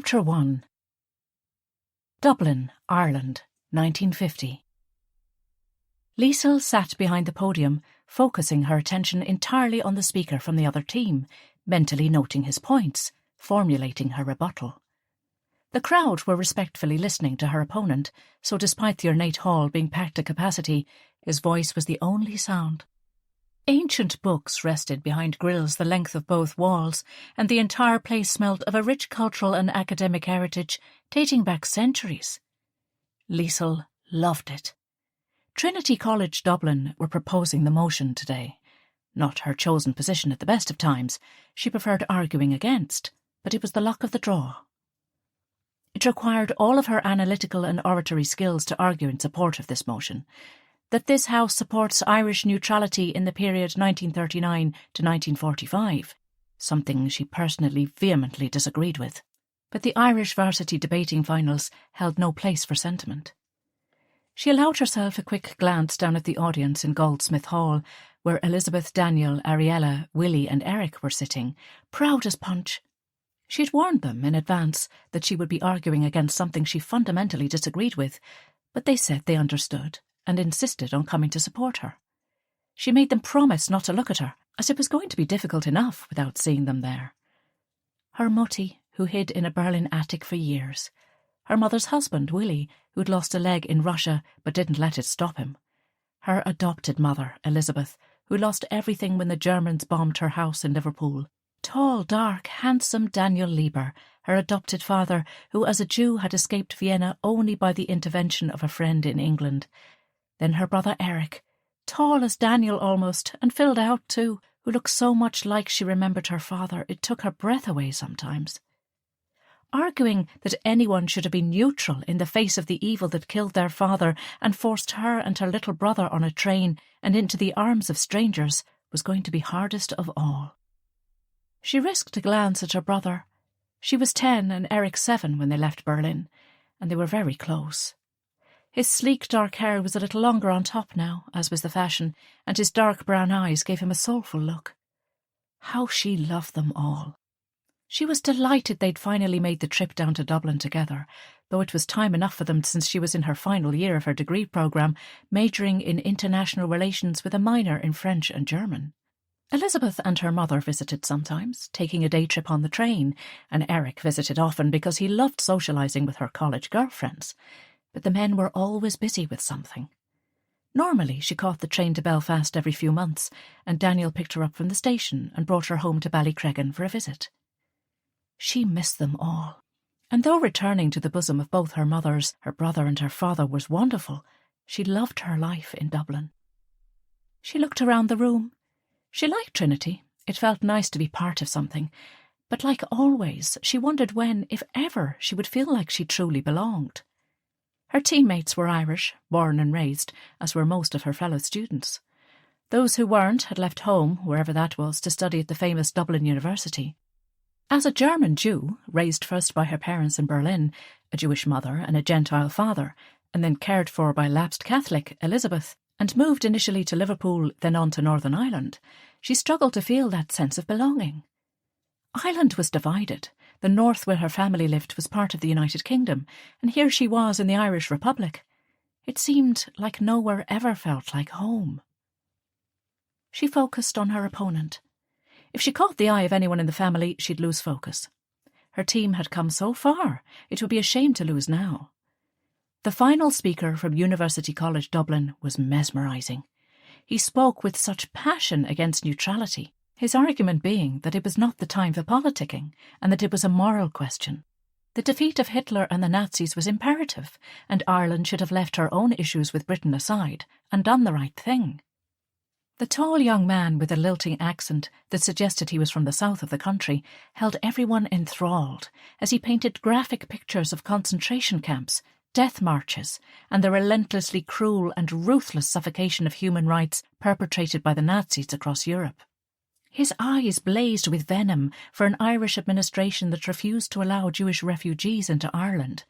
Chapter 1. Dublin, Ireland, 1950. Liesl sat behind the podium, focusing her attention entirely on the speaker from the other team, mentally noting his points, formulating her rebuttal. The crowd were respectfully listening to her opponent, so despite the ornate hall being packed to capacity, his voice was the only sound. Ancient books rested behind grilles the length of both walls, and the entire place smelled of a rich cultural and academic heritage dating back centuries. Liesl loved it. Trinity College Dublin were proposing the motion today. Not her chosen position at the best of times. She preferred arguing against, but it was the luck of the draw. It required all of her analytical and oratory skills to argue in support of this motion, that this House supports Irish neutrality in the period 1939 to 1945, something she personally vehemently disagreed with. But the Irish varsity debating finals held no place for sentiment. She allowed herself a quick glance down at the audience in Goldsmith Hall, where Elizabeth, Daniel, Ariella, Willie and Erich were sitting, proud as punch. She had warned them in advance that she would be arguing against something she fundamentally disagreed with, but they said they understood and insisted on coming to support her. She made them promise not to look at her, as it was going to be difficult enough without seeing them there. Her mutti, who hid in a Berlin attic for years. Her mother's husband, Willie, who'd lost a leg in Russia but didn't let it stop him. Her adopted mother, Elizabeth, who lost everything when the Germans bombed her house in Liverpool. Tall, dark, handsome Daniel Lieber, her adopted father, who as a Jew had escaped Vienna only by the intervention of a friend in England. Then her brother Erich, tall as Daniel almost, and filled out too, who looked so much like she remembered her father it took her breath away sometimes. Arguing that anyone should have been neutral in the face of the evil that killed their father and forced her and her little brother on a train and into the arms of strangers was going to be hardest of all. She risked a glance at her brother. She was 10 and Erich 7 when they left Berlin, and they were very close. His sleek dark hair was a little longer on top now, as was the fashion, and his dark brown eyes gave him a soulful look. How she loved them all. She was delighted they'd finally made the trip down to Dublin together, though it was time enough for them since she was in her final year of her degree programme, majoring in international relations with a minor in French and German. Elizabeth and her mother visited sometimes, taking a day trip on the train, and Erich visited often because he loved socialising with her college girlfriends. But the men were always busy with something. Normally she caught the train to Belfast every few months, and Daniel picked her up from the station and brought her home to Ballycregan for a visit. She missed them all, and though returning to the bosom of both her mothers, her brother and her father was wonderful, she loved her life in Dublin. She looked around the room. She liked Trinity. It felt nice to be part of something, but like always, she wondered when, if ever, she would feel like she truly belonged. Her teammates were Irish, born and raised, as were most of her fellow students. Those who weren't had left home, wherever that was, to study at the famous Dublin University. As a German Jew, raised first by her parents in Berlin, a Jewish mother and a Gentile father, and then cared for by lapsed Catholic Elizabeth, and moved initially to Liverpool, then on to Northern Ireland, she struggled to feel that sense of belonging. Ireland was divided. The north where her family lived was part of the United Kingdom, and here she was in the Irish Republic. It seemed like nowhere ever felt like home. She focused on her opponent. If she caught the eye of anyone in the family, she'd lose focus. Her team had come so far, it would be a shame to lose now. The final speaker from University College Dublin was mesmerising. He spoke with such passion against neutrality, his argument being that it was not the time for politicking and that it was a moral question. The defeat of Hitler and the Nazis was imperative, and Ireland should have left her own issues with Britain aside and done the right thing. The tall young man with a lilting accent that suggested he was from the south of the country held everyone enthralled as he painted graphic pictures of concentration camps, death marches, and the relentlessly cruel and ruthless suffocation of human rights perpetrated by the Nazis across Europe. His eyes blazed with venom for an Irish administration that refused to allow Jewish refugees into Ireland,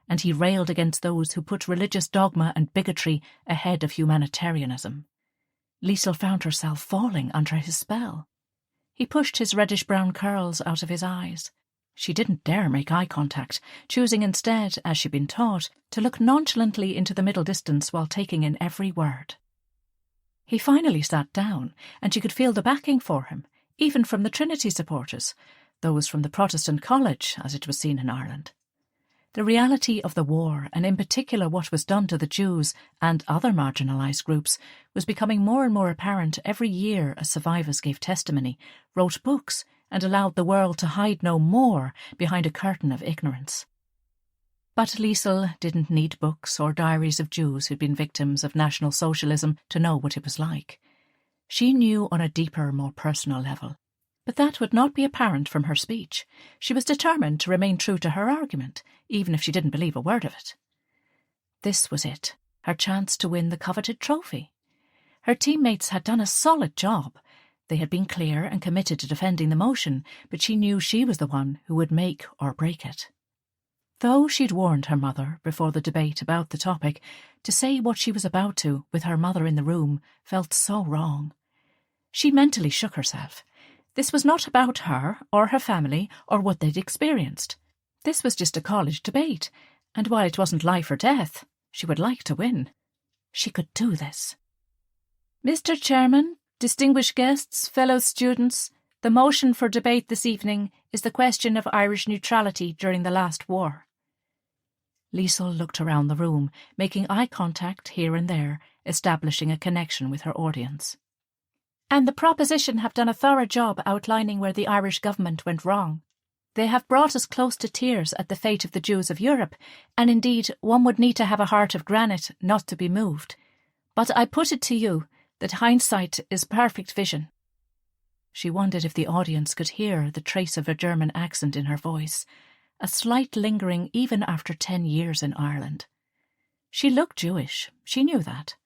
and he railed against those who put religious dogma and bigotry ahead of humanitarianism. Liesl found herself falling under his spell. He pushed his reddish-brown curls out of his eyes. She didn't dare make eye contact, choosing instead, as she'd been taught, to look nonchalantly into the middle distance while taking in every word. He finally sat down, and she could feel the backing for him, even from the Trinity supporters, those from the Protestant college, as it was seen in Ireland. The reality of the war, and in particular what was done to the Jews and other marginalised groups, was becoming more and more apparent every year as survivors gave testimony, wrote books, and allowed the world to hide no more behind a curtain of ignorance. But Liesl didn't need books or diaries of Jews who'd been victims of National Socialism to know what it was like. She knew on a deeper, more personal level. But that would not be apparent from her speech. She was determined to remain true to her argument, even if she didn't believe a word of it. This was it, her chance to win the coveted trophy. Her teammates had done a solid job. They had been clear and committed to defending the motion, but she knew she was the one who would make or break it. Though she'd warned her mother before the debate about the topic, to say what she was about to, with her mother in the room, felt so wrong. She mentally shook herself. This was not about her or her family or what they'd experienced. This was just a college debate, and while it wasn't life or death, she would like to win. She could do this. Mr. Chairman, distinguished guests, fellow students, the motion for debate this evening is the question of Irish neutrality during the last war. Liesl looked around the room, making eye contact here and there, establishing a connection with her audience. And the proposition have done a thorough job outlining where the Irish government went wrong. They have brought us close to tears at the fate of the Jews of Europe, and indeed one would need to have a heart of granite not to be moved. But I put it to you that hindsight is perfect vision. She wondered if the audience could hear the trace of a German accent in her voice, a slight lingering even after 10 years in Ireland. She looked Jewish, she knew that.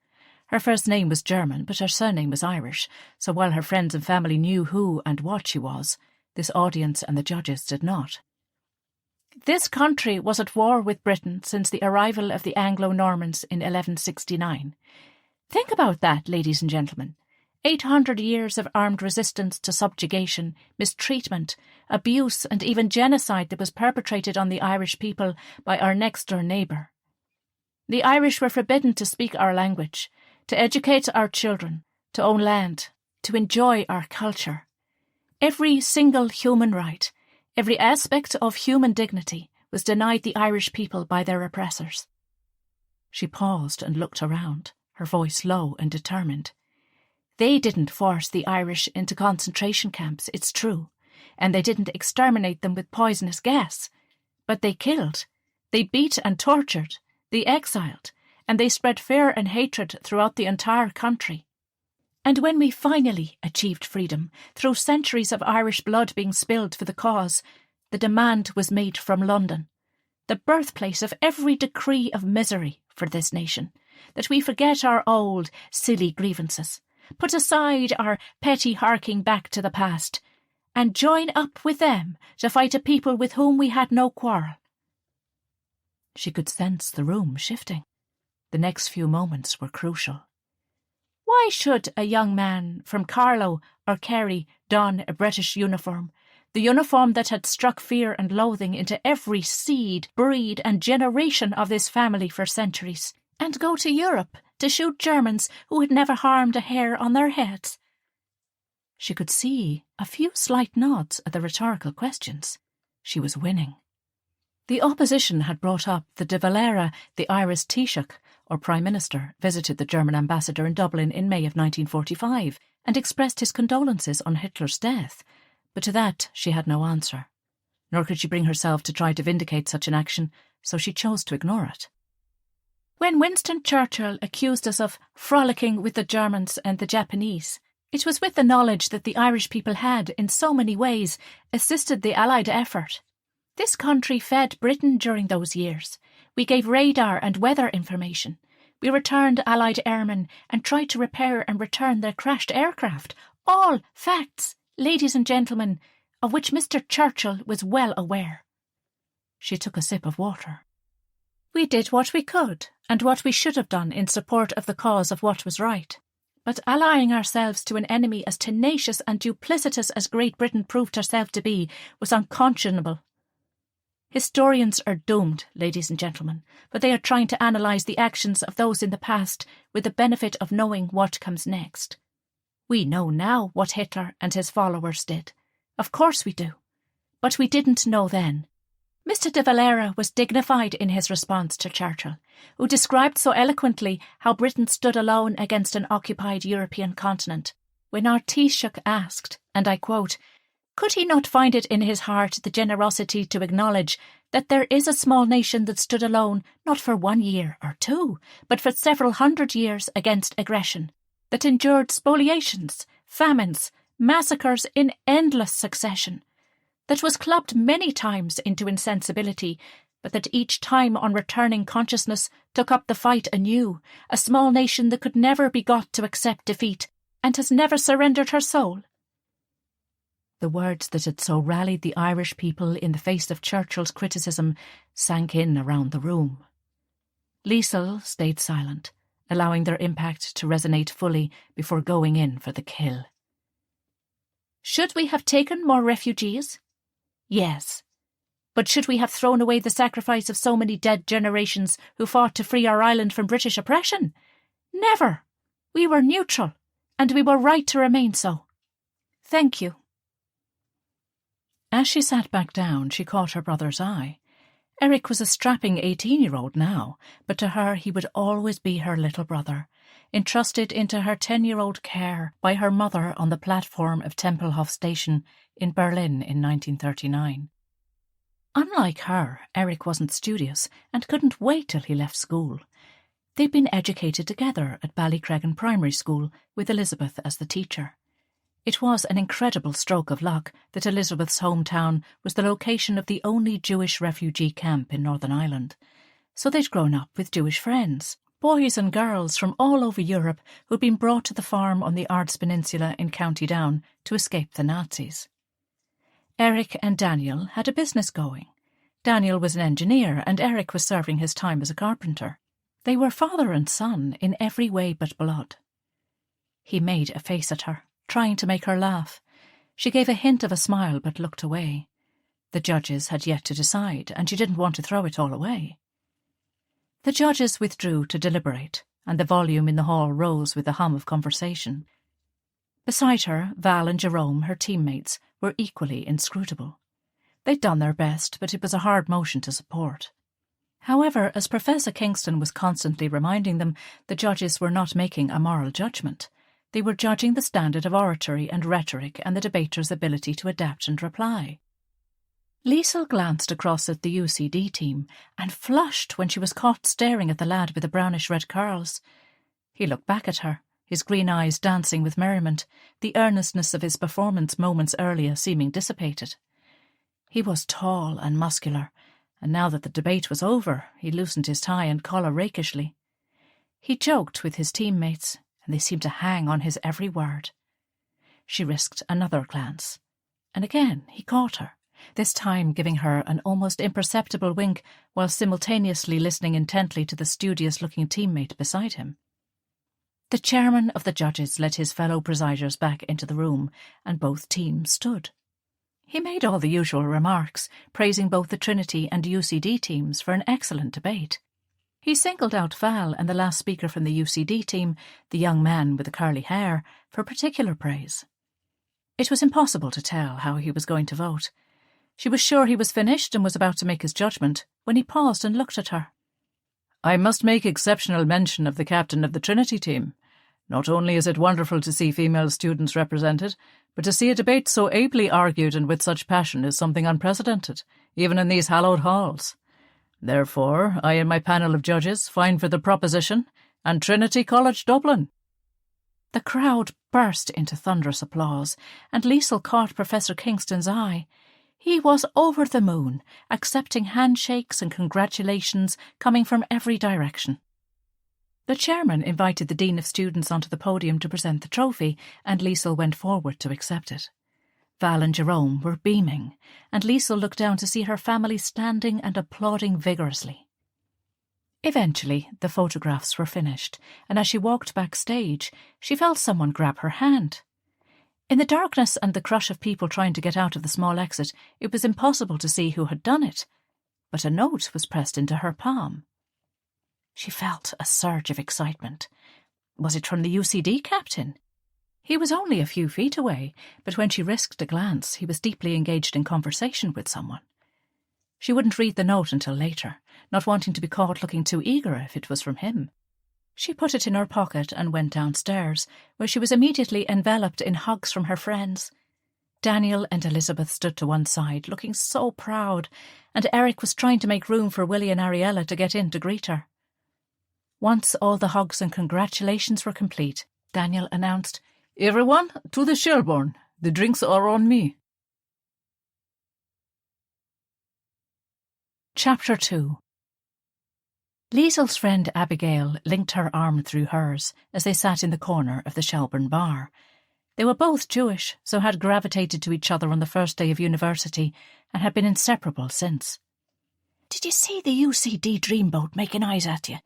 Her first name was German, but her surname was Irish, so while her friends and family knew who and what she was, this audience and the judges did not. This country was at war with Britain since the arrival of the Anglo-Normans in 1169. Think about that, ladies and gentlemen. 800 years of armed resistance to subjugation, mistreatment, abuse and even genocide that was perpetrated on the Irish people by our next-door neighbour. The Irish were forbidden to speak our language, to educate our children, to own land, to enjoy our culture. Every single human right, every aspect of human dignity was denied the Irish people by their oppressors. She paused and looked around, her voice low and determined. They didn't force the Irish into concentration camps, it's true, and they didn't exterminate them with poisonous gas. But they killed, they beat and tortured, they exiled, and they spread fear and hatred throughout the entire country. And when we finally achieved freedom, through centuries of Irish blood being spilled for the cause, the demand was made from London, the birthplace of every decree of misery for this nation, that we forget our old, silly grievances, put aside our petty harking back to the past, and join up with them to fight a people with whom we had no quarrel. She could sense the room shifting. The next few moments were crucial. Why should a young man from Carlow or Kerry don a British uniform, the uniform that had struck fear and loathing into every seed, breed and generation of this family for centuries, and go to Europe to shoot Germans who had never harmed a hair on their heads? She could see a few slight nods at the rhetorical questions. She was winning. The opposition had brought up that De Valera, the Irish Taoiseach, or Prime Minister, visited the German ambassador in Dublin in May of 1945 and expressed his condolences on Hitler's death, but to that she had no answer. Nor could she bring herself to try to vindicate such an action, so she chose to ignore it. When Winston Churchill accused us of frolicking with the Germans and the Japanese, it was with the knowledge that the Irish people had, in so many ways, assisted the Allied effort. This country fed Britain during those years. We gave radar and weather information. We returned Allied airmen and tried to repair and return their crashed aircraft. All facts, ladies and gentlemen, of which Mr. Churchill was well aware. She took a sip of water. We did what we could, and what we should have done in support of the cause of what was right. But allying ourselves to an enemy as tenacious and duplicitous as Great Britain proved herself to be was unconscionable. Historians are doomed, ladies and gentlemen, but they are trying to analyse the actions of those in the past with the benefit of knowing what comes next. We know now what Hitler and his followers did. Of course we do. But we didn't know then. Mr. de Valera was dignified in his response to Churchill, who described so eloquently how Britain stood alone against an occupied European continent, when our Taoiseach asked, and I quote, "Could he not find it in his heart the generosity to acknowledge that there is a small nation that stood alone not for 1 year or 2, but for several hundred years against aggression, that endured spoliations, famines, massacres in endless succession, that was clubbed many times into insensibility, but that each time on returning consciousness took up the fight anew, a small nation that could never be got to accept defeat and has never surrendered her soul?" The words that had so rallied the Irish people in the face of Churchill's criticism sank in around the room. Liesl stayed silent, allowing their impact to resonate fully before going in for the kill. "Should we have taken more refugees? Yes. But should we have thrown away the sacrifice of so many dead generations who fought to free our island from British oppression? Never. We were neutral, and we were right to remain so. Thank you." As she sat back down, she caught her brother's eye. Erich was a strapping 18-year-old now, but to her he would always be her little brother, entrusted into her 10-year-old care by her mother on the platform of Tempelhof Station in Berlin in 1939. Unlike her, Erich wasn't studious and couldn't wait till he left school. They'd been educated together at Ballycreggan Primary School with Elizabeth as the teacher. It was an incredible stroke of luck that Elizabeth's hometown was the location of the only Jewish refugee camp in Northern Ireland. So they'd grown up with Jewish friends, boys and girls from all over Europe who'd been brought to the farm on the Ards Peninsula in County Down to escape the Nazis. Erich and Daniel had a business going. Daniel was an engineer and Erich was serving his time as a carpenter. They were father and son in every way but blood. He made a face at her, trying to make her laugh. She gave a hint of a smile but looked away. The judges had yet to decide, and she didn't want to throw it all away. The judges withdrew to deliberate, and the volume in the hall rose with the hum of conversation. Beside her, Val and Jerome, her teammates, were equally inscrutable. They'd done their best, but it was a hard motion to support. However, as Professor Kingston was constantly reminding them, the judges were not making a moral judgment. They were judging the standard of oratory and rhetoric and the debater's ability to adapt and reply. Liesl glanced across at the UCD team and flushed when she was caught staring at the lad with the brownish-red curls. He looked back at her, his green eyes dancing with merriment, the earnestness of his performance moments earlier seeming dissipated. He was tall and muscular, and now that the debate was over, he loosened his tie and collar rakishly. He joked with his teammates, and they seemed to hang on his every word. She risked another glance, and again he caught her, this time giving her an almost imperceptible wink while simultaneously listening intently to the studious-looking teammate beside him. The chairman of the judges led his fellow presiders back into the room, and both teams stood. He made all the usual remarks, praising both the Trinity and UCD teams for an excellent debate. He singled out Val and the last speaker from the UCD team, the young man with the curly hair, for particular praise. It was impossible to tell how he was going to vote. She was sure he was finished and was about to make his judgment when he paused and looked at her. "I must make exceptional mention of the captain of the Trinity team. Not only is it wonderful to see female students represented, but to see a debate so ably argued and with such passion is something unprecedented, even in these hallowed halls. Therefore, I and my panel of judges find for the proposition, and Trinity College Dublin." The crowd burst into thunderous applause, and Liesl caught Professor Kingston's eye. He was over the moon, accepting handshakes and congratulations coming from every direction. The chairman invited the Dean of Students onto the podium to present the trophy, and Liesl went forward to accept it. Val and Jerome were beaming, and Liesl looked down to see her family standing and applauding vigorously. Eventually, the photographs were finished, and as she walked backstage, she felt someone grab her hand. In the darkness and the crush of people trying to get out of the small exit, it was impossible to see who had done it, but a note was pressed into her palm. She felt a surge of excitement. Was it from the UCD captain? He was only a few feet away, but when she risked a glance, he was deeply engaged in conversation with someone. She wouldn't read the note until later, not wanting to be caught looking too eager if it was from him. She put it in her pocket and went downstairs, where she was immediately enveloped in hugs from her friends. Daniel and Elizabeth stood to one side, looking so proud, and Erich was trying to make room for Willie and Ariella to get in to greet her. Once all the hugs and congratulations were complete, Daniel announced, "Everyone, to the Shelbourne. The drinks are on me." Chapter 2. Liesl's friend Abigail linked her arm through hers as they sat in the corner of the Shelbourne bar. They were both Jewish, so had gravitated to each other on the first day of university and had been inseparable since. "Did you see the UCD dreamboat making eyes at you?"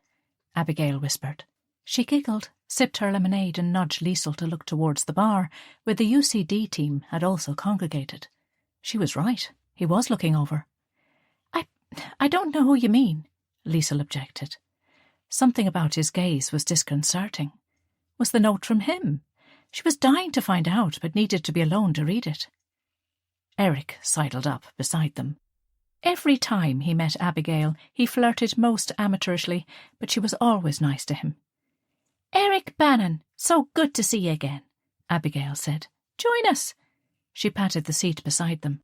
Abigail whispered. She giggled, sipped her lemonade and nudged Liesl to look towards the bar, where the UCD team had also congregated. She was right. He was looking over. I don't know who you mean," Liesl objected. Something about his gaze was disconcerting. Was the note from him? She was dying to find out, but needed to be alone to read it. Erich sidled up beside them. Every time he met Abigail, he flirted most amateurishly, but she was always nice to him. "Erich Bannon, so good to see you again," Abigail said. "Join us." She patted the seat beside them.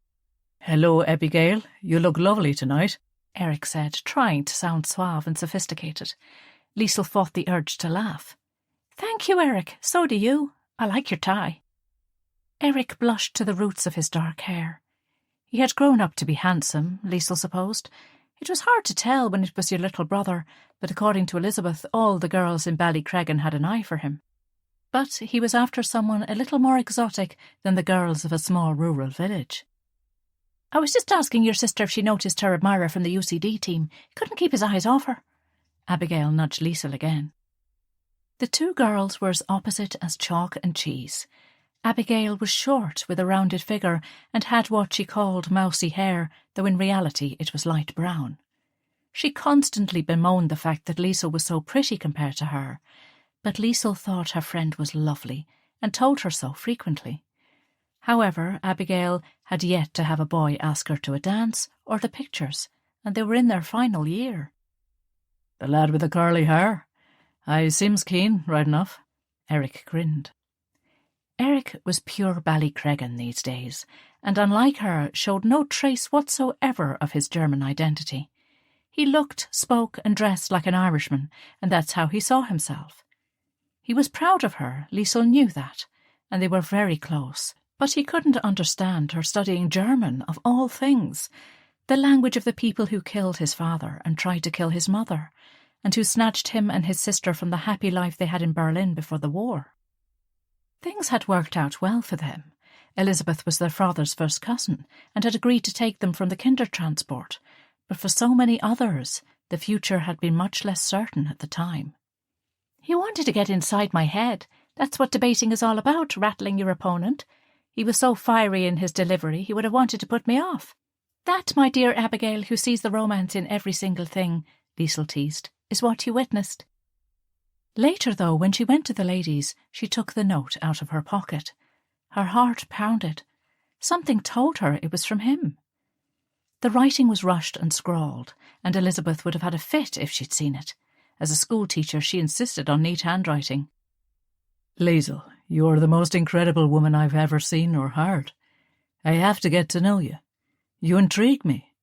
"Hello, Abigail. You look lovely tonight," Erich said, trying to sound suave and sophisticated. Liesl fought the urge to laugh. "Thank you, Erich. So do you. I like your tie." Erich blushed to the roots of his dark hair. He had grown up to be handsome, Liesl supposed. It was hard to tell when it was your little brother, but according to Elizabeth, all the girls in Ballycreggan had an eye for him. But he was after someone a little more exotic than the girls of a small rural village. "I was just asking your sister if she noticed her admirer from the UCD team. Couldn't keep his eyes off her." Abigail nudged Liesl again. The two girls were as opposite as chalk and cheese. Abigail was short, with a rounded figure, and had what she called mousy hair, though in reality it was light brown. She constantly bemoaned the fact that Liesl was so pretty compared to her, but Liesl thought her friend was lovely, and told her so frequently. However, Abigail had yet to have a boy ask her to a dance or the pictures, and they were in their final year. "The lad with the curly hair? I seems keen, right enough." Erich grinned. Erich was pure Ballycreggan these days, and unlike her, showed no trace whatsoever of his German identity. He looked, spoke and dressed like an Irishman, and that's how he saw himself. He was proud of her, Liesl knew that, and they were very close. But he couldn't understand her studying German, of all things, the language of the people who killed his father and tried to kill his mother, and who snatched him and his sister from the happy life they had in Berlin before the war. Things had worked out well for them. Elizabeth was their father's first cousin and had agreed to take them from the Kindertransport, but for so many others, the future had been much less certain at the time. "He wanted to get inside my head. That's what debating is all about, rattling your opponent. He was so fiery in his delivery, he would have wanted to put me off." "That, my dear Abigail, who sees the romance in every single thing," Liesl teased, "is what you witnessed." Later, though, when she went to the ladies, she took the note out of her pocket. Her heart pounded. Something told her it was from him. The writing was rushed and scrawled, and Elizabeth would have had a fit if she'd seen it. As a schoolteacher, she insisted on neat handwriting. "Liesl, you are the most incredible woman I've ever seen or heard. I have to get to know you. You intrigue me.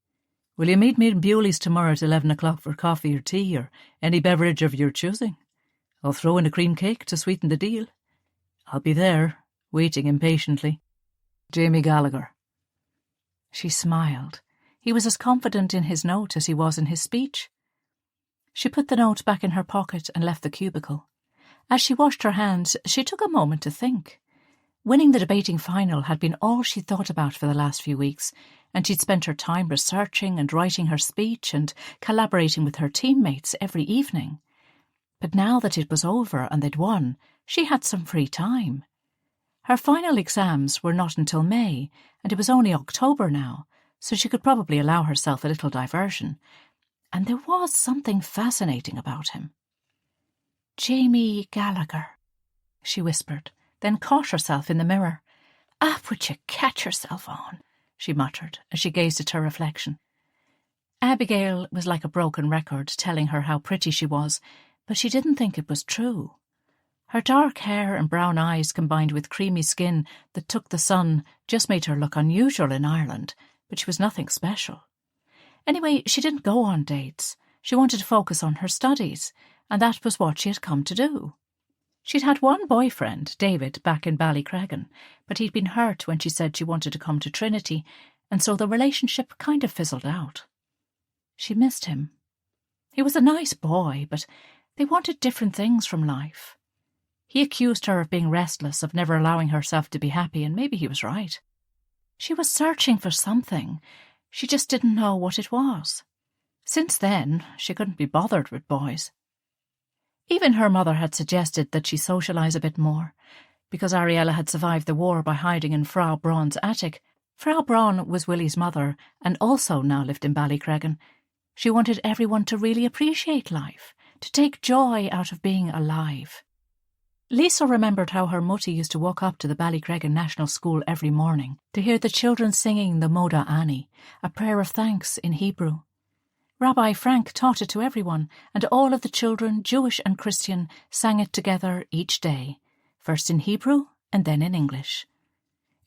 Will you meet me in Bewley's tomorrow at 11 o'clock for coffee or tea or any beverage of your choosing? I'll throw in a cream cake to sweeten the deal. I'll be there, waiting impatiently. Jamie Gallagher." She smiled. He was as confident in his note as he was in his speech. She put the note back in her pocket and left the cubicle. As she washed her hands, she took a moment to think. Winning the debating final had been all she'd thought about for the last few weeks, and she'd spent her time researching and writing her speech and collaborating with her teammates every evening. But now that it was over and they'd won, she had some free time. Her final exams were not until May, and it was only October now, so she could probably allow herself a little diversion. And there was something fascinating about him. "Jamie Gallagher," she whispered, then caught herself in the mirror. "Ah, would you catch yourself on?" she muttered as she gazed at her reflection. Abigail was like a broken record, telling her how pretty she was, but she didn't think it was true. Her dark hair and brown eyes, combined with creamy skin that took the sun, just made her look unusual in Ireland, but she was nothing special. Anyway, she didn't go on dates. She wanted to focus on her studies, and that was what she had come to do. She'd had one boyfriend, David, back in Ballycragan, but he'd been hurt when she said she wanted to come to Trinity, and so the relationship kind of fizzled out. She missed him. He was a nice boy, but they wanted different things from life. He accused her of being restless, of never allowing herself to be happy, and maybe he was right. She was searching for something. She just didn't know what it was. Since then, she couldn't be bothered with boys. Even her mother had suggested that she socialise a bit more, because Ariella had survived the war by hiding in Frau Braun's attic. Frau Braun was Willie's mother and also now lived in Ballycragan. She wanted everyone to really appreciate life, to take joy out of being alive. Liesl remembered how her mutti used to walk up to the Ballycragan National School every morning to hear the children singing the Moda Ani, a prayer of thanks in Hebrew. Rabbi Frank taught it to everyone, and all of the children, Jewish and Christian, sang it together each day, first in Hebrew and then in English.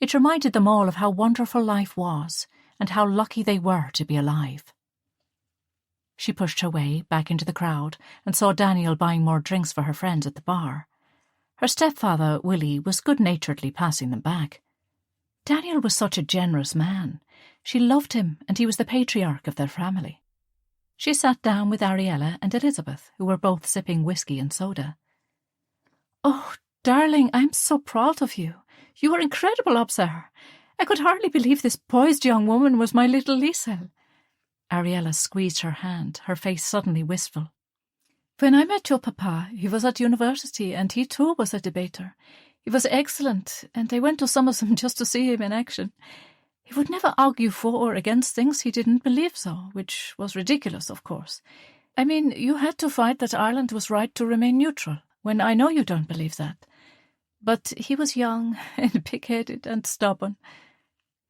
It reminded them all of how wonderful life was and how lucky they were to be alive. She pushed her way back into the crowd and saw Daniel buying more drinks for her friends at the bar. Her stepfather, Willie, was good-naturedly passing them back. Daniel was such a generous man. She loved him, and he was the patriarch of their family. She sat down with Ariella and Elizabeth, who were both sipping whiskey and soda. "Oh, darling, I'm so proud of you. You were incredible up there. I could hardly believe this poised young woman was my little Liesl." Ariella squeezed her hand, her face suddenly wistful. "When I met your papa, he was at university, and he too was a debater. He was excellent, and I went to some of them just to see him in action. He would never argue for or against things he didn't believe so, which was ridiculous, of course. I mean, you had to fight that Ireland was right to remain neutral, when I know you don't believe that. But he was young and pig-headed and stubborn."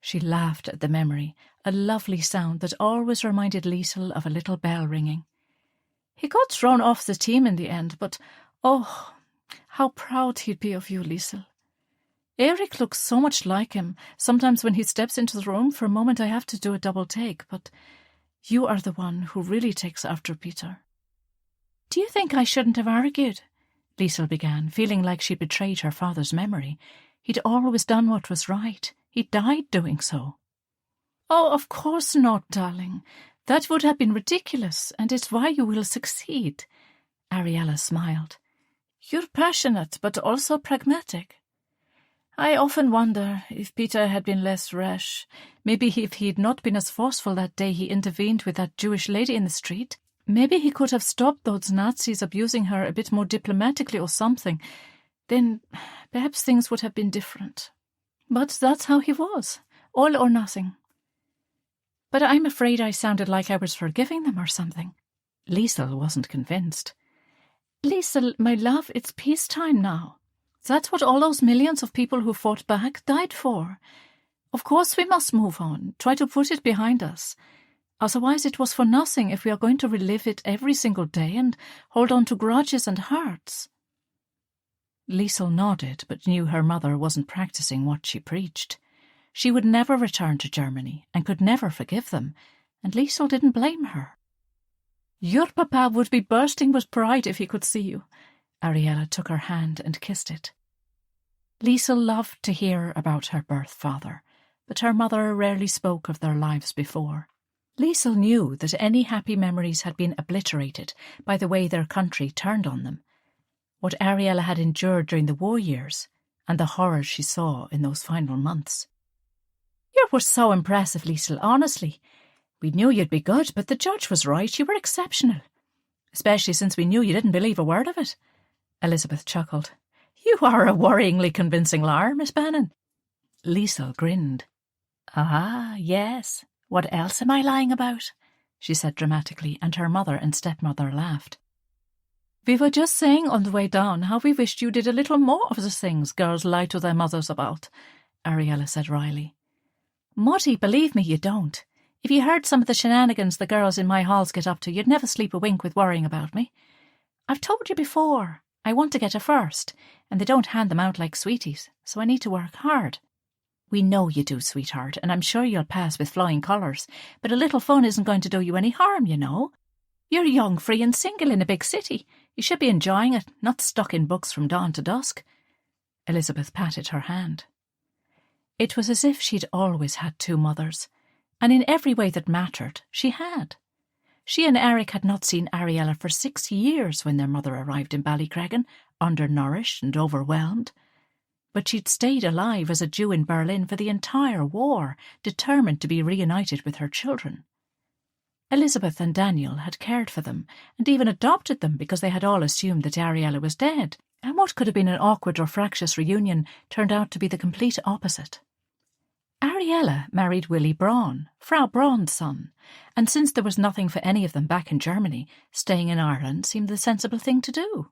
She laughed at the memory, a lovely sound that always reminded Liesl of a little bell ringing. "He got thrown off the team in the end, but oh, how proud he'd be of you, Liesl. Erich looks so much like him. Sometimes when he steps into the room, for a moment I have to do a double take, but you are the one who really takes after Peter." "Do you think I shouldn't have argued?" Liesl began, feeling like she betrayed her father's memory. He'd always done what was right. He died doing so. "Oh, of course not, darling. That would have been ridiculous, and it's why you will succeed." Ariella smiled. "You're passionate, but also pragmatic. I often wonder if Peter had been less rash. Maybe if he'd not been as forceful that day he intervened with that Jewish lady in the street. Maybe he could have stopped those Nazis abusing her a bit more diplomatically or something. Then perhaps things would have been different. But that's how he was, all or nothing. But I'm afraid I sounded like I was forgiving them or something." Liesl wasn't convinced. "Liesl, my love, it's peacetime now. That's what all those millions of people who fought back died for. Of course we must move on, try to put it behind us. Otherwise it was for nothing if we are going to relive it every single day and hold on to grudges and hurts." Liesl nodded, but knew her mother wasn't practicing what she preached. She would never return to Germany and could never forgive them, and Liesl didn't blame her. "Your papa would be bursting with pride if he could see you." Ariella took her hand and kissed it. Liesl loved to hear about her birth father, but her mother rarely spoke of their lives before. Liesl knew that any happy memories had been obliterated by the way their country turned on them, what Ariella had endured during the war years, and the horrors she saw in those final months. "You were so impressive, Liesl, honestly. We knew you'd be good, but the judge was right. You were exceptional. Especially since we knew you didn't believe a word of it." Elizabeth chuckled. "You are a worryingly convincing liar, Miss Bannon." Liesl grinned. "Ah, yes. What else am I lying about? She said dramatically, and her mother and stepmother laughed. We were just saying on the way down how we wished you did a little more of the things girls lie to their mothers about, Ariella said wryly. Muddy, believe me, you don't. If you heard some of the shenanigans the girls in my halls get up to, you'd never sleep a wink with worrying about me. I've told you before, I want to get a first, and they don't hand them out like sweeties, so I need to work hard. We know you do, sweetheart, and I'm sure you'll pass with flying colours, but a little fun isn't going to do you any harm, you know. You're young, free and single in a big city. You should be enjoying it, not stuck in books from dawn to dusk. Elizabeth patted her hand. It was as if she'd always had two mothers, and in every way that mattered, she had. She and Erich had not seen Ariella for 6 years when their mother arrived in Ballycreggan, undernourished and overwhelmed. But she'd stayed alive as a Jew in Berlin for the entire war, determined to be reunited with her children. Elizabeth and Daniel had cared for them, and even adopted them because they had all assumed that Ariella was dead, and what could have been an awkward or fractious reunion turned out to be the complete opposite. Ariella married Willy Braun, Frau Braun's son, and since there was nothing for any of them back in Germany, staying in Ireland seemed the sensible thing to do.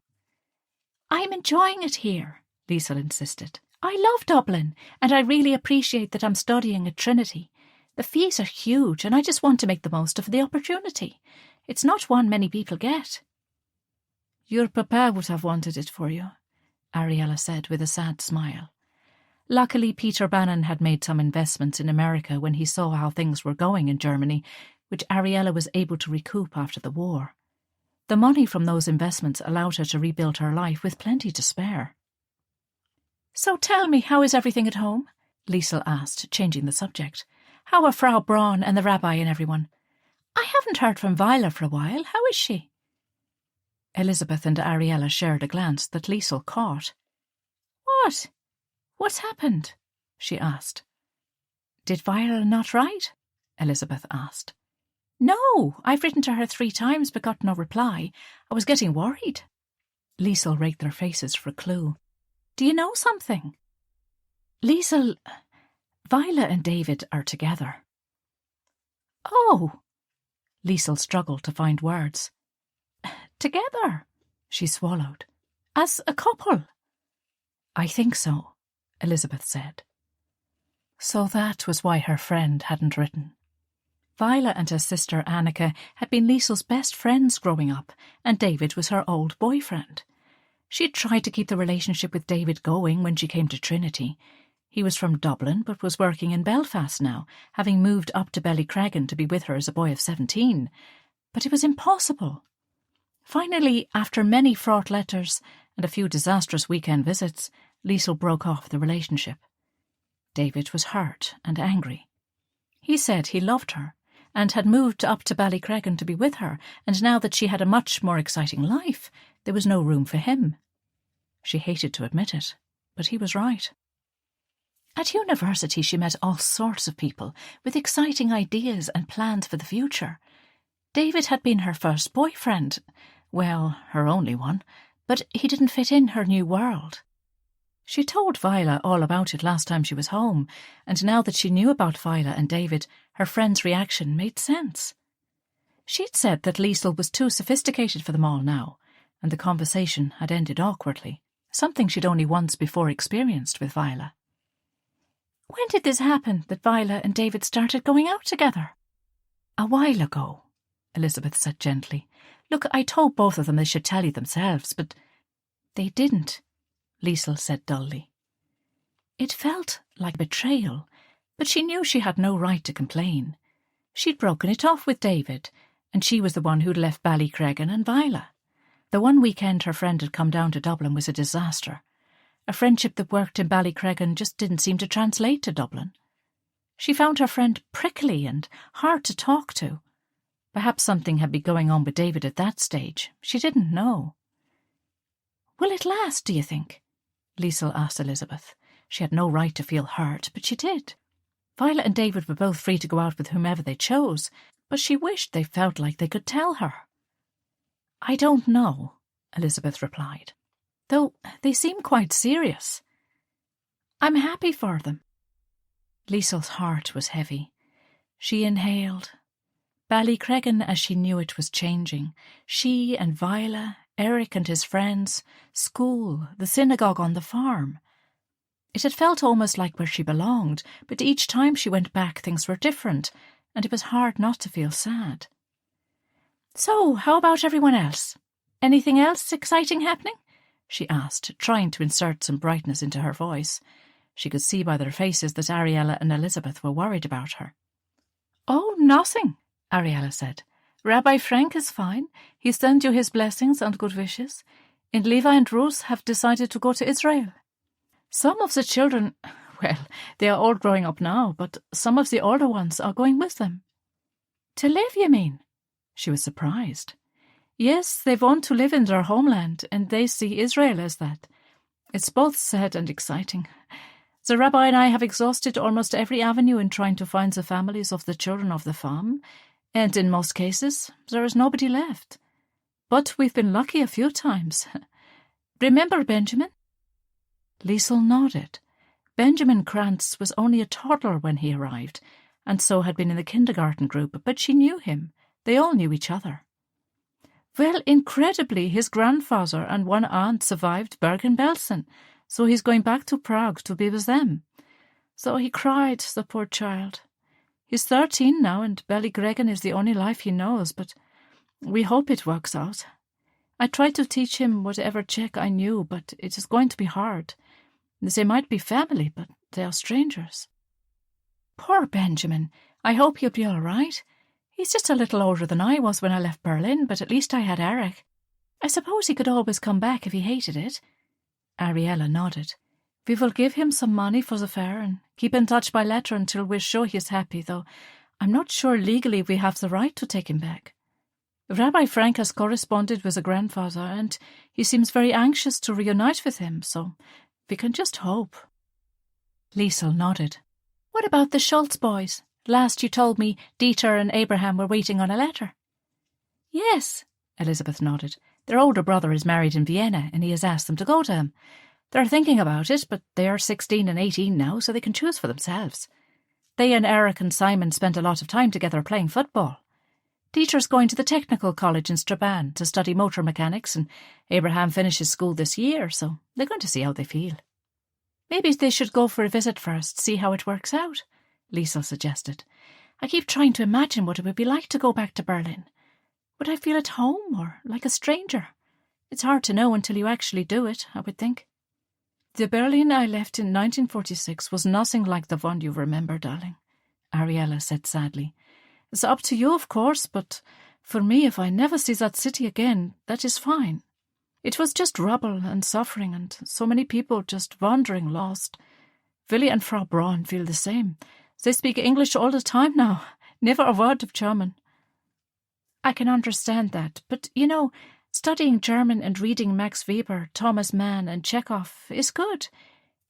I'm enjoying it here, Liesl insisted. I love Dublin, and I really appreciate that I'm studying at Trinity. The fees are huge, and I just want to make the most of the opportunity. It's not one many people get. Your papa would have wanted it for you, Ariella said with a sad smile. Luckily, Peter Bannon had made some investments in America when he saw how things were going in Germany, which Ariella was able to recoup after the war. The money from those investments allowed her to rebuild her life with plenty to spare. So tell me, how is everything at home? Liesl asked, changing the subject. How are Frau Braun and the rabbi and everyone? I haven't heard from Viola for a while. How is she? Elizabeth and Ariella shared a glance that Liesl caught. What? What's happened? She asked. Did Viola not write? Elizabeth asked. No, I've written to her 3 times but got no reply. I was getting worried. Liesl raked their faces for a clue. Do you know something? Liesl, Viola and David are together. Oh! Liesl struggled to find words. Together, she swallowed. As a couple. I think so, Elizabeth said. So that was why her friend hadn't written. Viola and her sister Annika had been Liesl's best friends growing up, and David was her old boyfriend. She had tried to keep the relationship with David going when she came to Trinity. He was from Dublin, but was working in Belfast now, having moved up to Ballycreggan to be with her as a boy of 17. But it was impossible. Finally, after many fraught letters and a few disastrous weekend visits, Liesl broke off the relationship. David was hurt and angry. He said he loved her, and had moved up to Ballycreggan to be with her, and now that she had a much more exciting life, there was no room for him. She hated to admit it, but he was right. At university she met all sorts of people with exciting ideas and plans for the future. David had been her first boyfriend, well, her only one, but he didn't fit in her new world. She told Viola all about it last time she was home, and now that she knew about Viola and David, her friend's reaction made sense. She'd said that Liesl was too sophisticated for them all now, and the conversation had ended awkwardly, something she'd only once before experienced with Viola. When did this happen, that Viola and David started going out together? A while ago, Elizabeth said gently. Look, I told both of them they should tell you themselves, but they didn't, Liesl said dully. It felt like betrayal, but she knew she had no right to complain. She'd broken it off with David, and she was the one who'd left Ballycreggan and Viola. The one weekend her friend had come down to Dublin was a disaster. A friendship that worked in Ballycreggan just didn't seem to translate to Dublin. She found her friend prickly and hard to talk to. Perhaps something had been going on with David at that stage. She didn't know. Will it last, do you think? Liesl asked Elizabeth. She had no right to feel hurt, but she did. Viola and David were both free to go out with whomever they chose, but she wished they felt like they could tell her. I don't know, Elizabeth replied, though they seem quite serious. I'm happy for them. Liesl's heart was heavy. She inhaled. Ballycregan as she knew it was changing. She and Viola, Erich and his friends, school, the synagogue on the farm. It had felt almost like where she belonged, but each time she went back things were different, and it was hard not to feel sad. So, how about everyone else? Anything else exciting happening? She asked, trying to insert some brightness into her voice. She could see by their faces that Ariella and Elizabeth were worried about her. Oh, nothing, Ariella said. Rabbi Frank is fine. He sent you his blessings and good wishes. And Levi and Ruth have decided to go to Israel. Some of the children, well, they are all growing up now, but some of the older ones are going with them. To live, you mean? She was surprised. Yes, they want to live in their homeland, and they see Israel as that. It's both sad and exciting. The rabbi and I have exhausted almost every avenue in trying to find the families of the children of the farm, and in most cases there is nobody left. But we've been lucky a few times. Remember Benjamin? Liesl nodded. Benjamin Krantz was only a toddler when he arrived, and so had been in the kindergarten group, but she knew him. They all knew each other. Well, incredibly, his grandfather and one aunt survived Bergen-Belsen, so he's going back to Prague to be with them. So he cried, the poor child. He's 13 now, and Ballycregan is the only life he knows, but we hope it works out. I tried to teach him whatever Czech I knew, but it is going to be hard. They might be family, but they are strangers. Poor Benjamin. I hope he'll be all right. He's just a little older than I was when I left Berlin, but at least I had Erich. I suppose he could always come back if he hated it. Ariella nodded. We will give him some money for the fare and keep in touch by letter until we're sure he's happy, though I'm not sure legally we have the right to take him back. Rabbi Frank has corresponded with the grandfather, and he seems very anxious to reunite with him, so we can just hope. Liesl nodded. What about the Schultz boys? Last you told me Dieter and Abraham were waiting on a letter. Yes, Elizabeth nodded. Their older brother is married in Vienna, and he has asked them to go to him. They're thinking about it, but they are 16 and 18 now, so they can choose for themselves. They and Erich and Simon spent a lot of time together playing football. Dieter's going to the technical college in Strabane to study motor mechanics, and Abraham finishes school this year, so they're going to see how they feel. Maybe they should go for a visit first, see how it works out, Liesl suggested. I keep trying to imagine what it would be like to go back to Berlin. Would I feel at home or like a stranger? It's hard to know until you actually do it, I would think. The Berlin I left in 1946 was nothing like the one you remember, darling, Ariella said sadly. It's up to you, of course, but for me, if I never see that city again, that is fine. It was just rubble and suffering and so many people just wandering lost. Willi and Frau Braun feel the same. They speak English all the time now, never a word of German. I can understand that, but, you know, studying German and reading Max Weber, Thomas Mann and Chekhov is good.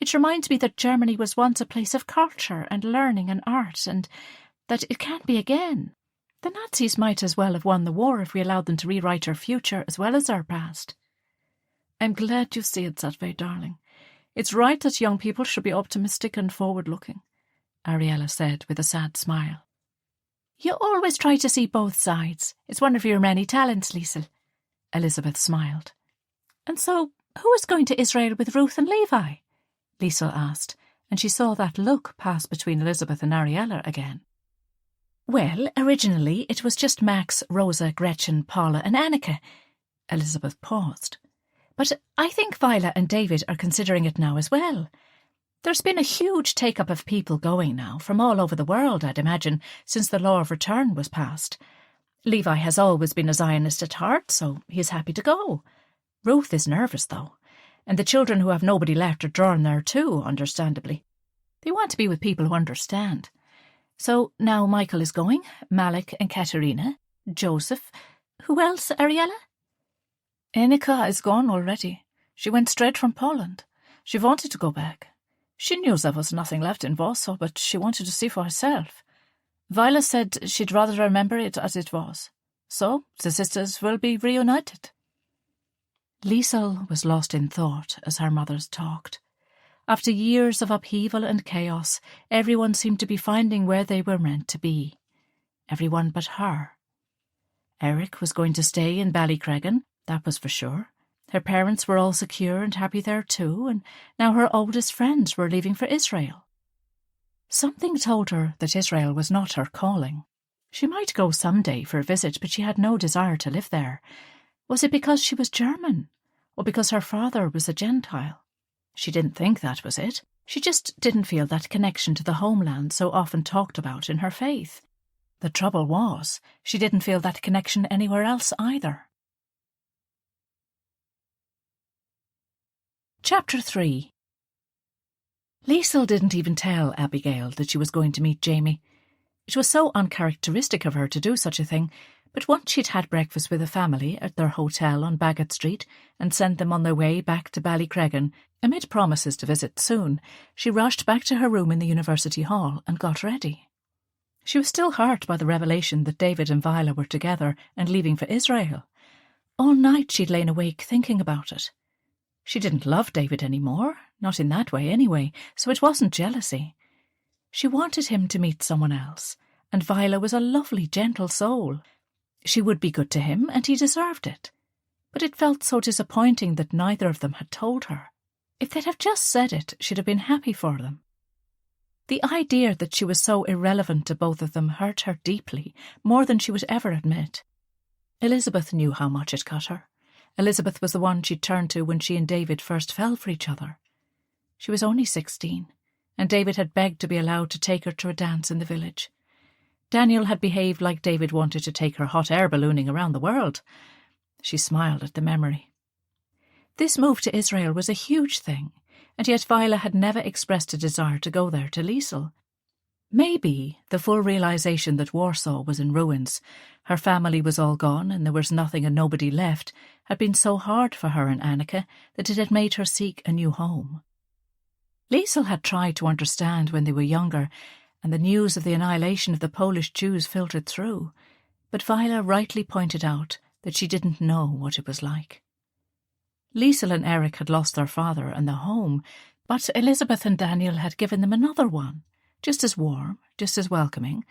It reminds me that Germany was once a place of culture and learning and art, and that it can't be again. The Nazis might as well have won the war if we allowed them to rewrite our future as well as our past. I'm glad you see it that way, darling. It's right that young people should be optimistic and forward-looking, Ariella said with a sad smile. You always try to see both sides. It's one of your many talents, Liesl. Elizabeth smiled. And so, who is going to Israel with Ruth and Levi? Liesl asked, and she saw that look pass between Elizabeth and Ariella again. Well, originally it was just Max, Rosa, Gretchen, Paula and Annika. Elizabeth paused. But I think Viola and David are considering it now as well. There's been a huge take-up of people going now, from all over the world, I'd imagine, since the law of return was passed. Levi has always been a Zionist at heart, so he's happy to go. Ruth is nervous, though, and the children who have nobody left are drawn there too, understandably. They want to be with people who understand. So now Michael is going, Malik and Katerina, Joseph. Who else, Ariella? Annika is gone already. She went straight from Poland. She wanted to go back. She knew there was nothing left in Warsaw, but she wanted to see for herself. Viola said she'd rather remember it as it was. So the sisters will be reunited. Liesl was lost in thought as her mothers talked. After years of upheaval and chaos, everyone seemed to be finding where they were meant to be. everyone but her. Erich was going to stay in Ballycreggan, that was for sure. Her parents were all secure and happy there too, and now her oldest friends were leaving for Israel. Something told her that Israel was not her calling. She might go some day for a visit, but she had no desire to live there. Was it because she was German, or because her father was a Gentile? She didn't think that was it. She just didn't feel that connection to the homeland so often talked about in her faith. The trouble was, she didn't feel that connection anywhere else either. Chapter 3. Liesl didn't even tell Abigail that she was going to meet Jamie. It was so uncharacteristic of her to do such a thing, but once she'd had breakfast with the family at their hotel on Bagot Street and sent them on their way back to Ballycreggan, amid promises to visit soon, she rushed back to her room in the University Hall and got ready. She was still hurt by the revelation that David and Viola were together and leaving for Israel. All night she'd lain awake thinking about it. She didn't love David anymore, not in that way anyway, so it wasn't jealousy. She wanted him to meet someone else, and Viola was a lovely, gentle soul. She would be good to him, and he deserved it. But it felt so disappointing that neither of them had told her. If they'd have just said it, she'd have been happy for them. The idea that she was so irrelevant to both of them hurt her deeply, more than she would ever admit. Elizabeth knew how much it cut her. Elizabeth was the one she'd turned to when she and David first fell for each other. She was only 16, and David had begged to be allowed to take her to a dance in the village. Daniel had behaved like David wanted to take her hot air ballooning around the world. She smiled at the memory. This move to Israel was a huge thing, and yet Viola had never expressed a desire to go there to Liesl. Maybe the full realisation that Warsaw was in ruins, her family was all gone and there was nothing and nobody left, had been so hard for her and Annika that it had made her seek a new home. Liesl had tried to understand when they were younger, and the news of the annihilation of the Polish Jews filtered through, but Viola rightly pointed out that she didn't know what it was like. Liesl and Erich had lost their father and their home, but Elizabeth and Daniel had given them another one, just as warm, just as welcoming,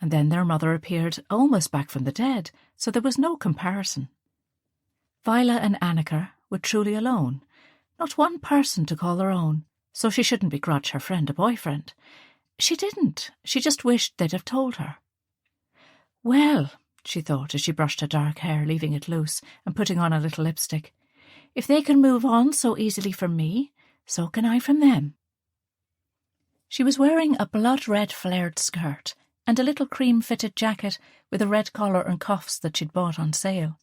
and then their mother appeared almost back from the dead, so there was no comparison. Viola and Annika were truly alone, not one person to call their own, so she shouldn't begrudge her friend a boyfriend. She didn't. She just wished they'd have told her. Well, she thought as she brushed her dark hair, leaving it loose and putting on a little lipstick, if they can move on so easily from me, so can I from them. She was wearing a blood-red flared skirt and a little cream-fitted jacket with a red collar and cuffs that she'd bought on sale.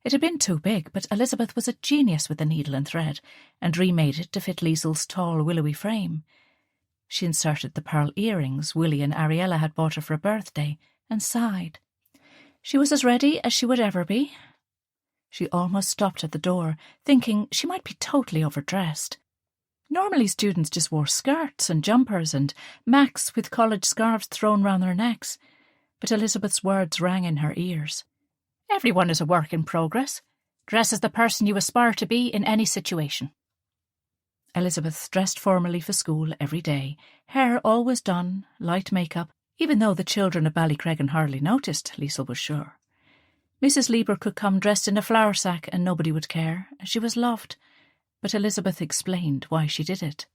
It had been too big, but Elizabeth was a genius with the needle and thread and remade it to fit Liesl's tall, willowy frame. She inserted the pearl earrings Willie and Ariella had bought her for a birthday and sighed. She was as ready as she would ever be. She almost stopped at the door, thinking she might be totally overdressed. Normally students just wore skirts and jumpers and macks with college scarves thrown round their necks, but Elizabeth's words rang in her ears. Everyone is a work in progress. Dress as the person you aspire to be in any situation. Elizabeth dressed formally for school every day, hair always done, light makeup, even though the children of Ballycreggan hardly noticed, Liesl was sure. Mrs. Lieber could come dressed in a flour sack and nobody would care, and she was loved. But Elizabeth explained why she did it.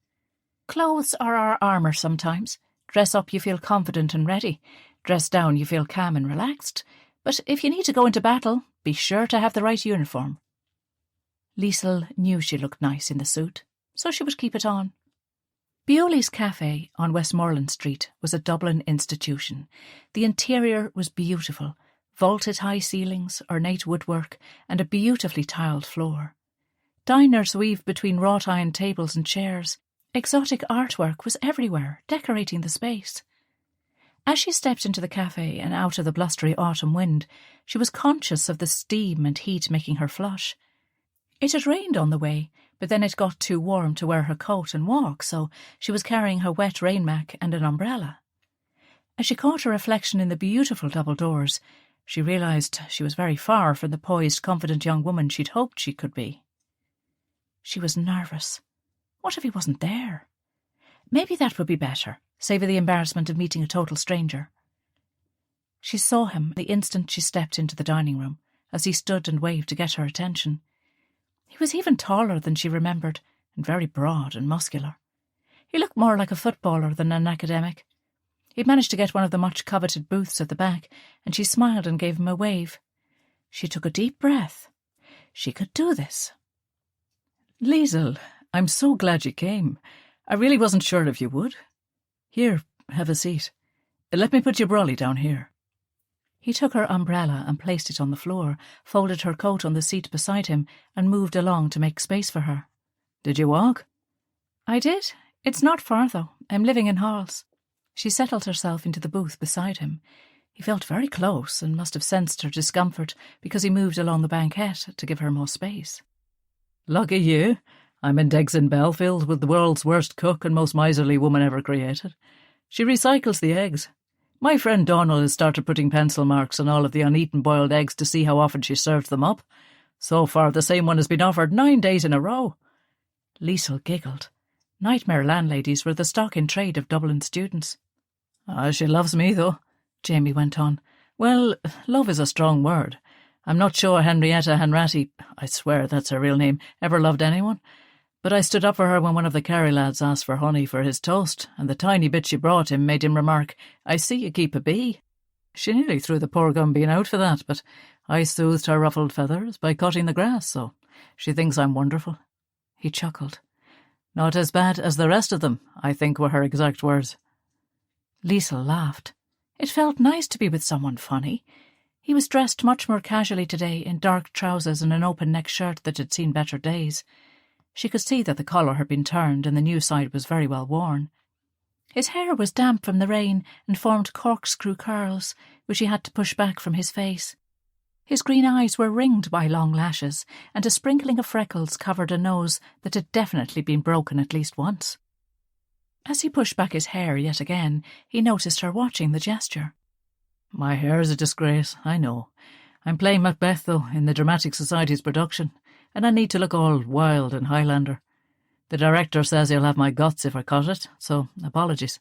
Clothes are our armour sometimes. Dress up you feel confident and ready. Dress down you feel calm and relaxed. But if you need to go into battle, be sure to have the right uniform. Liesl knew she looked nice in the suit, so she would keep it on. Beoli's Cafe on Westmoreland Street was a Dublin institution. The interior was beautiful, vaulted high ceilings, ornate woodwork, and a beautifully tiled floor. Diners weaved between wrought iron tables and chairs. Exotic artwork was everywhere, decorating the space. As she stepped into the cafe and out of the blustery autumn wind, she was conscious of the steam and heat making her flush. It had rained on the way, but then it got too warm to wear her coat and walk, so she was carrying her wet rain mac and an umbrella. As she caught her reflection in the beautiful double doors, she realised she was very far from the poised, confident young woman she'd hoped she could be. She was nervous. What if he wasn't there? Maybe that would be better, save for the embarrassment of meeting a total stranger. She saw him the instant she stepped into the dining room, as he stood and waved to get her attention. He was even taller than she remembered, and very broad and muscular. He looked more like a footballer than an academic. He'd managed to get one of the much-coveted booths at the back, and she smiled and gave him a wave. She took a deep breath. She could do this. Liesl, I'm so glad you came. I really wasn't sure if you would. Here, have a seat. Let me put your brolly down here. He took her umbrella and placed it on the floor, folded her coat on the seat beside him, and moved along to make space for her. Did you walk? I did. It's not far, though. I'm living in Halls. She settled herself into the booth beside him. He felt very close and must have sensed her discomfort because he moved along the banquette to give her more space. Lucky you. I'm in digs in Belfield with the world's worst cook and most miserly woman ever created. She recycles the eggs. My friend Donald has started putting pencil marks on all of the uneaten boiled eggs to see how often she served them up. So far, the same one has been offered 9 days in a row. Liesl giggled. Nightmare landladies were the stock in trade of Dublin students. She loves me, though, Jamie went on. Well, love is a strong word. I'm not sure Henrietta Hanratty, I swear that's her real name, ever loved anyone. But I stood up for her when one of the Kerry lads asked for honey for his toast, and the tiny bit she brought him made him remark, "I see you keep a bee." She nearly threw the poor gumbean out for that, but I soothed her ruffled feathers by cutting the grass, so she thinks I'm wonderful. He chuckled. Not as bad as the rest of them, I think were her exact words. Liesl laughed. It felt nice to be with someone funny. He was dressed much more casually today in dark trousers and an open-neck shirt that had seen better days. She could see that the collar had been turned and the new side was very well worn. His hair was damp from the rain and formed corkscrew curls, which he had to push back from his face. His green eyes were ringed by long lashes, and a sprinkling of freckles covered a nose that had definitely been broken at least once. As he pushed back his hair yet again, he noticed her watching the gesture. My hair's a disgrace, I know. I'm playing Macbeth, though, in the Dramatic Society's production, and I need to look all wild and Highlander. The director says he'll have my guts if I cut it, so apologies.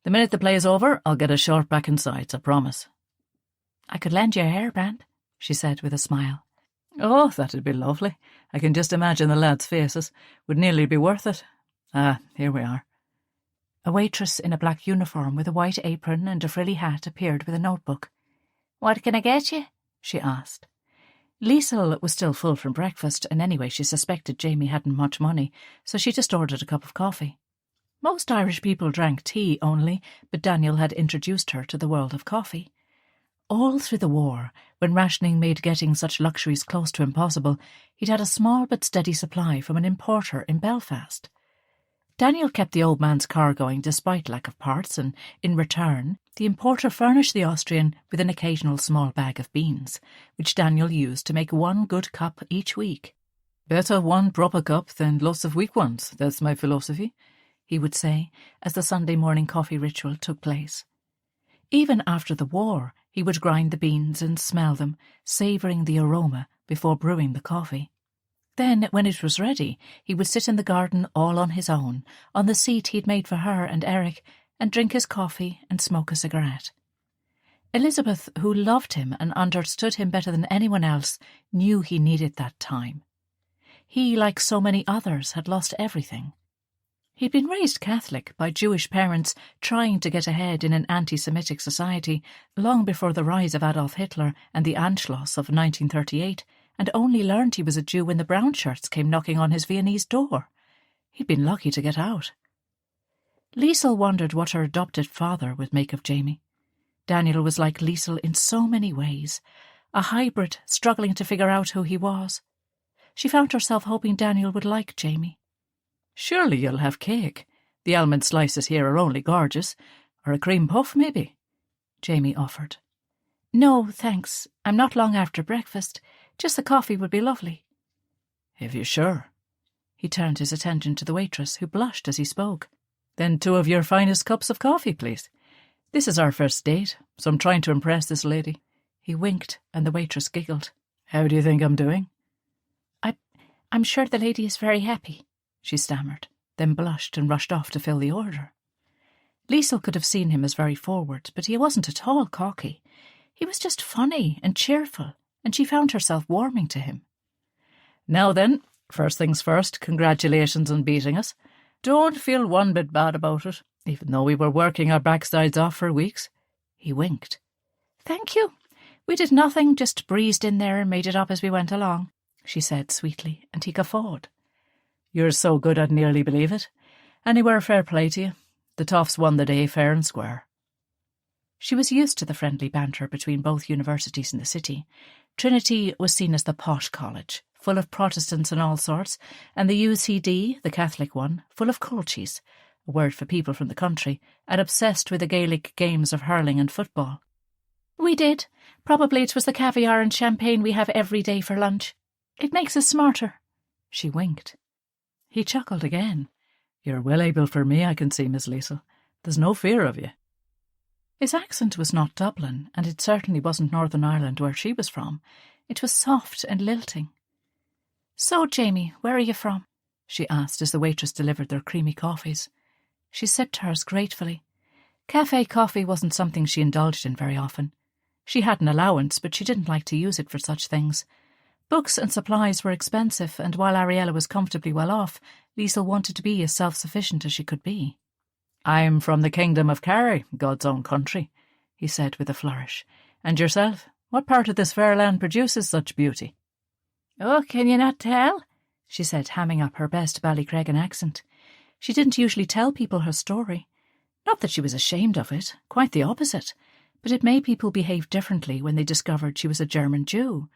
The minute the play is over, I'll get a short back and sides, I promise. I could lend you a hairband, she said with a smile. Oh, that'd be lovely. I can just imagine the lads' faces. Would nearly be worth it. Ah, here we are. A waitress in a black uniform with a white apron and a frilly hat appeared with a notebook. "What can I get you?" she asked. Liesl was still full from breakfast, and anyway she suspected Jamie hadn't much money, so she just ordered a cup of coffee. Most Irish people drank tea only, but Daniel had introduced her to the world of coffee. All through the war, when rationing made getting such luxuries close to impossible, he'd had a small but steady supply from an importer in Belfast. Daniel kept the old man's car going despite lack of parts, and in return, the importer furnished the Austrian with an occasional small bag of beans, which Daniel used to make one good cup each week. "Better one proper cup than lots of weak ones, that's my philosophy," he would say, as the Sunday morning coffee ritual took place. Even after the war, he would grind the beans and smell them, savouring the aroma before brewing the coffee. Then, when it was ready, he would sit in the garden all on his own, on the seat he'd made for her and Erich, and drink his coffee and smoke a cigarette. Elizabeth, who loved him and understood him better than anyone else, knew he needed that time. He, like so many others, had lost everything. He'd been raised Catholic by Jewish parents trying to get ahead in an anti-Semitic society long before the rise of Adolf Hitler and the Anschluss of 1938, and only learned he was a Jew when the brown shirts came knocking on his Viennese door. He'd been lucky to get out. Liesl wondered what her adopted father would make of Jamie. Daniel was like Liesl in so many ways, a hybrid struggling to figure out who he was. She found herself hoping Daniel would like Jamie. "Surely you'll have cake. The almond slices here are only gorgeous. Or a cream puff, maybe?" Jamie offered. "No, thanks. I'm not long after breakfast. Just the coffee would be lovely." "If you're sure." He turned his attention to the waitress, who blushed as he spoke. "Then 2 of your finest cups of coffee, please. This is our first date, so I'm trying to impress this lady." He winked, and the waitress giggled. "How do you think I'm doing?" I'm sure the lady is very happy," she stammered, then blushed and rushed off to fill the order. Liesl could have seen him as very forward, but he wasn't at all cocky. He was just funny and cheerful, and she found herself warming to him. Now then, first things first, congratulations on beating us. Don't feel one bit bad about it, even though we were working our backsides off for weeks. He winked. Thank you. We did nothing, just breezed in there and made it up as we went along, she said sweetly, and he guffawed. You're so good I'd nearly believe it. Anywhere, fair play to you. The Toffs won the day fair and square. She was used to the friendly banter between both universities in the city. Trinity was seen as the posh college, full of Protestants and all sorts, and the UCD, the Catholic one, full of culchies, a word for people from the country, and obsessed with the Gaelic games of hurling and football. We did. Probably it was the caviar and champagne we have every day for lunch. It makes us smarter. She winked. He chuckled again. You're well able for me, I can see, Miss Liesl. There's no fear of you. His accent was not Dublin, and it certainly wasn't Northern Ireland where she was from. It was soft and lilting. So, Jamie, where are you from? She asked as the waitress delivered their creamy coffees. She sipped hers gratefully. Café coffee wasn't something she indulged in very often. She had an allowance, but she didn't like to use it for such things. Books and supplies were expensive, and while Ariella was comfortably well off, Liesl wanted to be as self-sufficient as she could be. I'm from the kingdom of Kerry, God's own country, he said with a flourish. And yourself? What part of this fair land produces such beauty? Oh, can you not tell? She said, hamming up her best Ballycreggan accent. She didn't usually tell people her story. Not that she was ashamed of it, quite the opposite. But it made people behave differently when they discovered she was a German Jew.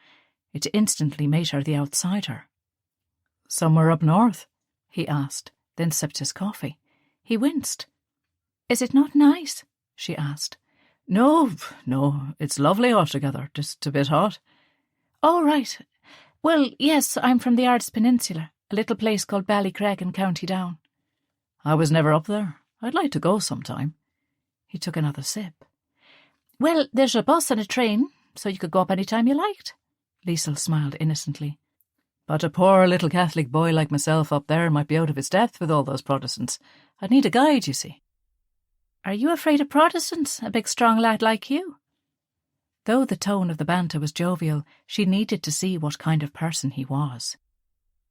It instantly made her the outsider. Somewhere up north? He asked, then sipped his coffee. He winced. Is it not nice? She asked. No, it's lovely altogether, just a bit hot. Oh, right. Well, yes, I'm from the Ards Peninsula, a little place called Ballycreggan, County Down. I was never up there. I'd like to go sometime. He took another sip. Well, there's a bus and a train, so you could go up any time you liked. Liesl smiled innocently. But a poor little Catholic boy like myself up there might be out of his depth with all those Protestants. I'd need a guide, you see. Are you afraid of Protestants, a big strong lad like you? Though the tone of the banter was jovial, she needed to see what kind of person he was.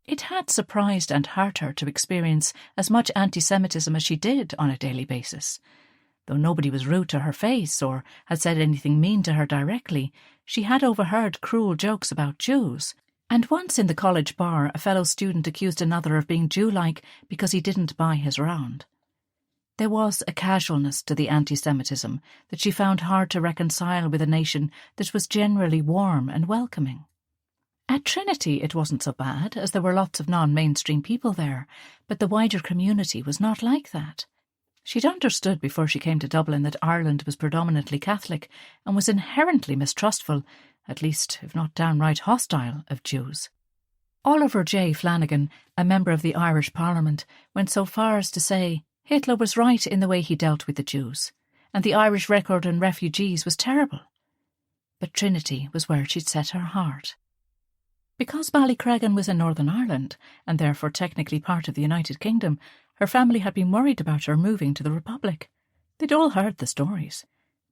It had surprised and hurt her to experience as much anti-Semitism as she did on a daily basis. Though nobody was rude to her face or had said anything mean to her directly, she had overheard cruel jokes about Jews, and once in the college bar a fellow student accused another of being Jew-like because he didn't buy his round. There was a casualness to the anti-Semitism that she found hard to reconcile with a nation that was generally warm and welcoming. At Trinity it wasn't so bad, as there were lots of non-mainstream people there, but the wider community was not like that. She'd understood before she came to Dublin that Ireland was predominantly Catholic and was inherently mistrustful, at least if not downright hostile, of Jews. Oliver J. Flanagan, a member of the Irish Parliament, went so far as to say Hitler was right in the way he dealt with the Jews, and the Irish record on refugees was terrible. But Trinity was where she'd set her heart. Because Ballycreggan was in Northern Ireland, and therefore technically part of the United Kingdom, her family had been worried about her moving to the Republic. They'd all heard the stories.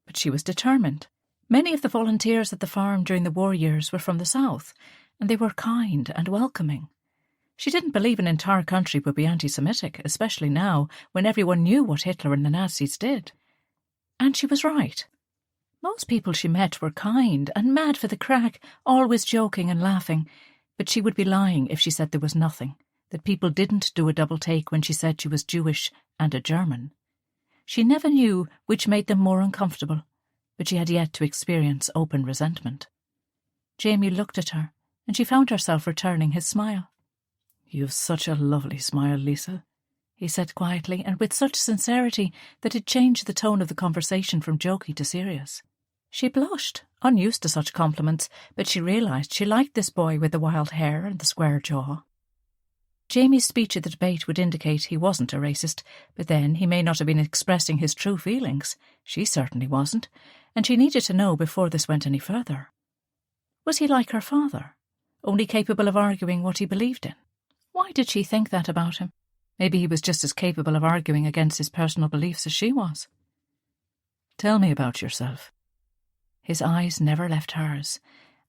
But she was determined. Many of the volunteers at the farm during the war years were from the south, and they were kind and welcoming. She didn't believe an entire country would be anti-Semitic, especially now, when everyone knew what Hitler and the Nazis did. And she was right. Most people she met were kind and mad for the crack, always joking and laughing, but she would be lying if she said there was nothing, that people didn't do a double take when she said she was Jewish and a German. She never knew which made them more uncomfortable, but she had yet to experience open resentment. Jamie looked at her, and she found herself returning his smile. "You've such a lovely smile, Liesl," he said quietly, and with such sincerity that it changed the tone of the conversation from jokey to serious. She blushed, unused to such compliments, but she realised she liked this boy with the wild hair and the square jaw. Jamie's speech at the debate would indicate he wasn't a racist, but then he may not have been expressing his true feelings. She certainly wasn't, and she needed to know before this went any further. Was he like her father, only capable of arguing what he believed in? Why did she think that about him? Maybe he was just as capable of arguing against his personal beliefs as she was. Tell me about yourself. His eyes never left hers,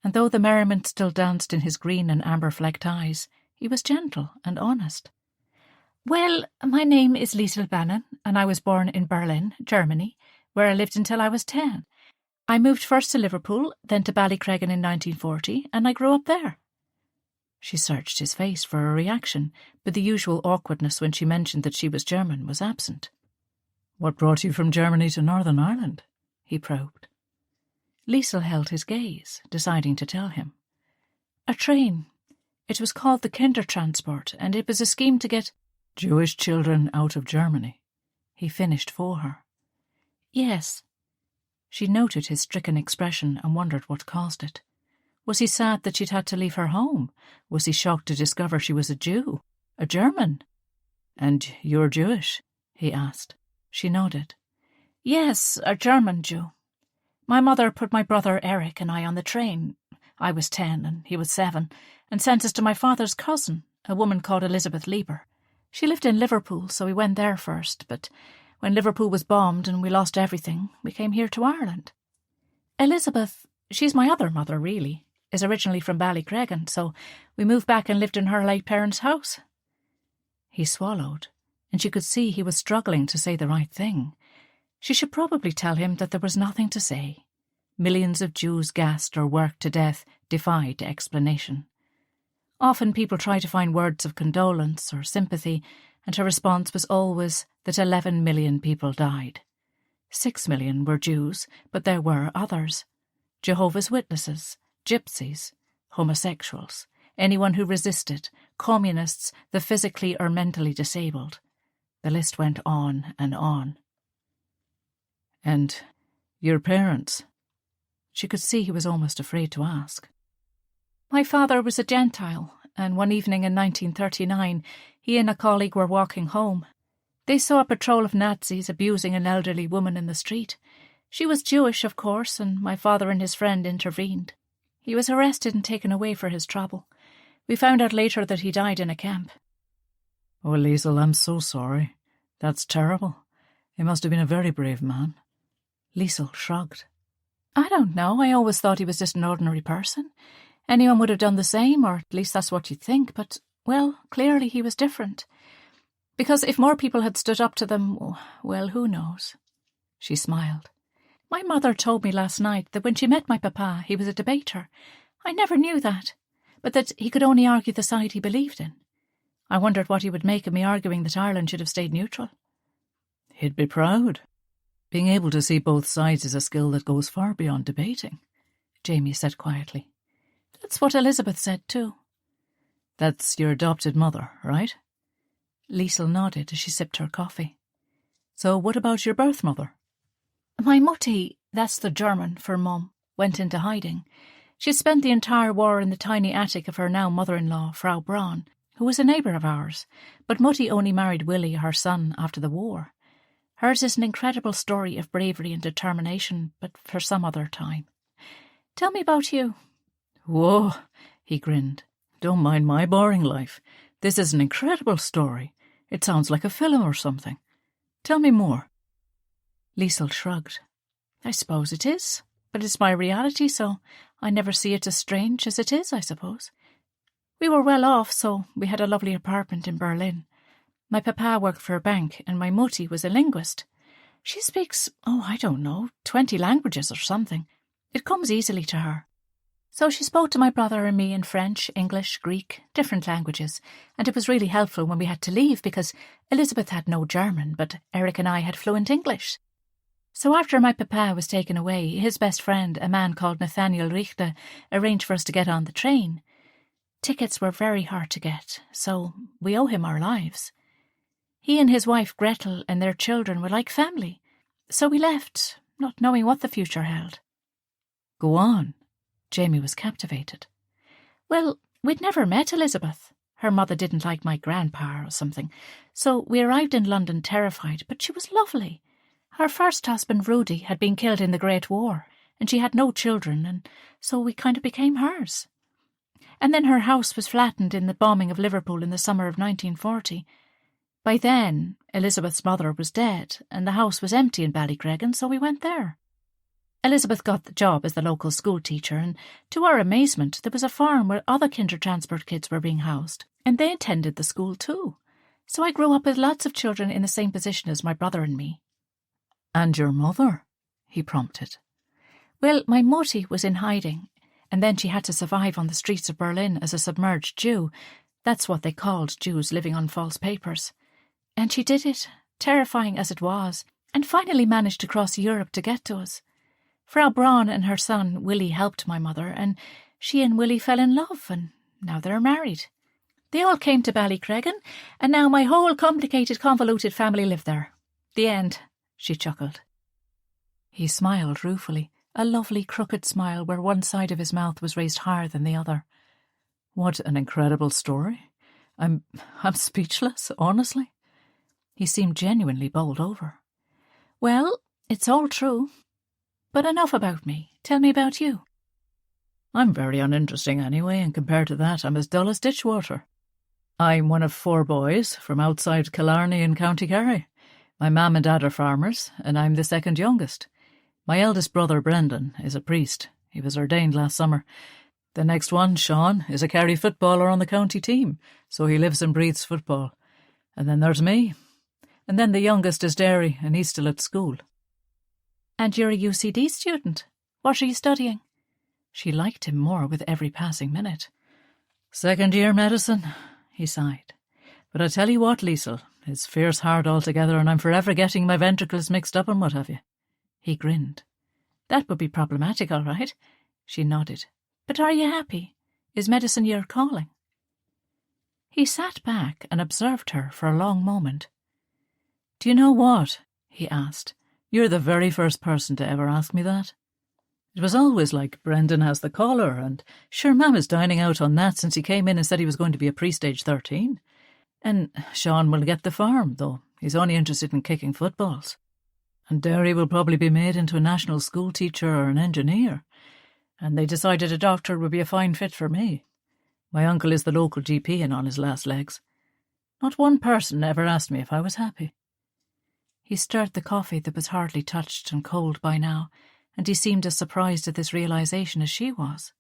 and though the merriment still danced in his green and amber-flecked eyes, he was gentle and honest. Well, my name is Liesl Bannon, and I was born in Berlin, Germany, where I lived until I was 10. I moved first to Liverpool, then to Ballycreggan in 1940, and I grew up there. She searched his face for a reaction, but the usual awkwardness when she mentioned that she was German was absent. What brought you from Germany to Northern Ireland? He probed. Liesl held his gaze, deciding to tell him. A train. It was called the Kindertransport, and it was a scheme to get Jewish children out of Germany. He finished for her. Yes. She noted his stricken expression and wondered what caused it. Was he sad that she'd had to leave her home? Was he shocked to discover she was a Jew? A German? And you're Jewish? He asked. She nodded. Yes, a German Jew. My mother put my brother Erich and I on the train. I was 10 and he was 7, and sent us to my father's cousin, a woman called Elizabeth Lieber. She lived in Liverpool, so we went there first, but when Liverpool was bombed and we lost everything, we came here to Ireland. Elizabeth, she's my other mother, really, is originally from Ballycreggan, so we moved back and lived in her late parents' house. He swallowed, and she could see he was struggling to say the right thing. She should probably tell him that there was nothing to say. Millions of Jews gassed or worked to death defied explanation. Often people try to find words of condolence or sympathy, and her response was always that 11 million people died. 6 million were Jews, but there were others. Jehovah's Witnesses, gypsies, homosexuals, anyone who resisted, communists, the physically or mentally disabled. The list went on and on. And your parents? She could see he was almost afraid to ask. My father was a Gentile, and one evening in 1939, he and a colleague were walking home. They saw a patrol of Nazis abusing an elderly woman in the street. She was Jewish, of course, and my father and his friend intervened. He was arrested and taken away for his trouble. We found out later that he died in a camp. Oh, Liesl, I'm so sorry. That's terrible. He must have been a very brave man. Liesl shrugged. I don't know. I always thought he was just an ordinary person. Anyone would have done the same, or at least that's what you'd think, but, well, clearly he was different. Because if more people had stood up to them, well, who knows? She smiled. My mother told me last night that when she met my papa, he was a debater. I never knew that, but that he could only argue the side he believed in. I wondered what he would make of me arguing that Ireland should have stayed neutral. He'd be proud. Being able to see both sides is a skill that goes far beyond debating, Jamie said quietly. That's what Elizabeth said too. That's your adopted mother, right? Liesl nodded as she sipped her coffee. So what about your birth mother? My mutti, that's the German for mum, went into hiding. She spent the entire war in the tiny attic of her now mother-in-law, Frau Braun, who was a neighbour of ours, but mutti only married Willie, her son, after the war. Hers is an incredible story of bravery and determination, but for some other time. Tell me about you. Whoa, he grinned. Don't mind my boring life. This is an incredible story. It sounds like a film or something. Tell me more. Liesl shrugged. I suppose it is, but it's my reality, so I never see it as strange as it is, I suppose. We were well off, so we had a lovely apartment in Berlin. My papa worked for a bank, and my mutti was a linguist. She speaks, 20 languages or something. It comes easily to her. So she spoke to my brother and me in French, English, Greek, different languages, and it was really helpful when we had to leave because Elizabeth had no German, but Erich and I had fluent English. So after my papa was taken away, his best friend, a man called Nathaniel Richter, arranged for us to get on the train. Tickets were very hard to get, so we owe him our lives. He and his wife Gretel and their children were like family, so we left, not knowing what the future held. Go on. Jamie was captivated. Well, we'd never met Elizabeth. Her mother didn't like my grandpa or something, so we arrived in London terrified, but she was lovely. Her first husband, Rudy, had been killed in the Great War, and she had no children, and so we kind of became hers. And then her house was flattened in the bombing of Liverpool in the summer of 1940. By then, Elizabeth's mother was dead, and the house was empty in Ballycreggan, so we went there. Elizabeth got the job as the local school teacher, and to our amazement, there was a farm where other Kindertransport kids were being housed, and they attended the school too. So I grew up with lots of children in the same position as my brother and me. And your mother? He prompted. Well, my mutti was in hiding, and then she had to survive on the streets of Berlin as a submerged Jew. That's what they called Jews living on false papers. And she did it, terrifying as it was, and finally managed to cross Europe to get to us. Frau Braun and her son Willie helped my mother, and she and Willie fell in love, and now they're married. They all came to Ballycreggan, and now my whole complicated, convoluted family live there. The end, she chuckled. He smiled ruefully, a lovely crooked smile where one side of his mouth was raised higher than the other. What an incredible story. I'm speechless, honestly. He seemed genuinely bowled over. Well, it's all true. But enough about me. Tell me about you. I'm very uninteresting anyway, and compared to that, I'm as dull as ditch water. I'm one of 4 boys from outside Killarney in County Kerry. My mum and dad are farmers, and I'm the second youngest. My eldest brother, Brendan, is a priest. He was ordained last summer. The next one, Sean, is a Kerry footballer on the county team, so he lives and breathes football. And then there's me. And then the youngest is Derry, and he's still at school. And you're a UCD student. What are you studying? She liked him more with every passing minute. 2nd year medicine, he sighed. But I tell you what, Liesl, it's fierce hard altogether, and I'm forever getting my ventricles mixed up and what have you. He grinned. That would be problematic, all right. She nodded. But are you happy? Is medicine your calling? He sat back and observed her for a long moment. Do you know what? He asked. You're the very first person to ever ask me that. It was always like Brendan has the collar, and sure, Mam is dining out on that since he came in and said he was going to be a priest age 13. And Sean will get the farm, though he's only interested in kicking footballs. And Derry will probably be made into a national school teacher or an engineer. And they decided a doctor would be a fine fit for me. My uncle is the local GP and on his last legs. Not one person ever asked me if I was happy. He stirred the coffee that was hardly touched and cold by now, and he seemed as surprised at this realization as she was.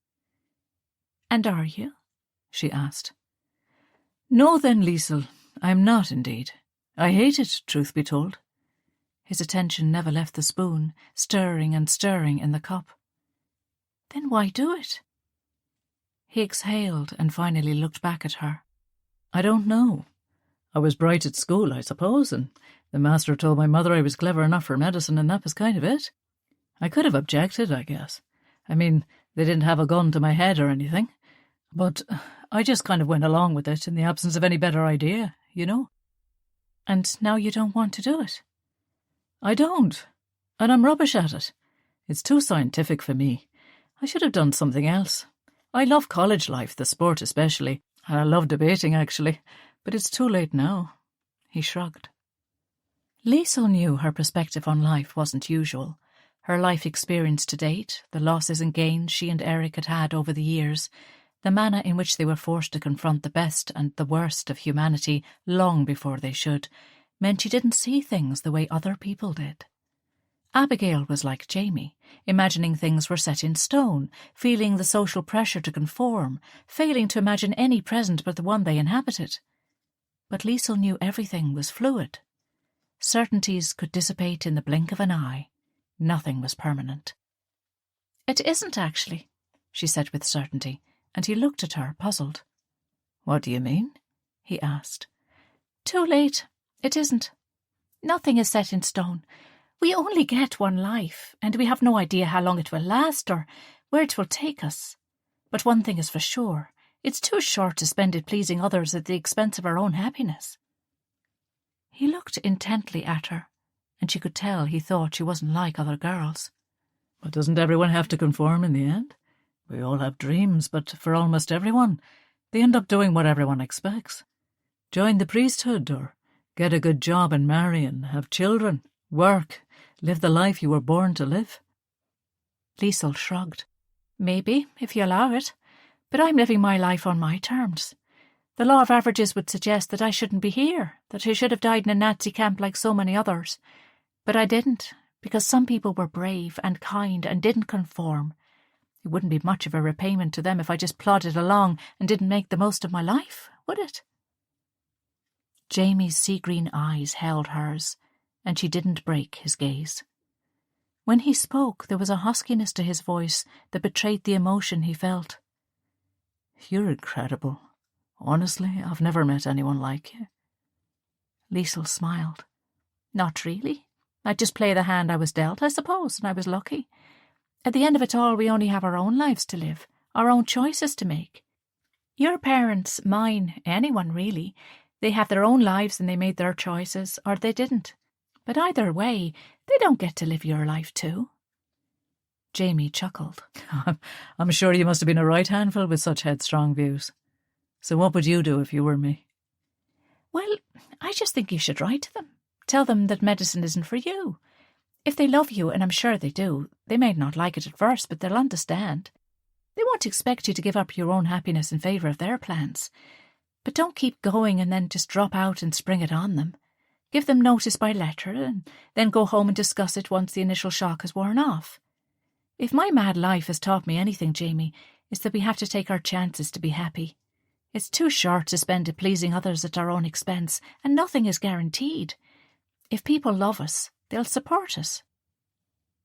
And are you? She asked. No then, Liesl, I am not indeed. I hate it, truth be told. His attention never left the spoon, stirring and stirring in the cup. Then why do it? He exhaled and finally looked back at her. I don't know. I was bright at school, I suppose, and the master told my mother I was clever enough for medicine, and that was kind of it. I could have objected, I guess. I mean, they didn't have a gun to my head or anything. But I just kind of went along with it in the absence of any better idea, you know. And now you don't want to do it? I don't. And I'm rubbish at it. It's too scientific for me. I should have done something else. I love college life, the sport especially, and I love debating actually, but it's too late now. He shrugged. Liesl knew her perspective on life wasn't usual. Her life experience to date, the losses and gains she and Erich had had over the years, the manner in which they were forced to confront the best and the worst of humanity long before they should, meant she didn't see things the way other people did. Abigail was like Jamie, imagining things were set in stone, feeling the social pressure to conform, failing to imagine any present but the one they inhabited. But Liesl knew everything was fluid. Certainties could dissipate in the blink of an eye. Nothing was permanent. It isn't actually, she said with certainty, and he looked at her, puzzled. What do you mean? He asked. Too late. It isn't. Nothing is set in stone. We only get one life, and we have no idea how long it will last or where it will take us. But one thing is for sure, it's too short to spend it pleasing others at the expense of our own happiness. He looked intently at her, and she could tell he thought she wasn't like other girls. But doesn't everyone have to conform in the end? We all have dreams, but for almost everyone, they end up doing what everyone expects. Join the priesthood, or get a good job and marry and have children, work, live the life you were born to live. Liesl shrugged. Maybe, if you allow it, but I'm living my life on my terms. The law of averages would suggest that I shouldn't be here, that I should have died in a Nazi camp like so many others. But I didn't, because some people were brave and kind and didn't conform. It wouldn't be much of a repayment to them if I just plodded along and didn't make the most of my life, would it? Jamie's sea-green eyes held hers, and she didn't break his gaze. When he spoke, there was a huskiness to his voice that betrayed the emotion he felt. You're incredible. Honestly, I've never met anyone like you. Liesl smiled. Not really. I just play the hand I was dealt, I suppose, and I was lucky. At the end of it all, we only have our own lives to live, our own choices to make. Your parents, mine, anyone really, they have their own lives and they made their choices, or they didn't. But either way, they don't get to live your life too. Jamie chuckled. I'm sure you must have been a right handful with such headstrong views. So what would you do if you were me? Well, I just think you should write to them. Tell them that medicine isn't for you. If they love you, and I'm sure they do, they may not like it at first, but they'll understand. They won't expect you to give up your own happiness in favour of their plans. But don't keep going and then just drop out and spring it on them. Give them notice by letter, and then go home and discuss it once the initial shock has worn off. If my mad life has taught me anything, Jamie, it's that we have to take our chances to be happy. It's too short to spend it pleasing others at our own expense, and nothing is guaranteed. If people love us, they'll support us.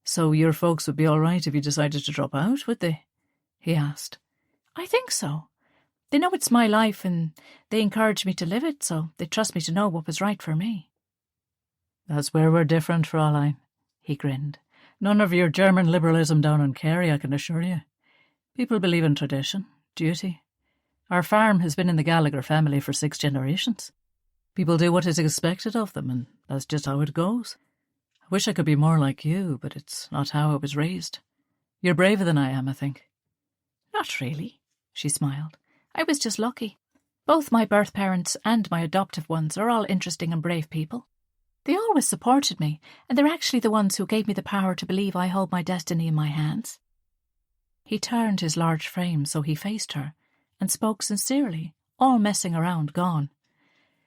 So your folks would be all right if you decided to drop out, would they? He asked. I think so. They know it's my life and they encourage me to live it, so they trust me to know what was right for me. That's where we're different, Fraulein, he grinned. None of your German liberalism down in Kerry, I can assure you. People believe in tradition, duty. Our farm has been in the Gallagher family for 6 generations. People do what is expected of them, and that's just how it goes. I wish I could be more like you, but it's not how I was raised. You're braver than I am, I think. Not really, she smiled. I was just lucky. Both my birth parents and my adoptive ones are all interesting and brave people. They always supported me, and they're actually the ones who gave me the power to believe I hold my destiny in my hands. He turned his large frame so he faced her, and spoke sincerely, all messing around gone.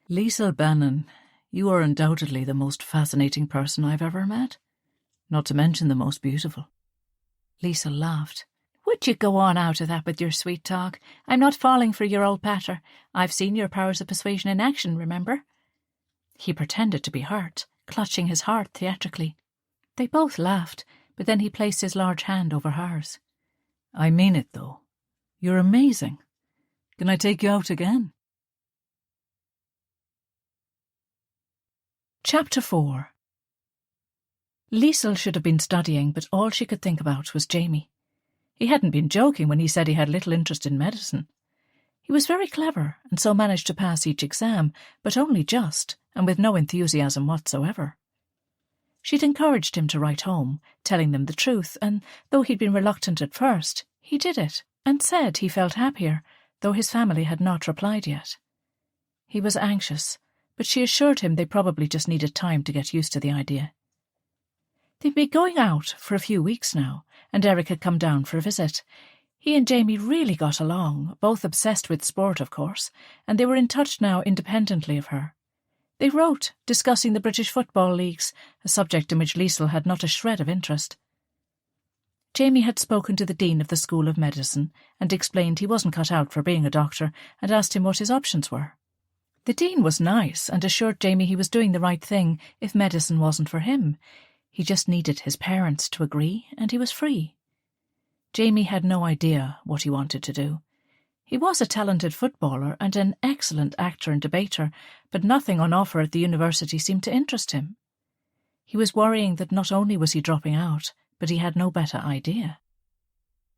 Liesl Bannon, you are undoubtedly the most fascinating person I've ever met, not to mention the most beautiful. Liesl laughed. Would you go on out of that with your sweet talk? I'm not falling for your old patter. I've seen your powers of persuasion in action, remember? He pretended to be hurt, clutching his heart theatrically. They both laughed, but then he placed his large hand over hers. I mean it, though. You're amazing. Can I take you out again? Chapter 4. Liesl should have been studying, but all she could think about was Jamie. He hadn't been joking when he said he had little interest in medicine. He was very clever, and so managed to pass each exam, but only just, and with no enthusiasm whatsoever. She'd encouraged him to write home, telling them the truth, and though he'd been reluctant at first, he did it, and said he felt happier, though his family had not replied yet. He was anxious, but she assured him they probably just needed time to get used to the idea. They'd been going out for a few weeks now, and Erich had come down for a visit. He and Jamie really got along, both obsessed with sport, of course, and they were in touch now independently of her. They wrote, discussing the British football leagues, a subject in which Liesl had not a shred of interest. Jamie had spoken to the Dean of the School of Medicine and explained he wasn't cut out for being a doctor and asked him what his options were. The Dean was nice and assured Jamie he was doing the right thing if medicine wasn't for him. He just needed his parents to agree, and he was free. Jamie had no idea what he wanted to do. He was a talented footballer and an excellent actor and debater, but nothing on offer at the university seemed to interest him. He was worrying that not only was he dropping out, but he had no better idea.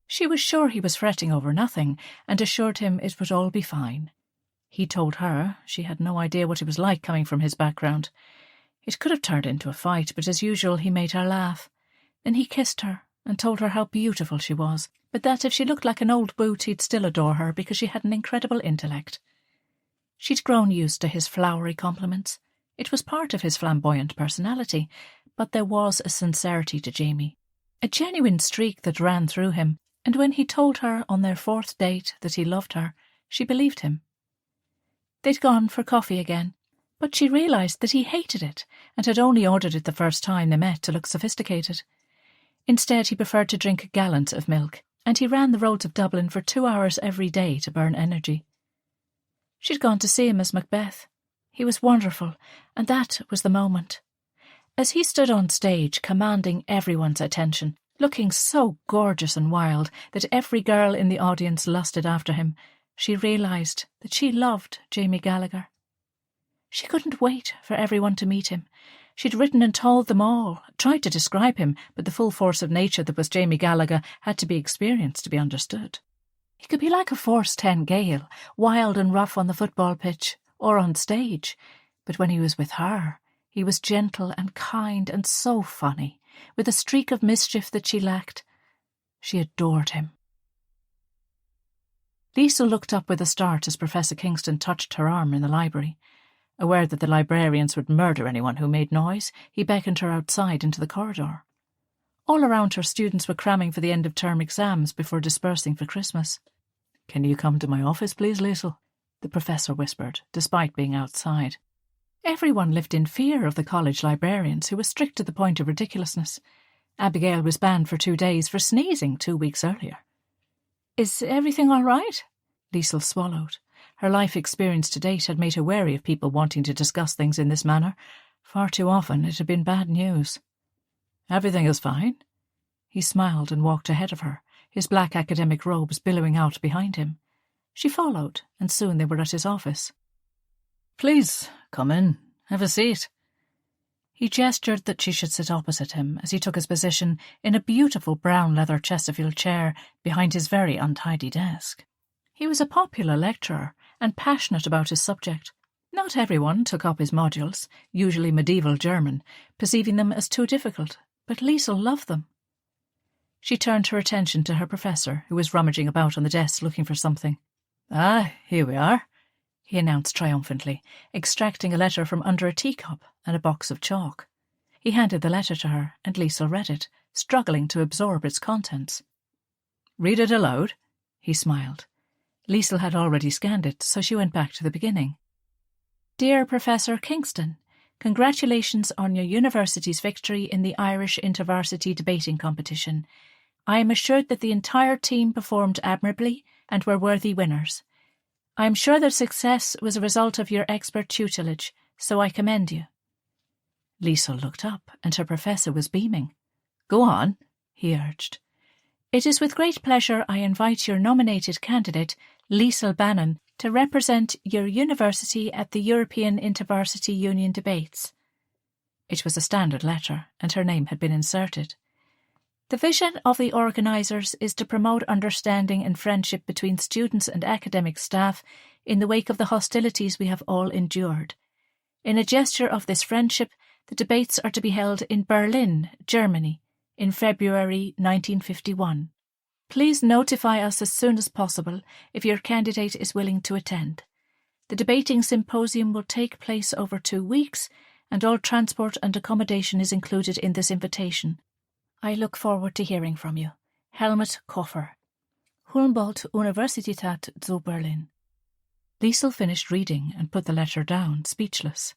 She was sure he was fretting over nothing, and assured him it would all be fine. He told her she had no idea what it was like coming from his background. It could have turned into a fight, but as usual he made her laugh. Then he kissed her and told her how beautiful she was, but that if she looked like an old boot he'd still adore her because she had an incredible intellect. She'd grown used to his flowery compliments. It was part of his flamboyant personality, but there was a sincerity to Jamie, a genuine streak that ran through him, and when he told her on their 4th date that he loved her, she believed him. They'd gone for coffee again, but she realised that he hated it and had only ordered it the first time they met to look sophisticated. Instead, he preferred to drink a gallon of milk, and he ran the roads of Dublin for 2 hours every day to burn energy. She'd gone to see him as Macbeth. He was wonderful, and that was the moment. As he stood on stage, commanding everyone's attention, looking so gorgeous and wild that every girl in the audience lusted after him, she realised that she loved Jamie Gallagher. She couldn't wait for everyone to meet him. She'd written and told them all, tried to describe him, but the full force of nature that was Jamie Gallagher had to be experienced to be understood. He could be like a force 10 gale, wild and rough on the football pitch or on stage, but when he was with her, he was gentle and kind and so funny, with a streak of mischief that she lacked. She adored him. Liesl looked up with a start as Professor Kingston touched her arm in the library. Aware that the librarians would murder anyone who made noise, he beckoned her outside into the corridor. All around her, students were cramming for the end-of-term exams before dispersing for Christmas. "Can you come to my office, please, Liesl?" the professor whispered, despite being outside. Everyone lived in fear of the college librarians, who were strict to the point of ridiculousness. Abigail was banned for 2 days for sneezing 2 weeks earlier. "Is everything all right?" Liesl swallowed. Her life experience to date had made her wary of people wanting to discuss things in this manner. Far too often it had been bad news. "Everything is fine." He smiled and walked ahead of her, his black academic robes billowing out behind him. She followed, and soon they were at his office. "Please, come in. Have a seat." He gestured that she should sit opposite him as he took his position in a beautiful brown leather Chesterfield chair behind his very untidy desk. He was a popular lecturer and passionate about his subject. Not everyone took up his modules, usually medieval German, perceiving them as too difficult, but Liesl loved them. She turned her attention to her professor, who was rummaging about on the desk looking for something. "Ah, here we are," he announced triumphantly, extracting a letter from under a teacup and a box of chalk. He handed the letter to her, and Liesl read it, struggling to absorb its contents. "Read it aloud," he smiled. Liesl had already scanned it, so she went back to the beginning. "Dear Professor Kingston, congratulations on your university's victory in the Irish InterVarsity debating competition. I am assured that the entire team performed admirably and were worthy winners. I am sure their success was a result of your expert tutelage, so I commend you." Liesl looked up, and her professor was beaming. "Go on," he urged. "It is with great pleasure I invite your nominated candidate, Liesl Bannon, to represent your university at the European InterVarsity Union debates." It was a standard letter, and her name had been inserted. "The vision of the organisers is to promote understanding and friendship between students and academic staff in the wake of the hostilities we have all endured. In a gesture of this friendship, the debates are to be held in Berlin, Germany, in February 1951. Please notify us as soon as possible if your candidate is willing to attend. The debating symposium will take place over 2 weeks, and all transport and accommodation is included in this invitation. I look forward to hearing from you. Helmut Koffer, Humboldt-Universität zu Berlin." Liesl finished reading and put the letter down, speechless.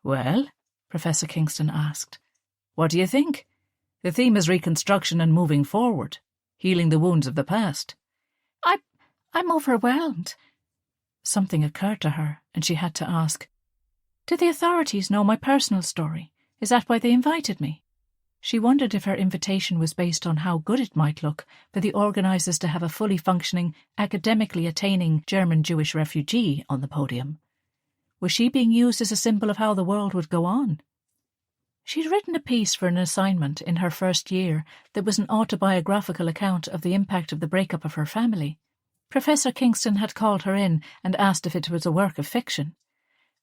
"Well?" Professor Kingston asked. "What do you think? The theme is reconstruction and moving forward, healing the wounds of the past." I'm overwhelmed." Something occurred to her, and she had to ask, "Do the authorities know my personal story? Is that why they invited me?" She wondered if her invitation was based on how good it might look for the organisers to have a fully functioning, academically attaining German Jewish refugee on the podium. Was she being used as a symbol of how the world would go on? She'd written a piece for an assignment in her first year that was an autobiographical account of the impact of the breakup of her family. Professor Kingston had called her in and asked if it was a work of fiction.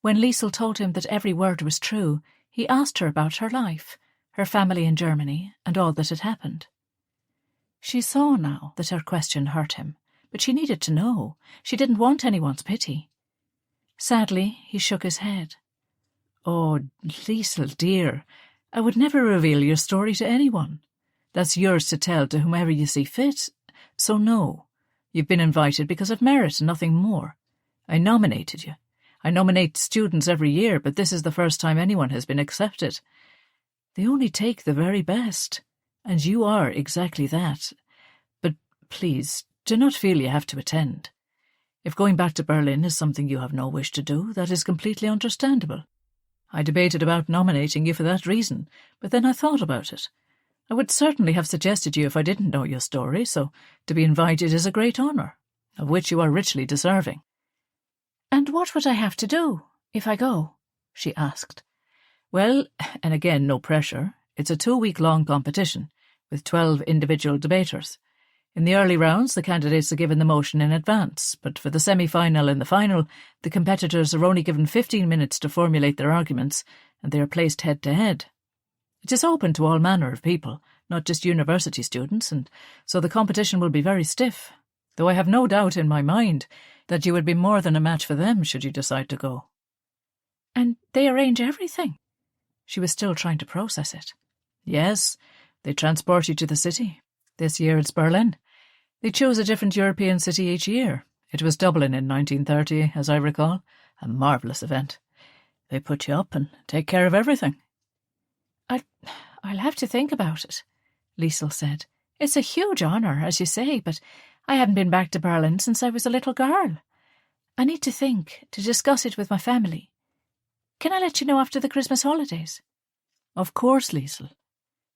When Liesl told him that every word was true, he asked her about her life, her family in Germany, and all that had happened. She saw now that her question hurt him, but she needed to know. She didn't want anyone's pity. Sadly, he shook his head. "Oh, Liesl, dear, I would never reveal your story to anyone. That's yours to tell to whomever you see fit. So no, you've been invited because of merit and nothing more. I nominated you. I nominate students every year, but this is the first time anyone has been accepted. They only take the very best, and you are exactly that. But please, do not feel you have to attend. If going back to Berlin is something you have no wish to do, that is completely understandable. I debated about nominating you for that reason, but then I thought about it. I would certainly have suggested you if I didn't know your story, so to be invited is a great honour, of which you are richly deserving. And what would I have to do if I go? She asked. Well, and again, no pressure, it's a 2-week-long competition, with 12 individual debaters. In the early rounds, the candidates are given the motion in advance, but for the semi-final and the final, the competitors are only given 15 minutes to formulate their arguments, and they are placed head-to-head. It is open to all manner of people, not just university students, and so the competition will be very stiff, though I have no doubt in my mind that you would be more than a match for them should you decide to go. And they arrange everything? She was still trying to process it. Yes, they transport you to the city. This year it's Berlin. They choose a different European city each year. It was Dublin in 1930, as I recall. A marvellous event. They put you up and take care of everything. I'll have to think about it, Liesl said. It's a huge honour, as you say, but I haven't been back to Berlin since I was a little girl. I need to think, to discuss it with my family. Can I let you know after the Christmas holidays? Of course, Liesl.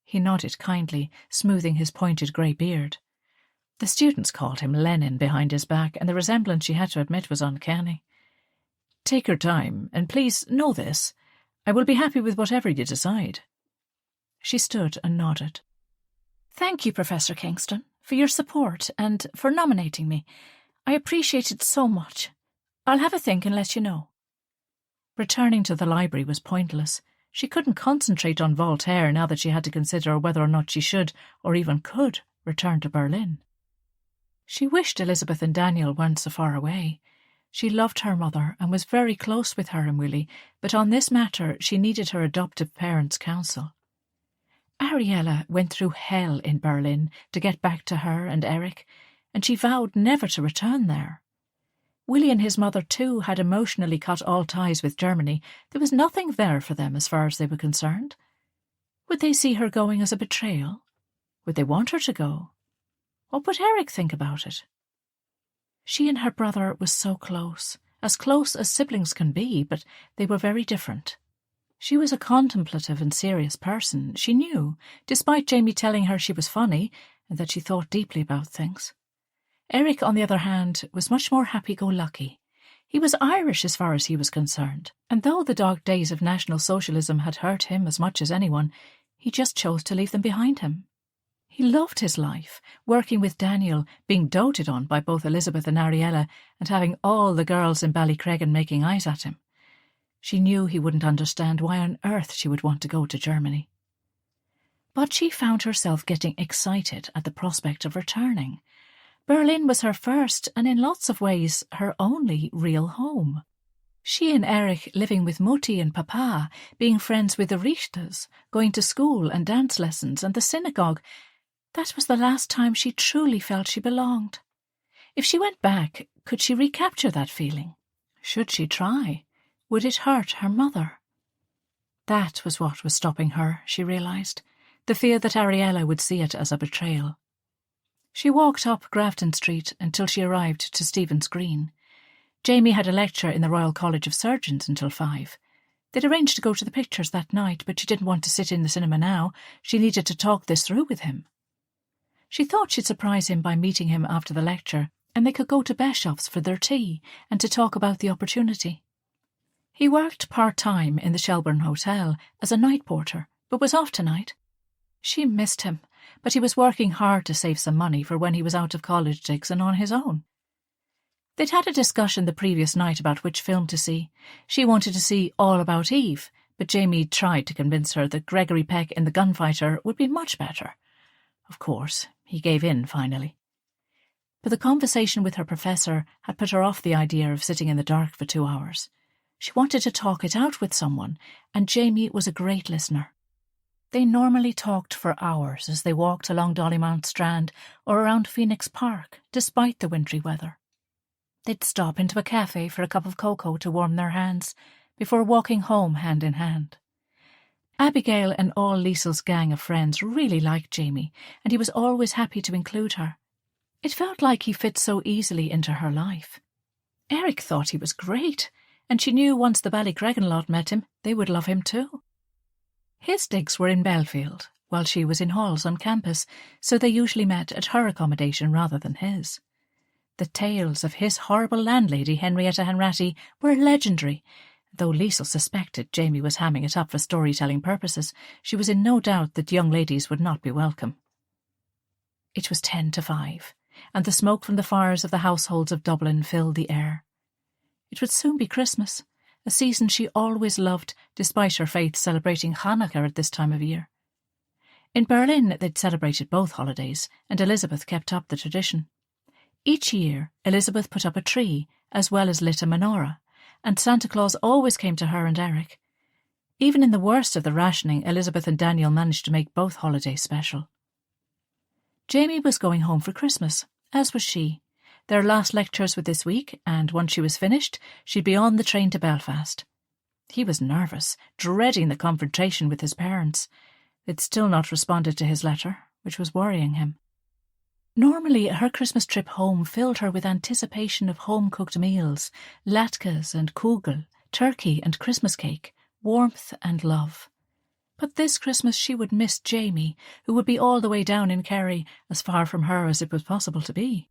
He nodded kindly, smoothing his pointed grey beard. The students called him Lenin behind his back, and the resemblance she had to admit was uncanny. Take your time, and please know this. I will be happy with whatever you decide. She stood and nodded. Thank you, Professor Kingston, for your support and for nominating me. I appreciate it so much. I'll have a think and let you know. Returning to the library was pointless. She couldn't concentrate on Voltaire now that she had to consider whether or not she should, or even could, return to Berlin. She wished Elizabeth and Daniel weren't so far away. She loved her mother and was very close with her and Willie, but on this matter she needed her adoptive parents' counsel. Ariella went through hell in Berlin to get back to her and Erich, and she vowed never to return there. Willie and his mother too had emotionally cut all ties with Germany. There was nothing there for them as far as they were concerned. Would they see her going as a betrayal? Would they want her to go? What would Erich think about it? She and her brother was so close as siblings can be, but they were very different. She was a contemplative and serious person, she knew, despite Jamie telling her she was funny and that she thought deeply about things. Erich, on the other hand, was much more happy-go-lucky. He was Irish as far as he was concerned, and though the dark days of National Socialism had hurt him as much as anyone, he just chose to leave them behind him. He loved his life, working with Daniel, being doted on by both Elizabeth and Ariella, and having all the girls in Ballycreggan making eyes at him. She knew he wouldn't understand why on earth she would want to go to Germany. But she found herself getting excited at the prospect of returning. Berlin was her first, and in lots of ways her only, real home. She and Erich living with Mutti and Papa, being friends with the Richtas, going to school and dance lessons and the synagogue, that was the last time she truly felt she belonged. If she went back, could she recapture that feeling? Should she try? Would it hurt her mother? That was what was stopping her, she realised, the fear that Ariella would see it as a betrayal. She walked up Grafton Street until she arrived to Stephen's Green. Jamie had a lecture in the Royal College of Surgeons until 5. They'd arranged to go to the pictures that night, but she didn't want to sit in the cinema now. She needed to talk this through with him. She thought she'd surprise him by meeting him after the lecture, and they could go to Beshoff's for their tea and to talk about the opportunity. He worked part-time in the Shelbourne Hotel as a night porter, but was off tonight. She missed him, but he was working hard to save some money for when he was out of college digs and on his own. They'd had a discussion the previous night about which film to see. She wanted to see All About Eve, but Jamie tried to convince her that Gregory Peck in The Gunfighter would be much better. Of course, he gave in finally. But the conversation with her professor had put her off the idea of sitting in the dark for 2 hours. She wanted to talk it out with someone, and Jamie was a great listener. They normally talked for hours as they walked along Dollymount Strand or around Phoenix Park, despite the wintry weather. They'd stop into a cafe for a cup of cocoa to warm their hands before walking home hand in hand. Abigail and all Liesl's gang of friends really liked Jamie, and he was always happy to include her. It felt like he fit so easily into her life. Erich thought he was great, and she knew once the Ballycreggan lot met him, they would love him too. His digs were in Belfield, while she was in halls on campus, so they usually met at her accommodation rather than his. The tales of his horrible landlady, Henrietta Hanratty, were legendary. Though Liesl suspected Jamie was hamming it up for storytelling purposes, she was in no doubt that young ladies would not be welcome. It was 10 to 5, and the smoke from the fires of the households of Dublin filled the air. It would soon be Christmas, a season she always loved, despite her faith celebrating Hanukkah at this time of year. In Berlin they'd celebrated both holidays, and Elizabeth kept up the tradition. Each year, Elizabeth put up a tree, as well as lit a menorah, and Santa Claus always came to her and Erich. Even in the worst of the rationing, Elizabeth and Daniel managed to make both holidays special. Jamie was going home for Christmas, as was she. Their last lectures were this week, and once she was finished, she'd be on the train to Belfast. He was nervous, dreading the confrontation with his parents. They'd still not responded to his letter, which was worrying him. Normally, her Christmas trip home filled her with anticipation of home-cooked meals, latkes and kugel, turkey and Christmas cake, warmth and love. But this Christmas she would miss Jamie, who would be all the way down in Kerry, as far from her as it was possible to be.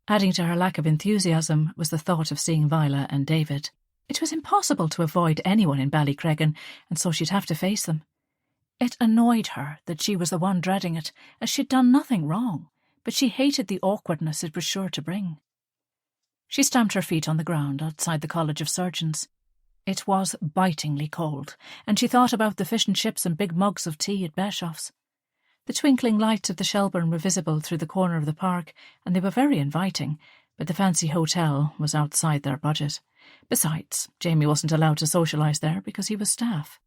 Adding to her lack of enthusiasm was the thought of seeing Viola and David. It was impossible to avoid anyone in Ballycreggan, and so she'd have to face them. It annoyed her that she was the one dreading it, as she'd done nothing wrong, but she hated the awkwardness it was sure to bring. She stamped her feet on the ground outside the College of Surgeons. It was bitingly cold, and she thought about the fish and chips and big mugs of tea at Beshoff's. The twinkling lights of the Shelburne were visible through the corner of the park, and they were very inviting, but the fancy hotel was outside their budget. Besides, Jamie wasn't allowed to socialise there because he was staff.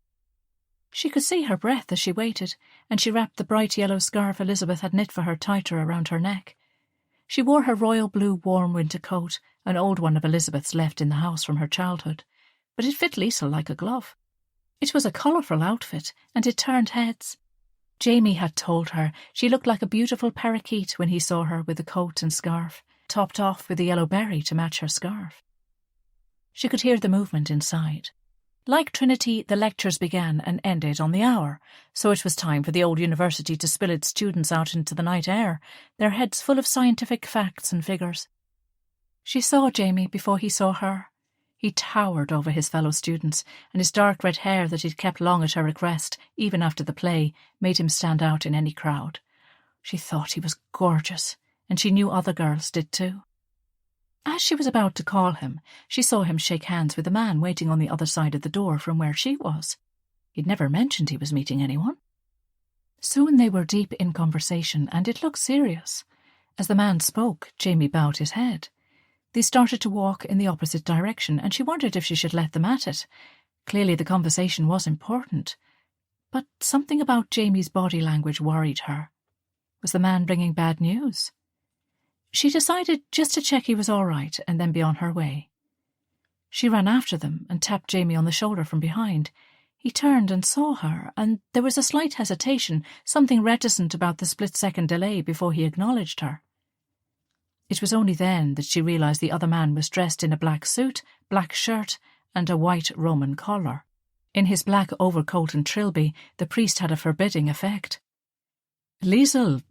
She could see her breath as she waited, and she wrapped the bright yellow scarf Elizabeth had knit for her tighter around her neck. She wore her royal blue warm winter coat, an old one of Elizabeth's left in the house from her childhood, but it fit Liesl like a glove. It was a colourful outfit, and it turned heads. Jamie had told her she looked like a beautiful parakeet when he saw her with the coat and scarf, topped off with a yellow berry to match her scarf. She could hear the movement inside. Like Trinity, the lectures began and ended on the hour, so it was time for the old university to spill its students out into the night air, their heads full of scientific facts and figures. She saw Jamie before he saw her. He towered over his fellow students, and his dark red hair that he'd kept long at her request, even after the play, made him stand out in any crowd. She thought he was gorgeous, and she knew other girls did too. As she was about to call him, she saw him shake hands with a man waiting on the other side of the door from where she was. He'd never mentioned he was meeting anyone. Soon they were deep in conversation, and it looked serious. As the man spoke, Jamie bowed his head. They started to walk in the opposite direction, and she wondered if she should let them at it. Clearly the conversation was important. But something about Jamie's body language worried her. Was the man bringing bad news? She decided just to check he was all right and then be on her way. She ran after them and tapped Jamie on the shoulder from behind. He turned and saw her, and there was a slight hesitation, something reticent about the split-second delay before he acknowledged her. It was only then that she realised the other man was dressed in a black suit, black shirt, and a white Roman collar. In his black overcoat and trilby, the priest had a forbidding effect. "Liesl,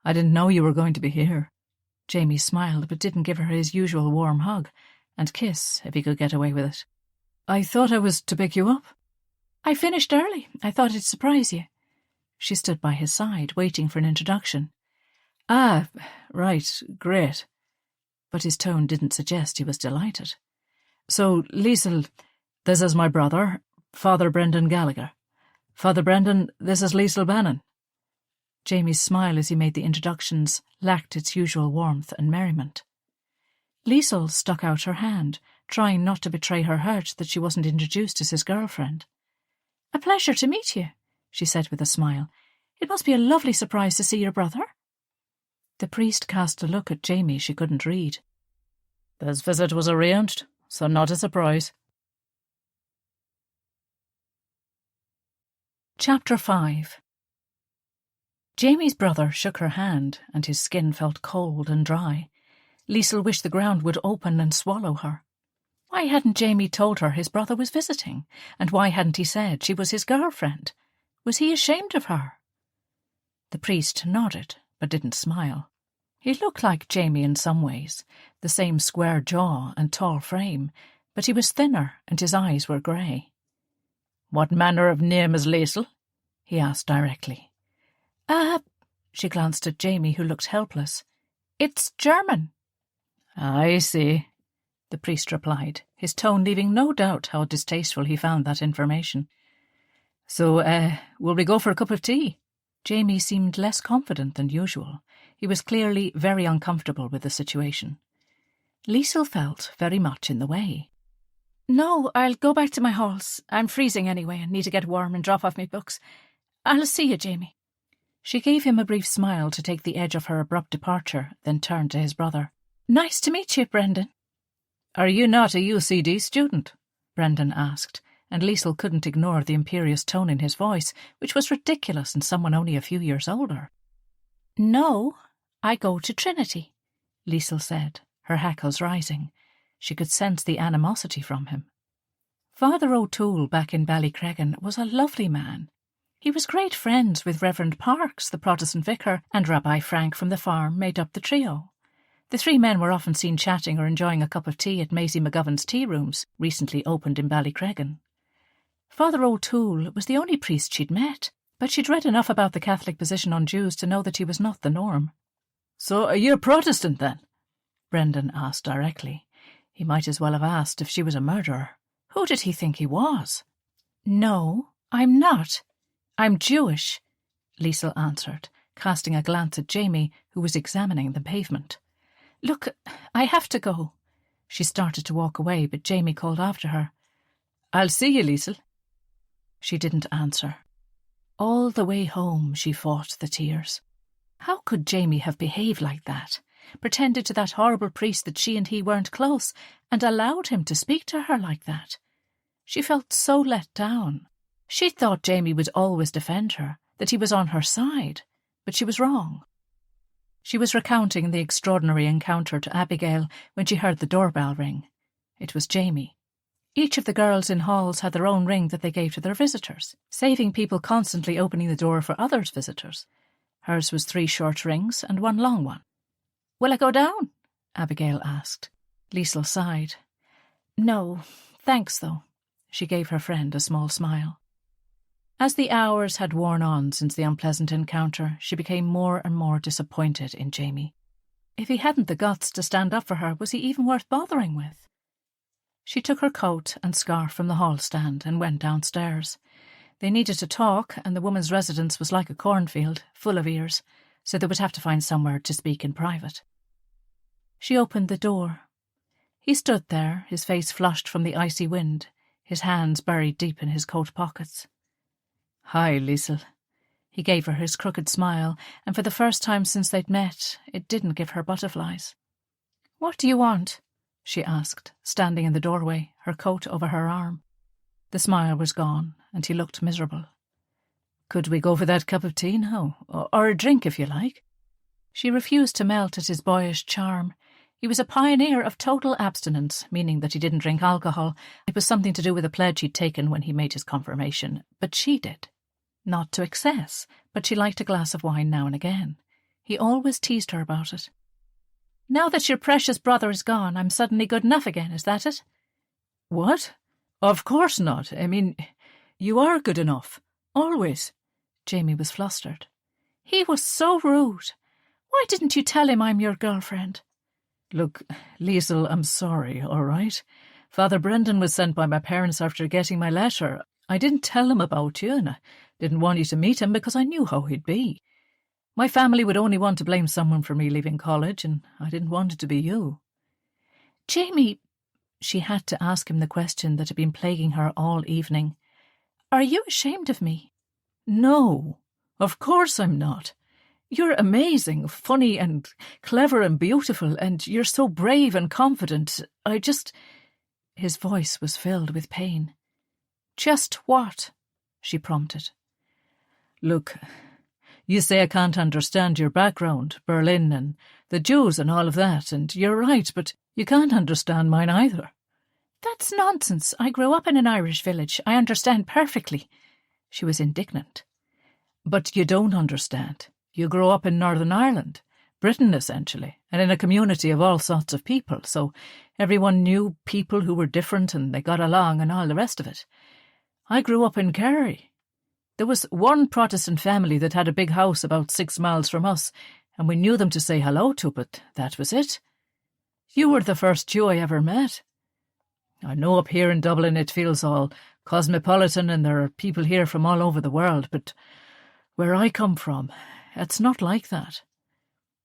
I didn't know you were going to be here." Jamie smiled, but didn't give her his usual warm hug, and kiss, if he could get away with it. "I thought I was to pick you up." "I finished early. I thought it'd surprise you." She stood by his side, waiting for an introduction. "Ah, right, great." But his tone didn't suggest he was delighted. "So, Liesl, this is my brother, Father Brendan Gallagher. Father Brendan, this is Liesl Bannon." Jamie's smile as he made the introductions lacked its usual warmth and merriment. Liesl stuck out her hand, trying not to betray her hurt that she wasn't introduced as his girlfriend. "A pleasure to meet you," she said with a smile. "It must be a lovely surprise to see your brother." The priest cast a look at Jamie she couldn't read. This visit was arranged, so not a surprise. Chapter 5. Jamie's brother shook her hand, and his skin felt cold and dry. Liesl wished the ground would open and swallow her. Why hadn't Jamie told her his brother was visiting, and why hadn't he said she was his girlfriend? Was he ashamed of her? The priest nodded, but didn't smile. He looked like Jamie in some ways, the same square jaw and tall frame, but he was thinner and his eyes were grey. "What manner of name is Liesl?" he asked directly. She glanced at Jamie, who looked helpless. "It's German." "I see," the priest replied, his tone leaving no doubt how distasteful he found that information. "So, will we go for a cup of tea?" Jamie seemed less confident than usual. He was clearly very uncomfortable with the situation. Liesl felt very much in the way. "No, I'll go back to my halls. I'm freezing anyway and need to get warm and drop off my books. I'll see you, Jamie." She gave him a brief smile to take the edge of her abrupt departure, then turned to his brother. "Nice to meet you, Brendan." "Are you not a UCD student?" Brendan asked, and Liesl couldn't ignore the imperious tone in his voice, which was ridiculous in someone only a few years older. "No, I go to Trinity," Liesl said, her hackles rising. She could sense the animosity from him. Father O'Toole back in Ballycregan was a lovely man. He was great friends with Reverend Parks, the Protestant vicar, and Rabbi Frank from the farm made up the trio. The three men were often seen chatting or enjoying a cup of tea at Maisie McGovern's tea rooms, recently opened in Ballycregan. Father O'Toole was the only priest she'd met, but she'd read enough about the Catholic position on Jews to know that he was not the norm. "So are you a Protestant, then?" Brendan asked directly. He might as well have asked if she was a murderer. Who did he think he was? "No, I'm not. I'm Jewish," Liesl answered, casting a glance at Jamie, who was examining the pavement. "Look, I have to go." She started to walk away, but Jamie called after her. "I'll see you, Liesl." She didn't answer. All the way home she fought the tears. How could Jamie have behaved like that, pretended to that horrible priest that she and he weren't close, and allowed him to speak to her like that? She felt so let down. She thought Jamie would always defend her, that he was on her side, but she was wrong. She was recounting the extraordinary encounter to Abigail when she heard the doorbell ring. It was Jamie. Each of the girls in halls had their own ring that they gave to their visitors, saving people constantly opening the door for others' visitors. Hers was 3 short rings and 1 long one. "Will I go down?" Abigail asked. Liesl sighed. "No, thanks though." She gave her friend a small smile. As the hours had worn on since the unpleasant encounter, she became more and more disappointed in Jamie. If he hadn't the guts to stand up for her, was he even worth bothering with? She took her coat and scarf from the hall stand and went downstairs. They needed to talk, and the woman's residence was like a cornfield, full of ears, so they would have to find somewhere to speak in private. She opened the door. He stood there, his face flushed from the icy wind, his hands buried deep in his coat pockets. "Hi, Liesl." He gave her his crooked smile, and for the first time since they'd met, it didn't give her butterflies. "What do you want?" she asked, standing in the doorway, her coat over her arm. The smile was gone, and he looked miserable. "Could we go for that cup of tea now? Or a drink, if you like?" She refused to melt at his boyish charm. He was a pioneer of total abstinence, meaning that he didn't drink alcohol. It was something to do with a pledge he'd taken when he made his confirmation, but she did. Not to excess, but she liked a glass of wine now and again. He always teased her about it. "Now that your precious brother is gone, I'm suddenly good enough again, is that it?" "What? Of course not. I mean, you are good enough. Always." Jamie was flustered. "He was so rude. Why didn't you tell him I'm your girlfriend?" "Look, Liesl, I'm sorry, all right? Father Brendan was sent by my parents after getting my letter. I didn't tell him about you, and I didn't want you to meet him because I knew how he'd be. My family would only want to blame someone for me leaving college, and I didn't want it to be you." "Jamie," she had to ask him the question that had been plaguing her all evening, "are you ashamed of me?" "No, of course I'm not. You're amazing, funny and clever and beautiful, and you're so brave and confident. His voice was filled with pain. Just what? She prompted. Look, you say I can't understand your background, Berlin and the Jews and all of that, and you're right, but you can't understand mine either. That's nonsense. I grew up in an Irish village. I understand perfectly. She was indignant. But you don't understand. You grew up in Northern Ireland, Britain essentially, and in a community of all sorts of people, so everyone knew people who were different and they got along and all the rest of it. I grew up in Kerry. There was one Protestant family that had a big house about 6 miles from us, and we knew them to say hello to, but that was it. You were the first Jew I ever met. I know up here in Dublin it feels all cosmopolitan and there are people here from all over the world, but where I come from, it's not like that.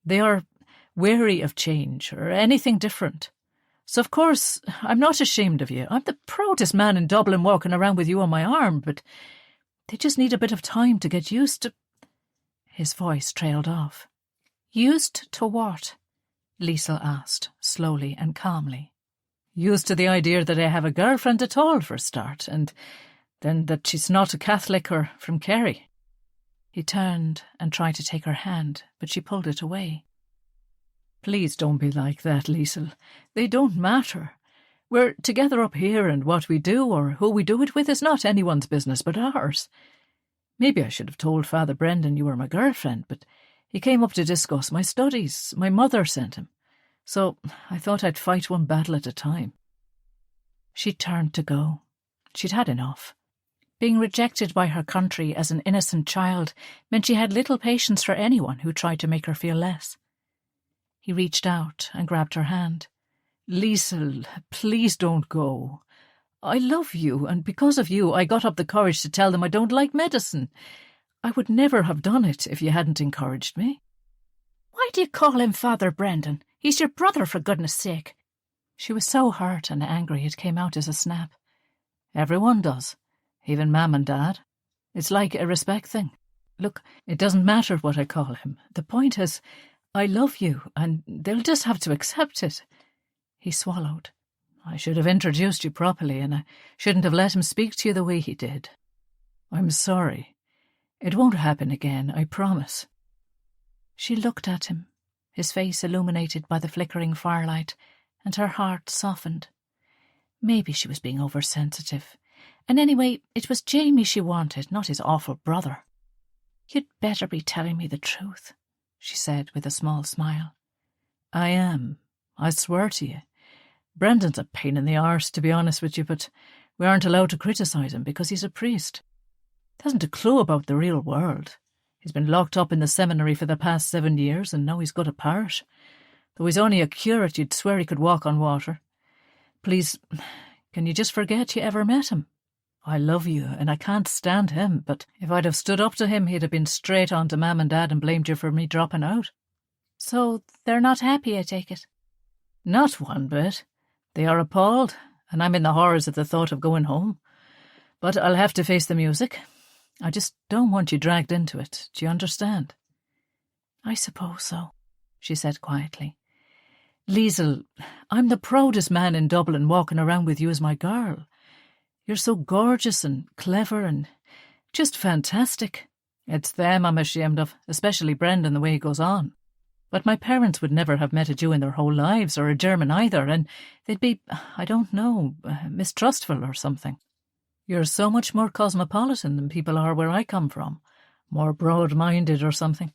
They are wary of change or anything different. So, of course, I'm not ashamed of you. I'm the proudest man in Dublin walking around with you on my arm, but they just need a bit of time to get used to... His voice trailed off. Used to what? Liesl asked, slowly and calmly. Used to the idea that I have a girlfriend at all, for a start, and then that she's not a Catholic or from Kerry. He turned and tried to take her hand, but she pulled it away. Please don't be like that, Liesl. They don't matter. We're together up here, and what we do or who we do it with is not anyone's business but ours. Maybe I should have told Father Brendan you were my girlfriend, but he came up to discuss my studies. My mother sent him. So I thought I'd fight one battle at a time. She turned to go. She'd had enough. Being rejected by her country as an innocent child meant she had little patience for anyone who tried to make her feel less. He reached out and grabbed her hand. Liesl, please don't go. I love you, and because of you I got up the courage to tell them I don't like medicine. I would never have done it if you hadn't encouraged me. Why do you call him Father Brendan? He's your brother, for goodness sake. She was so hurt and angry it came out as a snap. Everyone does, even Mam and Dad. It's like a respect thing. Look, it doesn't matter what I call him. The point is, I love you, and they'll just have to accept it. He swallowed. I should have introduced you properly, and I shouldn't have let him speak to you the way he did. I'm sorry. It won't happen again, I promise. She looked at him, his face illuminated by the flickering firelight, and her heart softened. Maybe she was being oversensitive. And anyway, it was Jamie she wanted, not his awful brother. You'd better be telling me the truth, she said with a small smile. I am. I swear to you. Brendan's a pain in the arse, to be honest with you, but we aren't allowed to criticise him because he's a priest. He hasn't a clue about the real world. He's been locked up in the seminary for the past 7 years, and now he's got a parish. Though he's only a curate, you'd swear he could walk on water. Please, can you just forget you ever met him? I love you, and I can't stand him, but if I'd have stood up to him, he'd have been straight on to Mam and Dad and blamed you for me dropping out. So they're not happy, I take it? Not one bit. They are appalled, and I'm in the horrors at the thought of going home. But I'll have to face the music. I just don't want you dragged into it. Do you understand? I suppose so, she said quietly. Liesl, I'm the proudest man in Dublin walking around with you as my girl. You're so gorgeous and clever and just fantastic. It's them I'm ashamed of, especially Brendan, the way he goes on. But my parents would never have met a Jew in their whole lives, or a German either, and they'd be, I don't know, mistrustful or something. You're so much more cosmopolitan than people are where I come from, more broad-minded or something.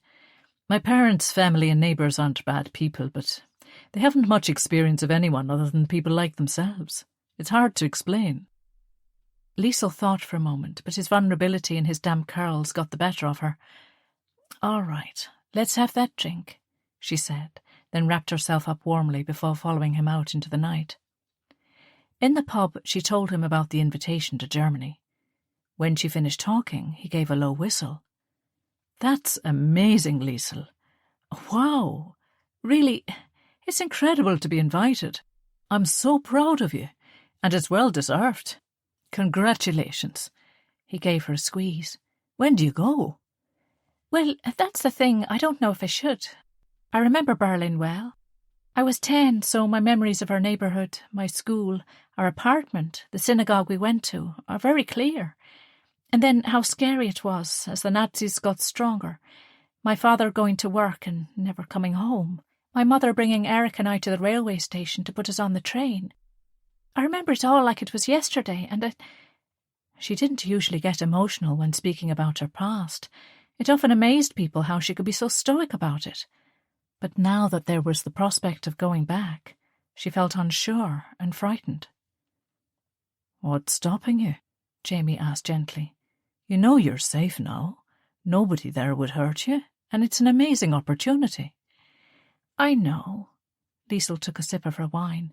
My parents' family and neighbours aren't bad people, but they haven't much experience of anyone other than people like themselves. It's hard to explain. Liesl thought for a moment, but his vulnerability and his damp curls got the better of her. All right, let's have that drink, she said, then wrapped herself up warmly before following him out into the night. In the pub, she told him about the invitation to Germany. When she finished talking, he gave a low whistle. That's amazing, Liesl. Wow. Really, it's incredible to be invited. I'm so proud of you, and it's well deserved. Congratulations. He gave her a squeeze. When do you go? Well, that's the thing. I don't know if I should. I remember Berlin well. I was 10, so my memories of our neighbourhood, my school, our apartment, the synagogue we went to, are very clear. And then how scary it was as the Nazis got stronger. My father going to work and never coming home. My mother bringing Erich and I to the railway station to put us on the train. I remember it all like it was yesterday, and She didn't usually get emotional when speaking about her past. It often amazed people how she could be so stoic about it. But now that there was the prospect of going back, she felt unsure and frightened. "What's stopping you?" Jamie asked gently. "You know you're safe now. Nobody there would hurt you, and it's an amazing opportunity." "I know." Liesl took a sip of her wine.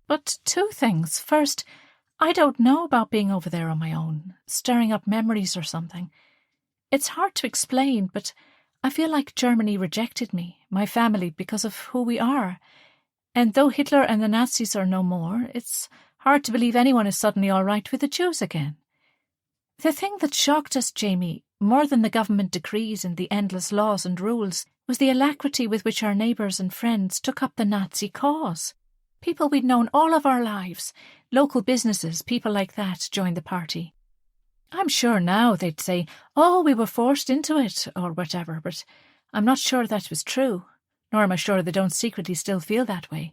"But two things. First, I don't know about being over there on my own, stirring up memories or something. It's hard to explain, but I feel like Germany rejected me, my family, because of who we are. And though Hitler and the Nazis are no more, it's hard to believe anyone is suddenly all right with the Jews again. The thing that shocked us, Jamie, more than the government decrees and the endless laws and rules, was the alacrity with which our neighbours and friends took up the Nazi cause. People we'd known all of our lives, local businesses, people like that, joined the party. I'm sure now they'd say, "Oh, we were forced into it," or whatever, but I'm not sure that was true, nor am I sure they don't secretly still feel that way.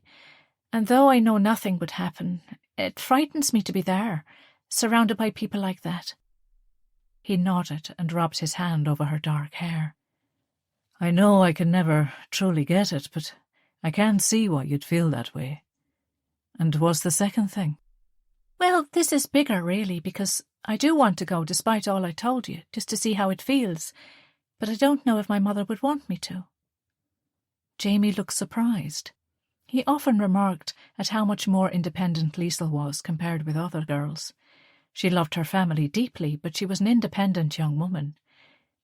And though I know nothing would happen, it frightens me to be there, surrounded by people like that. He nodded and rubbed his hand over her dark hair. "I know I can never truly get it, but I can see why you'd feel that way. And what's the second thing?" Well, this is bigger, really, because I do want to go, despite all I told you, just to see how it feels, but I don't know if my mother would want me to. Jamie looked surprised. He often remarked at how much more independent Liesl was compared with other girls. She loved her family deeply, but she was an independent young woman.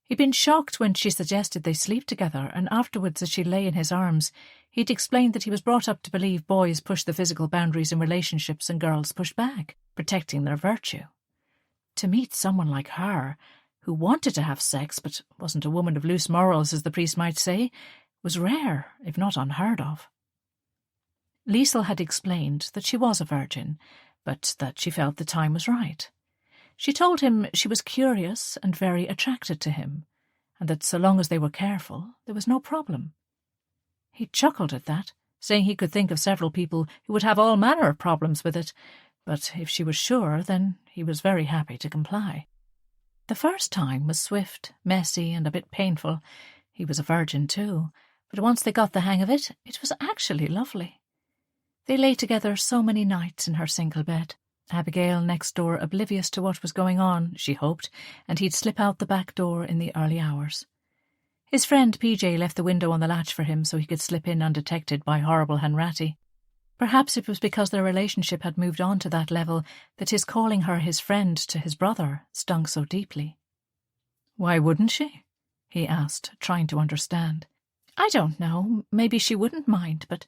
He'd been shocked when she suggested they sleep together, and afterwards, as she lay in his arms, he'd explained that he was brought up to believe boys push the physical boundaries in relationships and girls push back, protecting their virtue. To meet someone like her, who wanted to have sex but wasn't a woman of loose morals, as the priest might say, was rare, if not unheard of. Liesl had explained that she was a virgin, but that she felt the time was right. She told him she was curious and very attracted to him, and that so long as they were careful, there was no problem. He chuckled at that, saying he could think of several people who would have all manner of problems with it, but if she was sure, then he was very happy to comply. The first time was swift, messy, and a bit painful. He was a virgin too, but once they got the hang of it, it was actually lovely. They lay together so many nights in her single bed. Abigail next door oblivious to what was going on, she hoped, and he'd slip out the back door in the early hours. His friend PJ left the window on the latch for him so he could slip in undetected by horrible Hanratty. Perhaps it was because their relationship had moved on to that level that his calling her his friend to his brother stung so deeply. "Why wouldn't she?" he asked, trying to understand. "I don't know. Maybe she wouldn't mind, but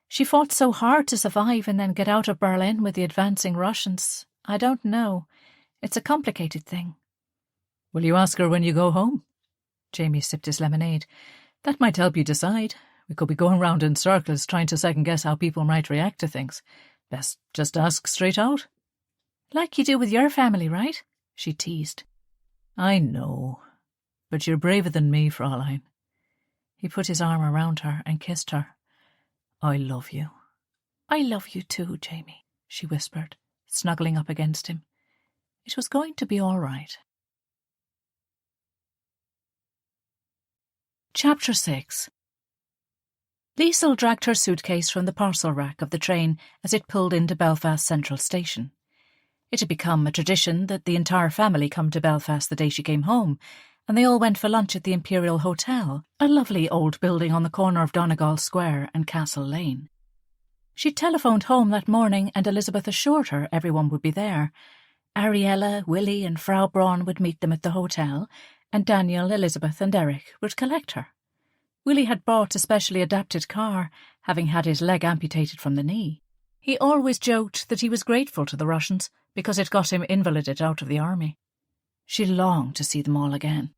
she fought so hard to survive and then get out of Berlin with the advancing Russians. I don't know. It's a complicated thing." "Will you ask her when you go home?" Jamie sipped his lemonade. "That might help you decide. We could be going round in circles trying to second-guess how people might react to things. Best just ask straight out." "Like you do with your family, right?" she teased. "I know. But you're braver than me, Fraulein." He put his arm around her and kissed her. "I love you." "I love you too, Jamie," she whispered, snuggling up against him. It was going to be all right. Chapter 6. Liesl dragged her suitcase from the parcel rack of the train as it pulled into Belfast Central Station. It had become a tradition that the entire family come to Belfast the day she came home, and they all went for lunch at the Imperial Hotel, a lovely old building on the corner of Donegal Square and Castle Lane. She telephoned home that morning, and Elizabeth assured her everyone would be there. Ariella, Willie and Frau Braun would meet them at the hotel, and Daniel, Elizabeth and Erich would collect her. Willie had bought a specially adapted car, having had his leg amputated from the knee. He always joked that he was grateful to the Russians because it got him invalided out of the army. She longed to see them all again.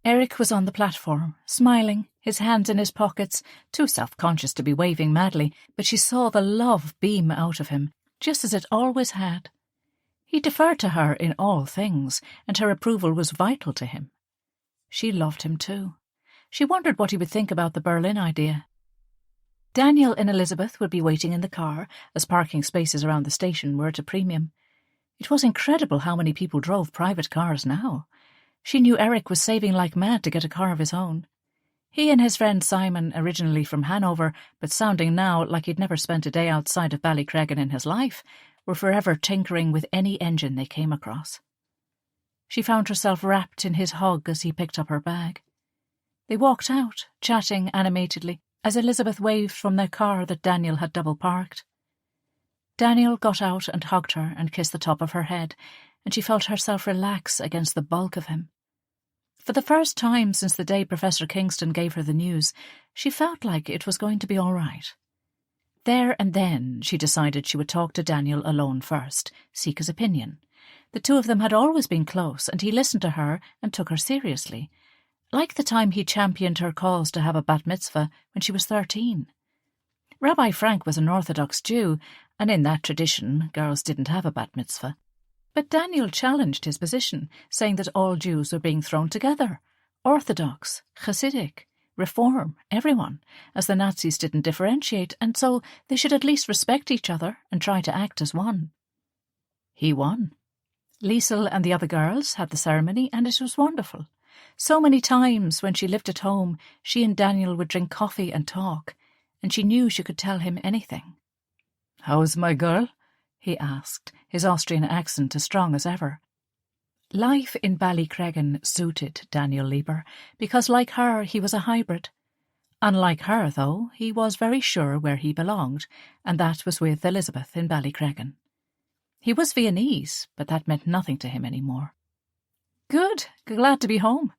Erich was on the platform, smiling, his hands in his pockets, too self-conscious to be waving madly, but she saw the love beam out of him, just as it always had. He deferred to her in all things, and her approval was vital to him. She loved him too. She wondered what he would think about the Berlin idea. Daniel and Elizabeth would be waiting in the car, as parking spaces around the station were at a premium. It was incredible how many people drove private cars now. She knew Erich was saving like mad to get a car of his own. He and his friend Simon, originally from Hanover, but sounding now like he'd never spent a day outside of Ballycreggan in his life, were forever tinkering with any engine they came across. She found herself wrapped in his hug as he picked up her bag. They walked out, chatting animatedly, as Elizabeth waved from their car that Daniel had double-parked. Daniel got out and hugged her and kissed the top of her head, and she felt herself relax against the bulk of him. For the first time since the day Professor Kingston gave her the news, she felt like it was going to be all right. There and then she decided she would talk to Daniel alone first, seek his opinion. The two of them had always been close, and he listened to her and took her seriously, like the time he championed her cause to have a bat mitzvah when she was 13. Rabbi Frank was an Orthodox Jew, and in that tradition girls didn't have a bat mitzvah. But Daniel challenged his position, saying that all Jews were being thrown together. Orthodox, Hasidic, Reform, everyone, as the Nazis didn't differentiate, and so they should at least respect each other and try to act as one. He won. Liesl and the other girls had the ceremony, and it was wonderful. So many times when she lived at home, she and Daniel would drink coffee and talk, and she knew she could tell him anything. "How's my girl?" he asked, his Austrian accent as strong as ever. Life in Ballycreggan suited Daniel Lieber, because like her he was a hybrid. Unlike her, though, he was very sure where he belonged, and that was with Elizabeth in Ballycreggan. He was Viennese, but that meant nothing to him any more. "Good, glad to be home."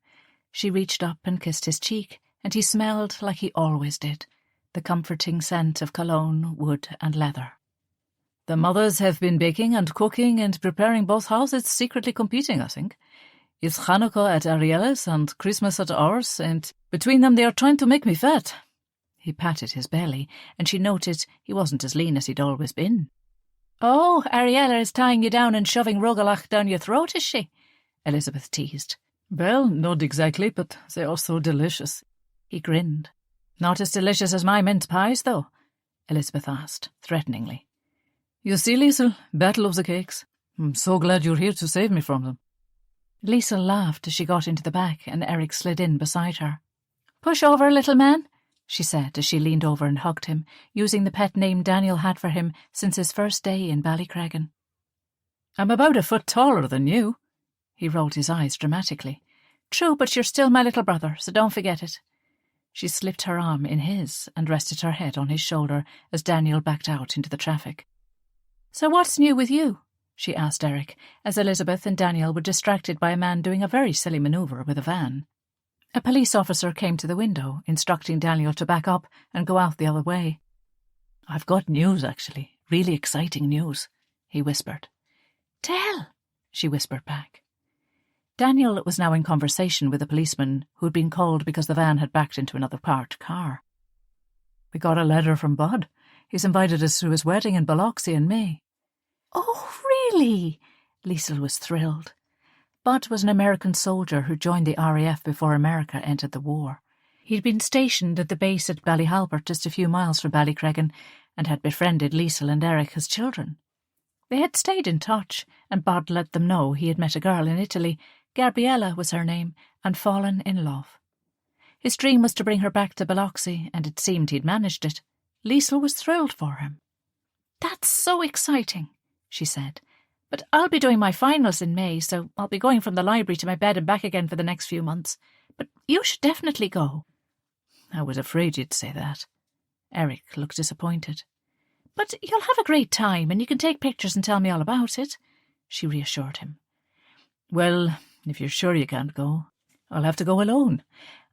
She reached up and kissed his cheek, and he smelled like he always did, the comforting scent of cologne, wood and leather. "The mothers have been baking and cooking and preparing both houses, secretly competing, I think. It's Hanukkah at Ariela's and Christmas at ours, and between them they are trying to make me fat." He patted his belly, and she noted he wasn't as lean as he'd always been. "Oh, Ariela is tying you down and shoving rogalach down your throat, is she?" Elizabeth teased. "Well, not exactly, but they are so delicious." He grinned. "Not as delicious as my mince pies, though?" Elizabeth asked, threateningly. "You see, Liesl, battle of the cakes. I'm so glad you're here to save me from them." Liesl laughed as she got into the back and Erich slid in beside her. "Push over, little man," she said as she leaned over and hugged him, using the pet name Daniel had for him since his first day in Ballycreggan. "I'm about a foot taller than you." He rolled his eyes dramatically. "True, but you're still my little brother, so don't forget it." She slipped her arm in his and rested her head on his shoulder as Daniel backed out into the traffic. "So what's new with you?" she asked Erich, as Elizabeth and Daniel were distracted by a man doing a very silly manoeuvre with a van. A police officer came to the window, instructing Daniel to back up and go out the other way. "I've got news, actually. Really exciting news," he whispered. "Tell," she whispered back. Daniel was now in conversation with a policeman who'd been called because the van had backed into another parked car. "We got a letter from Bud. He's invited us to his wedding in Biloxi in May." "Oh, really?" Liesl was thrilled. Bud was an American soldier who joined the RAF before America entered the war. He'd been stationed at the base at Ballyhalbert, just a few miles from Ballycreggan, and had befriended Liesl and Erich as children. They had stayed in touch, and Bud let them know he had met a girl in Italy, Gabriella was her name, and fallen in love. His dream was to bring her back to Biloxi, and it seemed he'd managed it. Liesl was thrilled for him. "That's so exciting," she said. "But I'll be doing my finals in May, so I'll be going from the library to my bed and back again for the next few months. But you should definitely go." "I was afraid you'd say that." Erich looked disappointed. "But you'll have a great time, and you can take pictures and tell me all about it," she reassured him. "Well, if you're sure you can't go, I'll have to go alone.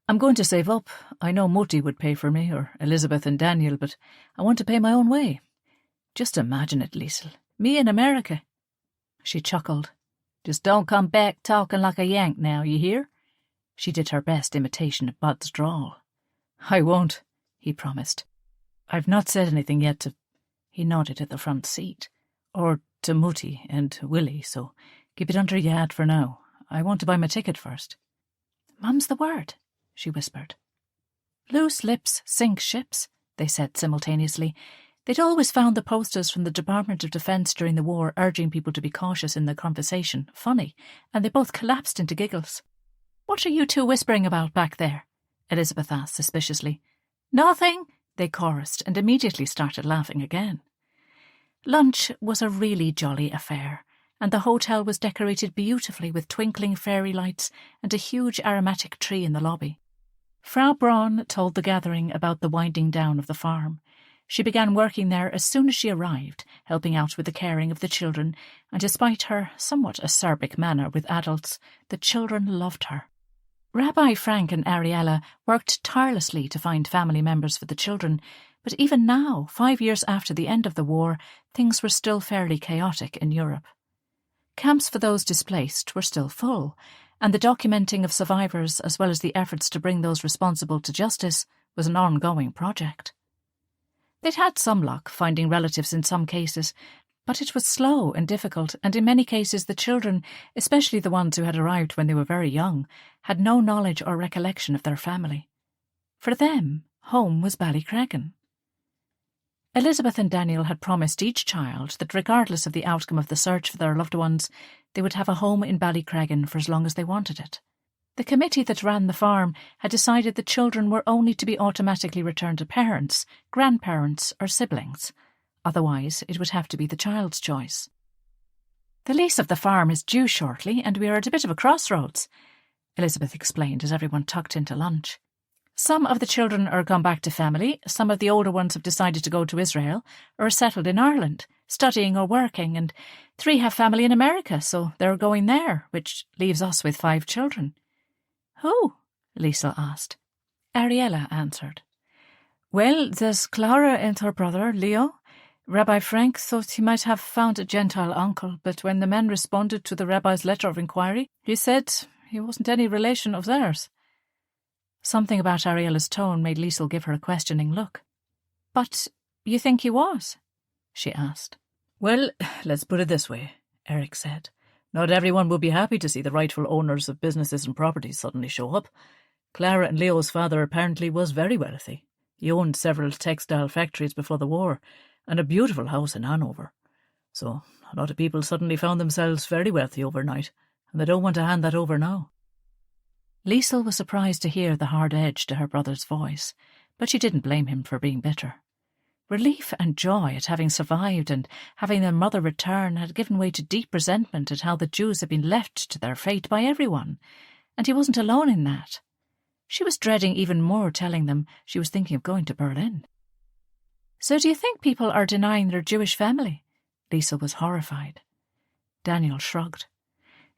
I'm going to save up. I know Mutti would pay for me, or Elizabeth and Daniel, but I want to pay my own way. Just imagine it, Liesl. Me in America." She chuckled. "Just don't come back talking like a Yank now, you hear?" She did her best imitation of Bud's drawl. "I won't," he promised. "I've not said anything yet to—" He nodded at the front seat. "or to Mutti and Willie, so keep it under your hat for now. I want to buy my ticket first." "Mum's the word," she whispered. "Loose lips sink ships," they said simultaneously. They'd always found the posters from the Department of Defence during the war urging people to be cautious in their conversation funny, and they both collapsed into giggles. "What are you two whispering about back there?" Elizabeth asked suspiciously. "Nothing," they chorused, and immediately started laughing again. Lunch was a really jolly affair, and the hotel was decorated beautifully with twinkling fairy lights and a huge aromatic tree in the lobby. Frau Braun told the gathering about the winding down of the farm. She began working there as soon as she arrived, helping out with the caring of the children, and despite her somewhat acerbic manner with adults, the children loved her. Rabbi Frank and Ariella worked tirelessly to find family members for the children, but even now, 5 years after the end of the war, things were still fairly chaotic in Europe. Camps for those displaced were still full, and the documenting of survivors as well as the efforts to bring those responsible to justice was an ongoing project. They'd had some luck finding relatives in some cases, but it was slow and difficult, and in many cases the children, especially the ones who had arrived when they were very young, had no knowledge or recollection of their family. For them, home was Ballycreggan. Elizabeth and Daniel had promised each child that regardless of the outcome of the search for their loved ones, they would have a home in Ballycreggan for as long as they wanted it. The committee that ran the farm had decided the children were only to be automatically returned to parents, grandparents or siblings. Otherwise, it would have to be the child's choice. "The lease of the farm is due shortly, and we are at a bit of a crossroads," Elizabeth explained as everyone tucked into lunch. "Some of the children are gone back to family, some of the older ones have decided to go to Israel, or are settled in Ireland, studying or working, and 3 have family in America, so they're going there, which leaves us with 5 children. "Who?" Liesl asked. Ariella answered. "Well, there's Clara and her brother, Leo. Rabbi Frank thought he might have found a Gentile uncle, but when the men responded to the rabbi's letter of inquiry, he said he wasn't any relation of theirs." Something about Ariella's tone made Liesl give her a questioning look. "But you think he was?" she asked. "Well, let's put it this way," Erich said. "Not everyone would be happy to see the rightful owners of businesses and properties suddenly show up. Clara and Leo's father apparently was very wealthy. He owned several textile factories before the war, and a beautiful house in Hanover. So a lot of people suddenly found themselves very wealthy overnight, and they don't want to hand that over now." Liesl was surprised to hear the hard edge to her brother's voice, but she didn't blame him for being bitter. Relief and joy at having survived and having their mother return had given way to deep resentment at how the Jews had been left to their fate by everyone, and he wasn't alone in that. She was dreading even more telling them she was thinking of going to Berlin. "So do you think people are denying their Jewish family?" Liesl was horrified. Daniel shrugged.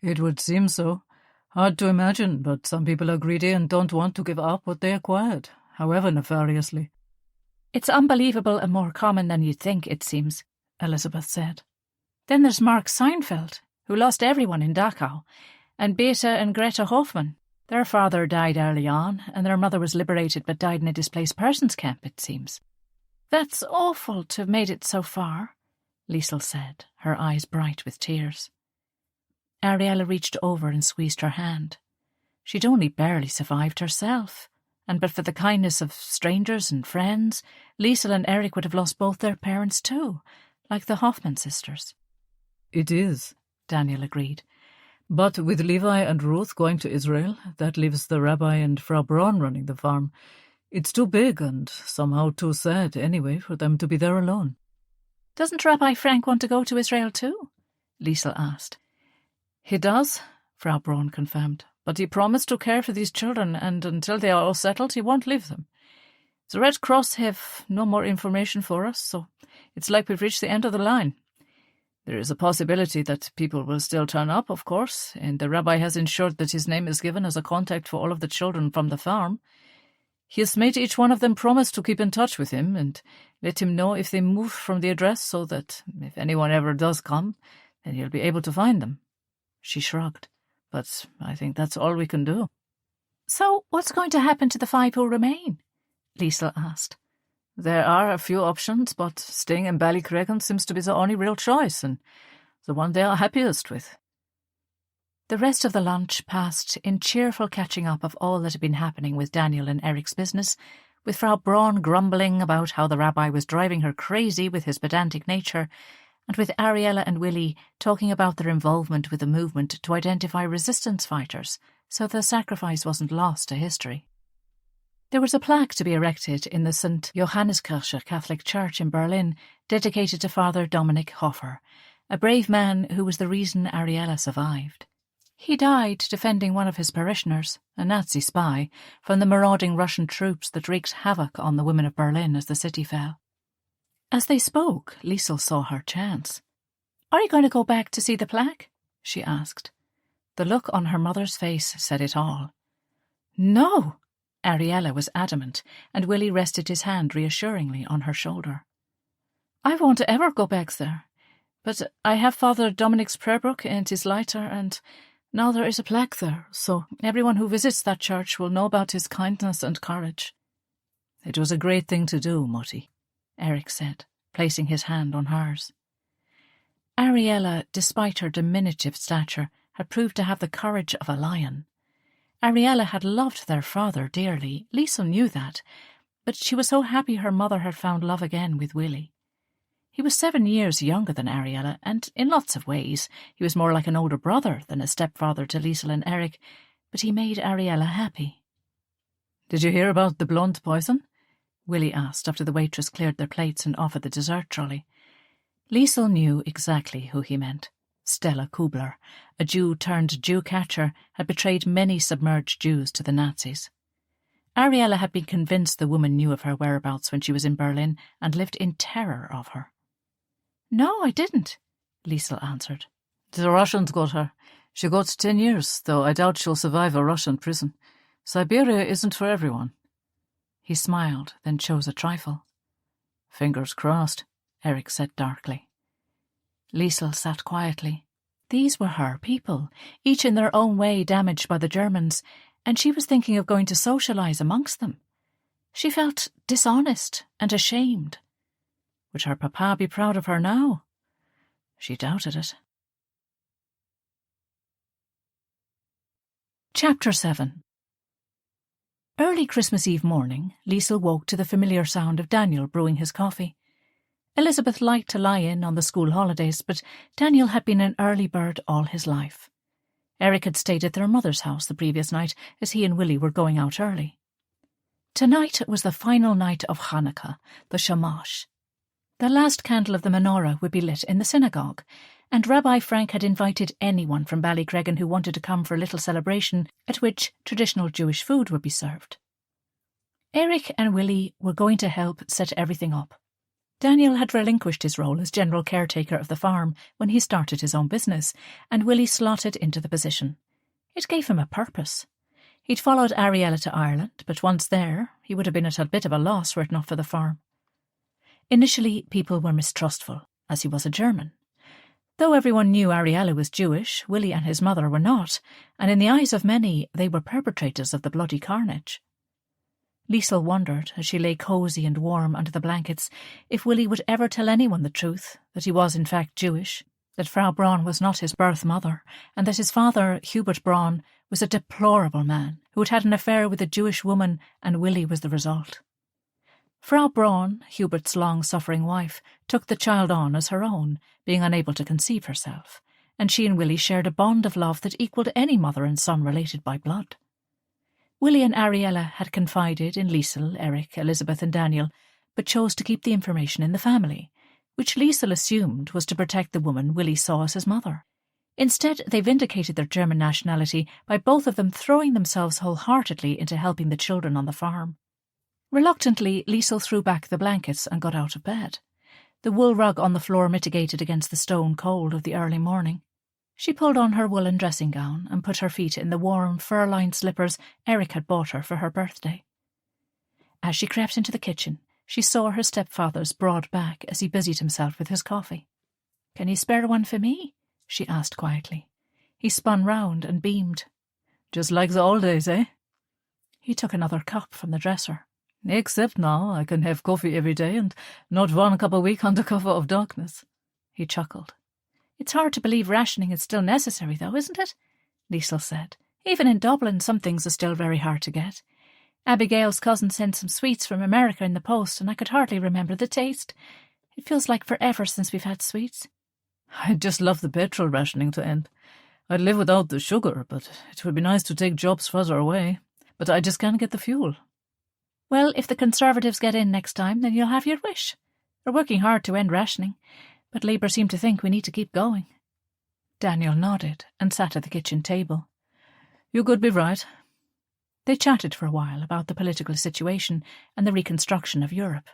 "It would seem so. Hard to imagine, but some people are greedy and don't want to give up what they acquired, however nefariously." "It's unbelievable and more common than you'd think, it seems," Elizabeth said. "Then there's Mark Seinfeld, who lost everyone in Dachau, and Beta and Greta Hoffmann. Their father died early on, and their mother was liberated but died in a displaced persons camp, it seems." "That's awful to have made it so far," Liesl said, her eyes bright with tears. Ariella reached over and squeezed her hand. She'd only barely survived herself, and but for the kindness of strangers and friends, Liesl and Erich would have lost both their parents too, like the Hoffman sisters. "It is," Daniel agreed. "But with Levi and Ruth going to Israel, that leaves the rabbi and Frau Braun running the farm. It's too big and somehow too sad, anyway, for them to be there alone." "Doesn't Rabbi Frank want to go to Israel too?" Liesl asked. "He does," Frau Braun confirmed, "but he promised to care for these children, and until they are all settled, he won't leave them. The Red Cross have no more information for us, so it's like we've reached the end of the line. There is a possibility that people will still turn up, of course, and the rabbi has ensured that his name is given as a contact for all of the children from the farm. He has made each one of them promise to keep in touch with him and let him know if they move from the address so that if anyone ever does come, then he'll be able to find them." She shrugged. "But I think that's all we can do." So what's going to happen to the 5 who remain? Liesl asked. There are a few options, but staying in Ballycregan seems to be the only real choice, and the one they are happiest with. The rest of the lunch passed in cheerful catching up of all that had been happening with Daniel and Erich's business, with Frau Braun grumbling about how the rabbi was driving her crazy with his pedantic nature, and with Ariella and Willie talking about their involvement with the movement to identify resistance fighters, so the sacrifice wasn't lost to history. There was a plaque to be erected in the St. Johanneskirche Catholic Church in Berlin, dedicated to Father Dominik Hofer, a brave man who was the reason Ariella survived. He died defending one of his parishioners, a Nazi spy, from the marauding Russian troops that wreaked havoc on the women of Berlin as the city fell. As they spoke, Liesl saw her chance. "Are you going to go back to see the plaque?" she asked. The look on her mother's face said it all. "No!" Ariella was adamant, and Willie rested his hand reassuringly on her shoulder. "I won't ever go back there. But I have Father Dominik's prayer book and his lighter, and now there is a plaque there, so everyone who visits that church will know about his kindness and courage." "It was a great thing to do, Mutti," Erich said, placing his hand on hers. Ariella, despite her diminutive stature, had proved to have the courage of a lion. Ariella had loved their father dearly, Liesl knew that, but she was so happy her mother had found love again with Willie. He was 7 years younger than Ariella, and in lots of ways he was more like an older brother than a stepfather to Liesl and Erich, but he made Ariella happy. "Did you hear about the blunt poison?" Willie asked after the waitress cleared their plates and offered the dessert trolley. Liesl knew exactly who he meant. Stella Kubler, a Jew-turned-Jew catcher, had betrayed many submerged Jews to the Nazis. Ariella had been convinced the woman knew of her whereabouts when she was in Berlin and lived in terror of her. "No, I didn't," Liesl answered. "The Russians got her. She got 10 years, though I doubt she'll survive a Russian prison. Siberia isn't for everyone." He smiled, then chose a trifle. "Fingers crossed," Erich said darkly. Liesl sat quietly. These were her people, each in their own way damaged by the Germans, and she was thinking of going to socialise amongst them. She felt dishonest and ashamed. Would her papa be proud of her now? She doubted it. Chapter 7. Early Christmas Eve morning, Liesl woke to the familiar sound of Daniel brewing his coffee. Elizabeth liked to lie in on the school holidays, but Daniel had been an early bird all his life. Erich had stayed at their mother's house the previous night, as he and Willie were going out early. Tonight was the final night of Hanukkah, the Shamash. The last candle of the menorah would be lit in the synagogue, and Rabbi Frank had invited anyone from Ballycregan who wanted to come for a little celebration at which traditional Jewish food would be served. Erich and Willie were going to help set everything up. Daniel had relinquished his role as general caretaker of the farm when he started his own business, and Willie slotted into the position. It gave him a purpose. He'd followed Ariella to Ireland, but once there, he would have been at a bit of a loss were it not for the farm. Initially, people were mistrustful, as he was a German. Though everyone knew Ariella was Jewish, Willie and his mother were not, and in the eyes of many, they were perpetrators of the bloody carnage. Liesl wondered, as she lay cosy and warm under the blankets, if Willie would ever tell anyone the truth, that he was in fact Jewish, that Frau Braun was not his birth mother, and that his father, Hubert Braun, was a deplorable man who had had an affair with a Jewish woman, and Willie was the result. Frau Braun, Hubert's long-suffering wife, took the child on as her own, being unable to conceive herself, and she and Willie shared a bond of love that equalled any mother and son related by blood. Willie and Ariella had confided in Liesl, Erich, Elizabeth and Daniel, but chose to keep the information in the family, which Liesl assumed was to protect the woman Willie saw as his mother. Instead, they vindicated their German nationality by both of them throwing themselves wholeheartedly into helping the children on the farm. Reluctantly, Liesl threw back the blankets and got out of bed. The wool rug on the floor mitigated against the stone cold of the early morning. She pulled on her woolen dressing gown and put her feet in the warm, fur-lined slippers Erich had bought her for her birthday. As she crept into the kitchen, she saw her stepfather's broad back as he busied himself with his coffee. "Can you spare one for me?" she asked quietly. He spun round and beamed. "Just like the old days, eh?" He took another cup from the dresser. Except now I can have coffee every day and not 1 cup a week under cover of darkness. He chuckled. It's hard to believe rationing is still necessary, though, isn't it? Liesl said. Even in Dublin, some things are still very hard to get. Abigail's cousin sent some sweets from America in the post, and I could hardly remember the taste. It feels like forever since we've had sweets. I'd just love the petrol rationing to end. I'd live without the sugar, but it would be nice to take jobs further away. But I just can't get the fuel. Well, if the Conservatives get in next time, then you'll have your wish. They're working hard to end rationing, but Labour seem to think we need to keep going. Daniel nodded and sat at the kitchen table. You could be right. They chatted for a while about the political situation and the reconstruction of Europe.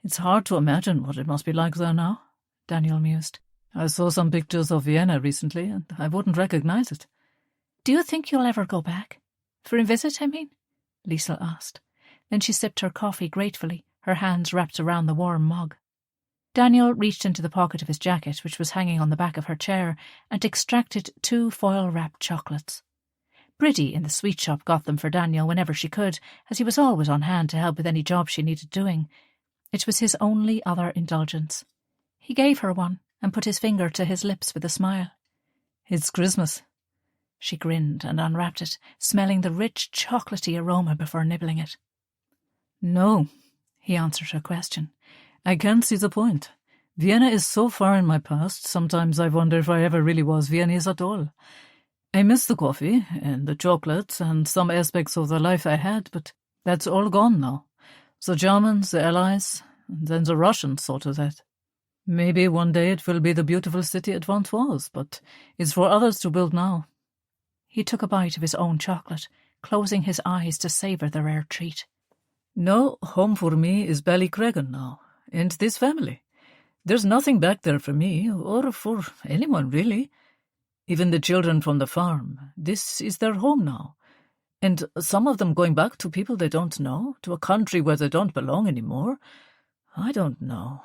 It's hard to imagine what it must be like there now, Daniel mused. I saw some pictures of Vienna recently, and I wouldn't recognize it. Do you think you'll ever go back? For a visit, I mean? Liesl asked. Then she sipped her coffee gratefully, her hands wrapped around the warm mug. Daniel reached into the pocket of his jacket, which was hanging on the back of her chair, and extracted 2 foil-wrapped chocolates. Bridie in the sweet shop got them for Daniel whenever she could, as he was always on hand to help with any job she needed doing. It was his only other indulgence. He gave her one and put his finger to his lips with a smile. It's Christmas. She grinned and unwrapped it, smelling the rich chocolatey aroma before nibbling it. No, he answered her question. I can't see the point. Vienna is so far in my past, sometimes I wonder if I ever really was Viennese at all. I miss the coffee and the chocolates and some aspects of the life I had, but that's all gone now. The Germans, the Allies, and then the Russians saw to that. Maybe one day it will be the beautiful city it once was, but it's for others to build now. He took a bite of his own chocolate, closing his eyes to savour the rare treat. No, home for me is Ballycreggan now, and this family. There's nothing back there for me, or for anyone really. Even the children from the farm, this is their home now. And some of them going back to people they don't know, to a country where they don't belong anymore. I don't know.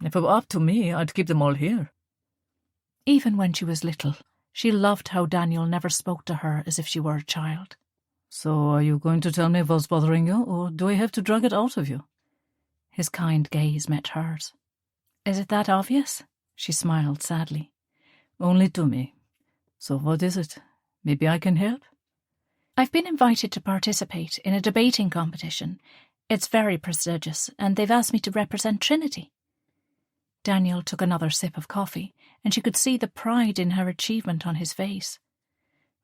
If it were up to me, I'd keep them all here. Even when she was little, she loved how Daniel never spoke to her as if she were a child. So are you going to tell me what's bothering you, or do I have to drag it out of you? His kind gaze met hers. Is it that obvious? She smiled sadly. Only to me. So what is it? Maybe I can help? I've been invited to participate in a debating competition. It's very prestigious, and they've asked me to represent Trinity. Daniel took another sip of coffee, and she could see the pride in her achievement on his face.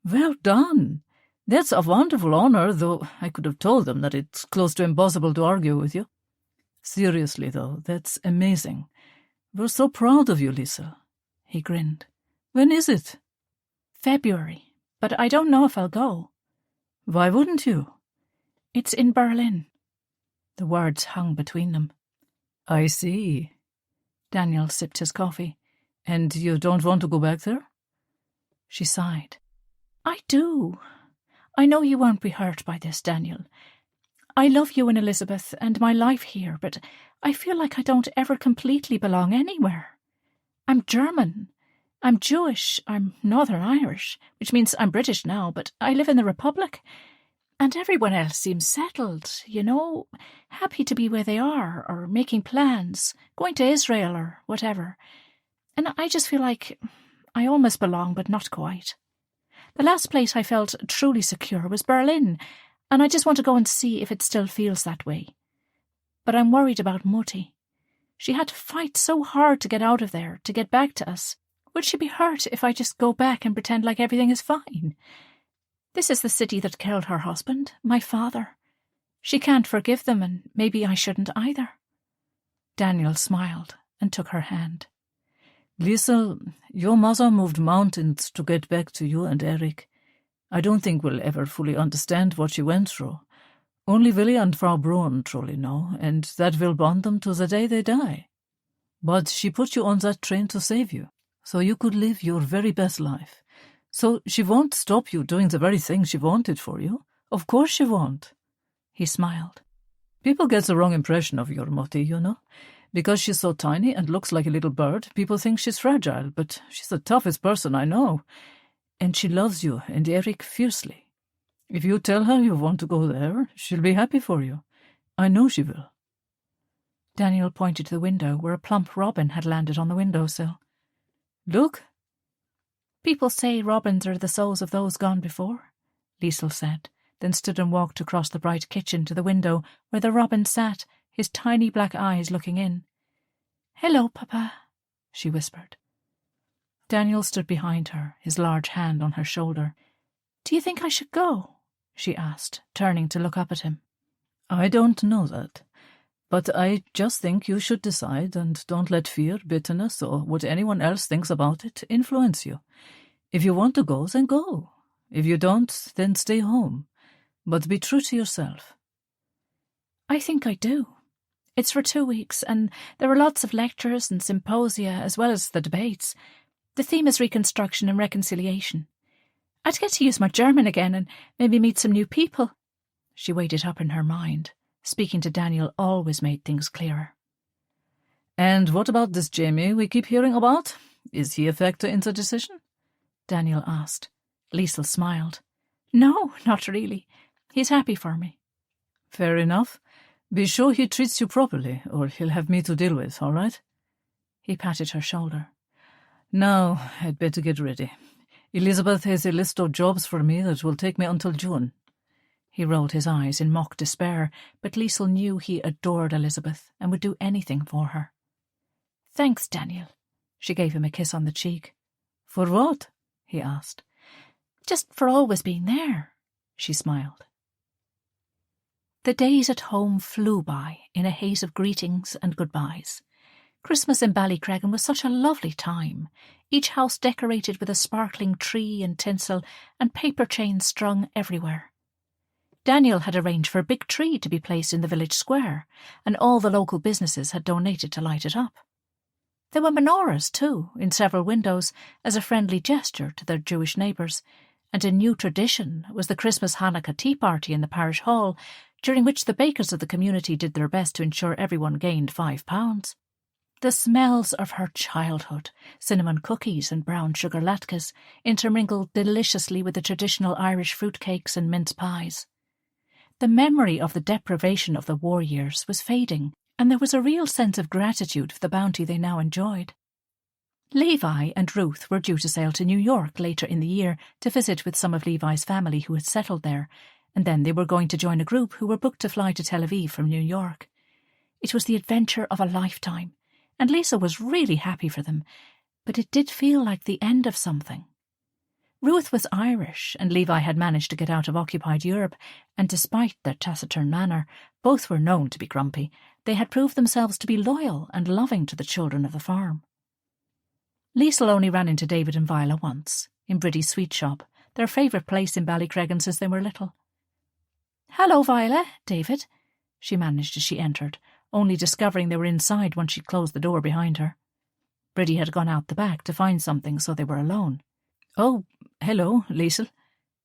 Well done! That's a wonderful honour, though I could have told them that it's close to impossible to argue with you. Seriously, though, that's amazing. We're so proud of you, Liesl. He grinned. When is it? February, but I don't know if I'll go. Why wouldn't you? It's in Berlin. The words hung between them. I see. Daniel sipped his coffee. And you don't want to go back there? She sighed. I do. I know you won't be hurt by this, Daniel. I love you and Elizabeth and my life here, but I feel like I don't ever completely belong anywhere. I'm German. I'm Jewish, I'm Northern Irish, which means I'm British now, but I live in the Republic. And everyone else seems settled, you know, happy to be where they are, or making plans, going to Israel or whatever. And I just feel like I almost belong, but not quite. The last place I felt truly secure was Berlin, and I just want to go and see if it still feels that way. But I'm worried about Mutti. She had to fight so hard to get out of there, to get back to us. Would she be hurt if I just go back and pretend like everything is fine? This is the city that killed her husband, my father. She can't forgive them, and maybe I shouldn't either. Daniel smiled and took her hand. Liesl, your mother moved mountains to get back to you and Erich. I don't think we'll ever fully understand what she went through. Only Willi and Frau Brunn truly know, and that will bond them to the day they die. But she put you on that train to save you, so you could live your very best life. So she won't stop you doing the very thing she wanted for you. Of course she won't. He smiled. People get the wrong impression of your Mutti, you know. Because she's so tiny and looks like a little bird, people think she's fragile, but she's the toughest person I know. And she loves you and Erich fiercely. If you tell her you want to go there, she'll be happy for you. I know she will. Daniel pointed to the window where a plump robin had landed on the windowsill. Look. People say robins are the souls of those gone before, Liesl said, then stood and walked across the bright kitchen to the window where the robin sat, his tiny black eyes looking in. "Hello, Papa," she whispered. Daniel stood behind her, his large hand on her shoulder. "Do you think I should go?" she asked, turning to look up at him. I don't know that, but I just think you should decide and don't let fear, bitterness, or what anyone else thinks about it influence you. If you want to go, then go. If you don't, then stay home. But be true to yourself. I think I do. It's for 2 weeks, and there are lots of lectures and symposia as well as the debates. The theme is reconstruction and reconciliation. I'd get to use my German again and maybe meet some new people. She weighed it up in her mind. Speaking to Daniel always made things clearer. And what about this Jamie we keep hearing about? Is he a factor in the decision? Daniel asked. Liesl smiled. No, not really. He's happy for me. Fair enough. Be sure he treats you properly, or he'll have me to deal with, all right? He patted her shoulder. Now, I'd better get ready. Elizabeth has a list of jobs for me that will take me until June. He rolled his eyes in mock despair, but Liesl knew he adored Elizabeth and would do anything for her. Thanks, Daniel. She gave him a kiss on the cheek. For what? He asked. Just for always being there, she smiled. The days at home flew by in a haze of greetings and goodbyes. Christmas in Ballycreggan was such a lovely time, each house decorated with a sparkling tree and tinsel and paper chains strung everywhere. Daniel had arranged for a big tree to be placed in the village square, and all the local businesses had donated to light it up. There were menorahs, too, in several windows, as a friendly gesture to their Jewish neighbours, and a new tradition was the Christmas Hanukkah tea party in the parish hall, during which the bakers of the community did their best to ensure everyone gained £5. The smells of her childhood, cinnamon cookies and brown sugar latkes, intermingled deliciously with the traditional Irish fruitcakes and mince pies. The memory of the deprivation of the war years was fading, and there was a real sense of gratitude for the bounty they now enjoyed. Levi and Ruth were due to sail to New York later in the year to visit with some of Levi's family who had settled there, and then they were going to join a group who were booked to fly to Tel Aviv from New York. It was the adventure of a lifetime, and Lisa was really happy for them, but it did feel like the end of something. Ruth was Irish, and Levi had managed to get out of occupied Europe, and despite their taciturn manner, both were known to be grumpy. They had proved themselves to be loyal and loving to the children of the farm. Liesl only ran into David and Viola once, in Bridie's sweet shop, their favourite place in Ballycreggan since they were little. "Hello, Viola, David," she managed as she entered, only discovering they were inside once she'd closed the door behind her. Bridie had gone out the back to find something, so they were alone. "Oh, hello, Liesl."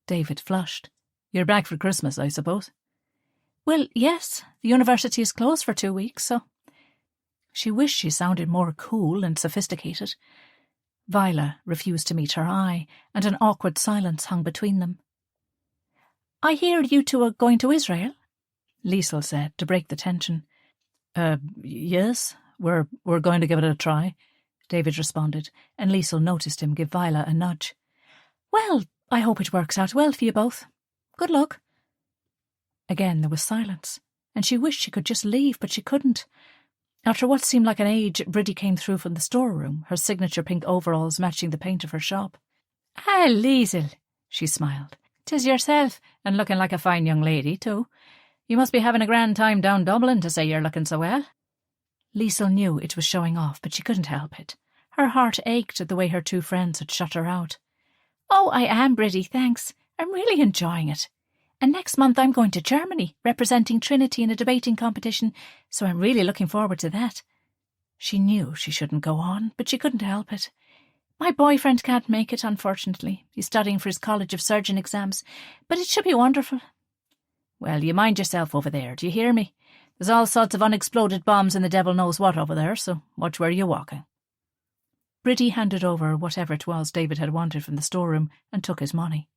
David flushed. "You're back for Christmas, I suppose?" "Well, yes. The university is closed for 2 weeks, so—" She wished she sounded more cool and sophisticated. Viola refused to meet her eye, and an awkward silence hung between them. "I hear you two are going to Israel," Liesl said, to break the tension. Yes, we're going to give it a try," David responded, and Liesl noticed him give Viola a nudge. "Well, I hope it works out well for you both. Good luck." Again there was silence, and she wished she could just leave, but she couldn't. After what seemed like an age, Bridie came through from the storeroom, her signature pink overalls matching the paint of her shop. "Ah, Liesl," she smiled. "'Tis yourself, and looking like a fine young lady, too. You must be having a grand time down Dublin to say you're looking so well." Liesl knew it was showing off, but she couldn't help it. Her heart ached at the way her two friends had shut her out. "Oh, I am, Bridie, thanks. I'm really enjoying it. And next month I'm going to Germany, representing Trinity in a debating competition, so I'm really looking forward to that." She knew she shouldn't go on, but she couldn't help it. "My boyfriend can't make it, unfortunately. He's studying for his College of Surgeon exams, but it should be wonderful." "Well, you mind yourself over there, do you hear me? There's all sorts of unexploded bombs and the devil knows what over there, so watch where you're walking." Bridie handed over whatever it was David had wanted from the storeroom and took his money.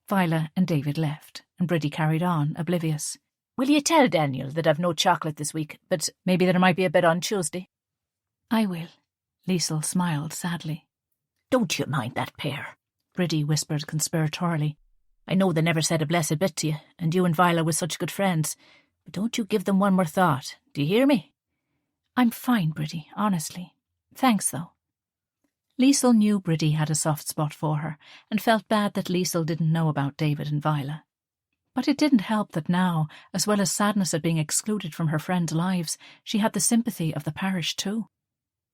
Viola and David left, and Bridie carried on, oblivious. "Will you tell Daniel that I've no chocolate this week, but maybe there might be a bit on Tuesday?" "I will." Liesl smiled sadly. "Don't you mind that pair," Bridie whispered conspiratorially. "I know they never said a blessed bit to you, and you and Viola were such good friends, but don't you give them one more thought. Do you hear me?" "I'm fine, Bridie, honestly. Thanks, though." Liesl knew Bridie had a soft spot for her, and felt bad that Liesl didn't know about David and Viola. But it didn't help that now, as well as sadness at being excluded from her friends' lives, she had the sympathy of the parish too.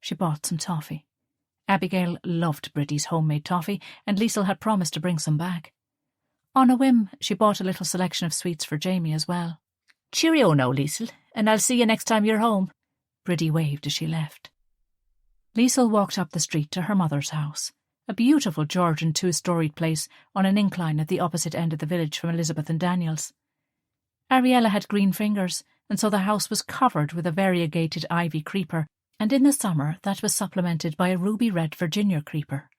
She bought some toffee. Abigail loved Bridie's homemade toffee, and Liesl had promised to bring some back. On a whim, she bought a little selection of sweets for Jamie as well. "Cheerio now, Liesl, and I'll see you next time you're home." Bridie waved as she left. Liesl walked up the street to her mother's house, a beautiful Georgian two-storied place on an incline at the opposite end of the village from Elizabeth and Daniel's. Ariella had green fingers, and so the house was covered with a variegated ivy creeper, and in the summer that was supplemented by a ruby-red Virginia creeper.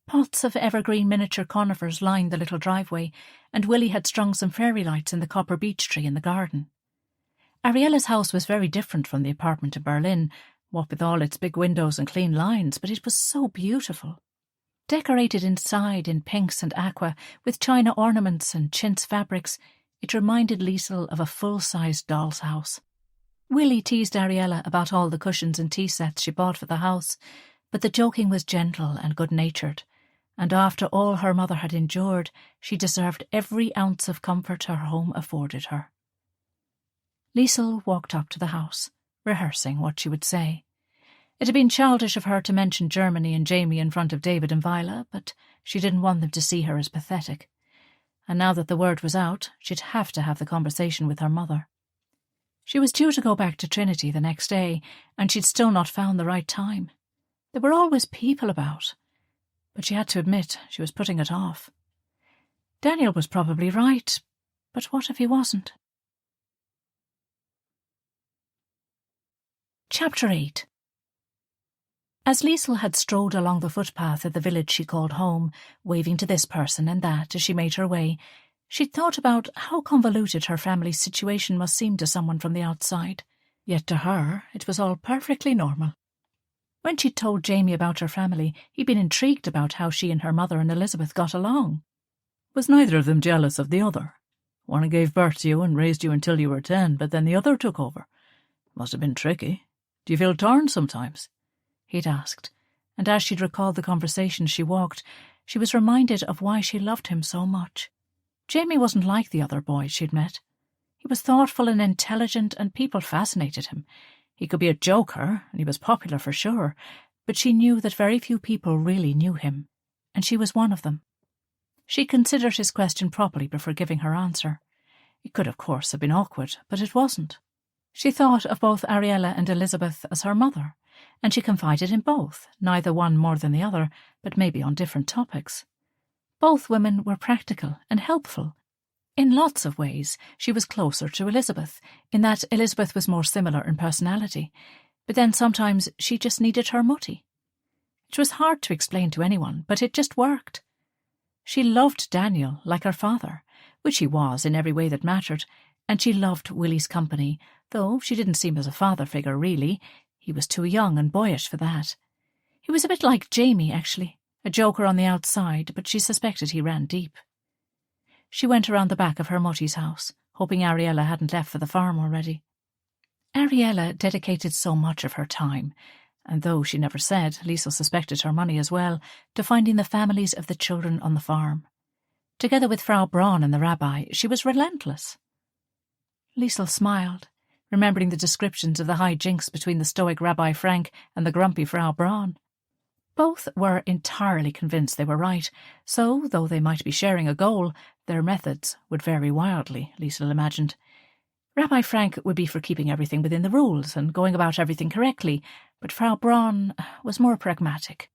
Pots of evergreen miniature conifers lined the little driveway, and Willie had strung some fairy lights in the copper beech tree in the garden. Ariella's house was very different from the apartment in Berlin, what with all its big windows and clean lines, but it was so beautiful. Decorated inside in pinks and aqua, with china ornaments and chintz fabrics, it reminded Liesl of a full-sized doll's house. Willie teased Ariella about all the cushions and tea sets she bought for the house, but the joking was gentle and good-natured, and after all her mother had endured, she deserved every ounce of comfort her home afforded her. Liesl walked up to the house, rehearsing what she would say. It had been childish of her to mention Germany and Jamie in front of David and Viola, but she didn't want them to see her as pathetic. And now that the word was out, she'd have to have the conversation with her mother. She was due to go back to Trinity the next day, and she'd still not found the right time. There were always people about, but she had to admit she was putting it off. Daniel was probably right, but what if he wasn't? Chapter 8. As Liesl had strolled along the footpath of the village she called home, waving to this person and that as she made her way, she'd thought about how convoluted her family's situation must seem to someone from the outside. Yet to her, it was all perfectly normal. When she'd told Jamie about her family, he'd been intrigued about how she and her mother and Elizabeth got along. Was neither of them jealous of the other? One gave birth to you and raised you until you were 10, but then the other took over. Must have been tricky. Do you feel torn sometimes? He'd asked, and as she'd recalled the conversation she walked, she was reminded of why she loved him so much. Jamie wasn't like the other boys she'd met. He was thoughtful and intelligent, and people fascinated him. He could be a joker, and he was popular for sure, but she knew that very few people really knew him, and she was one of them. She considered his question properly before giving her answer. It could, of course, have been awkward, but it wasn't. She thought of both Ariella and Elizabeth as her mother, and she confided in both, neither one more than the other, but maybe on different topics. Both women were practical and helpful. In lots of ways, she was closer to Elizabeth, in that Elizabeth was more similar in personality, but then sometimes she just needed her mutty. It was hard to explain to anyone, but it just worked. She loved Daniel like her father, which he was in every way that mattered, and she loved Willie's company, though she didn't see him as a father figure, really. He was too young and boyish for that. He was a bit like Jamie, actually, a joker on the outside, but she suspected he ran deep. She went around the back of her muttie's house, hoping Ariella hadn't left for the farm already. Ariella dedicated so much of her time, and though she never said, Liesl suspected her money as well, to finding the families of the children on the farm. Together with Frau Braun and the rabbi, she was relentless. Liesl smiled, remembering the descriptions of the high jinks between the stoic Rabbi Frank and the grumpy Frau Braun. Both were entirely convinced they were right, so, though they might be sharing a goal, their methods would vary wildly, Liesl imagined. Rabbi Frank would be for keeping everything within the rules and going about everything correctly, but Frau Braun was more pragmatic.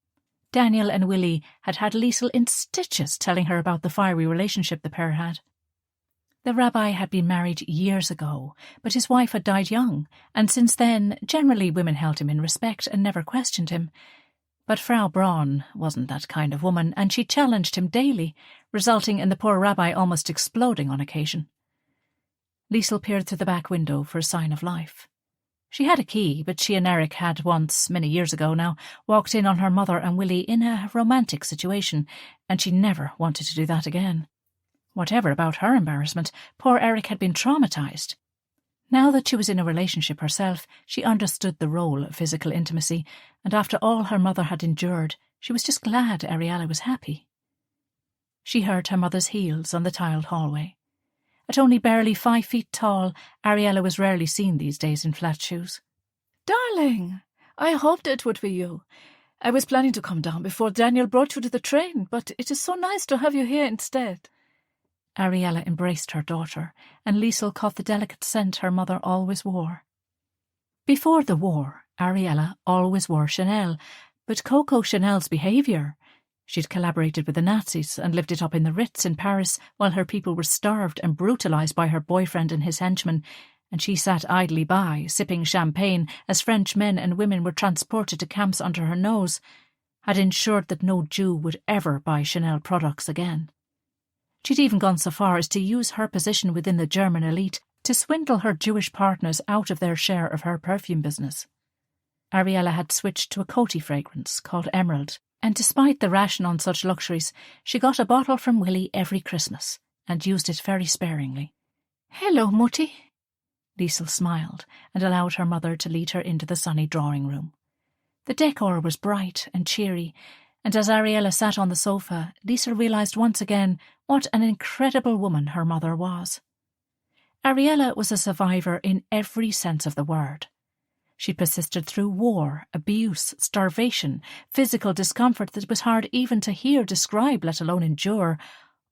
Daniel and Willie had had Liesl in stitches telling her about the fiery relationship the pair had. The rabbi had been married years ago, but his wife had died young, and since then, generally women held him in respect and never questioned him. But Frau Braun wasn't that kind of woman, and she challenged him daily, resulting in the poor rabbi almost exploding on occasion. Liesl peered through the back window for a sign of life. She had a key, but she and Erich had once, many years ago now, walked in on her mother and Willie in a romantic situation, and she never wanted to do that again. Whatever about her embarrassment, poor Erich had been traumatised. Now that she was in a relationship herself, she understood the role of physical intimacy, and after all her mother had endured, she was just glad Ariella was happy. She heard her mother's heels on the tiled hallway. At only barely 5 feet tall, Ariella was rarely seen these days in flat shoes. "Darling, I hoped it would be you. I was planning to come down before Daniel brought you to the train, but it is so nice to have you here instead." Ariella embraced her daughter, and Liesl caught the delicate scent her mother always wore. Before the war, Ariella always wore Chanel, but Coco Chanel's behaviour. She'd collaborated with the Nazis and lived it up in the Ritz in Paris while her people were starved and brutalised by her boyfriend and his henchmen, and she sat idly by, sipping champagne as French men and women were transported to camps under her nose, had ensured that no Jew would ever buy Chanel products again. She'd even gone so far as to use her position within the German elite to swindle her Jewish partners out of their share of her perfume business. Ariella had switched to a coty fragrance called Emerald, and despite the ration on such luxuries, she got a bottle from Willie every Christmas, and used it very sparingly. "Hello, Mutti." Liesl smiled, and allowed her mother to lead her into the sunny drawing-room. The decor was bright and cheery, and as Ariella sat on the sofa, Liesl realised once again what an incredible woman her mother was. Ariella was a survivor in every sense of the word. She persisted through war, abuse, starvation, physical discomfort that was hard even to hear describe, let alone endure,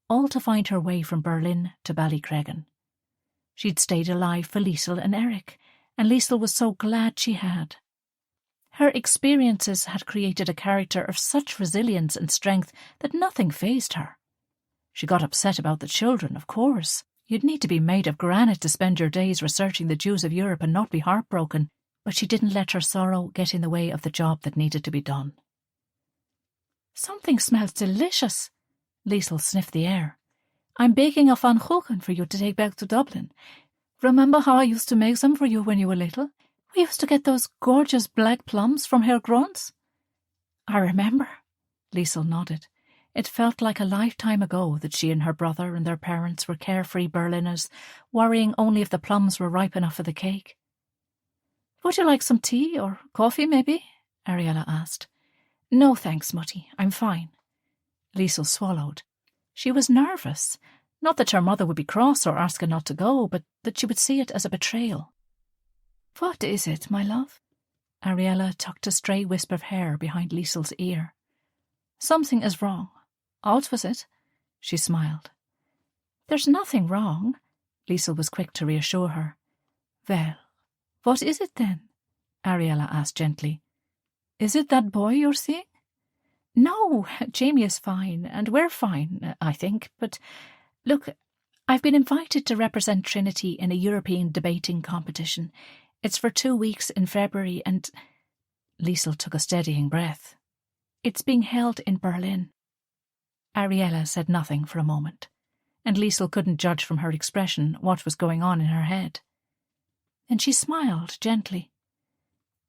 all to find her way from Berlin to Ballycregan. She'd stayed alive for Liesl and Erich, and Liesl was so glad she had. Her experiences had created a character of such resilience and strength that nothing fazed her. She got upset about the children, of course. You'd need to be made of granite to spend your days researching the Jews of Europe and not be heartbroken, but she didn't let her sorrow get in the way of the job that needed to be done. "Something smells delicious." Liesl sniffed the air. "I'm baking a pfannkuchen for you to take back to Dublin. Remember how I used to make them for you when you were little? We used to get those gorgeous black plums from Herr Grunz." "I remember," Liesl nodded. It felt like a lifetime ago that she and her brother and their parents were carefree Berliners, worrying only if the plums were ripe enough for the cake. "Would you like some tea or coffee, maybe?" Ariella asked. "No, thanks, Mutti. I'm fine." Liesl swallowed. She was nervous. Not that her mother would be cross or ask her not to go, but that she would see it as a betrayal. "What is it, my love?" Ariella tucked a stray wisp of hair behind Liesl's ear. "Something is wrong. Out with it." She smiled. "There's nothing wrong." Liesl was quick to reassure her. "Well, what is it then?" Ariella asked gently. "Is it that boy you're seeing?" "No, Jamie is fine, and we're fine, I think, but look, I've been invited to represent Trinity in a European debating competition. It's for 2 weeks in February, and—" Liesl took a steadying breath. "It's being held in Berlin." Ariella said nothing for a moment, and Liesl couldn't judge from her expression what was going on in her head. Then she smiled gently.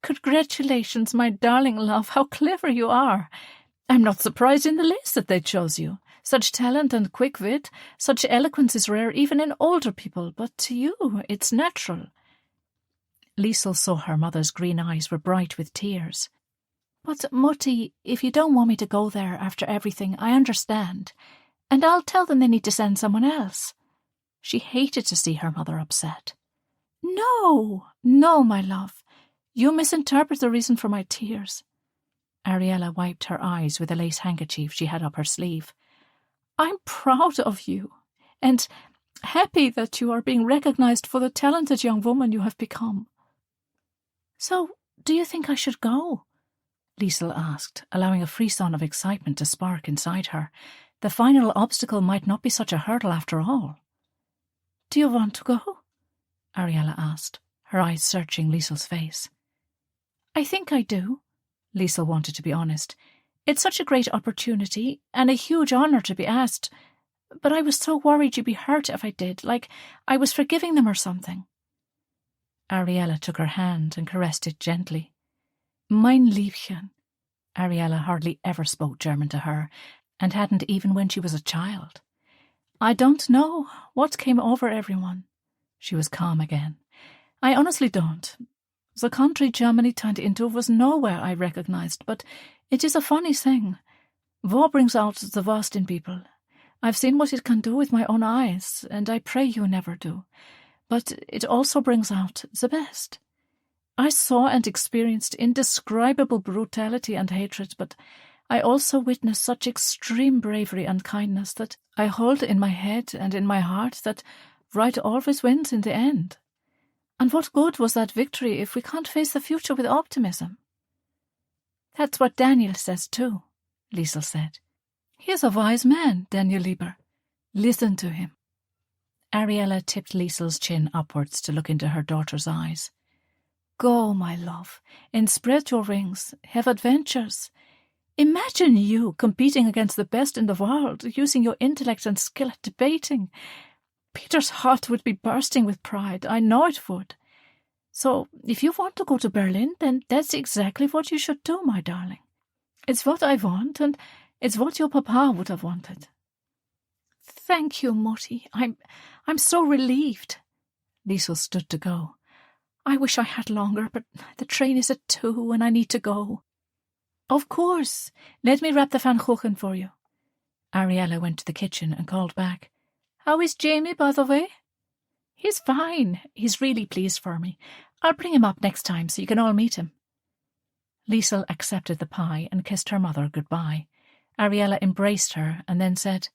"Congratulations, my darling love, how clever you are. I'm not surprised in the least that they chose you. Such talent and quick wit, such eloquence is rare even in older people, but to you it's natural." Liesl saw her mother's green eyes were bright with tears. "But, Mutti, if you don't want me to go there after everything, I understand. And I'll tell them they need to send someone else." She hated to see her mother upset. "No, no, my love. You misinterpret the reason for my tears." Ariella wiped her eyes with a lace handkerchief she had up her sleeve. "I'm proud of you, and happy that you are being recognized for the talented young woman you have become." "So, do you think I should go?" Liesl asked, allowing a frisson of excitement to spark inside her. The final obstacle might not be such a hurdle after all. "Do you want to go?" Ariella asked, her eyes searching Liesl's face. "I think I do," Liesl wanted to be honest. "It's such a great opportunity, and a huge honour to be asked. But I was so worried you'd be hurt if I did, like I was forgiving them or something." Ariella took her hand and caressed it gently. "Mein Liebchen." Ariella hardly ever spoke German to her, and hadn't even when she was a child. "I don't know what came over everyone." She was calm again. "I honestly don't. The country Germany turned into was nowhere I recognized, but it is a funny thing. War brings out the worst in people. I've seen what it can do with my own eyes, and I pray you never do. But it also brings out the best. I saw and experienced indescribable brutality and hatred, but I also witnessed such extreme bravery and kindness that I hold in my head and in my heart that right always wins in the end. And what good was that victory if we can't face the future with optimism?" "That's what Daniel says too," Liesl said. "He is a wise man, Daniel Lieber. Listen to him." Ariella tipped Liesl's chin upwards to look into her daughter's eyes. "Go, my love, and spread your wings. Have adventures. Imagine you competing against the best in the world, using your intellect and skill at debating. Peter's heart would be bursting with pride. I know it would. So, if you want to go to Berlin, then that's exactly what you should do, my darling. It's what I want, and it's what your papa would have wanted." "Thank you, Mutti. I'm so relieved." Liesl stood to go. "I wish I had longer, but the train is at 2 and I need to go." "Of course. Let me wrap the Pfannkuchen for you." Ariella went to the kitchen and called back. "How is Jamie, by the way?" "He's fine. He's really pleased for me. I'll bring him up next time so you can all meet him." Liesl accepted the pie and kissed her mother goodbye. Ariella embraced her and then said,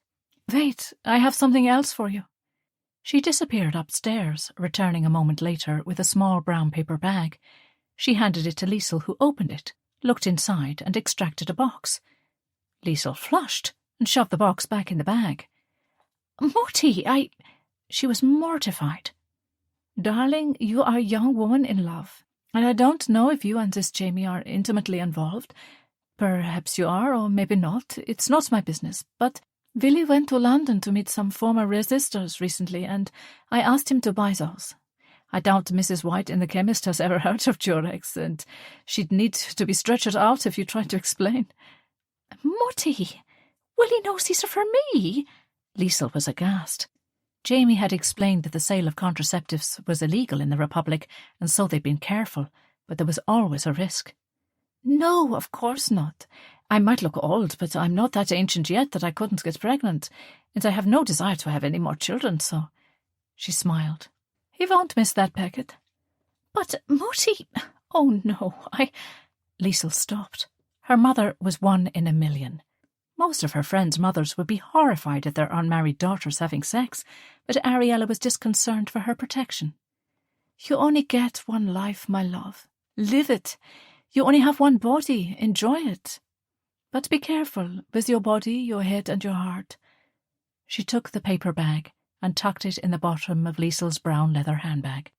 "Wait, I have something else for you." She disappeared upstairs, returning a moment later with a small brown paper bag. She handed it to Liesl, who opened it, looked inside and extracted a box. Liesl flushed and shoved the box back in the bag. "Mutti, She was mortified. "Darling, you are a young woman in love, and I don't know if you and this Jamie are intimately involved. Perhaps you are, or maybe not. It's not my business. But Willy went to London to meet some former resistors recently, and I asked him to buy those. I doubt Mrs. White in the chemist has ever heard of Durex, and she'd need to be stretchered out if you tried to explain." "Mutti, Willy knows these are for me?" Liesl was aghast. Jamie had explained that the sale of contraceptives was illegal in the Republic, and so they'd been careful, but there was always a risk. "No, of course not. I might look old, but I'm not that ancient yet that I couldn't get pregnant, and I have no desire to have any more children, so—" She smiled. "He won't miss that packet." "But, Mutti— Oh, no, Liesl stopped. Her mother was 1 in a million. Most of her friends' mothers would be horrified at their unmarried daughters having sex, but Ariella was disconcerted for her protection. "You only get one life, my love. Live it. You only have one body. Enjoy it. But be careful with your body, your head and your heart." She took the paper bag and tucked it in the bottom of Liesl's brown leather handbag.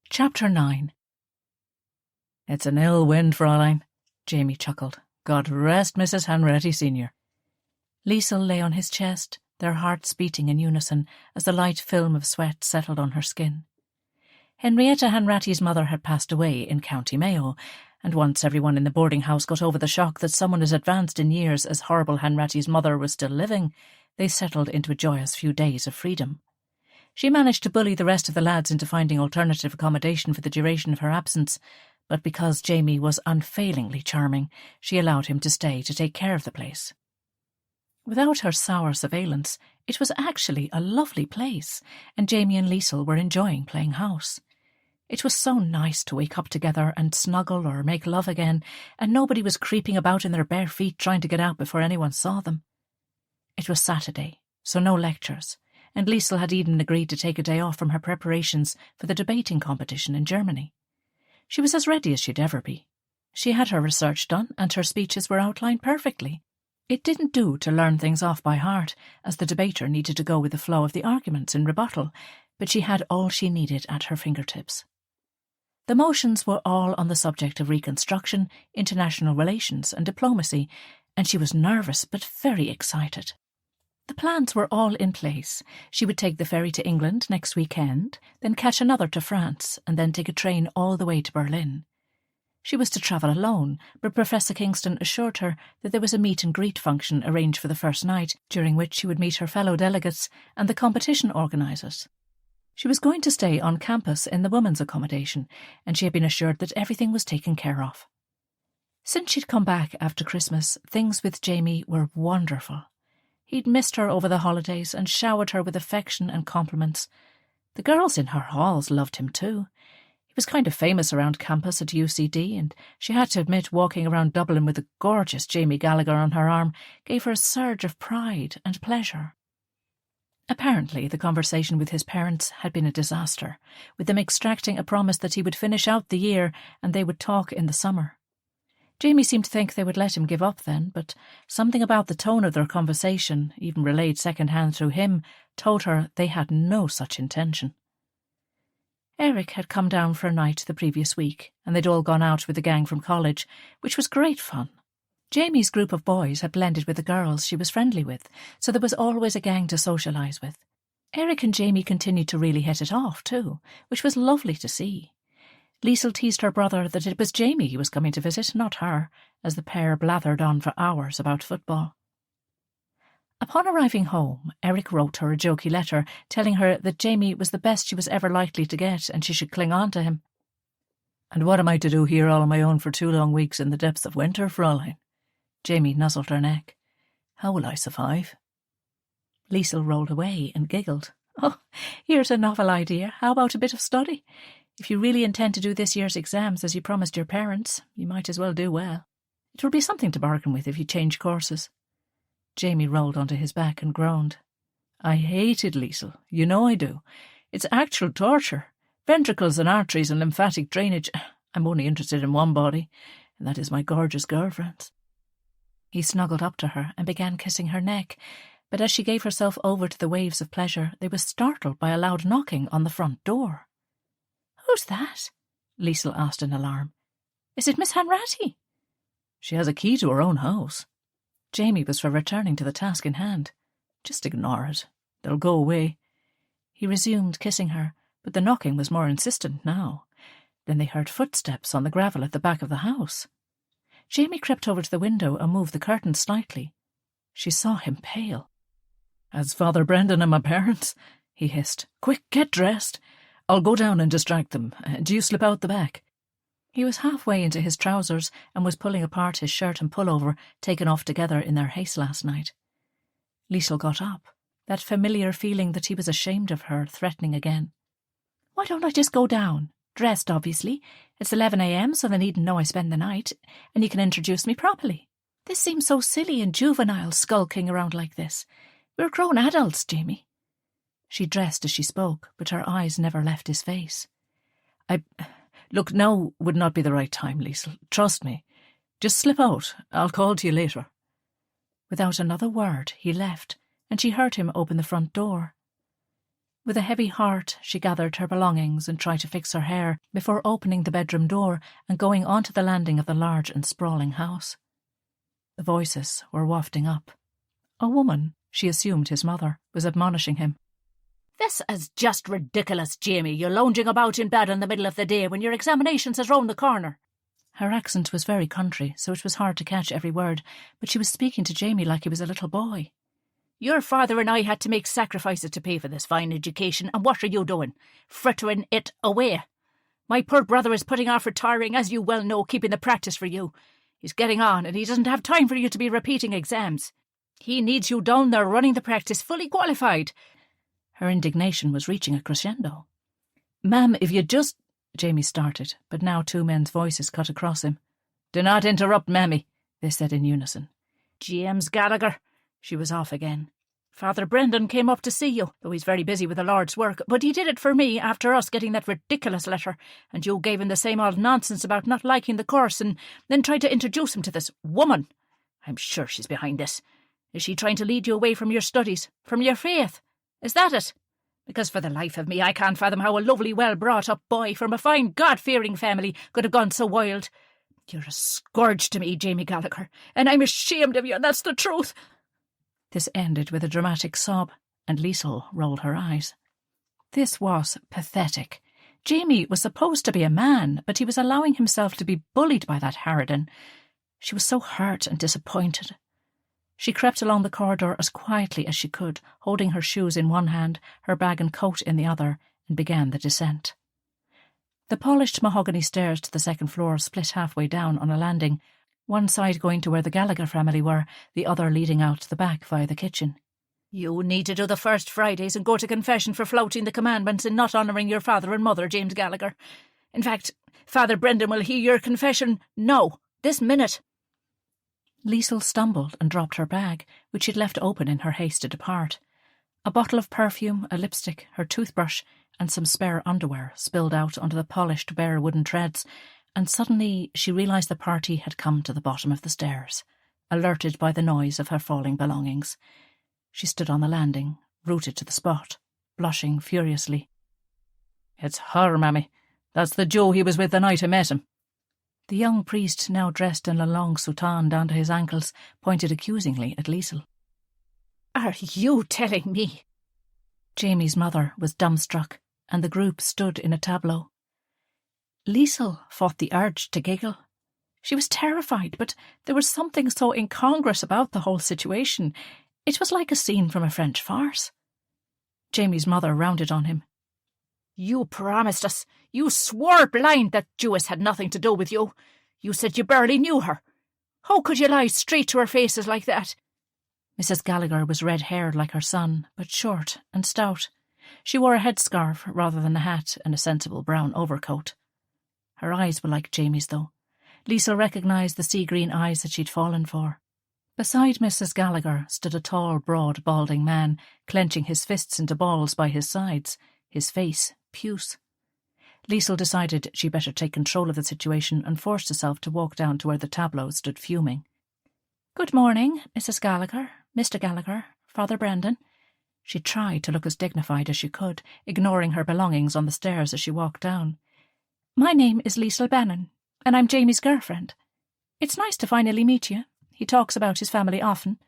Chapter 9. "It's an ill wind, Fräulein," Jamie chuckled. "God rest Mrs. Henretti Senior." Liesl lay on his chest, their hearts beating in unison as the light film of sweat settled on her skin. Henrietta Hanratty's mother had passed away in County Mayo, and once everyone in the boarding house got over the shock that someone as advanced in years as horrible Hanratty's mother was still living, they settled into a joyous few days of freedom. She managed to bully the rest of the lads into finding alternative accommodation for the duration of her absence, but because Jamie was unfailingly charming, she allowed him to stay to take care of the place. Without her sour surveillance, it was actually a lovely place, and Jamie and Liesl were enjoying playing house. It was so nice to wake up together and snuggle or make love again, and nobody was creeping about in their bare feet trying to get out before anyone saw them. It was Saturday, so no lectures, and Liesl had even agreed to take a day off from her preparations for the debating competition in Germany. She was as ready as she'd ever be. She had her research done, and her speeches were outlined perfectly. It didn't do to learn things off by heart, as the debater needed to go with the flow of the arguments in rebuttal, but she had all she needed at her fingertips. The motions were all on the subject of reconstruction, international relations and diplomacy, and she was nervous but very excited. The plans were all in place. She would take the ferry to England next weekend, then catch another to France, and then take a train all the way to Berlin. She was to travel alone, but Professor Kingston assured her that there was a meet-and-greet function arranged for the first night, during which she would meet her fellow delegates and the competition organisers. She was going to stay on campus in the women's accommodation, and she had been assured that everything was taken care of. Since she'd come back after Christmas, things with Jamie were wonderful. He'd missed her over the holidays and showered her with affection and compliments. The girls in her halls loved him too. He was kind of famous around campus at UCD, and she had to admit walking around Dublin with the gorgeous Jamie Gallagher on her arm gave her a surge of pride and pleasure. Apparently, the conversation with his parents had been a disaster, with them extracting a promise that he would finish out the year and they would talk in the summer. Jamie seemed to think they would let him give up then, but something about the tone of their conversation, even relayed second-hand through him, told her they had no such intention. Erich had come down for a night the previous week, and they'd all gone out with the gang from college, which was great fun. Jamie's group of boys had blended with the girls she was friendly with, so there was always a gang to socialise with. Erich and Jamie continued to really hit it off too, which was lovely to see. Liesl teased her brother that it was Jamie he was coming to visit, not her, as the pair blathered on for hours about football. Upon arriving home, Erich wrote her a jokey letter telling her that Jamie was the best she was ever likely to get and she should cling on to him. "And what am I to do here all on my own for 2 long weeks in the depths of winter, Fräulein?" Jamie nuzzled her neck. "How will I survive?" Liesl rolled away and giggled. "Oh, here's a novel idea. How about a bit of study? If you really intend to do this year's exams as you promised your parents, you might as well do well. It will be something to bargain with if you change courses." Jamie rolled onto his back and groaned. "I hate it, Liesl. You know I do. It's actual torture. Ventricles and arteries and lymphatic drainage. I'm only interested in one body, and that is my gorgeous girlfriend's." He snuggled up to her and began kissing her neck, but as she gave herself over to the waves of pleasure, they were startled by a loud knocking on the front door. "Who's that?" Liesl asked in alarm. "Is it Miss Hanratty?" "She has a key to her own house." Jamie was for returning to the task in hand. "Just ignore it. They'll go away." He resumed kissing her, but the knocking was more insistent now. Then they heard footsteps on the gravel at the back of the house. Jamie crept over to the window and moved the curtains slightly. She saw him pale. "As Father Brendan and my parents?" he hissed. "Quick, get dressed. I'll go down and distract them. Do you slip out the back?" He was halfway into his trousers and was pulling apart his shirt and pullover, taken off together in their haste last night. Liesl got up, that familiar feeling that he was ashamed of her threatening again. "Why don't I just go down? Dressed, obviously. It's 11 a.m, so they needn't know I spend the night, and you can introduce me properly. This seems so silly and juvenile, skulking around like this. We're grown adults, Jamie." She dressed as she spoke, but her eyes never left his face. Look, now would not be the right time, Liesl. Trust me. Just slip out. I'll call to you later." Without another word, he left, and she heard him open the front door. With a heavy heart, she gathered her belongings and tried to fix her hair before opening the bedroom door and going onto the landing of the large and sprawling house. The voices were wafting up. A woman, she assumed his mother, was admonishing him. "This is just ridiculous, Jamie. You're lounging about in bed in the middle of the day when your examinations is round the corner." Her accent was very country, so it was hard to catch every word, but she was speaking to Jamie like he was a little boy. "Your father and I had to make sacrifices to pay for this fine education, and what are you doing? Frittering it away. My poor brother is putting off retiring, as you well know, keeping the practice for you. He's getting on, and he doesn't have time for you to be repeating exams. He needs you down there running the practice fully qualified." Her indignation was reaching a crescendo. "Ma'am, if you just—" Jamie started, but now 2 men's voices cut across him. "Do not interrupt, mammy," they said in unison. "James Gallagher." She was off again. "Father Brendan came up to see you, though he's very busy with the Lord's work, but he did it for me after us getting that ridiculous letter, and you gave him the same old nonsense about not liking the course and then tried to introduce him to this woman. I'm sure she's behind this. Is she trying to lead you away from your studies, from your faith? Is that it? Because for the life of me I can't fathom how a lovely, well-brought-up boy from a fine, God-fearing family could have gone so wild. You're a scourge to me, Jamie Gallagher, and I'm ashamed of you, and that's the truth." This ended with a dramatic sob, and Liesl rolled her eyes. This was pathetic. Jamie was supposed to be a man, but he was allowing himself to be bullied by that harridan. She was so hurt and disappointed. She crept along the corridor as quietly as she could, holding her shoes in one hand, her bag and coat in the other, and began the descent. The polished mahogany stairs to the second floor split halfway down on a landing, one side going to where the Gallagher family were, the other leading out the back via the kitchen. "You need to do the first Fridays and go to confession for flouting the commandments and not honouring your father and mother, James Gallagher. In fact, Father Brendan will hear your confession now, this minute." Liesl stumbled and dropped her bag, which she'd left open in her haste to depart. A bottle of perfume, a lipstick, her toothbrush, and some spare underwear spilled out onto the polished bare wooden treads, and suddenly she realised the party had come to the bottom of the stairs, alerted by the noise of her falling belongings. She stood on the landing, rooted to the spot, blushing furiously. "It's her, Mammy. That's the Joe he was with the night I met him." The young priest, now dressed in a long soutane down to his ankles, pointed accusingly at Liesl. "Are you telling me?" Jamie's mother was dumbstruck, and the group stood in a tableau. Liesl fought the urge to giggle. She was terrified, but there was something so incongruous about the whole situation. It was like a scene from a French farce. Jamie's mother rounded on him. "You promised us. You swore blind that Jewess had nothing to do with you. You said you barely knew her. How could you lie straight to her faces like that?" Mrs. Gallagher was red-haired like her son, but short and stout. She wore a headscarf rather than a hat and a sensible brown overcoat. Her eyes were like Jamie's, though. Liesl recognised the sea-green eyes that she'd fallen for. Beside Mrs. Gallagher stood a tall, broad, balding man, clenching his fists into balls by his sides, his face puce. Liesl decided she'd better take control of the situation and forced herself to walk down to where the tableau stood fuming. "Good morning, Mrs. Gallagher, Mr. Gallagher, Father Brendan." She tried to look as dignified as she could, ignoring her belongings on the stairs as she walked down. "My name is Liesl Bannon, and I'm Jamie's girlfriend. It's nice to finally meet you. He talks about his family often."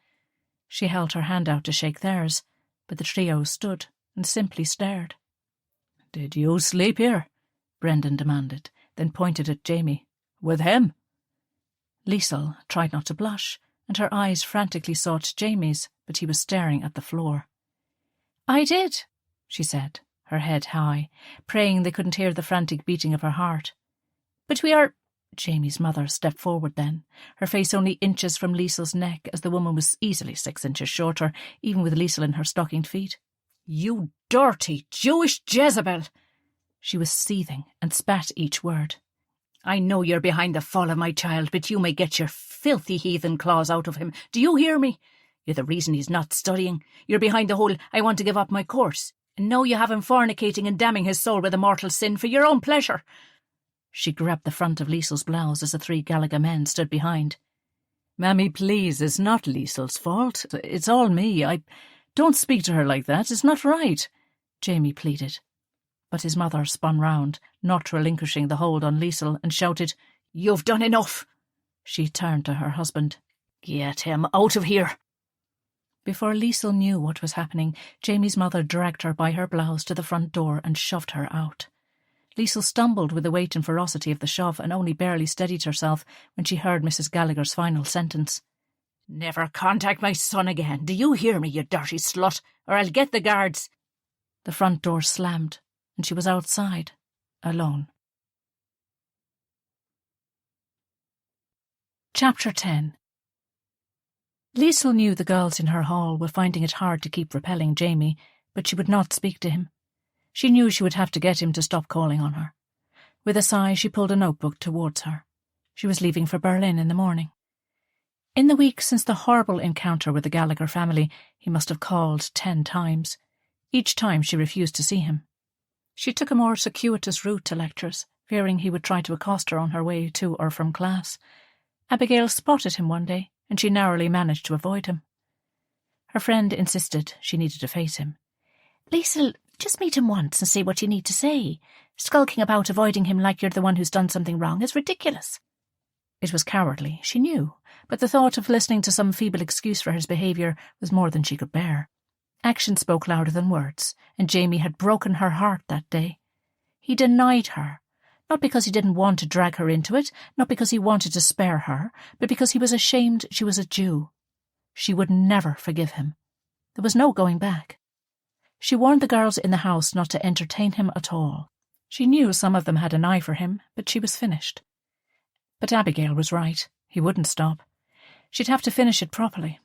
She held her hand out to shake theirs, but the trio stood and simply stared. "Did you sleep here?" Brendan demanded, then pointed at Jamie. "With him?" Liesl tried not to blush, and her eyes frantically sought Jamie's, but he was staring at the floor. "I did," she said, her head high, praying they couldn't hear the frantic beating of her heart. "But we are—" Jamie's mother stepped forward then, her face only inches from Liesl's neck, as the woman was easily 6 inches shorter, even with Liesl in her stockinged feet. "You dirty Jewish Jezebel!" She was seething and spat each word. "I know you're behind the fall of my child, but you may get your filthy heathen claws out of him. Do you hear me? You're the reason he's not studying. You're behind the whole I want to give up my course. And now you have him fornicating and damning his soul with a mortal sin for your own pleasure." She grabbed the front of Liesl's blouse as the 3 Gallagher men stood behind. "Mammy, please, it's not Liesl's fault. It's all me. Don't speak to her like that. It's not right," Jamie pleaded. But his mother spun round, not relinquishing the hold on Liesl, and shouted, "You've done enough." She turned to her husband. "Get him out of here." Before Liesl knew what was happening, Jamie's mother dragged her by her blouse to the front door and shoved her out. Liesl stumbled with the weight and ferocity of the shove and only barely steadied herself when she heard Mrs. Gallagher's final sentence. "Never contact my son again. Do you hear me, you dirty slut? Or I'll get the guards." The front door slammed, and she was outside, alone. Chapter 10. Liesl knew the girls in her hall were finding it hard to keep repelling Jamie, but she would not speak to him. She knew she would have to get him to stop calling on her. With a sigh, she pulled a notebook towards her. She was leaving for Berlin in the morning. In the week since the horrible encounter with the Gallagher family, he must have called 10 times. Each time she refused to see him. She took a more circuitous route to lectures, fearing he would try to accost her on her way to or from class. Abigail spotted him one day, and she narrowly managed to avoid him. Her friend insisted she needed to face him. "Liesl, Just meet him once and say what you need to say. Skulking about avoiding him like you're the one who's done something wrong is ridiculous. It was cowardly, she knew, but the thought of listening to some feeble excuse for his behaviour was more than she could bear. Action spoke louder than words, and Jamie had broken her heart that day. He denied her, not because he didn't want to drag her into it, not because he wanted to spare her, but because he was ashamed she was a Jew. She would never forgive him. There was no going back. She warned the girls in the house not to entertain him at all. She knew some of them had an eye for him, but she was finished. But Abigail was right. He wouldn't stop. She'd have to finish it properly.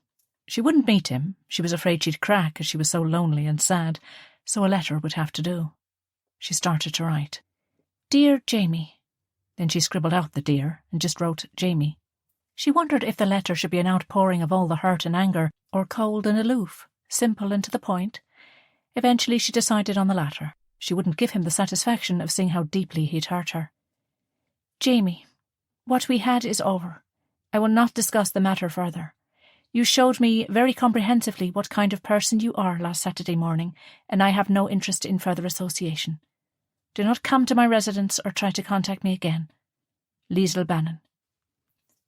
She wouldn't meet him. She was afraid she'd crack as she was so lonely and sad, so a letter would have to do. She started to write. Dear Jamie. Then she scribbled out the dear and just wrote Jamie. She wondered if the letter should be an outpouring of all the hurt and anger, or cold and aloof, simple and to the point. Eventually she decided on the latter. She wouldn't give him the satisfaction of seeing how deeply he'd hurt her. Jamie, what we had is over. I will not discuss the matter further. You showed me very comprehensively what kind of person you are last Saturday morning, and I have no interest in further association. Do not come to my residence or try to contact me again. Liesl Bannon.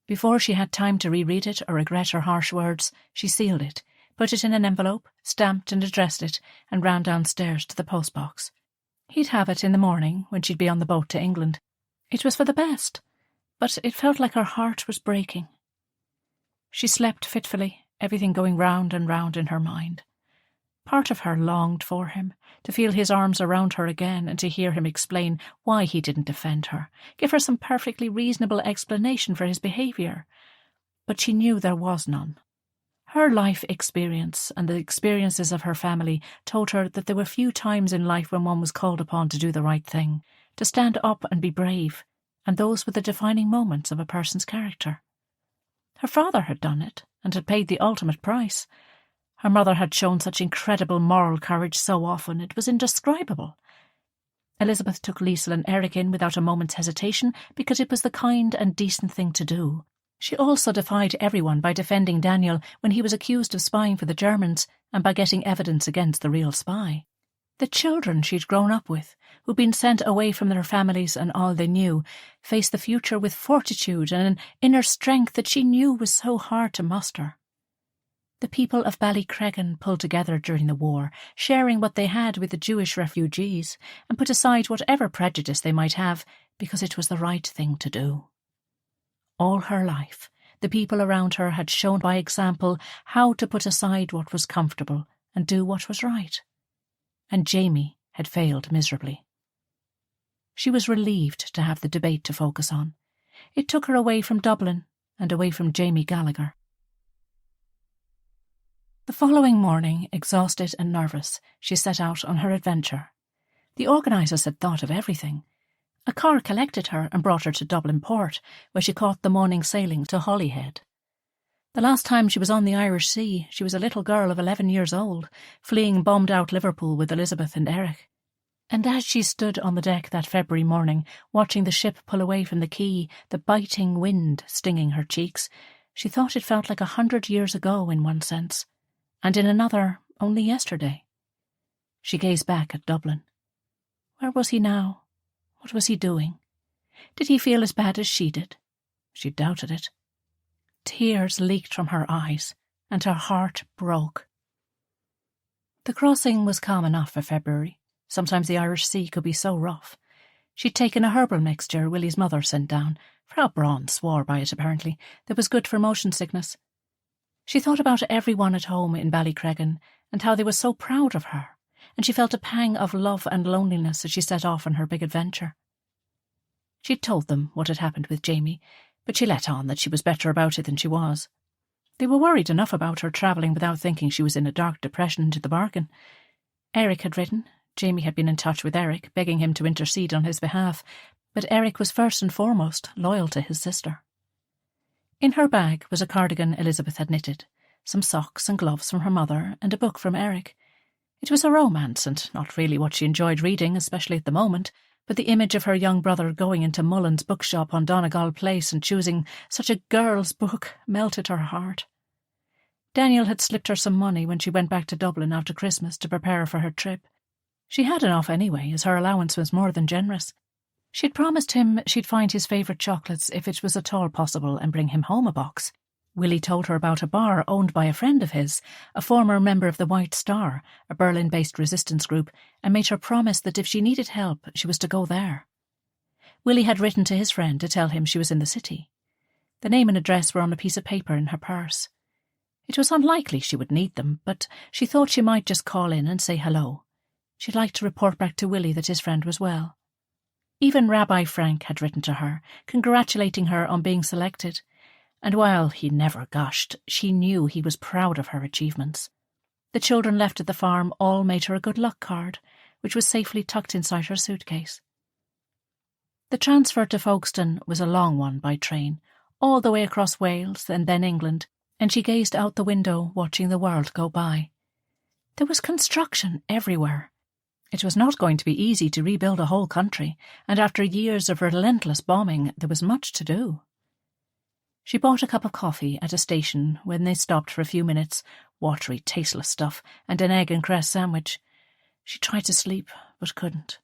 Before she had time to reread it or regret her harsh words, she sealed it, put it in an envelope, stamped and addressed it, and ran downstairs to the postbox. He'd have it in the morning when she'd be on the boat to England. It was for the best, but it felt like her heart was breaking. She slept fitfully, everything going round and round in her mind. Part of her longed for him, to feel his arms around her again and to hear him explain why he didn't defend her, give her some perfectly reasonable explanation for his behaviour. But she knew there was none. Her life experience and the experiences of her family told her that there were few times in life when one was called upon to do the right thing, to stand up and be brave, and those were the defining moments of a person's character. Her father had done it, and had paid the ultimate price. Her mother had shown such incredible moral courage so often, it was indescribable. Elizabeth took Liesl and Erich in without a moment's hesitation because it was the kind and decent thing to do. She also defied everyone by defending Daniel when he was accused of spying for the Germans and by getting evidence against the real spy. The children she'd grown up with, who'd been sent away from their families and all they knew, faced the future with fortitude and an inner strength that she knew was so hard to muster. The people of Ballycreggan pulled together during the war, sharing what they had with the Jewish refugees, and put aside whatever prejudice they might have, because it was the right thing to do. All her life, the people around her had shown by example how to put aside what was comfortable and do what was right. And Jamie had failed miserably. She was relieved to have the debate to focus on. It took her away from Dublin and away from Jamie Gallagher. The following morning, exhausted and nervous, she set out on her adventure. The organisers had thought of everything. A car collected her and brought her to Dublin port, where she caught the morning sailing to Holyhead. The last time she was on the Irish Sea, she was a little girl of 11 years old, fleeing bombed-out Liverpool with Elizabeth and Erich. And as she stood on the deck that February morning, watching the ship pull away from the quay, the biting wind stinging her cheeks, she thought it felt like 100 years ago in one sense, and in another only yesterday. She gazed back at Dublin. Where was he now? What was he doing? Did he feel as bad as she did? She doubted it. Tears leaked from her eyes, and her heart broke. The crossing was calm enough for February. Sometimes the Irish Sea could be so rough. She'd taken a herbal mixture Willie's mother sent down. Frau Braun swore by it, apparently. That was good for motion sickness. She thought about everyone at home in Ballycreggan and how they were so proud of her, and she felt a pang of love and loneliness as she set off on her big adventure. She'd told them what had happened with Jamie, but she let on that she was better about it than she was. They were worried enough about her travelling without thinking she was in a dark depression into the bargain. Erich had written. Jamie had been in touch with Erich, begging him to intercede on his behalf, but Erich was first and foremost loyal to his sister. In her bag was a cardigan Elizabeth had knitted, some socks and gloves from her mother, and a book from Erich. It was a romance, and not really what she enjoyed reading, especially at the moment, but the image of her young brother going into Mullen's bookshop on Donegal Place and choosing such a girl's book melted her heart. Daniel had slipped her some money when she went back to Dublin after Christmas to prepare for her trip. She had enough anyway, as her allowance was more than generous. She'd promised him she'd find his favourite chocolates if it was at all possible and bring him home a box. Willie told her about a bar owned by a friend of his, a former member of the White Star, a Berlin-based resistance group, and made her promise that if she needed help, she was to go there. Willie had written to his friend to tell him she was in the city. The name and address were on a piece of paper in her purse. It was unlikely she would need them, but she thought she might just call in and say hello. She'd like to report back to Willie that his friend was well. Even Rabbi Frank had written to her, congratulating her on being selected, and while he never gushed, she knew he was proud of her achievements. The children left at the farm all made her a good luck card, which was safely tucked inside her suitcase. The transfer to Folkestone was a long one by train, all the way across Wales and then England, and she gazed out the window watching the world go by. There was construction everywhere. It was not going to be easy to rebuild a whole country, and after years of relentless bombing, there was much to do. She bought a cup of coffee at a station when they stopped for a few minutes, watery, tasteless stuff, and an egg and cress sandwich. She tried to sleep, but couldn't.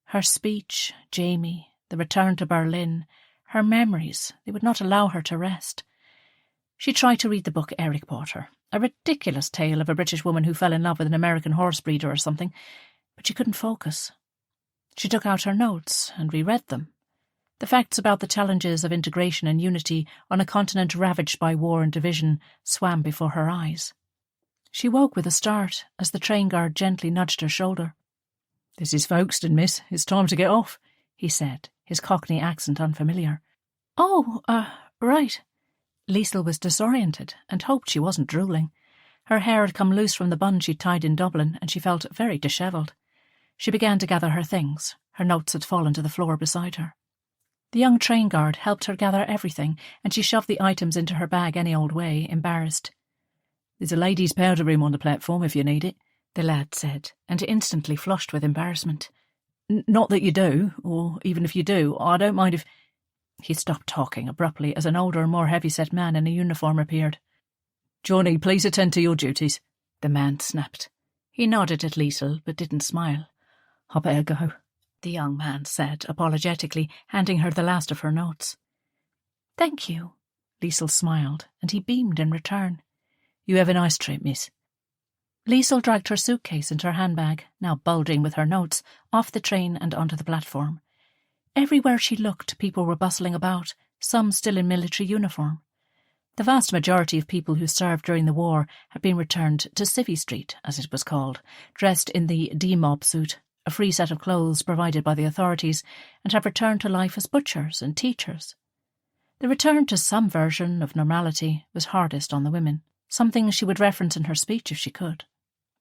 Her speech, Jamie, the return to Berlin, her memories, they would not allow her to rest. She tried to read the book Erich bought her, a ridiculous tale of a British woman who fell in love with an American horse breeder or something, but she couldn't focus. She took out her notes and reread them. The facts about the challenges of integration and unity on a continent ravaged by war and division swam before her eyes. She woke with a start as the train guard gently nudged her shoulder. "This is Folkestone, miss. It's time to get off," he said, his Cockney accent unfamiliar. "Oh, right." Liesl was disoriented and hoped she wasn't drooling. Her hair had come loose from the bun she'd tied in Dublin, and she felt very dishevelled. She began to gather her things. Her notes had fallen to the floor beside her. The young train guard helped her gather everything, and she shoved the items into her bag any old way, embarrassed. "There's a ladies' powder room on the platform if you need it," the lad said, and instantly flushed with embarrassment. "Not that you do, or even if you do, I don't mind if—" He stopped talking abruptly as an older, more heavy-set man in a uniform appeared. "Johnny, please attend to your duties," the man snapped. He nodded at Liesl, but didn't smile. "I better go," the young man said, apologetically, handing her the last of her notes. "Thank you," Liesl smiled, and he beamed in return. "You have a nice trip, miss." Liesl dragged her suitcase and her handbag, now bulging with her notes, off the train and onto the platform. Everywhere she looked, people were bustling about, some still in military uniform. The vast majority of people who served during the war had been returned to Civvy Street, as it was called, dressed in the D-mob suit, a free set of clothes provided by the authorities, and have returned to life as butchers and teachers. The return to some version of normality was hardest on the women, something she would reference in her speech if she could.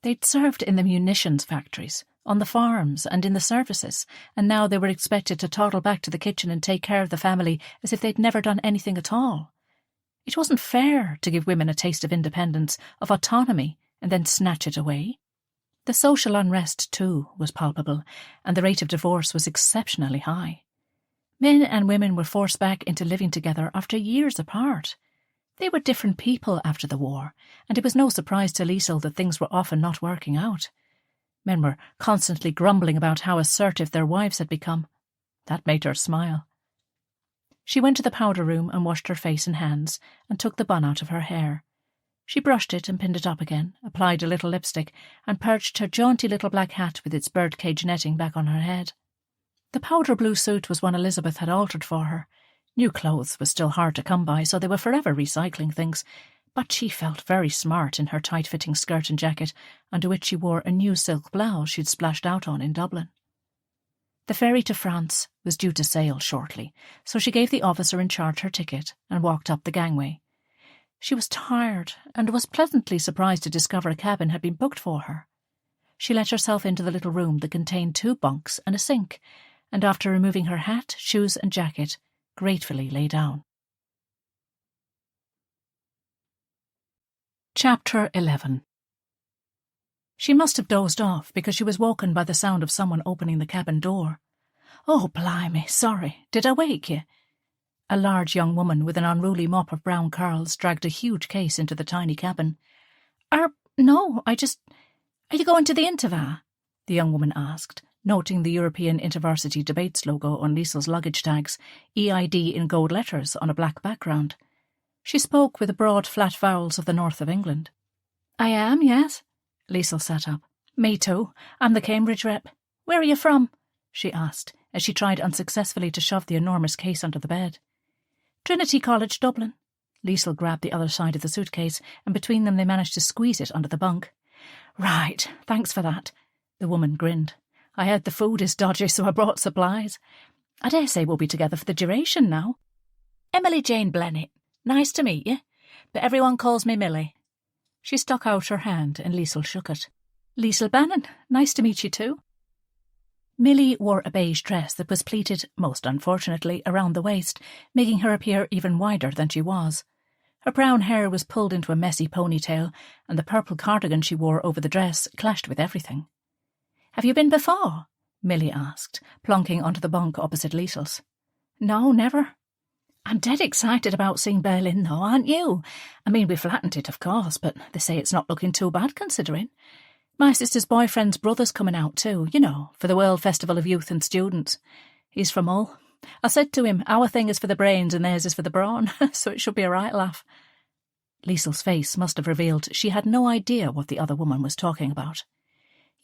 They'd served in the munitions factories, on the farms and in the services, and now they were expected to toddle back to the kitchen and take care of the family as if they'd never done anything at all. It wasn't fair to give women a taste of independence, of autonomy, and then snatch it away. The social unrest, too, was palpable, and the rate of divorce was exceptionally high. Men and women were forced back into living together after years apart. They were different people after the war, and it was no surprise to Liesl that things were often not working out. Men were constantly grumbling about how assertive their wives had become. That made her smile. She went to the powder room and washed her face and hands, and took the bun out of her hair. She brushed it and pinned it up again, applied a little lipstick, and perched her jaunty little black hat with its birdcage netting back on her head. The powder blue suit was one Elizabeth had altered for her. New clothes was still hard to come by, so they were forever recycling things, but she felt very smart in her tight-fitting skirt and jacket, under which she wore a new silk blouse she'd splashed out on in Dublin. The ferry to France was due to sail shortly, so she gave the officer in charge her ticket and walked up the gangway. She was tired and was pleasantly surprised to discover a cabin had been booked for her. She let herself into the little room that contained 2 bunks and a sink, and after removing her hat, shoes and jacket, gratefully lay down. Chapter 11. She must have dozed off because she was woken by the sound of someone opening the cabin door. "Oh, blimey, sorry. Did I wake you?" A large young woman with an unruly mop of brown curls dragged a huge case into the tiny cabin. No, are you going to the interview?" the young woman asked, noting the European Intervarsity Debates logo on Liesl's luggage tags, EID in gold letters on a black background. She spoke with the broad, flat vowels of the north of England. I am, yes. Liesl sat up. Me too. I'm the Cambridge rep. Where are you from? She asked, as she tried unsuccessfully to shove the enormous case under the bed. Trinity College, Dublin. Liesl grabbed the other side of the suitcase, and between them they managed to squeeze it under the bunk. Right, thanks for that. The woman grinned. I heard the food is dodgy, so I brought supplies. I dare say we'll be together for the duration now. Emily Jane Blennett. Nice to meet you, but everyone calls me Millie. She stuck out her hand, and Liesl shook it. Liesl Bannon. Nice to meet you too. Millie wore a beige dress that was pleated, most unfortunately, around the waist, making her appear even wider than she was. Her brown hair was pulled into a messy ponytail, and the purple cardigan she wore over the dress clashed with everything. Have you been before? Millie asked, plonking onto the bunk opposite Liesl's. No, never. I'm dead excited about seeing Berlin, though, aren't you? I mean, we flattened it, of course, but they say it's not looking too bad, considering. My sister's boyfriend's brother's coming out too, you know, for the World Festival of Youth and Students. He's from Hull. I said to him, our thing is for the brains and theirs is for the brawn, so it should be a right laugh. Liesl's face must have revealed she had no idea what the other woman was talking about.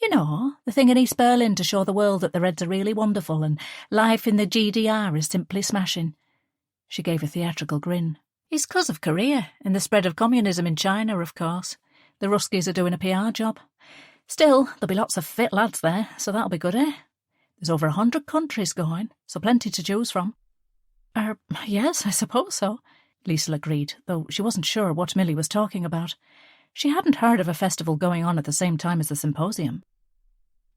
You know, the thing in East Berlin to show the world that the Reds are really wonderful and life in the GDR is simply smashing. She gave a theatrical grin. It's 'cause of Korea and the spread of communism in China, of course. The Ruskies are doing a PR job. Still, there'll be lots of fit lads there, so that'll be good, eh? There's over 100 countries going, so plenty to choose from. Yes, I suppose so, Liesl agreed, though she wasn't sure what Millie was talking about. She hadn't heard of a festival going on at the same time as the symposium.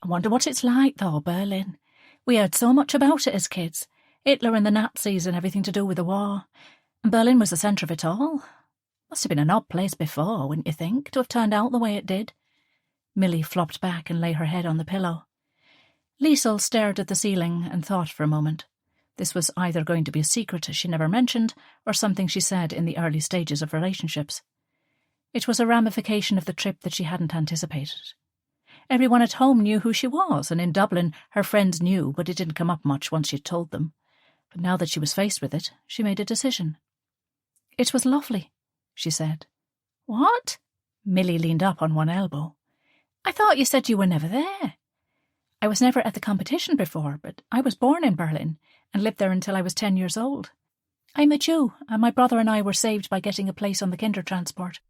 I wonder what it's like, though, Berlin. We heard so much about it as kids. Hitler and the Nazis and everything to do with the war. And Berlin was the centre of it all. Must have been an odd place before, wouldn't you think, to have turned out the way it did? Millie flopped back and lay her head on the pillow. Liesl stared at the ceiling and thought for a moment. This was either going to be a secret she never mentioned or something she said in the early stages of relationships. It was a ramification of the trip that she hadn't anticipated. Everyone at home knew who she was, and in Dublin her friends knew, but it didn't come up much once she'd told them. But now that she was faced with it, she made a decision. It was lovely, she said. What? Millie leaned up on one elbow. I thought you said you were never there. I was never at the competition before, but I was born in Berlin and lived there until I was 10 years old. I'm a Jew, and my brother and I were saved by getting a place on the Kindertransport.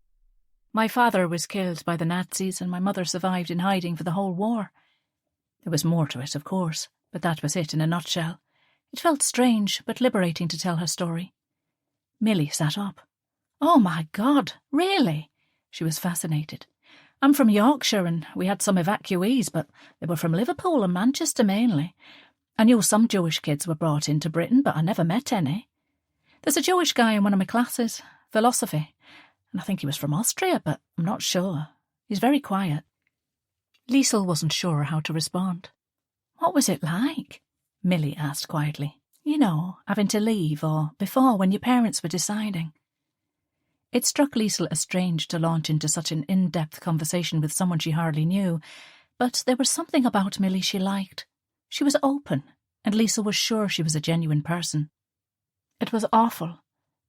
My father was killed by the Nazis and my mother survived in hiding for the whole war. There was more to it, of course, but that was it in a nutshell. It felt strange, but liberating to tell her story. Millie sat up. Oh, my God, really? She was fascinated. I'm from Yorkshire and we had some evacuees, but they were from Liverpool and Manchester mainly. I knew some Jewish kids were brought into Britain, but I never met any. There's a Jewish guy in one of my classes, philosophy, and I think he was from Austria, but I'm not sure. He's very quiet. Liesl wasn't sure how to respond. What was it like? Millie asked quietly. You know, having to leave, or before when your parents were deciding. It struck Liesl as strange to launch into such an in-depth conversation with someone she hardly knew, but there was something about Millie she liked. She was open, and Liesl was sure she was a genuine person. It was awful,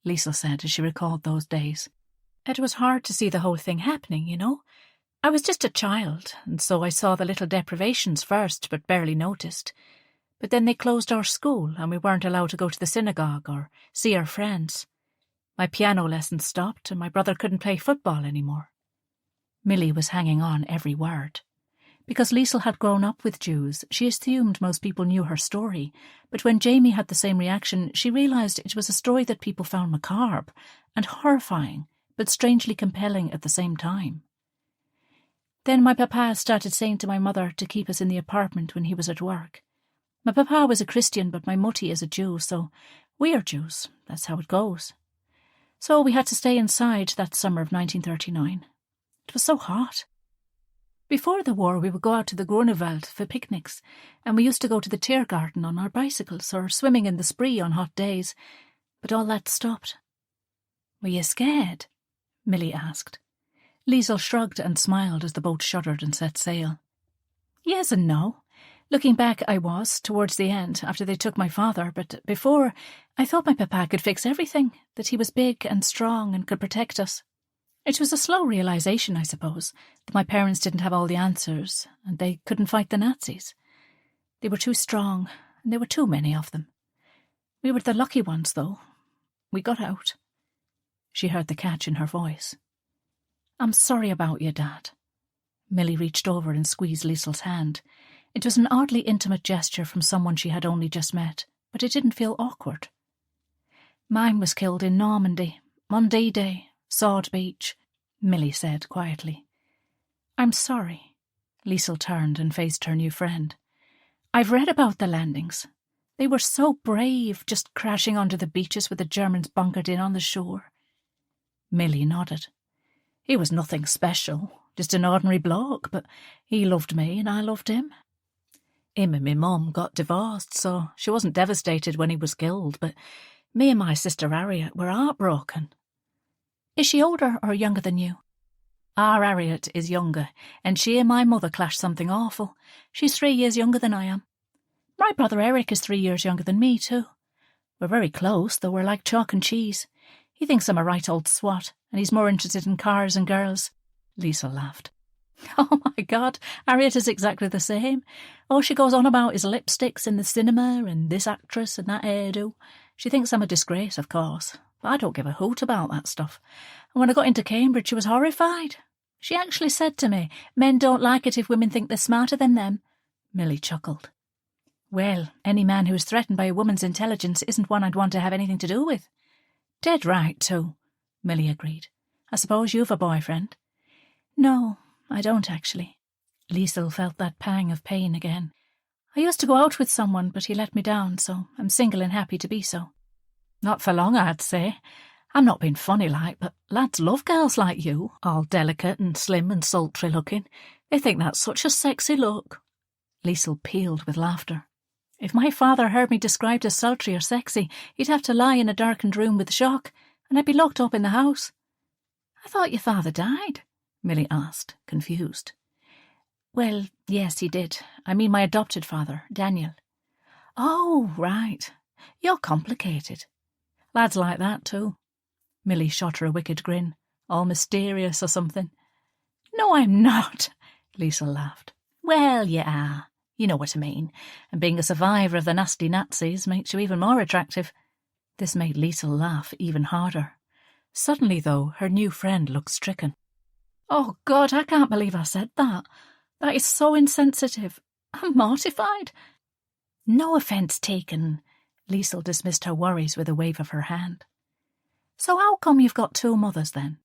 Liesl said as she recalled those days. It was hard to see the whole thing happening, you know. I was just a child, and so I saw the little deprivations first, but barely noticed. But then they closed our school, and we weren't allowed to go to the synagogue or see our friends. My piano lessons stopped, and my brother couldn't play football anymore. Millie was hanging on every word. Because Liesl had grown up with Jews, she assumed most people knew her story, but when Jamie had the same reaction, she realised it was a story that people found macabre and horrifying, but strangely compelling at the same time. Then my papa started saying to my mother to keep us in the apartment when he was at work. My papa was a Christian, but my mutty is a Jew, so we are Jews. That's how it goes. So we had to stay inside that summer of 1939. It was so hot. Before the war, we would go out to the Grunewald for picnics, and we used to go to the Tiergarten on our bicycles or swimming in the Spree on hot days, but all that stopped. Were you scared? Millie asked. Liesl shrugged and smiled as the boat shuddered and set sail. Yes and no. Looking back, I was, towards the end, after they took my father, but before, I thought my papa could fix everything, that he was big and strong and could protect us. It was a slow realisation, I suppose, that my parents didn't have all the answers, and they couldn't fight the Nazis. They were too strong, and there were too many of them. We were the lucky ones, though. We got out. She heard the catch in her voice. I'm sorry about you, Dad. Millie reached over and squeezed Liesl's hand. It was an oddly intimate gesture from someone she had only just met, but it didn't feel awkward. Mine was killed in Normandy, on D-Day, Sword Beach, Millie said quietly. I'm sorry. Liesl turned and faced her new friend. I've read about the landings. They were so brave, just crashing onto the beaches with the Germans bunkered in on the shore. Millie nodded. He was nothing special, just an ordinary bloke, but he loved me and I loved him. Him and me mum got divorced, so she wasn't devastated when he was killed, but me and my sister Harriet were heartbroken. Is she older or younger than you? Our Harriet is younger, and she and my mother clashed something awful. She's 3 years younger than I am. My brother Erich is 3 years younger than me, too. We're very close, though we're like chalk and cheese. He thinks I'm a right old swat, and he's more interested in cars and girls. Liesl laughed. Oh my God, Harriet is exactly the same. All she goes on about is lipsticks in the cinema and this actress and that hairdo. She thinks I'm a disgrace, of course, but I don't give a hoot about that stuff. And when I got into Cambridge, she was horrified. She actually said to me, men don't like it if women think they're smarter than them. Millie chuckled. Well, any man who is threatened by a woman's intelligence isn't one I'd want to have anything to do with. Dead right, too, Millie agreed. I suppose you've a boyfriend? No, I don't actually. Liesl felt that pang of pain again. I used to go out with someone, but he let me down, so I'm single and happy to be so. Not for long, I'd say. I'm not being funny like, but lads love girls like you, all delicate and slim and sultry looking. They think that's such a sexy look. Liesl pealed with laughter. If my father heard me described as sultry or sexy, he'd have to lie in a darkened room with shock, and I'd be locked up in the house. I thought your father died, Millie asked, confused. Well, yes, he did. I mean my adopted father, Daniel. Oh, right. You're complicated. Lads like that, too. Millie shot her a wicked grin, all mysterious or something. No, I'm not, Liesl laughed. Well, you are. You know what I mean. And being a survivor of the nasty Nazis makes you even more attractive. This made Liesl laugh even harder. Suddenly, though, her new friend looked stricken. Oh, God, I can't believe I said that. That is so insensitive. I'm mortified. No offence taken. Liesl dismissed her worries with a wave of her hand. So how come you've got two mothers, then?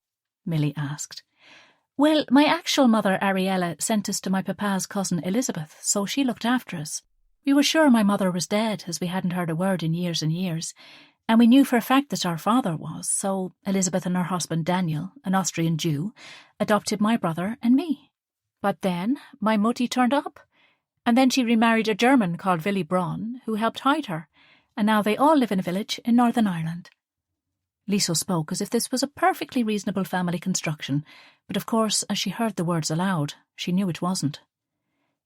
Millie asked. Well, my actual mother, Ariella, sent us to my papa's cousin Elizabeth, so she looked after us. We were sure my mother was dead, as we hadn't heard a word in years and years, and we knew for a fact that our father was, so Elizabeth and her husband Daniel, an Austrian Jew, adopted my brother and me. But then my mutti turned up, and then she remarried a German called Willy Braun, who helped hide her, and now they all live in a village in Northern Ireland. Liesl spoke as if this was a perfectly reasonable family construction, but of course, as she heard the words aloud, she knew it wasn't.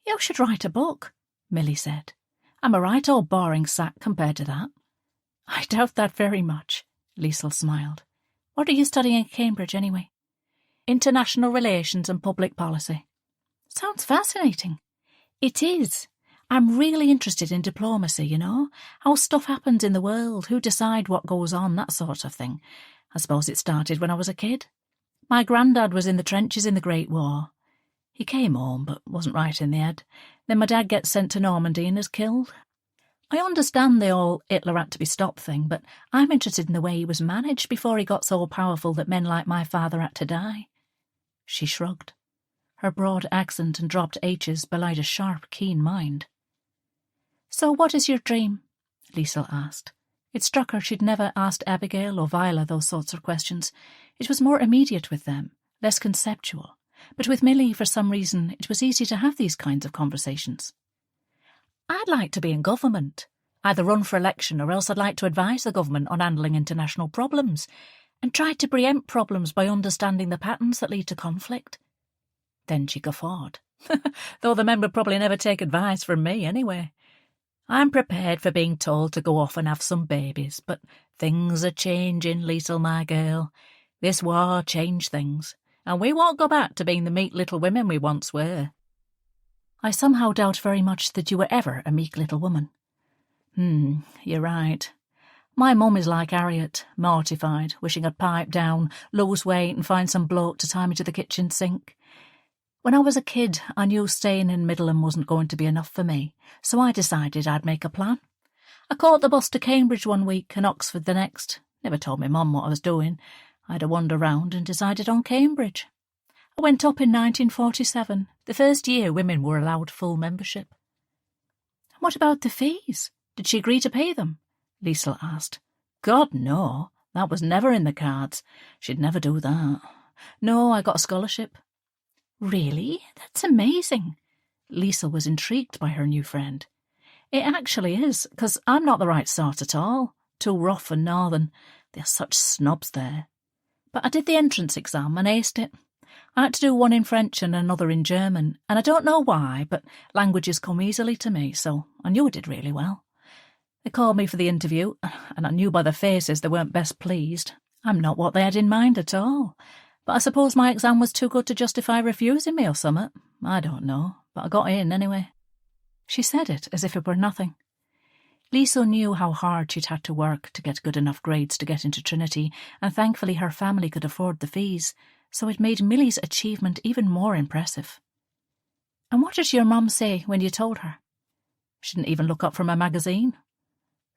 You should write a book, Millie said. I'm a right old boring sack compared to that. I doubt that very much, Liesl smiled. What are you studying at Cambridge, anyway? International Relations and Public Policy. Sounds fascinating. It is. I'm really interested in diplomacy, you know, how stuff happens in the world, who decide what goes on, that sort of thing. I suppose it started when I was a kid. My granddad was in the trenches in the Great War. He came home, but wasn't right in the head. Then my dad gets sent to Normandy and is killed. I understand the whole Hitler had to be stopped thing, but I'm interested in the way he was managed before he got so powerful that men like my father had to die. She shrugged. Her broad accent and dropped H's belied a sharp, keen mind. So what is your dream? Liesl asked. It struck her she'd never asked Abigail or Viola those sorts of questions. It was more immediate with them, less conceptual. But with Millie, for some reason, it was easy to have these kinds of conversations. I'd like to be in government. Either run for election or else I'd like to advise the government on handling international problems and try to preempt problems by understanding the patterns that lead to conflict. Then she guffawed. Though the men would probably never take advice from me anyway. I'm prepared for being told to go off and have some babies, but things are changing, Liesl, my girl. This war changed things, and we won't go back to being the meek little women we once were. I somehow doubt very much that you were ever a meek little woman. You're right. My mum is like Harriet, mortified, wishing I'd pipe down, lose weight and find some bloke to tie me to the kitchen sink. When I was a kid, I knew staying in Middleham wasn't going to be enough for me, so I decided I'd make a plan. I caught the bus to Cambridge one week and Oxford the next. Never told my mum what I was doing. I had a wander round and decided on Cambridge. I went up in 1947, the first year women were allowed full membership. What about the fees? Did she agree to pay them? Liesl asked. God, no. That was never in the cards. She'd never do that. No, I got a scholarship. Really? That's amazing. Liesl was intrigued by her new friend. It actually is, because I'm not the right sort at all. Too rough and northern. They're such snobs there. But I did the entrance exam and aced it. I had to do one in French and another in German, and I don't know why, but languages come easily to me, so I knew I did really well. They called me for the interview, and I knew by their faces they weren't best pleased. I'm not what they had in mind at all. But I suppose my exam was too good to justify refusing me or something. I don't know, but I got in anyway. She said it as if it were nothing. Liesl knew how hard she'd had to work to get good enough grades to get into Trinity, and thankfully her family could afford the fees, so it made Millie's achievement even more impressive. And what did your mum say when you told her? She didn't even look up from a magazine.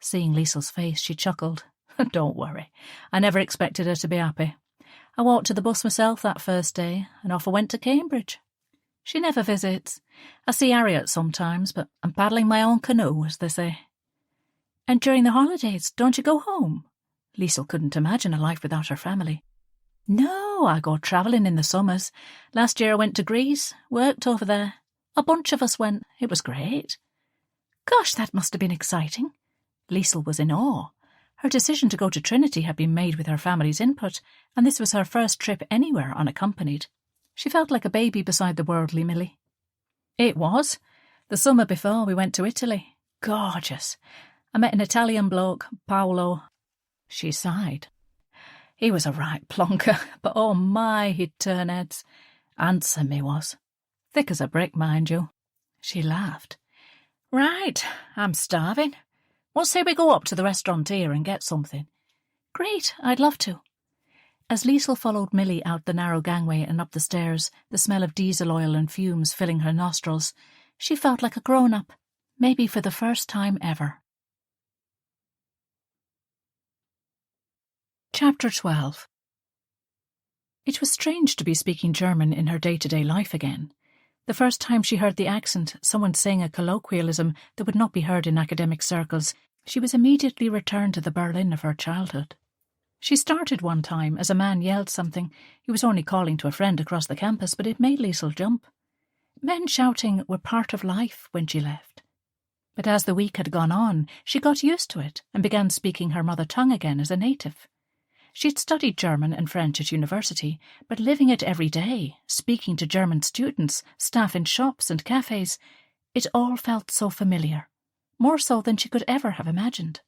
Seeing Liesl's face, she chuckled. Don't worry, I never expected her to be happy. I walked to the bus myself that first day, and off I went to Cambridge. She never visits. I see Harriet sometimes, but I'm paddling my own canoe, as they say. And during the holidays, don't you go home? Liesl couldn't imagine a life without her family. No, I go travelling in the summers. Last year I went to Greece, worked over there. A bunch of us went. It was great. Gosh, that must have been exciting. Liesl was in awe. Her decision to go to Trinity had been made with her family's input, and this was her first trip anywhere unaccompanied. She felt like a baby beside the worldly Millie. It was. The summer before we went to Italy. Gorgeous. I met an Italian bloke, Paolo. She sighed. He was a right plonker, but oh my, he'd turn heads. Handsome he was. Thick as a brick, mind you. She laughed. Right, I'm starving. What say we go up to the restaurant here and get something? Great, I'd love to. As Liesl followed Millie out the narrow gangway and up the stairs, the smell of diesel oil and fumes filling her nostrils, she felt like a grown-up, maybe for the first time ever. Chapter 12. It was strange to be speaking German in her day-to-day life again. The first time she heard the accent, someone saying a colloquialism that would not be heard in academic circles, she was immediately returned to the Berlin of her childhood. She started one time as a man yelled something. He was only calling to a friend across the campus, but it made Liesl jump. Men shouting were part of life when she left. But as the week had gone on, she got used to it and began speaking her mother tongue again as a native. She'd studied German and French at university, but living it every day, speaking to German students, staff in shops and cafes, it all felt so familiar, more so than she could ever have imagined.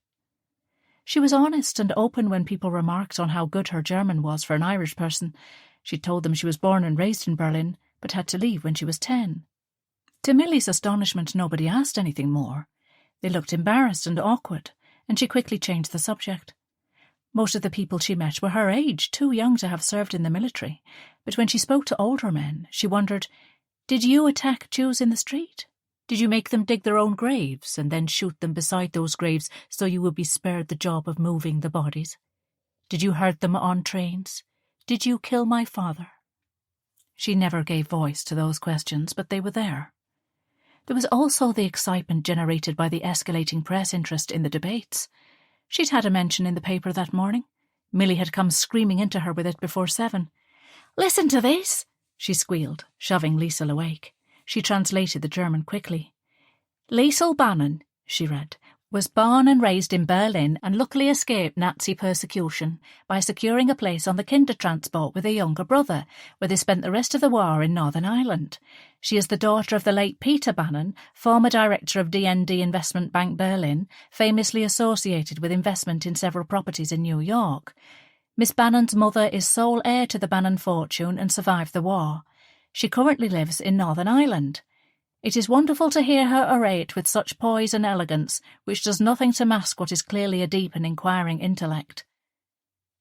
She was honest and open when people remarked on how good her German was for an Irish person. She told them she was born and raised in Berlin, but had to leave when she was 10. To Millie's astonishment, nobody asked anything more. They looked embarrassed and awkward, and she quickly changed the subject. Most of the people she met were her age, too young to have served in the military, but when she spoke to older men, she wondered, did you attack Jews in the street? Did you make them dig their own graves and then shoot them beside those graves so you would be spared the job of moving the bodies? Did you hurt them on trains? Did you kill my father? She never gave voice to those questions, but they were there. There was also the excitement generated by the escalating press interest in the debates. She'd had a mention in the paper that morning. Millie had come screaming into her with it before 7. "Listen to this," she squealed, shoving Liesl awake. She translated the German quickly. "Liesl Bannon," she read, was born and raised in Berlin and luckily escaped Nazi persecution by securing a place on the Kindertransport with a younger brother, where they spent the rest of the war in Northern Ireland. She is the daughter of the late Peter Bannon, former director of D&D Investment Bank Berlin, famously associated with investment in several properties in New York. Miss Bannon's mother is sole heir to the Bannon fortune and survived the war. She currently lives in Northern Ireland. It is wonderful to hear her orate with such poise and elegance, which does nothing to mask what is clearly a deep and inquiring intellect.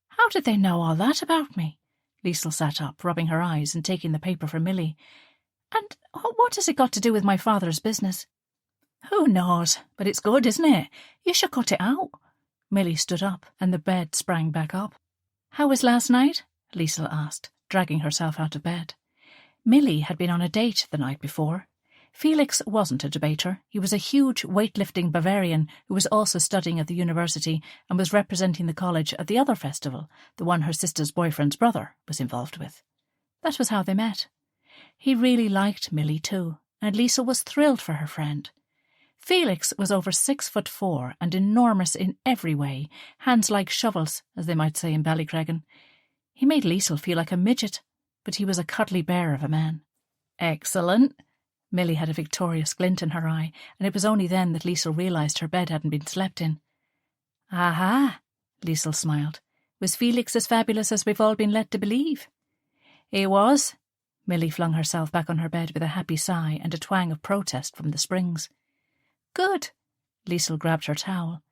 How did they know all that about me? Liesl sat up, rubbing her eyes and taking the paper from Milly. And what has it got to do with my father's business? Who knows, but it's good, isn't it? You should cut it out. Milly stood up, and the bed sprang back up. How was last night? Liesl asked, dragging herself out of bed. Milly had been on a date the night before. Felix wasn't a debater. He was a huge weightlifting Bavarian who was also studying at the university and was representing the college at the other festival, the one her sister's boyfriend's brother was involved with. That was how they met. He really liked Milly too, and Liesl was thrilled for her friend. Felix was over 6'4" and enormous in every way, hands like shovels, as they might say in Ballycragan. He made Liesl feel like a midget, but he was a cuddly bear of a man. Excellent. Milly had a victorious glint in her eye, and it was only then that Liesl realised her bed hadn't been slept in. Aha, Liesl smiled. Was Felix as fabulous as we've all been led to believe? He was. Milly flung herself back on her bed with a happy sigh and a twang of protest from the springs. Good. Liesl grabbed her towel.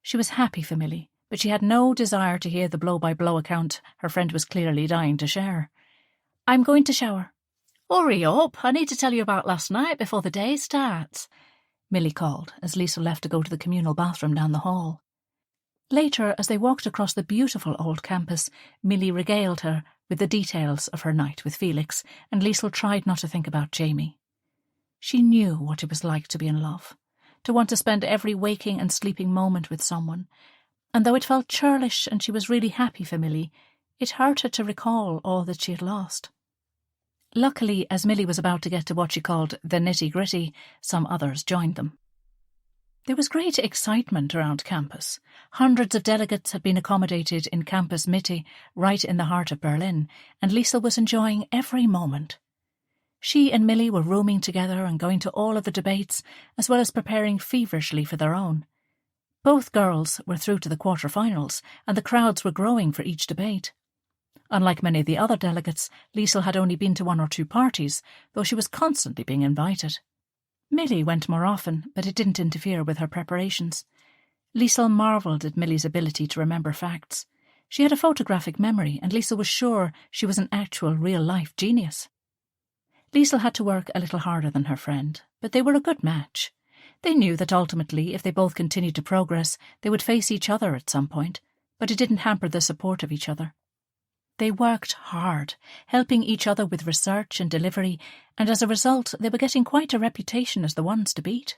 She was happy for Milly, but she had no desire to hear the blow-by-blow account her friend was clearly dying to share. I'm going to shower. Hurry up, I need to tell you about last night before the day starts, Milly called as Liesl left to go to the communal bathroom down the hall. Later, as they walked across the beautiful old campus, Milly regaled her with the details of her night with Felix, and Liesl tried not to think about Jamie. She knew what it was like to be in love, to want to spend every waking and sleeping moment with someone, and though it felt churlish and she was really happy for Milly, it hurt her to recall all that she had lost. Luckily, as Milly was about to get to what she called the nitty-gritty, some others joined them. There was great excitement around campus. Hundreds of delegates had been accommodated in Campus Mitte, right in the heart of Berlin, and Liesl was enjoying every moment. She and Milly were rooming together and going to all of the debates, as well as preparing feverishly for their own. Both girls were through to the quarter-finals, and the crowds were growing for each debate. Unlike many of the other delegates, Liesl had only been to one or two parties, though she was constantly being invited. Milly went more often, but it didn't interfere with her preparations. Liesl marvelled at Milly's ability to remember facts. She had a photographic memory, and Liesl was sure she was an actual real-life genius. Liesl had to work a little harder than her friend, but they were a good match. They knew that ultimately, if they both continued to progress, they would face each other at some point, but it didn't hamper the support of each other. They worked hard, helping each other with research and delivery, and as a result they were getting quite a reputation as the ones to beat.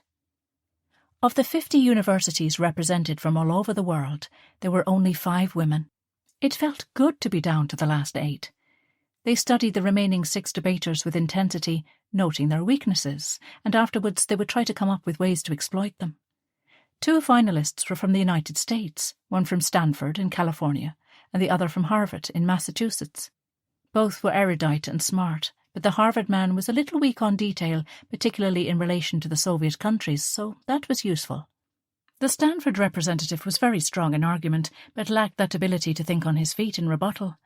Of the 50 universities represented from all over the world, there were only 5 women. It felt good to be down to the last 8. They studied the remaining 6 debaters with intensity, noting their weaknesses, and afterwards they would try to come up with ways to exploit them. 2 finalists were from the United States, one from Stanford in California, and the other from Harvard in Massachusetts. Both were erudite and smart, but the Harvard man was a little weak on detail, particularly in relation to the Soviet countries, so that was useful. The Stanford representative was very strong in argument, but lacked that ability to think on his feet in rebuttal.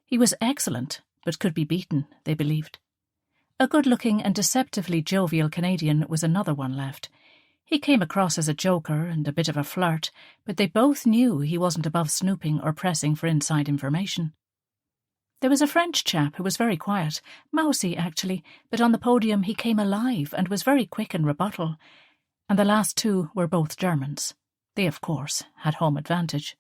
He was excellent, but could be beaten, they believed. A good-looking and deceptively jovial Canadian was another one left. He came across as a joker and a bit of a flirt, but they both knew he wasn't above snooping or pressing for inside information. There was a French chap who was very quiet, mousy actually, but on the podium he came alive and was very quick in rebuttal, and the last 2 were both Germans. They, of course, had home advantage.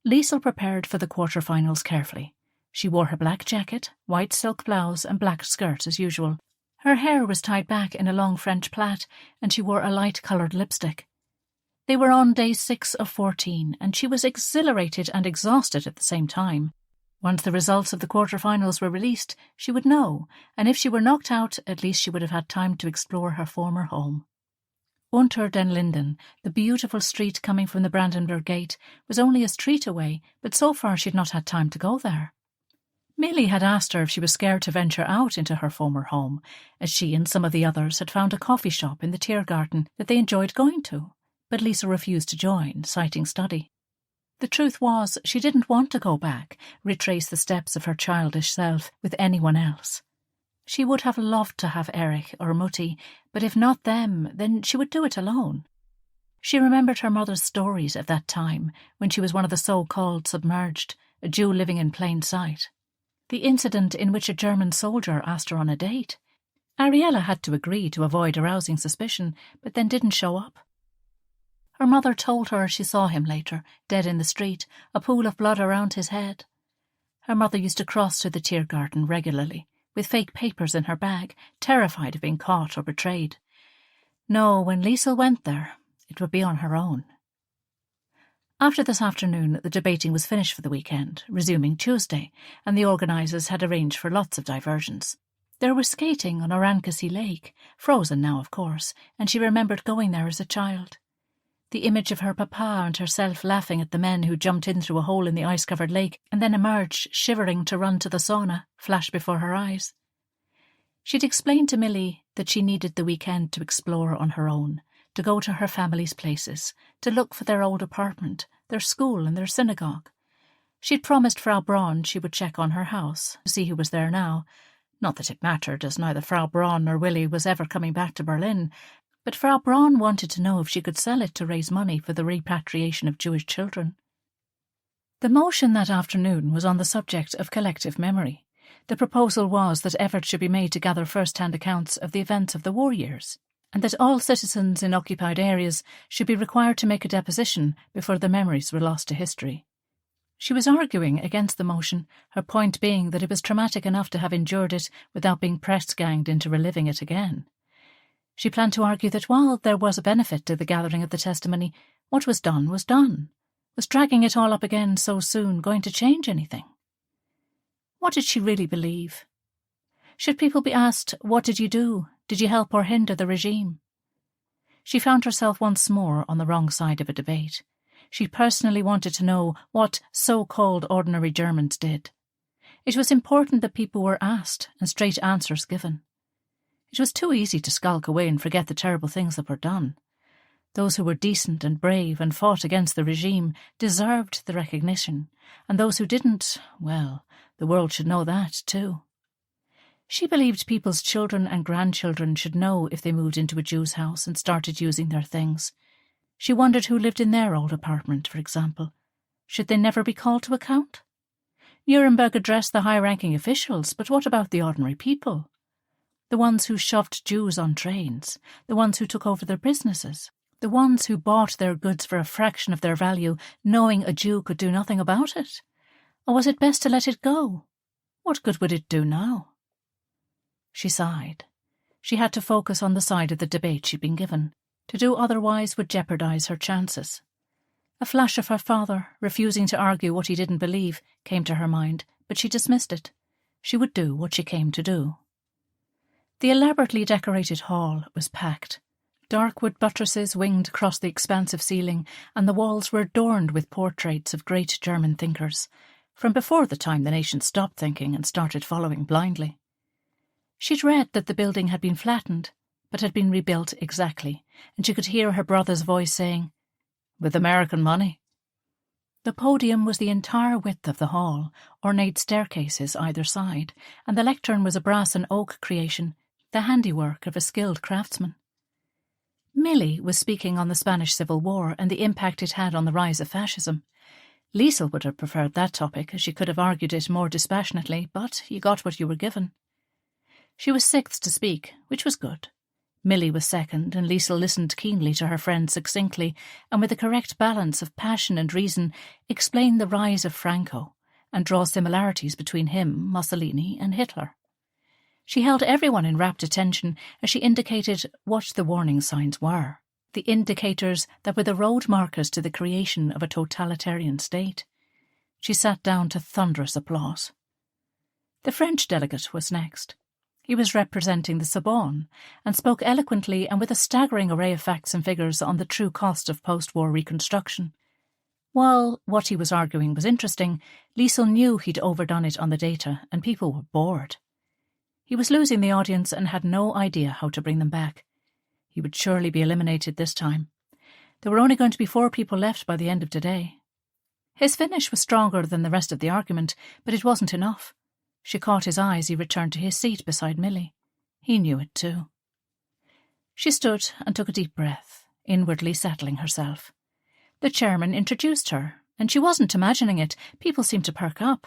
Liesl prepared for the quarter-finals carefully. She wore her black jacket, white silk blouse and black skirt as usual. Her hair was tied back in a long French plait, and she wore a light-coloured lipstick. They were on day 6 of 14, and she was exhilarated and exhausted at the same time. Once the results of the quarter-finals were released, she would know, and if she were knocked out, at least she would have had time to explore her former home. Unter den Linden, the beautiful street coming from the Brandenburg Gate, was only a street away, but so far she'd not had time to go there. Milly had asked her if she was scared to venture out into her former home, as she and some of the others had found a coffee shop in the Tiergarten that they enjoyed going to, but Liesl refused to join, citing study. The truth was, she didn't want to go back, retrace the steps of her childish self with anyone else. She would have loved to have Erich or Mutti, but if not them, then she would do it alone. She remembered her mother's stories of that time, when she was one of the so-called submerged, a Jew living in plain sight. The incident in which a German soldier asked her on a date. Ariella had to agree to avoid arousing suspicion, but then didn't show up. Her mother told her she saw him later, dead in the street, a pool of blood around his head. Her mother used to cross to the Tiergarten regularly, with fake papers in her bag, terrified of being caught or betrayed. No, when Liesl went there, it would be on her own. After this afternoon, the debating was finished for the weekend, resuming Tuesday, and the organisers had arranged for lots of diversions. There was skating on Orankasi Lake, frozen now, of course, and she remembered going there as a child. The image of her papa and herself laughing at the men who jumped in through a hole in the ice-covered lake and then emerged, shivering, to run to the sauna, flashed before her eyes. She'd explained to Milly that she needed the weekend to explore on her own, to go to her family's places, to look for their old apartment, their school and their synagogue. She'd promised Frau Braun she would check on her house, to see who was there now. Not that it mattered, as neither Frau Braun nor Willy was ever coming back to Berlin, but Frau Braun wanted to know if she could sell it to raise money for the repatriation of Jewish children. The motion that afternoon was on the subject of collective memory. The proposal was that effort should be made to gather first-hand accounts of the events of the war years, and that all citizens in occupied areas should be required to make a deposition before their memories were lost to history. She was arguing against the motion, her point being that it was traumatic enough to have endured it without being press-ganged into reliving it again. She planned to argue that while there was a benefit to the gathering of the testimony, what was done was done. Was dragging it all up again so soon going to change anything? What did she really believe? Should people be asked, what did you do? Did you help or hinder the regime? She found herself once more on the wrong side of a debate. She personally wanted to know what so-called ordinary Germans did. It was important that people were asked and straight answers given. It was too easy to skulk away and forget the terrible things that were done. Those who were decent and brave and fought against the regime deserved the recognition, and those who didn't, well, the world should know that too. She believed people's children and grandchildren should know if they moved into a Jew's house and started using their things. She wondered who lived in their old apartment, for example. Should they never be called to account? Nuremberg addressed the high-ranking officials, but what about the ordinary people? The ones who shoved Jews on trains, the ones who took over their businesses, the ones who bought their goods for a fraction of their value, knowing a Jew could do nothing about it? Or was it best to let it go? What good would it do now? She sighed. She had to focus on the side of the debate she'd been given. To do otherwise would jeopardise her chances. A flash of her father, refusing to argue what he didn't believe, came to her mind, but she dismissed it. She would do what she came to do. The elaborately decorated hall was packed. Dark wood buttresses winged across the expansive ceiling, and the walls were adorned with portraits of great German thinkers, from before the time the nation stopped thinking and started following blindly. She'd read that the building had been flattened, but had been rebuilt exactly, and she could hear her brother's voice saying, "With American money." The podium was the entire width of the hall, ornate staircases either side, and the lectern was a brass and oak creation, the handiwork of a skilled craftsman. Milly was speaking on the Spanish Civil War and the impact it had on the rise of fascism. Liesl would have preferred that topic, as she could have argued it more dispassionately, but you got what you were given. She was sixth to speak, which was good. Milly was second, and Liesl listened keenly to her friend succinctly, and with a correct balance of passion and reason explain the rise of Franco, and draw similarities between him, Mussolini, and Hitler. She held everyone in rapt attention as she indicated what the warning signs were, the indicators that were the road markers to the creation of a totalitarian state. She sat down to thunderous applause. The French delegate was next. He was representing the Sorbonne and spoke eloquently and with a staggering array of facts and figures on the true cost of post-war reconstruction. While what he was arguing was interesting, Liesl knew he'd overdone it on the data and people were bored. He was losing the audience and had no idea how to bring them back. He would surely be eliminated this time. There were only going to be 4 people left by the end of today. His finish was stronger than the rest of the argument, but it wasn't enough. She caught his eye as he returned to his seat beside Millie. He knew it too. She stood and took a deep breath, inwardly settling herself. The chairman introduced her, and she wasn't imagining it. People seemed to perk up.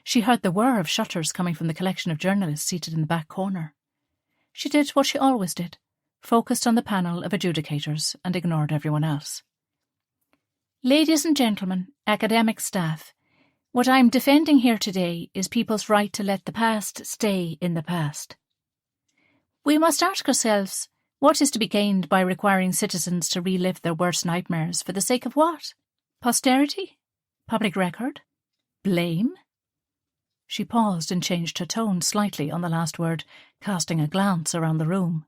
She heard the whir of shutters coming from the collection of journalists seated in the back corner. She did what she always did, focused on the panel of adjudicators and ignored everyone else. Ladies and gentlemen, academic staff, what I'm defending here today is people's right to let the past stay in the past. We must ask ourselves, what is to be gained by requiring citizens to relive their worst nightmares for the sake of what? Posterity? Public record? Blame? She paused and changed her tone slightly on the last word, casting a glance around the room.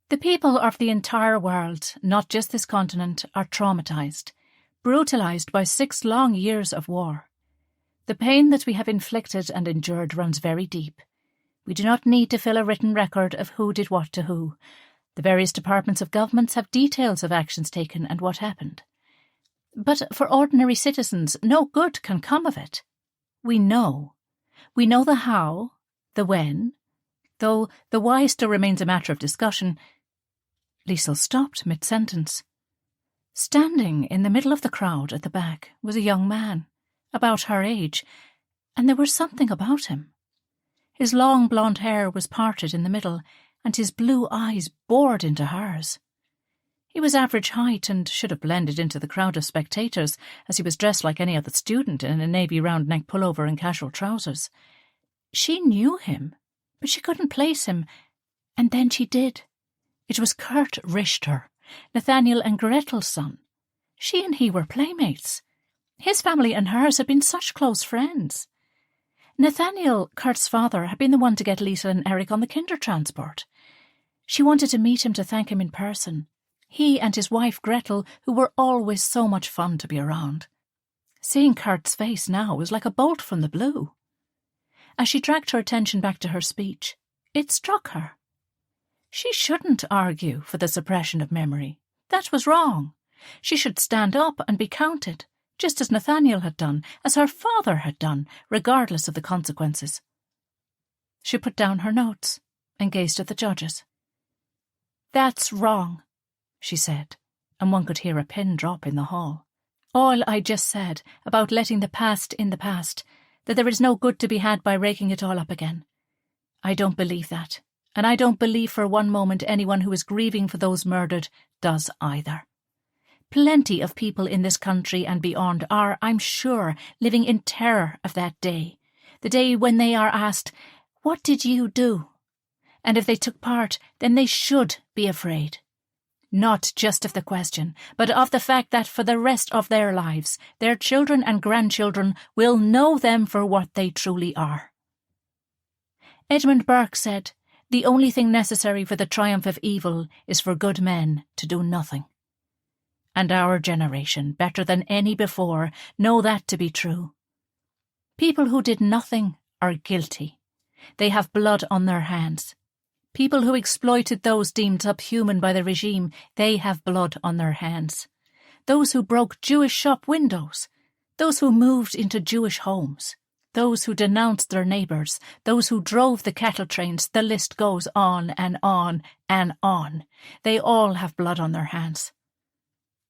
The people of the entire world, not just this continent, are traumatised, brutalised by 6 long years of war. The pain that we have inflicted and endured runs very deep. We do not need to fill a written record of who did what to who. The various departments of governments have details of actions taken and what happened. But for ordinary citizens, no good can come of it. We know. We know the how, the when, though the why still remains a matter of discussion. Liesl stopped mid-sentence. Standing in the middle of the crowd at the back was a young man, about her age, and there was something about him. His long blonde hair was parted in the middle, and his blue eyes bored into hers. He was average height and should have blended into the crowd of spectators, as he was dressed like any other student in a navy round-neck pullover and casual trousers. She knew him, but she couldn't place him, and then she did. It was Kurt Richter, Nathaniel and Gretel's son. She and he were playmates. His family and hers had been such close friends. Nathaniel, Kurt's father, had been the one to get Liesl and Erich on the Kindertransport. She wanted to meet him to thank him in person. He and his wife Gretel, who were always so much fun to be around. Seeing Kurt's face now was like a bolt from the blue. As she dragged her attention back to her speech, it struck her. She shouldn't argue for the suppression of memory. That was wrong. She should stand up and be counted, just as Nathaniel had done, as her father had done, regardless of the consequences. She put down her notes and gazed at the judges. "That's wrong," she said, and one could hear a pin drop in the hall. "All I just said about letting the past in the past, that there is no good to be had by raking it all up again. I don't believe that, and I don't believe for one moment anyone who is grieving for those murdered does either. Plenty of people in this country and beyond are, I'm sure, living in terror of that day, the day when they are asked, 'What did you do?' And if they took part, then they should be afraid. Not just of the question, but of the fact that for the rest of their lives, their children and grandchildren will know them for what they truly are." Edmund Burke said, "The only thing necessary for the triumph of evil is for good men to do nothing." And our generation, better than any before, know that to be true. People who did nothing are guilty. They have blood on their hands. People who exploited those deemed subhuman by the regime, they have blood on their hands. Those who broke Jewish shop windows, those who moved into Jewish homes, those who denounced their neighbours, those who drove the cattle trains, the list goes on and on and on. They all have blood on their hands.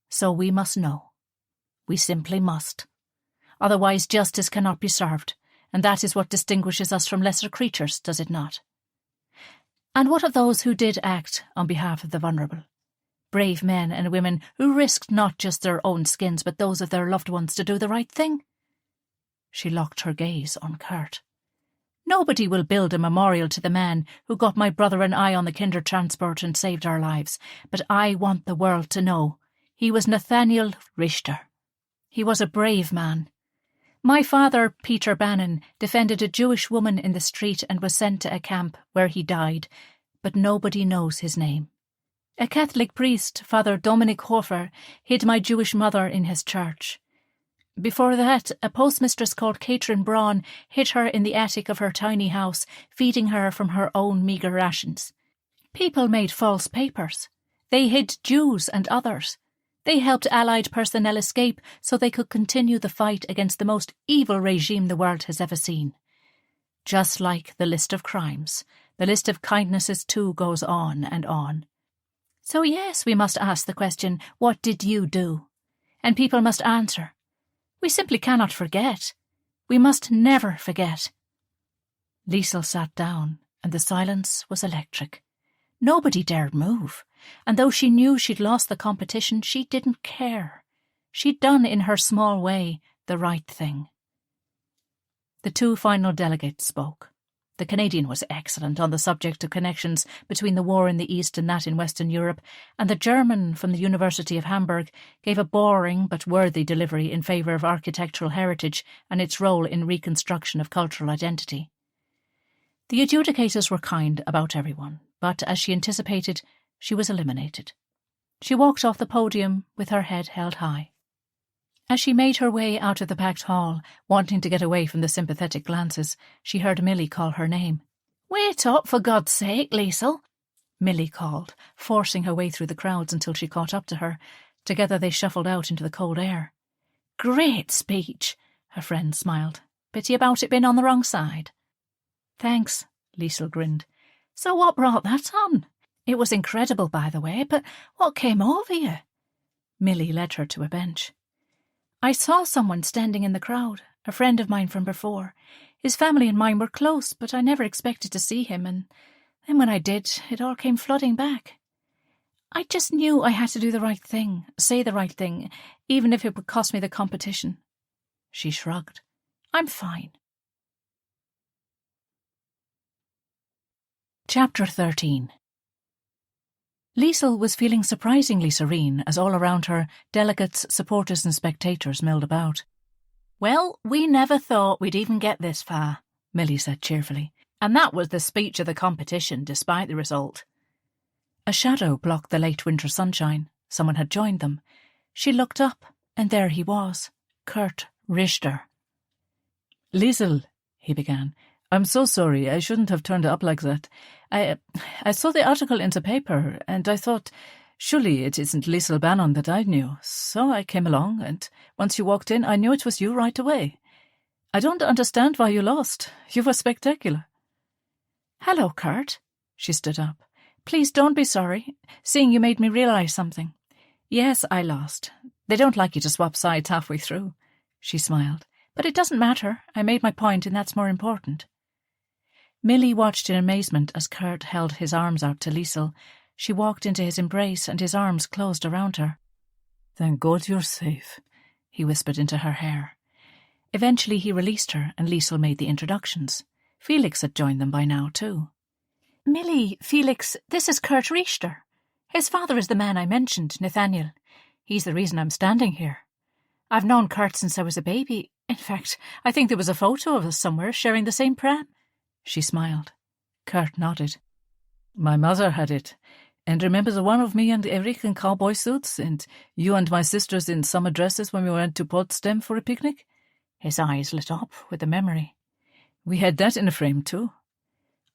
So we must know. We simply must. Otherwise justice cannot be served, and that is what distinguishes us from lesser creatures, does it not? And what of those who did act on behalf of the vulnerable? Brave men and women who risked not just their own skins but those of their loved ones to do the right thing? She locked her gaze on Kurt. Nobody will build a memorial to the man who got my brother and I on the Kindertransport and saved our lives, but I want the world to know he was Nathaniel Richter. He was a brave man. My father, Peter Bannon, defended a Jewish woman in the street and was sent to a camp where he died, but nobody knows his name. A Catholic priest, Father Dominic Hofer, hid my Jewish mother in his church. Before that, a postmistress called Catherine Braun hid her in the attic of her tiny house, feeding her from her own meagre rations. People made false papers. They hid Jews and others. They helped Allied personnel escape so they could continue the fight against the most evil regime the world has ever seen. Just like the list of crimes, the list of kindnesses too goes on and on. So yes, we must ask the question, what did you do? And people must answer. We simply cannot forget. We must never forget. Liesl sat down, and the silence was electric. Nobody dared move, and though she knew she'd lost the competition, she didn't care. She'd done, in her small way, the right thing. The two final delegates spoke. The Canadian was excellent on the subject of connections between the war in the East and that in Western Europe, and the German from the University of Hamburg gave a boring but worthy delivery in favour of architectural heritage and its role in reconstruction of cultural identity. The adjudicators were kind about everyone, but, as she anticipated, she was eliminated. She walked off the podium with her head held high. As she made her way out of the packed hall, wanting to get away from the sympathetic glances, she heard Milly call her name. "Wait up, for God's sake, Liesl," Milly called, forcing her way through the crowds until she caught up to her. Together they shuffled out into the cold air. "Great speech," her friend smiled. "Pity about it being on the wrong side." "Thanks," Liesl grinned. "So what brought that on? It was incredible, by the way, but what came over you?" Milly led her to a bench. "I saw someone standing in the crowd, a friend of mine from before. His family and mine were close, but I never expected to see him, and then when I did, it all came flooding back. I just knew I had to do the right thing, say the right thing, even if it would cost me the competition." She shrugged. "I'm fine." Chapter 13. Liesl was feeling surprisingly serene as all around her delegates, supporters and spectators milled about. "Well, we never thought we'd even get this far," Milly said cheerfully. "And that was the speech of the competition, despite the result." A shadow blocked the late winter sunshine. Someone had joined them. She looked up, and there he was, Kurt Richter. "Liesl," he began, "I'm so sorry. I shouldn't have turned up like that. I saw the article in the paper, and I thought, surely it isn't Liesl Bannon that I knew. So I came along, and once you walked in, I knew it was you right away. I don't understand why you lost. You were spectacular." "Hello, Kurt." She stood up. "Please don't be sorry, seeing you made me realise something. Yes, I lost. They don't like you to swap sides halfway through." She smiled. "But it doesn't matter. I made my point, and that's more important." Milly watched in amazement as Kurt held his arms out to Liesl. She walked into his embrace, and his arms closed around her. "Thank God you're safe," he whispered into her hair. Eventually he released her, and Liesl made the introductions. Felix had joined them by now, too. "Milly, Felix, this is Kurt Richter. His father is the man I mentioned, Nathaniel. He's the reason I'm standing here. I've known Kurt since I was a baby. In fact, I think there was a photo of us somewhere sharing the same pram." She smiled. Kurt nodded. "My mother had it. And remember the one of me and Erich in cowboy suits, and you and my sisters in summer dresses when we went to Potsdam for a picnic?" His eyes lit up with the memory. "We had that in a frame too."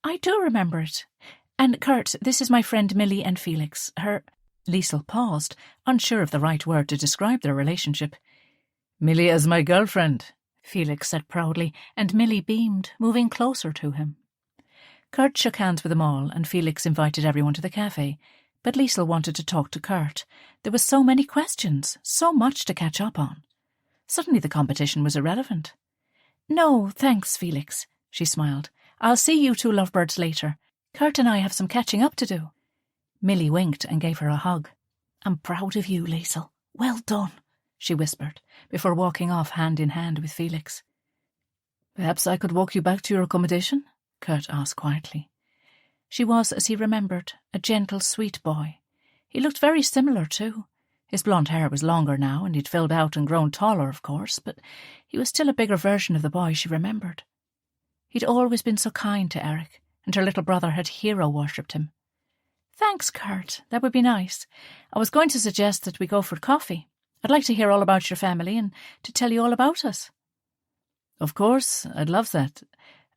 "I do remember it. And Kurt, this is my friend Milly and Felix. Liesl paused, unsure of the right word to describe their relationship. "Milly as my girlfriend," Felix said proudly, and Milly beamed, moving closer to him. Kurt shook hands with them all, and Felix invited everyone to the cafe, but Liesl wanted to talk to Kurt. There were so many questions, so much to catch up on. Suddenly the competition was irrelevant. "No, thanks, Felix," she smiled. "I'll see you two lovebirds later. Kurt and I have some catching up to do." Milly winked and gave her a hug. "I'm proud of you, Liesl. Well done," she whispered, before walking off hand in hand with Felix. "Perhaps I could walk you back to your accommodation?" Kurt asked quietly. She was, as he remembered, a gentle, sweet boy. He looked very similar, too. His blonde hair was longer now, and he'd filled out and grown taller, of course, but he was still a bigger version of the boy she remembered. He'd always been so kind to Erich, and her little brother had hero-worshipped him. "Thanks, Kurt. That would be nice. I was going to suggest that we go for coffee. I'd like to hear all about your family and to tell you all about us." "Of course, I'd love that.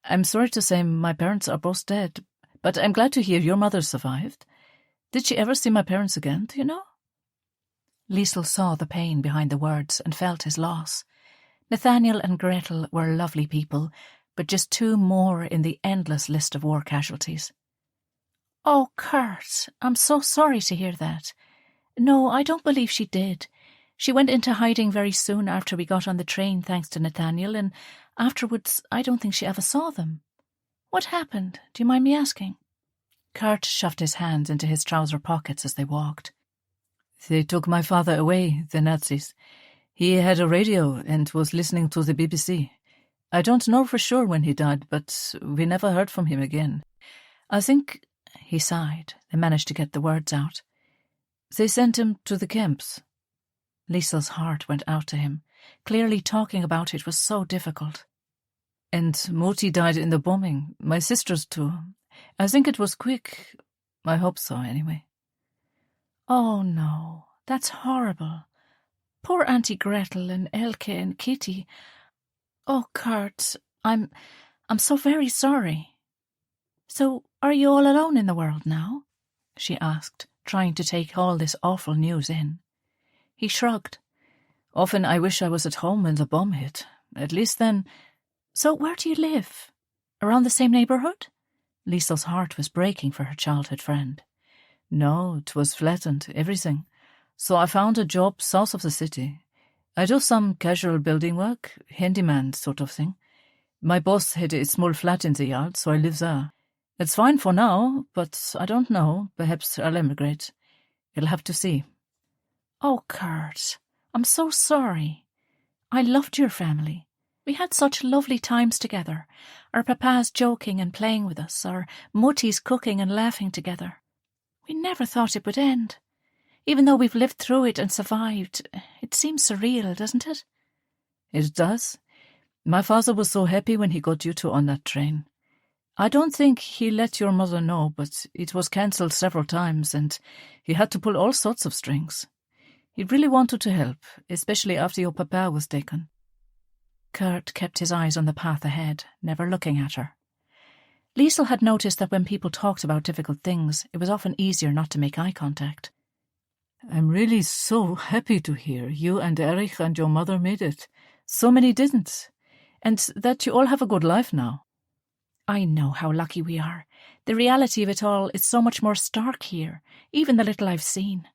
I'm sorry to say my parents are both dead, but I'm glad to hear your mother survived. Did she ever see my parents again, do you know?" Liesl saw the pain behind the words and felt his loss. Nathaniel and Gretel were lovely people, but just two more in the endless list of war casualties. "Oh, Kurt, I'm so sorry to hear that. No, I don't believe she did. She went into hiding very soon after we got on the train, thanks to Nathaniel, and afterwards I don't think she ever saw them. What happened? Do you mind me asking?" Kurt shoved his hands into his trouser pockets as they walked. "They took my father away, the Nazis. He had a radio and was listening to the BBC. I don't know for sure when he died, but we never heard from him again. I think," he sighed, and managed to get the words out, "they sent him to the camps." Liesl's heart went out to him. Clearly talking about it was so difficult. "And Moti died in the bombing, my sisters too. I think it was quick. I hope so, anyway." "Oh, no, that's horrible. Poor Auntie Gretel and Elke and Kitty. Oh, Kurt, I'm so very sorry." "So, are you all alone in the world now?" she asked, trying to take all this awful news in. He shrugged. "Often I wish I was at home when the bomb hit. At least then—" "So where do you live? Around the same neighbourhood?" Liesl's heart was breaking for her childhood friend. "No, it was flattened, everything. So I found a job south of the city. I do some casual building work, handyman sort of thing. My boss had a small flat in the yard, so I live there. It's fine for now, but I don't know. Perhaps I'll emigrate. You'll have to see." "Oh, Kurt, I'm so sorry. I loved your family. We had such lovely times together. Our papas joking and playing with us, our mutties cooking and laughing together. We never thought it would end. Even though we've lived through it and survived, it seems surreal, doesn't it?" "It does. My father was so happy when he got you two on that train. I don't think he let your mother know, but it was cancelled several times, and he had to pull all sorts of strings. He really wanted to help, especially after your papa was taken." Kurt kept his eyes on the path ahead, never looking at her. Liesl had noticed that when people talked about difficult things, it was often easier not to make eye contact. "I'm really so happy to hear you and Erich and your mother made it. So many didn't. And that you all have a good life now." "I know how lucky we are. The reality of it all is so much more stark here, even the little I've seen.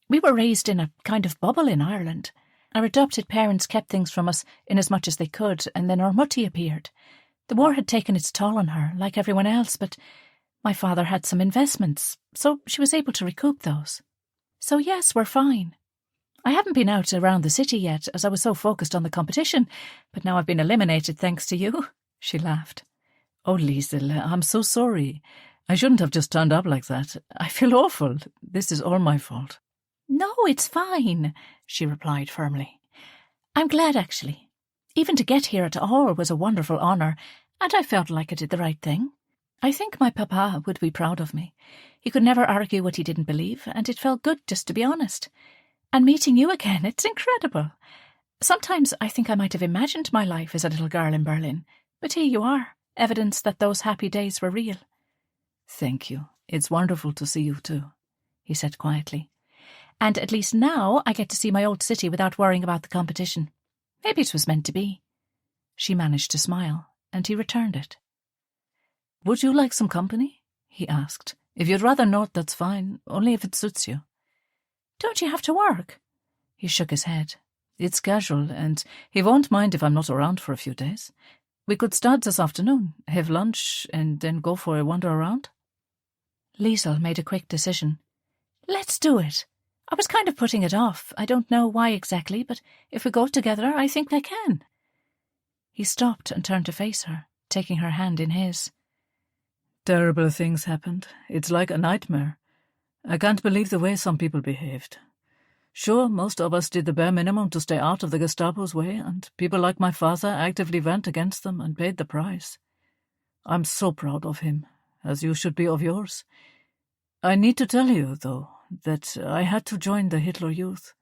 We were raised in a kind of bubble in Ireland. Our adopted parents kept things from us in as much as they could, and then our mutti appeared. The war had taken its toll on her, like everyone else, but my father had some investments, so she was able to recoup those. So yes, we're fine. I haven't been out around the city yet, as I was so focused on the competition, but now I've been eliminated thanks to you," she laughed. "Oh, Liesl, I'm so sorry. I shouldn't have just turned up like that. I feel awful. This is all my fault." "No, it's fine," she replied firmly. "I'm glad, actually. Even to get here at all was a wonderful honour, and I felt like I did the right thing. I think my papa would be proud of me. He could never argue what he didn't believe, and it felt good just to be honest. And meeting you again, it's incredible. Sometimes I think I might have imagined my life as a little girl in Berlin, but here you are, evidence that those happy days were real." "Thank you. It's wonderful to see you too," he said quietly. "And at least now I get to see my old city without worrying about the competition. Maybe it was meant to be." She managed to smile, and he returned it. "Would you like some company?" he asked. "If you'd rather not, that's fine, only if it suits you." "Don't you have to work?" He shook his head. "It's casual, and he won't mind if I'm not around for a few days. We could start this afternoon, have lunch, and then go for a wander around." Liesl made a quick decision. "Let's do it. I was kind of putting it off. I don't know why exactly, but if we go together, I think I can." He stopped and turned to face her, taking her hand in his. "Terrible things happened. It's like a nightmare. I can't believe the way some people behaved. Sure, most of us did the bare minimum to stay out of the Gestapo's way, and people like my father actively went against them and paid the price. I'm so proud of him, as you should be of yours. I need to tell you, though, that I had to join the Hitler Youth.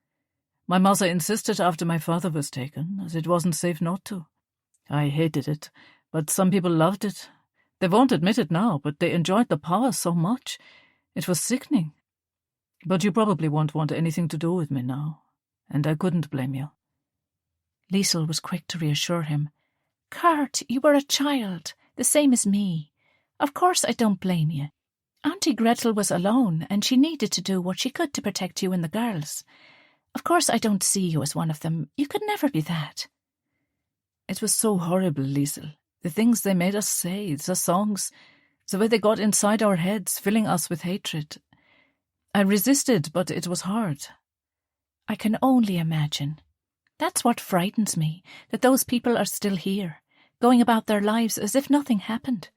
My mother insisted after my father was taken, as it wasn't safe not to. I hated it, but some people loved it. They won't admit it now, but they enjoyed the power so much. It was sickening. But you probably won't want anything to do with me now, and I couldn't blame you. Liesl was quick to reassure him. Kurt, you were a child, the same as me. Of course I don't blame you. Auntie Gretel was alone, and she needed to do what she could to protect you and the girls. Of course I don't see you as one of them. You could never be that. It was so horrible, Liesl. The things they made us say, the songs, the way they got inside our heads, filling us with hatred. I resisted, but it was hard. I can only imagine. That's what frightens me, that those people are still here, going about their lives as if nothing happened.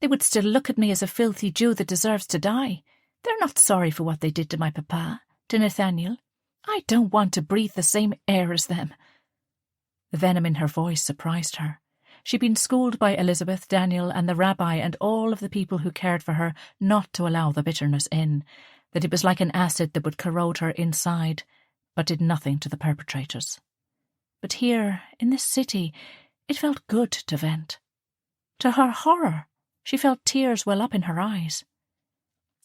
They would still look at me as a filthy Jew that deserves to die. They're not sorry for what they did to my papa, to Nathaniel. I don't want to breathe the same air as them. The venom in her voice surprised her. She'd been schooled by Elizabeth, Daniel, and the rabbi and all of the people who cared for her not to allow the bitterness in, that it was like an acid that would corrode her inside, but did nothing to the perpetrators. But here, in this city, it felt good to vent. To her horror, she felt tears well up in her eyes.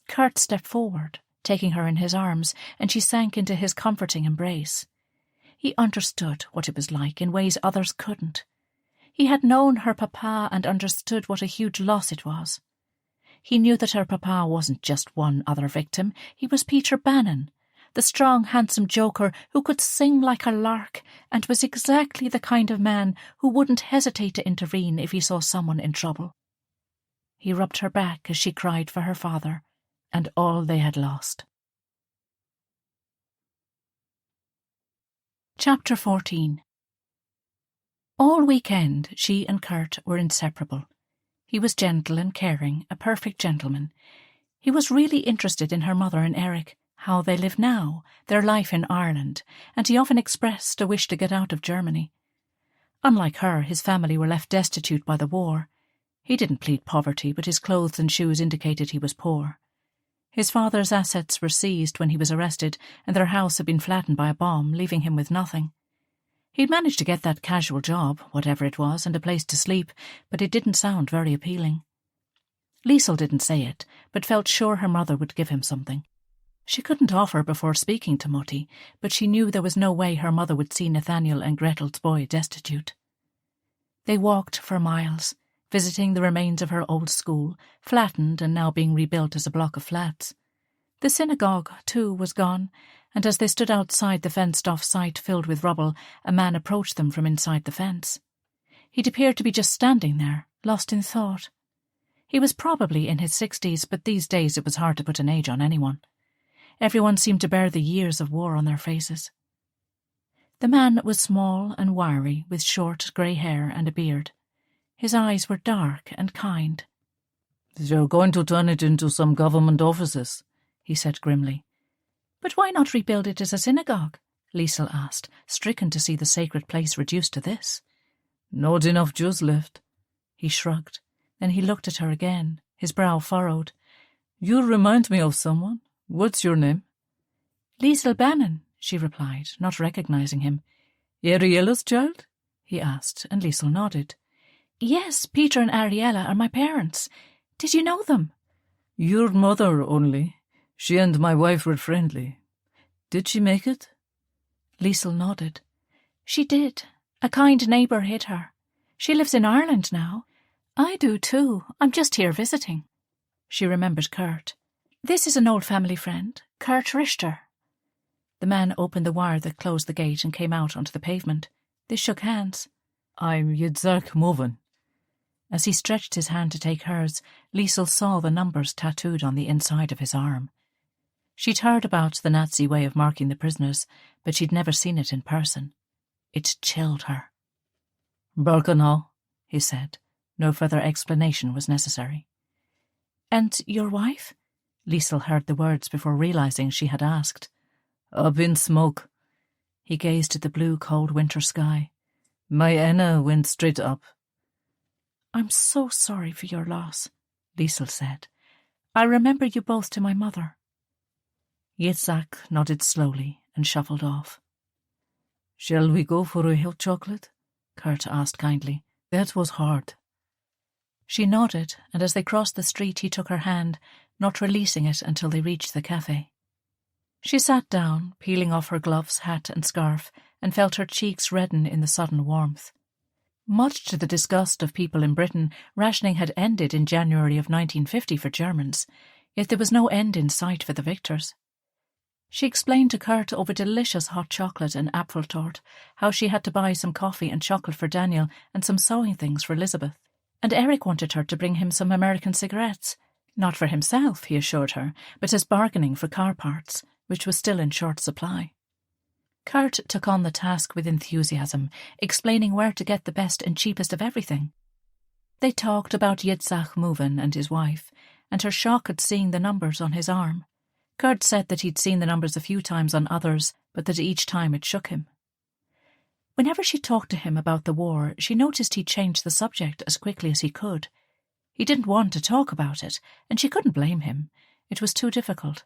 Kurt stepped forward, taking her in his arms, and she sank into his comforting embrace. He understood what it was like in ways others couldn't. He had known her papa and understood what a huge loss it was. He knew that her papa wasn't just one other victim. He was Peter Bannon, the strong, handsome joker who could sing like a lark and was exactly the kind of man who wouldn't hesitate to intervene if he saw someone in trouble. He rubbed her back as she cried for her father and all they had lost. Chapter 14. All weekend she and Kurt were inseparable. He was gentle and caring, a perfect gentleman. He was really interested in her mother and Erich, how they live now, their life in Ireland, and he often expressed a wish to get out of Germany. Unlike her, his family were left destitute by the war. He didn't plead poverty, but his clothes and shoes indicated he was poor. His father's assets were seized when he was arrested, and their house had been flattened by a bomb, leaving him with nothing. He'd managed to get that casual job, whatever it was, and a place to sleep, but it didn't sound very appealing. Liesl didn't say it, but felt sure her mother would give him something. She couldn't offer before speaking to Mutti, but she knew there was no way her mother would see Nathaniel and Gretel's boy destitute. They walked for miles, visiting the remains of her old school, flattened and now being rebuilt as a block of flats. The synagogue, too, was gone, and as they stood outside the fenced-off site filled with rubble, a man approached them from inside the fence. He'd appeared to be just standing there, lost in thought. He was probably in his 60s, but these days it was hard to put an age on anyone. Everyone seemed to bear the years of war on their faces. The man was small and wiry, with short grey hair and a beard. His eyes were dark and kind. "You're going to turn it into some government offices," he said grimly. "But why not rebuild it as a synagogue?" Liesl asked, stricken to see the sacred place reduced to this. "Not enough Jews left." He shrugged. Then he looked at her again, his brow furrowed. "You remind me of someone. What's your name?" "Liesl Bannon," she replied, not recognizing him. "Ariella's child?" he asked, and Liesl nodded. "Yes, Peter and Ariella are my parents. Did you know them?" "Your mother only. She and my wife were friendly. Did she make it?" Liesl nodded. "She did. A kind neighbour hid her. She lives in Ireland now. I do too. I'm just here visiting." She remembered Kurt. "This is an old family friend, Kurt Richter." The man opened the wire that closed the gate and came out onto the pavement. They shook hands. "I'm Yitzhak Moven." As he stretched his hand to take hers, Liesl saw the numbers tattooed on the inside of his arm. She'd heard about the Nazi way of marking the prisoners, but she'd never seen it in person. It chilled her. "Birkenau," he said. No further explanation was necessary. "And your wife?" Liesl heard the words before realizing she had asked. Up in smoke. He gazed at the blue, cold winter sky. My Anna went straight up. I'm so sorry for your loss, Liesl said. I remember you both to my mother. Yitzhak nodded slowly and shuffled off. Shall we go for a hot chocolate? Kurt asked kindly. That was hard. She nodded, and as they crossed the street he took her hand, not releasing it until they reached the cafe. She sat down, peeling off her gloves, hat and scarf, and felt her cheeks redden in the sudden warmth. Much to the disgust of people in Britain, rationing had ended in January of 1950 for Germans, yet there was no end in sight for the victors. She explained to Kurt over delicious hot chocolate and apple tart how she had to buy some coffee and chocolate for Daniel and some sewing things for Elizabeth. And Erich wanted her to bring him some American cigarettes. Not for himself, he assured her, but as bargaining for car parts, which was still in short supply. Kurt took on the task with enthusiasm, explaining where to get the best and cheapest of everything. They talked about Yitzhak moving and his wife, and her shock at seeing the numbers on his arm. Kurt said that he'd seen the numbers a few times on others, but that each time it shook him. Whenever she talked to him about the war, she noticed he'd change the subject as quickly as he could. He didn't want to talk about it, and she couldn't blame him. It was too difficult.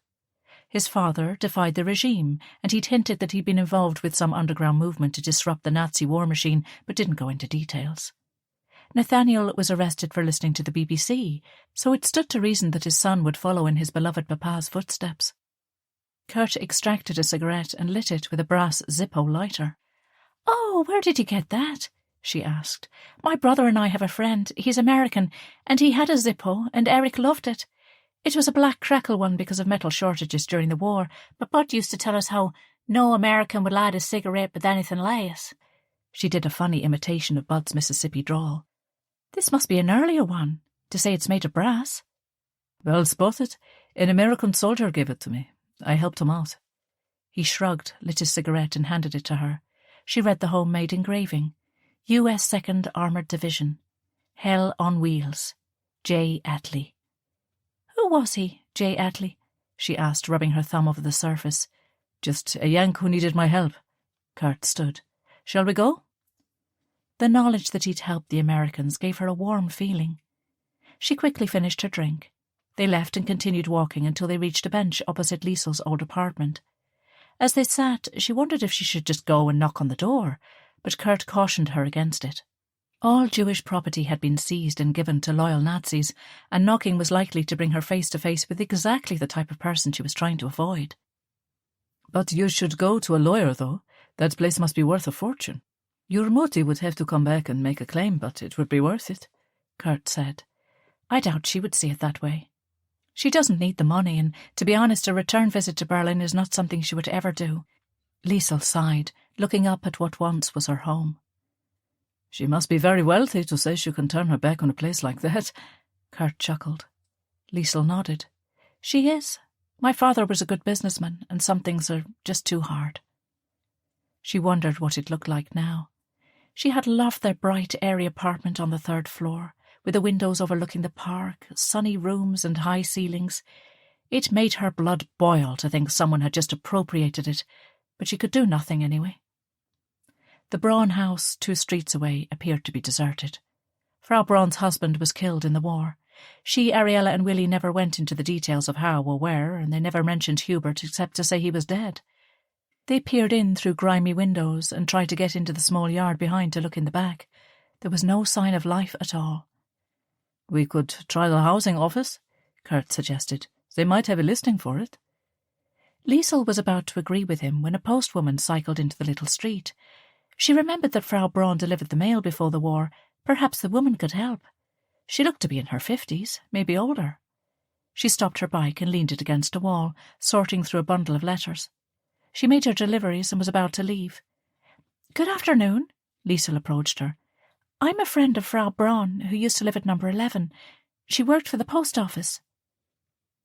His father defied the regime, and he'd hinted that he'd been involved with some underground movement to disrupt the Nazi war machine, but didn't go into details. Nathaniel was arrested for listening to the BBC, so it stood to reason that his son would follow in his beloved papa's footsteps. Kurt extracted a cigarette and lit it with a brass Zippo lighter. "Oh, where did you get that?" she asked. "My brother and I have a friend. He's American, and he had a Zippo, and Erich loved it. It was a black crackle one because of metal shortages during the war, but Bud used to tell us how no American would light a cigarette with anything less." She did a funny imitation of Bud's Mississippi drawl. "This must be an earlier one, to say it's made of brass." "Well spotted. An American soldier gave it to me. I helped him out." He shrugged, lit his cigarette and handed it to her. She read the homemade engraving. U.S. 2nd Armoured Division. Hell on Wheels. J. Attlee. "Who was he, J. Attlee?" she asked, rubbing her thumb over the surface. "Just a Yank who needed my help." Kurt stood. "Shall we go?" The knowledge that he'd helped the Americans gave her a warm feeling. She quickly finished her drink. They left and continued walking until they reached a bench opposite Liesl's old apartment. As they sat, she wondered if she should just go and knock on the door, but Kurt cautioned her against it. All Jewish property had been seized and given to loyal Nazis, and knocking was likely to bring her face to face with exactly the type of person she was trying to avoid. "But you should go to a lawyer, though. That place must be worth a fortune. Your Moti would have to come back and make a claim, but it would be worth it," Kurt said. "I doubt she would see it that way. She doesn't need the money, and to be honest, a return visit to Berlin is not something she would ever do." Liesl sighed, looking up at what once was her home. "She must be very wealthy to say she can turn her back on a place like that," Kurt chuckled. Liesl nodded. "She is. My father was a good businessman, and some things are just too hard." She wondered what it looked like now. She had loved their bright, airy apartment on the 3rd floor, with the windows overlooking the park, sunny rooms and high ceilings. It made her blood boil to think someone had just appropriated it, but she could do nothing anyway. The Braun house, 2 streets away, appeared to be deserted. Frau Braun's husband was killed in the war. She, Ariella and Willie never went into the details of how or where, and they never mentioned Hubert except to say he was dead. They peered in through grimy windows and tried to get into the small yard behind to look in the back. There was no sign of life at all. "We could try the housing office," Kurt suggested. "They might have a listing for it." Liesl was about to agree with him when a postwoman cycled into the little street. She remembered that Frau Braun delivered the mail before the war. Perhaps the woman could help. She looked to be in her 50s, maybe older. She stopped her bike and leaned it against a wall, sorting through a bundle of letters. She made her deliveries and was about to leave. "Good afternoon," Liesl approached her. "I'm a friend of Frau Braun, who used to live at number 11. She worked for the post office."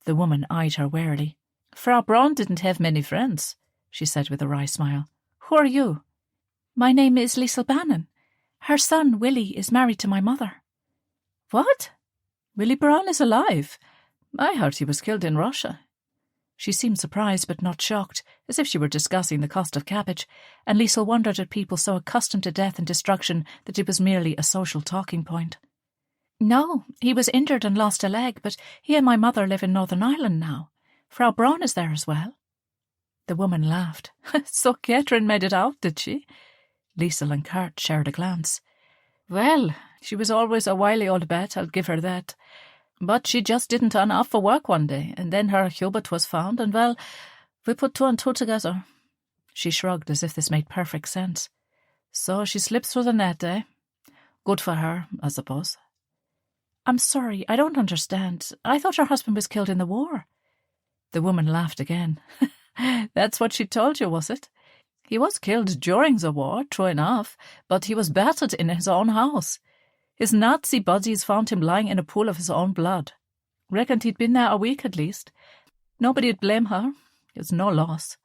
The woman eyed her warily. "Frau Braun didn't have many friends," she said with a wry smile. "Who are you?" "My name is Liesl Bannon. Her son, Willie, is married to my mother." "What? Willie Braun is alive? I heard he was killed in Russia." She seemed surprised but not shocked, as if she were discussing the cost of cabbage, and Liesl wondered at people so accustomed to death and destruction that it was merely a social talking point. No, he was injured and lost a leg, but he and my mother live in Northern Ireland now. Frau Braun is there as well. The woman laughed. So Catherine made it out, did she? Liesl and Kurt shared a glance. Well, she was always a wily old bat, I'll give her that. But she just didn't turn up for work one day, and then her Hubert was found, and well, we put two and two together. She shrugged as if this made perfect sense. So she slipped through the net, eh? Good for her, I suppose. I'm sorry, I don't understand. I thought her husband was killed in the war. The woman laughed again. That's what she told you, was it? He was killed during the war, true enough, but he was battered in his own house. His Nazi buddies found him lying in a pool of his own blood. Reckoned he'd been there a week at least. Nobody'd blame her. It was no loss.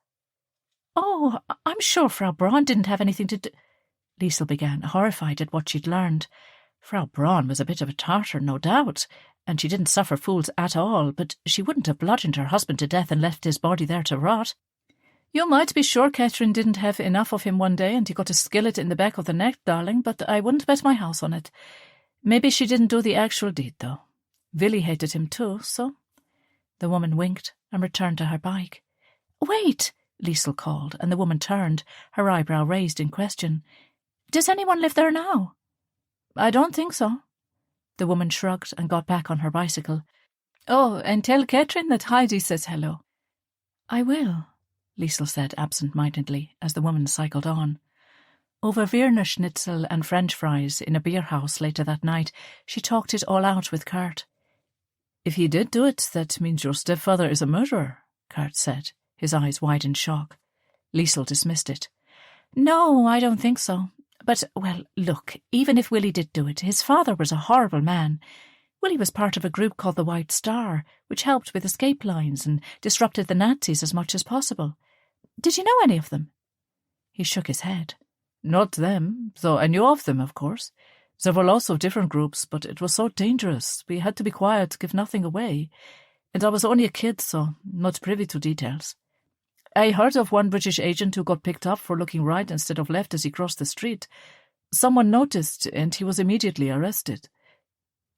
Oh, I'm sure Frau Braun didn't have anything to do... Liesl began, horrified at what she'd learned. Frau Braun was a bit of a tartar, no doubt, and she didn't suffer fools at all, but she wouldn't have bludgeoned her husband to death and left his body there to rot. You might be sure Catherine didn't have enough of him one day and he got a skillet in the back of the neck, darling, but I wouldn't bet my house on it. Maybe she didn't do the actual deed, though. Willy hated him too, so... The woman winked and returned to her bike. Wait, Liesl called, and the woman turned, her eyebrow raised in question. Does anyone live there now? I don't think so. The woman shrugged and got back on her bicycle. Oh, and tell Catherine that Heidi says hello. I will, Liesl said absent-mindedly as the woman cycled on. Over Wiener Schnitzel and French fries in a beer house later that night, she talked it all out with Kurt. If he did do it, that means your stepfather is a murderer, Kurt said, his eyes wide in shock. Liesl dismissed it. No, I don't think so. But, well, look, even if Willy did do it, his father was a horrible man. Willy was part of a group called the White Star, which helped with escape lines and disrupted the Nazis as much as possible. Did you know any of them? He shook his head. Not them, though I knew of them, of course. There were lots of different groups, but it was so dangerous. We had to be quiet, give nothing away. And I was only a kid, so not privy to details. I heard of one British agent who got picked up for looking right instead of left as he crossed the street. Someone noticed, and he was immediately arrested.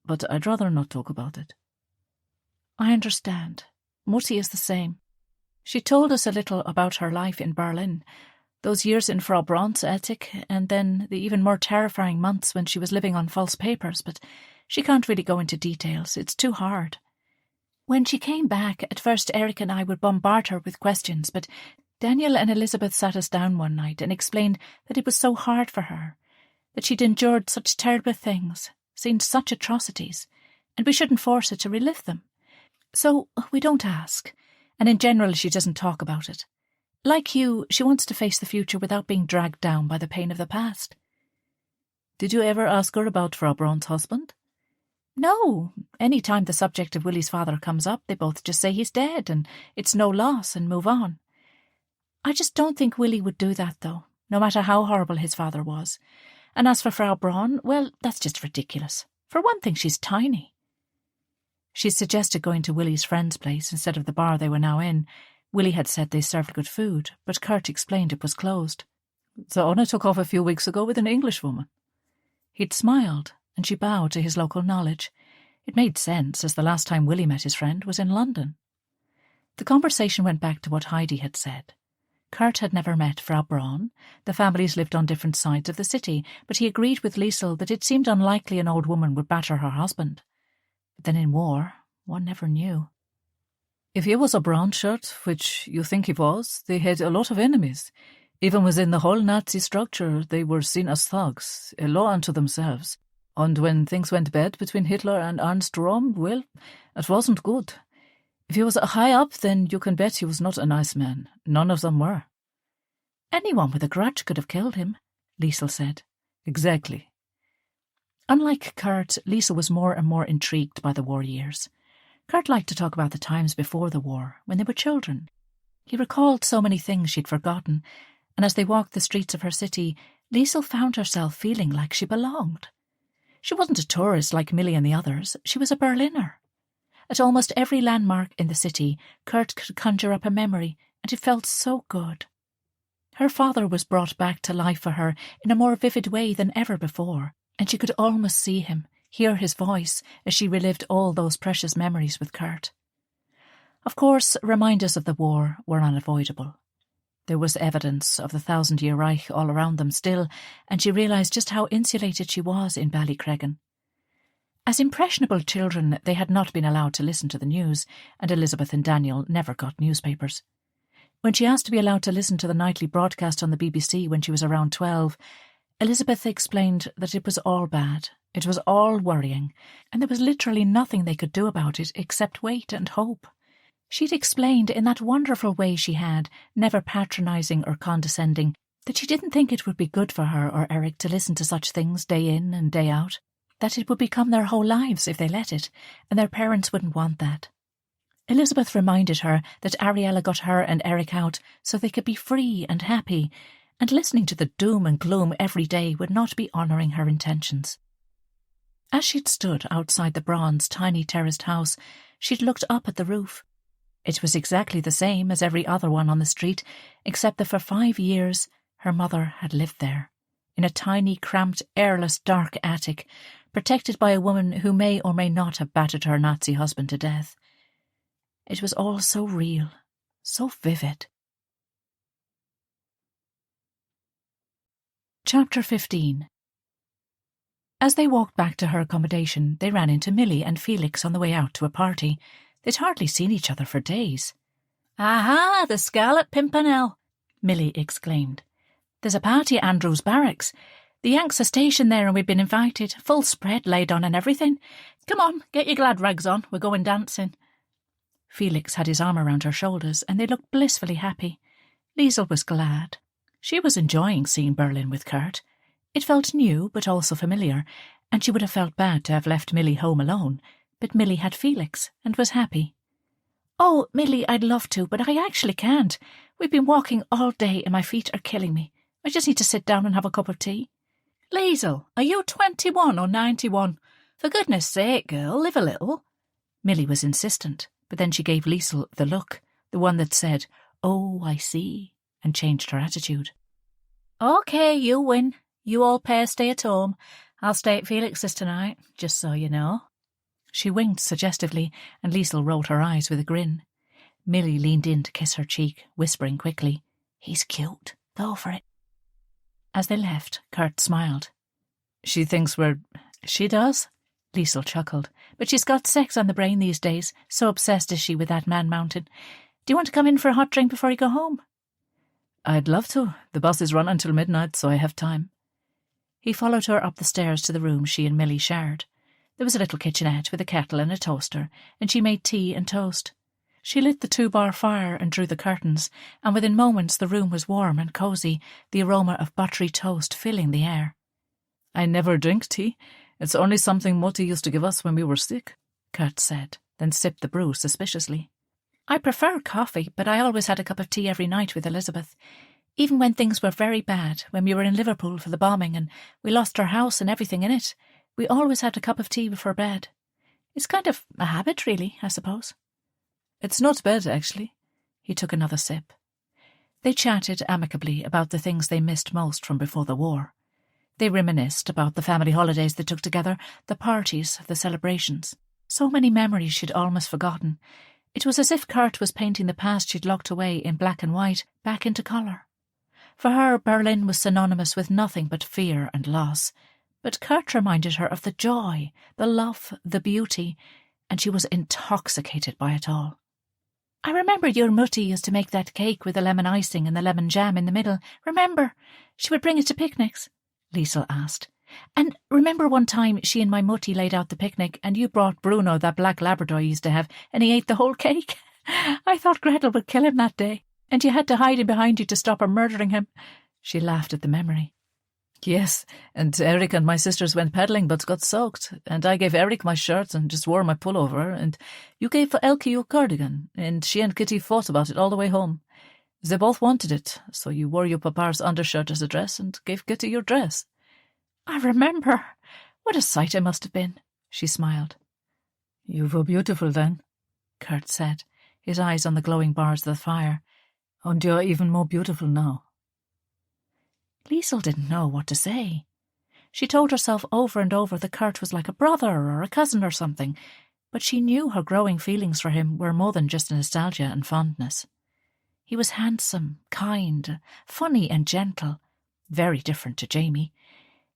But I'd rather not talk about it. I understand. Mutti is the same. She told us a little about her life in Berlin, those years in Frau Braun's attic, and then the even more terrifying months when she was living on false papers, but she can't really go into details. It's too hard. When she came back, at first Erich and I would bombard her with questions, but Daniel and Elizabeth sat us down one night and explained that it was so hard for her, that she'd endured such terrible things, seen such atrocities, and we shouldn't force her to relive them. So we don't ask, and in general she doesn't talk about it. Like you, she wants to face the future without being dragged down by the pain of the past. Did you ever ask her about Frau Braun's husband? No. Any time the subject of Willy's father comes up, they both just say he's dead and it's no loss and move on. I just don't think Willy would do that, though, no matter how horrible his father was. And as for Frau Braun, well, that's just ridiculous. For one thing, she's tiny. She suggested going to Willy's friend's place instead of the bar they were now in. Willy had said they served good food, but Kurt explained it was closed. The owner took off a few weeks ago with an Englishwoman. He'd smiled, and she bowed to his local knowledge. It made sense, as the last time Willy met his friend was in London. The conversation went back to what Heidi had said. Kurt had never met Frau Braun. The families lived on different sides of the city, but he agreed with Liesl that it seemed unlikely an old woman would batter her husband. But then in war, one never knew. If he was a brown shirt, which you think he was, they had a lot of enemies. Even within the whole Nazi structure, they were seen as thugs, a law unto themselves. And when things went bad between Hitler and Ernst Röhm, well, it wasn't good. If he was high up, then you can bet he was not a nice man. None of them were. Anyone with a grudge could have killed him, Liesl said. Exactly. Unlike Kurt, Liesl was more and more intrigued by the war years. Kurt liked to talk about the times before the war, when they were children. He recalled so many things she'd forgotten, and as they walked the streets of her city, Liesl found herself feeling like she belonged. She wasn't a tourist like Millie and the others, she was a Berliner. At almost every landmark in the city, Kurt could conjure up a memory, and it felt so good. Her father was brought back to life for her in a more vivid way than ever before, and she could almost see him, hear his voice as she relived all those precious memories with Kurt. Of course, reminders of the war were unavoidable. There was evidence of the 1,000-year Reich all around them still, and she realised just how insulated she was in Ballycreggan. As impressionable children, they had not been allowed to listen to the news, and Elizabeth and Daniel never got newspapers. When she asked to be allowed to listen to the nightly broadcast on the BBC when she was around 12, Elizabeth explained that it was all bad, it was all worrying, and there was literally nothing they could do about it except wait and hope. She'd explained in that wonderful way she had, never patronising or condescending, that she didn't think it would be good for her or Erich to listen to such things day in and day out, that it would become their whole lives if they let it, and their parents wouldn't want that. Elizabeth reminded her that Ariella got her and Erich out so they could be free and happy, and listening to the doom and gloom every day would not be honouring her intentions. As she'd stood outside the bronze, tiny terraced house, she'd looked up at the roof. It was exactly the same as every other one on the street, except that for 5 years her mother had lived there, in a tiny, cramped, airless, dark attic, protected by a woman who may or may not have battered her Nazi husband to death. It was all so real, so vivid. Chapter 15. As they walked back to her accommodation, they ran into Millie and Felix on the way out to a party. They'd hardly seen each other for days. "Aha, the Scarlet Pimpernel!" Millie exclaimed. "There's a party at Andrews Barracks. The Yanks are stationed there and we've been invited, full spread laid on and everything. Come on, get your glad rags on, we're going dancing." Felix had his arm around her shoulders and they looked blissfully happy. Liesl was glad. She was enjoying seeing Berlin with Kurt. It felt new but also familiar, and she would have felt bad to have left Millie home alone, but Millie had Felix and was happy. "Oh, Millie, I'd love to, but I actually can't. We've been walking all day and my feet are killing me. I just need to sit down and have a cup of tea." "Liesl, are you 21 or 91? For goodness sake, girl, live a little." Millie was insistent, but then she gave Liesl the look, the one that said, "Oh, I see," and changed her attitude. "OK, you win. You all pair stay at home. I'll stay at Felix's tonight, just so you know." She winked suggestively, and Liesl rolled her eyes with a grin. Millie leaned in to kiss her cheek, whispering quickly, "He's cute. Go for it." As they left, Kurt smiled. "She thinks we're—" "She does?" Liesl chuckled. "But she's got sex on the brain these days, so obsessed is she with that Man Mountain. Do you want to come in for a hot drink before you go home?" "I'd love to. The bus is run until midnight, so I have time." He followed her up the stairs to the room she and Millie shared. There was a little kitchenette with a kettle and a toaster, and she made tea and toast. She lit the 2-bar fire and drew the curtains, and within moments the room was warm and cosy, the aroma of buttery toast filling the air. "I never drink tea. It's only something Mutti used to give us when we were sick," Kurt said, then sipped the brew suspiciously. "I prefer coffee, but I always had a cup of tea every night with Elizabeth. Even when things were very bad, when we were in Liverpool for the bombing and we lost our house and everything in it, we always had a cup of tea before bed. It's kind of a habit, really, I suppose." "It's not bad, actually." He took another sip. They chatted amicably about the things they missed most from before the war. They reminisced about the family holidays they took together, the parties, the celebrations. So many memories she'd almost forgotten. It was as if Kurt was painting the past she'd locked away in black and white back into colour. For her, Berlin was synonymous with nothing but fear and loss. But Kurt reminded her of the joy, the love, the beauty, and she was intoxicated by it all. "I remember your Mutti used to make that cake with the lemon icing and the lemon jam in the middle. Remember? She would bring it to picnics," Liesl asked. "And remember one time she and my Mutti laid out the picnic and you brought Bruno, that black Labrador you used to have, and he ate the whole cake? I thought Gretel would kill him that day, and you had to hide him behind you to stop her murdering him." She laughed at the memory. "Yes, and Erich and my sisters went paddling but got soaked, and I gave Erich my shirt and just wore my pullover, and you gave Elke your cardigan, and she and Kitty fought about it all the way home. They both wanted it, so you wore your papa's undershirt as a dress and gave Kitty your dress." "I remember. What a sight I must have been," she smiled. You were beautiful then, Kurt said, his eyes on the glowing bars of the fire. And you're even more beautiful now. Liesl didn't know what to say. She told herself over and over that Kurt was like a brother or a cousin or something, but she knew her growing feelings for him were more than just nostalgia and fondness. He was handsome, kind, funny and gentle, very different to Jamie.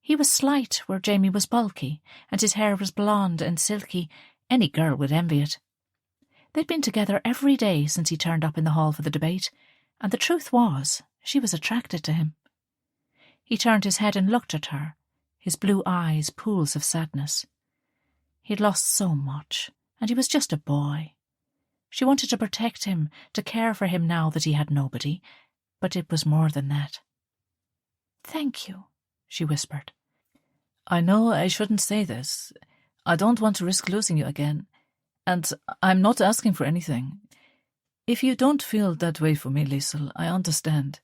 He was slight where Jamie was bulky, and his hair was blonde and silky. Any girl would envy it. They'd been together every day since he turned up in the hall for the debate, and the truth was, she was attracted to him. He turned his head and looked at her, his blue eyes pools of sadness. He had lost so much, and he was just a boy. She wanted to protect him, to care for him now that he had nobody, but it was more than that. "Thank you," she whispered. I know I shouldn't say this. I don't want to risk losing you again, and I'm not asking for anything. If you don't feel that way for me, Liesl, I understand.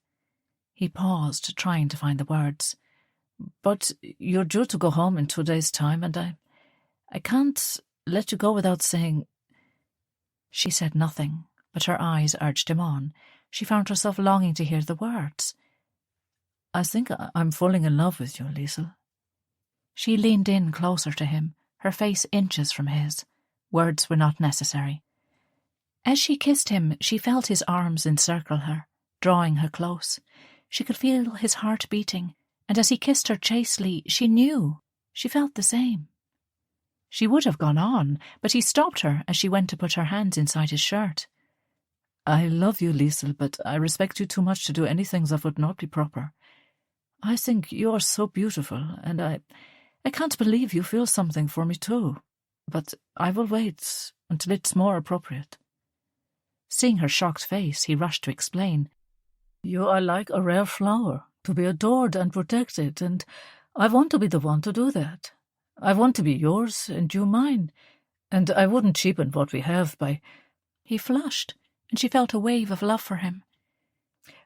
He paused, trying to find the words. But you're due to go home in 2 days' time, and I can't let you go without saying... She said nothing, but her eyes urged him on. She found herself longing to hear the words. I think I'm falling in love with you, Liesl. She leaned in closer to him, her face inches from his. Words were not necessary. As she kissed him, she felt his arms encircle her, drawing her close. She could feel his heart beating, and as he kissed her chastely, she knew. She felt the same. She would have gone on, but he stopped her as she went to put her hands inside his shirt. I love you, Liesl, but I respect you too much to do anything that would not be proper. I think you are so beautiful, and I can't believe you feel something for me too. But I will wait until it's more appropriate. Seeing her shocked face, he rushed to explain. You are like a rare flower, to be adored and protected, and I want to be the one to do that. I want to be yours and you mine, and I wouldn't cheapen what we have by... He flushed, and she felt a wave of love for him.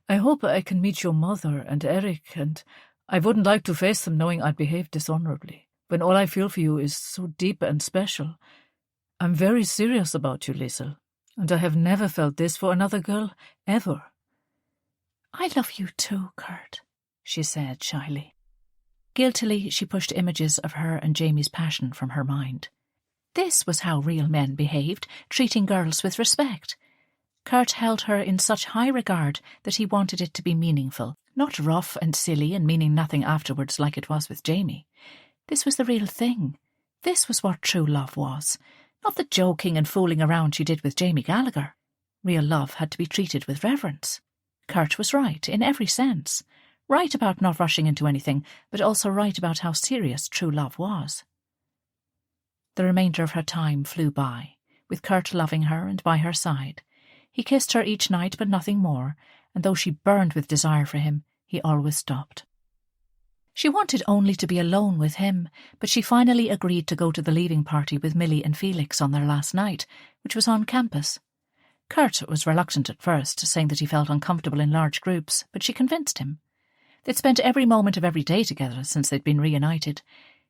I hope I can meet your mother and Erich, and I wouldn't like to face them knowing I'd behaved dishonourably, when all I feel for you is so deep and special. I'm very serious about you, Liesl, and I have never felt this for another girl, ever. I love you too, Kurt, she said shyly. Guiltily, she pushed images of her and Jamie's passion from her mind. This was how real men behaved, treating girls with respect. Kurt held her in such high regard that he wanted it to be meaningful, not rough and silly and meaning nothing afterwards like it was with Jamie. This was the real thing. This was what true love was, not the joking and fooling around she did with Jamie Gallagher. Real love had to be treated with reverence. Kurt was right, in every sense. Right about not rushing into anything, but also right about how serious true love was. The remainder of her time flew by, with Kurt loving her and by her side. He kissed her each night, but nothing more, and though she burned with desire for him, he always stopped. She wanted only to be alone with him, but she finally agreed to go to the leaving party with Millie and Felix on their last night, which was on campus. Kurt was reluctant at first, saying that he felt uncomfortable in large groups, but she convinced him. They'd spent every moment of every day together since they'd been reunited.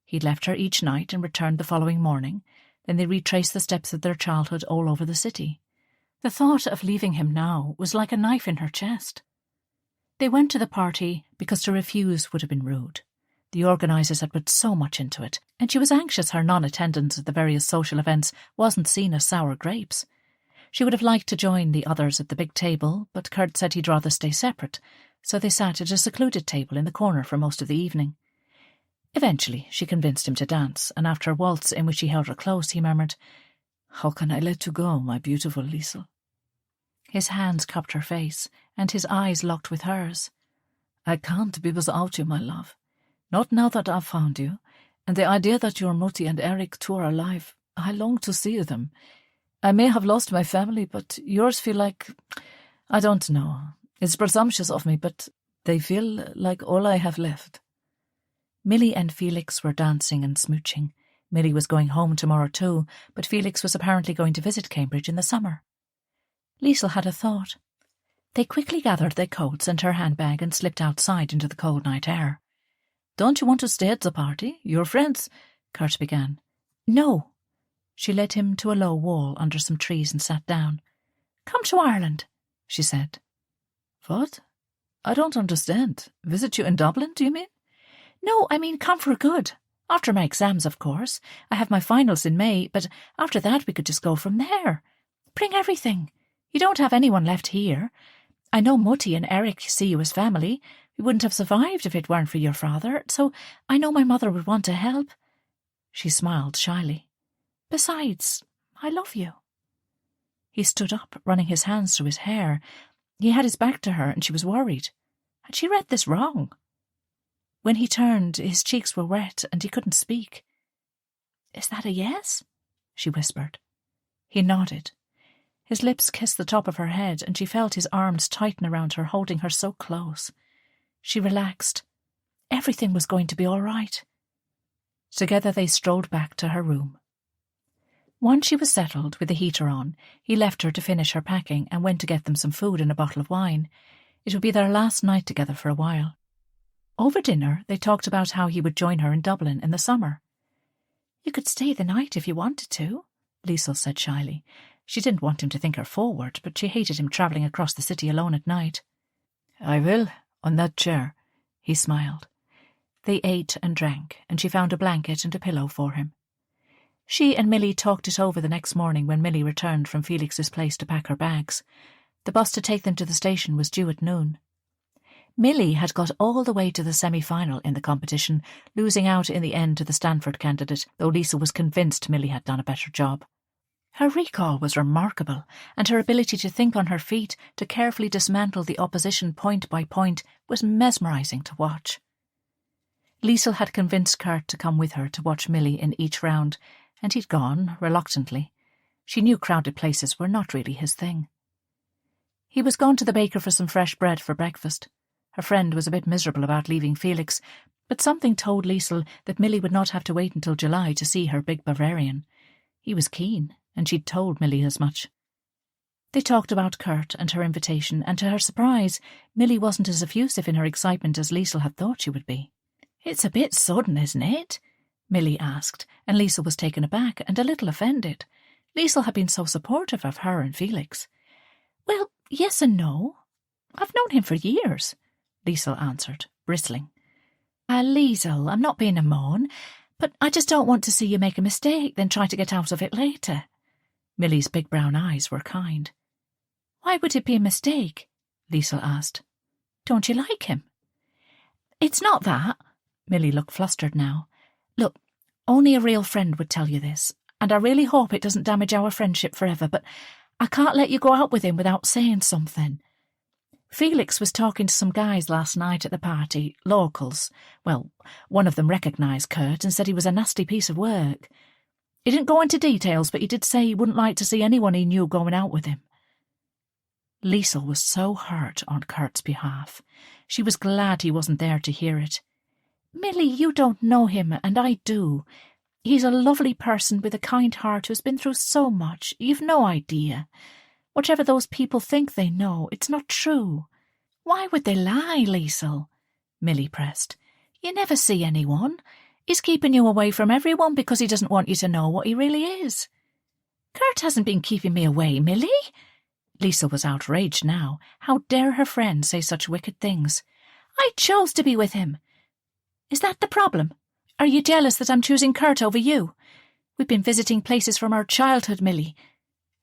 He'd left her each night and returned the following morning. Then they retraced the steps of their childhood all over the city. The thought of leaving him now was like a knife in her chest. They went to the party because to refuse would have been rude. The organisers had put so much into it, and she was anxious her non-attendance at the various social events wasn't seen as sour grapes. She would have liked to join the others at the big table, but Kurt said he'd rather stay separate, so they sat at a secluded table in the corner for most of the evening. Eventually she convinced him to dance, and after a waltz in which he held her close, he murmured, "How can I let you go, my beautiful Liesl?" His hands cupped her face, and his eyes locked with hers. "I can't be without you, my love. Not now that I've found you, and the idea that your Mutti and Erich too are alive, I long to see them. I may have lost my family, but yours feel like... I don't know. It's presumptuous of me, but they feel like all I have left." Millie and Felix were dancing and smooching. Millie was going home tomorrow too, but Felix was apparently going to visit Cambridge in the summer. Liesl had a thought. They quickly gathered their coats and her handbag and slipped outside into the cold night air. "Don't you want to stay at the party? Your friends—" Kurt began. "No." She led him to a low wall under some trees and sat down. "Come to Ireland," she said. "What? I don't understand. Visit you in Dublin, do you mean?" "No, I mean come for good. After my exams, of course. I have my finals in May, but after that we could just go from there. Bring everything. You don't have anyone left here. I know Mutti and Erich see you as family. We wouldn't have survived if it weren't for your father, so I know my mother would want to help." She smiled shyly. "Besides, I love you." He stood up, running his hands through his hair. He had his back to her, and she was worried. Had she read this wrong? When he turned, his cheeks were wet, and he couldn't speak. "Is that a yes?" she whispered. He nodded. His lips kissed the top of her head, and she felt his arms tighten around her, holding her so close. She relaxed. Everything was going to be all right. Together they strolled back to her room. Once she was settled, with the heater on, he left her to finish her packing and went to get them some food and a bottle of wine. It would be their last night together for a while. Over dinner, they talked about how he would join her in Dublin in the summer. "You could stay the night if you wanted to," Liesl said shyly. She didn't want him to think her forward, but she hated him travelling across the city alone at night. "I will, on that chair," he smiled. They ate and drank, and she found a blanket and a pillow for him. She and Millie talked it over the next morning when Millie returned from Felix's place to pack her bags. The bus to take them to the station was due at noon. Millie had got all the way to the semi-final in the competition, losing out in the end to the Stanford candidate, though Liesl was convinced Millie had done a better job. Her recall was remarkable, and her ability to think on her feet, to carefully dismantle the opposition point by point, was mesmerising to watch. Liesl had convinced Kurt to come with her to watch Millie in each round, and he'd gone, reluctantly. She knew crowded places were not really his thing. He was gone to the baker for some fresh bread for breakfast. Her friend was a bit miserable about leaving Felix, but something told Liesl that Millie would not have to wait until July to see her big Bavarian. He was keen, and she'd told Millie as much. They talked about Kurt and her invitation, and to her surprise, Millie wasn't as effusive in her excitement as Liesl had thought she would be. "It's a bit sudden, isn't it?" Millie asked, and Liesl was taken aback and a little offended. Liesl had been so supportive of her and Felix. "Well, yes and no. I've known him for years," Liesl answered, bristling. Liesl, I'm not being a moan, but I just don't want to see you make a mistake, then try to get out of it later." Millie's big brown eyes were kind. "Why would it be a mistake?" Liesl asked. "Don't you like him?" "It's not that." Millie looked flustered now. "Look, only a real friend would tell you this, and I really hope it doesn't damage our friendship forever, but I can't let you go out with him without saying something. Felix was talking to some guys last night at the party, locals. Well, one of them recognised Kurt and said he was a nasty piece of work. He didn't go into details, but he did say he wouldn't like to see anyone he knew going out with him." Liesl was so hurt on Kurt's behalf. She was glad he wasn't there to hear it. "Millie, you don't know him, and I do. He's a lovely person with a kind heart who's been through so much. You've no idea. Whatever those people think they know, it's not true." "Why would they lie, Liesl?" Millie pressed. "You never see anyone. He's keeping you away from everyone because he doesn't want you to know what he really is." "Kurt hasn't been keeping me away, Millie." Liesl was outraged now. How dare her friend say such wicked things? "I chose to be with him. Is that the problem? Are you jealous that I'm choosing Kurt over you? We've been visiting places from our childhood, Millie."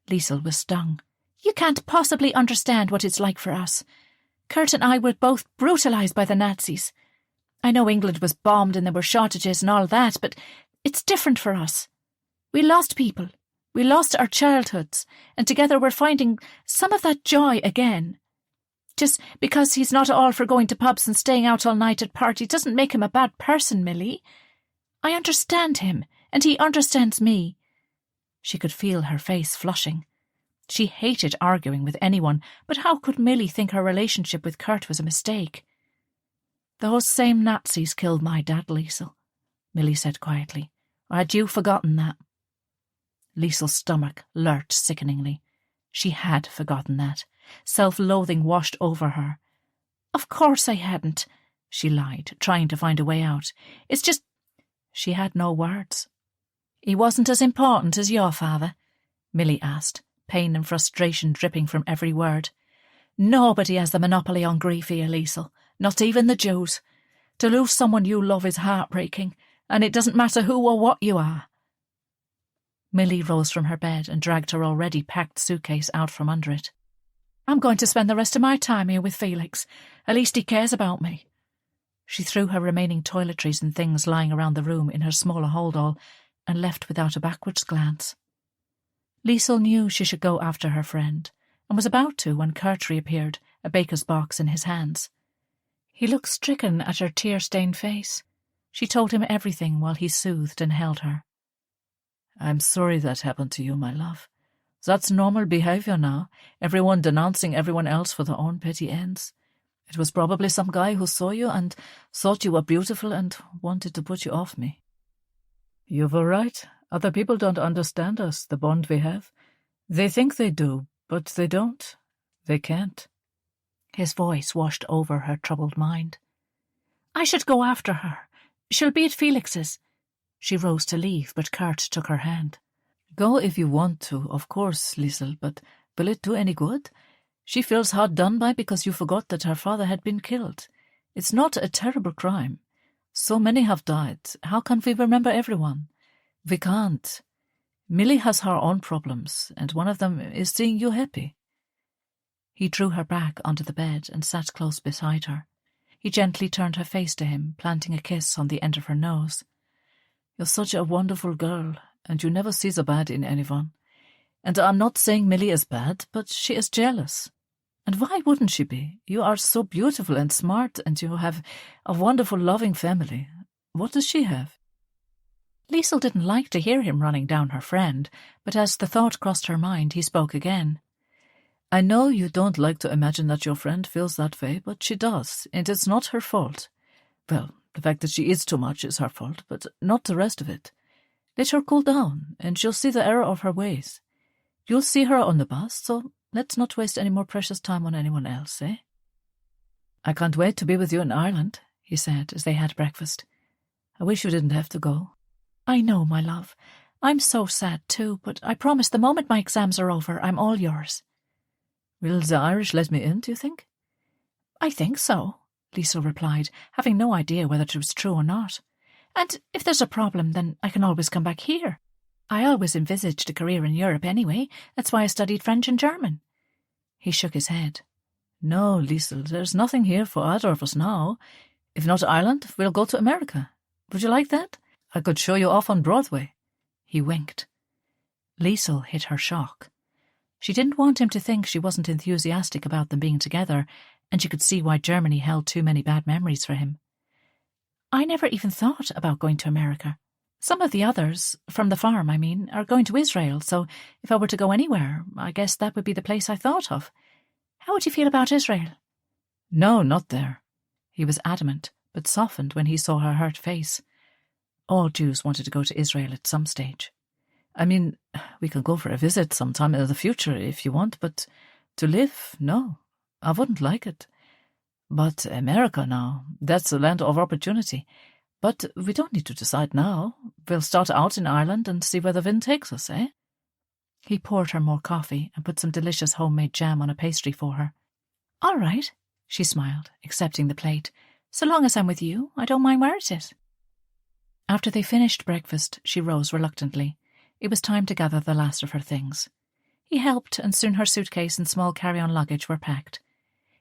Liesl was stung. "You can't possibly understand what it's like for us. Kurt and I were both brutalised by the Nazis. I know England was bombed and there were shortages and all that, but it's different for us. We lost people. We lost our childhoods, and together we're finding some of that joy again. Just because he's not all for going to pubs and staying out all night at parties doesn't make him a bad person, Millie. I understand him, and he understands me." She could feel her face flushing. She hated arguing with anyone, but how could Millie think her relationship with Kurt was a mistake? "Those same Nazis killed my dad, Liesl," Millie said quietly. "Or had you forgotten that?" Liesl's stomach lurched sickeningly. She had forgotten that. Self-loathing washed over her. "Of course I hadn't," she lied, trying to find a way out. "It's just—" She had no words. He wasn't as important as your father? Milly asked, pain and frustration dripping from every word. Nobody has the monopoly on grief here, Liesl, not even the Jews. To lose someone you love is heartbreaking, and it doesn't matter who or what you are. Milly rose from her bed and dragged her already packed suitcase out from under it. I'm going to spend the rest of my time here with Felix. At least he cares about me. She threw her remaining toiletries and things lying around the room in her smaller hold-all and left without a backwards glance. Liesl knew she should go after her friend, and was about to when Kurt reappeared, a baker's box in his hands. He looked stricken at her tear-stained face. She told him everything while he soothed and held her. I'm sorry that happened to you, my love. That's normal behaviour now, everyone denouncing everyone else for their own petty ends. It was probably some guy who saw you and thought you were beautiful and wanted to put you off me. You were right. Other people don't understand us, the bond we have. They think they do, but they don't. They can't. His voice washed over her troubled mind. I should go after her. She'll be at Felix's. She rose to leave, but Kurt took her hand. Go if you want to, of course, Liesl, but will it do any good? She feels hard done by because you forgot that her father had been killed. It's not a terrible crime. So many have died. How can we remember everyone? We can't. Milly has her own problems, and one of them is seeing you happy. He drew her back onto the bed and sat close beside her. He gently turned her face to him, planting a kiss on the end of her nose. You're such a wonderful girl, and you never see the bad in anyone. And I'm not saying Milly is bad, but she is jealous. And why wouldn't she be? You are so beautiful and smart, and you have a wonderful, loving family. What does she have? Liesl didn't like to hear him running down her friend, but as the thought crossed her mind, he spoke again. I know you don't like to imagine that your friend feels that way, but she does, and it's not her fault. Well, the fact that she eats too much is her fault, but not the rest of it. Let her cool down, and she'll see the error of her ways. You'll see her on the bus, so let's not waste any more precious time on anyone else, eh? I can't wait to be with you in Ireland, he said as they had breakfast. I wish you didn't have to go. I know, my love. I'm so sad too, but I promise the moment my exams are over, I'm all yours. Will the Irish let me in, do you think? I think so, Liesl replied, having no idea whether it was true or not. And if there's a problem, then I can always come back here. I always envisaged a career in Europe anyway. That's why I studied French and German. He shook his head. No, Liesl, there's nothing here for either of us now. If not Ireland, we'll go to America. Would you like that? I could show you off on Broadway. He winked. Liesl hid her shock. She didn't want him to think she wasn't enthusiastic about them being together, and she could see why Germany held too many bad memories for him. I never even thought about going to America. Some of the others, from the farm, I mean, are going to Israel, so if I were to go anywhere, I guess that would be the place I thought of. How would you feel about Israel? No, not there. He was adamant, but softened when he saw her hurt face. All Jews wanted to go to Israel at some stage. I mean, we can go for a visit sometime in the future if you want, but to live, no, I wouldn't like it. But America now, that's the land of opportunity. But we don't need to decide now. We'll start out in Ireland and see where the wind takes us, eh? He poured her more coffee and put some delicious homemade jam on a pastry for her. All right, she smiled, accepting the plate. So long as I'm with you, I don't mind where it is. After they finished breakfast, she rose reluctantly. It was time to gather the last of her things. He helped, and soon her suitcase and small carry-on luggage were packed.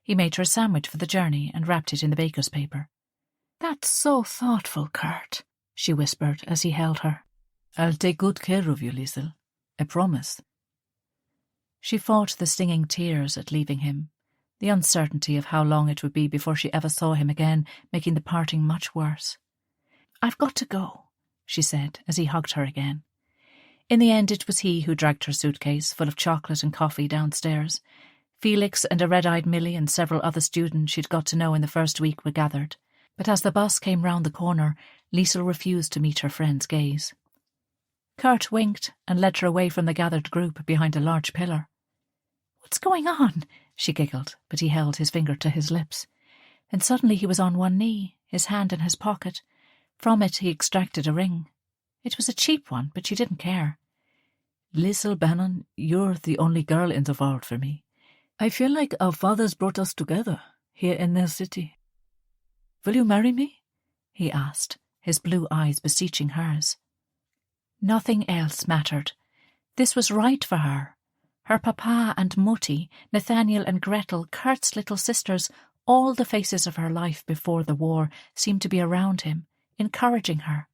He made her a sandwich for the journey and wrapped it in the baker's paper. That's so thoughtful, Kurt, she whispered as he held her. I'll take good care of you, Liesl. I promise. She fought the stinging tears at leaving him, the uncertainty of how long it would be before she ever saw him again, making the parting much worse. I've got to go, she said as he hugged her again. In the end, it was he who dragged her suitcase, full of chocolate and coffee, downstairs. Felix and a red-eyed Milly and several other students she'd got to know in the first week were gathered. But as the bus came round the corner, Liesl refused to meet her friend's gaze. Kurt winked and led her away from the gathered group behind a large pillar. What's going on? She giggled, but he held his finger to his lips. And suddenly he was on one knee, his hand in his pocket. From it he extracted a ring. It was a cheap one, but she didn't care. Liesl Bannon, you're the only girl in the world for me. I feel like our fathers brought us together, here in their city. Will you marry me? He asked, his blue eyes beseeching hers. Nothing else mattered. This was right for her. Her papa and Mutti, Nathaniel and Gretel, Kurt's little sisters, all the faces of her life before the war seemed to be around him, encouraging her.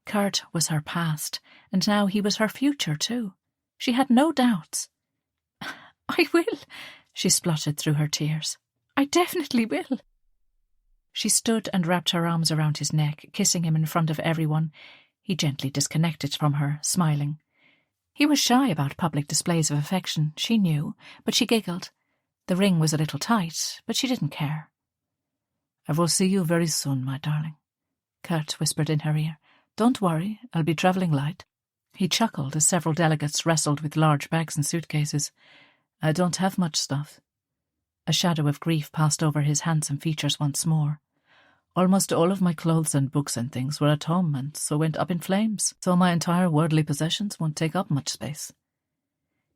Kurt was her past, and now he was her future too. She had no doubts. "I will," she spluttered through her tears. "I definitely will." She stood and wrapped her arms around his neck, kissing him in front of everyone. He gently disconnected from her, smiling. He was shy about public displays of affection, she knew, but she giggled. The ring was a little tight, but she didn't care. "I will see you very soon, my darling," Kurt whispered in her ear. "Don't worry, I'll be travelling light." He chuckled as several delegates wrestled with large bags and suitcases. "I don't have much stuff." A shadow of grief passed over his handsome features once more. "Almost all of my clothes and books and things were at home and so went up in flames, so my entire worldly possessions won't take up much space."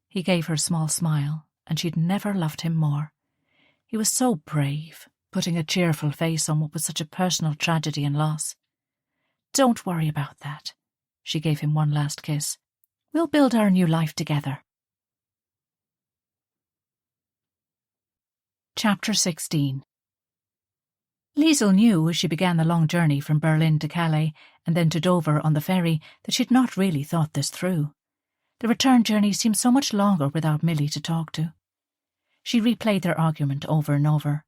He gave her a small smile, and she'd never loved him more. He was so brave, putting a cheerful face on what was such a personal tragedy and loss. "Don't worry about that." She gave him one last kiss. "We'll build our new life together." Chapter 16. Liesl knew as she began the long journey from Berlin to Calais and then to Dover on the ferry that she'd not really thought this through. The return journey seemed so much longer without Millie to talk to. She replayed their argument over and over.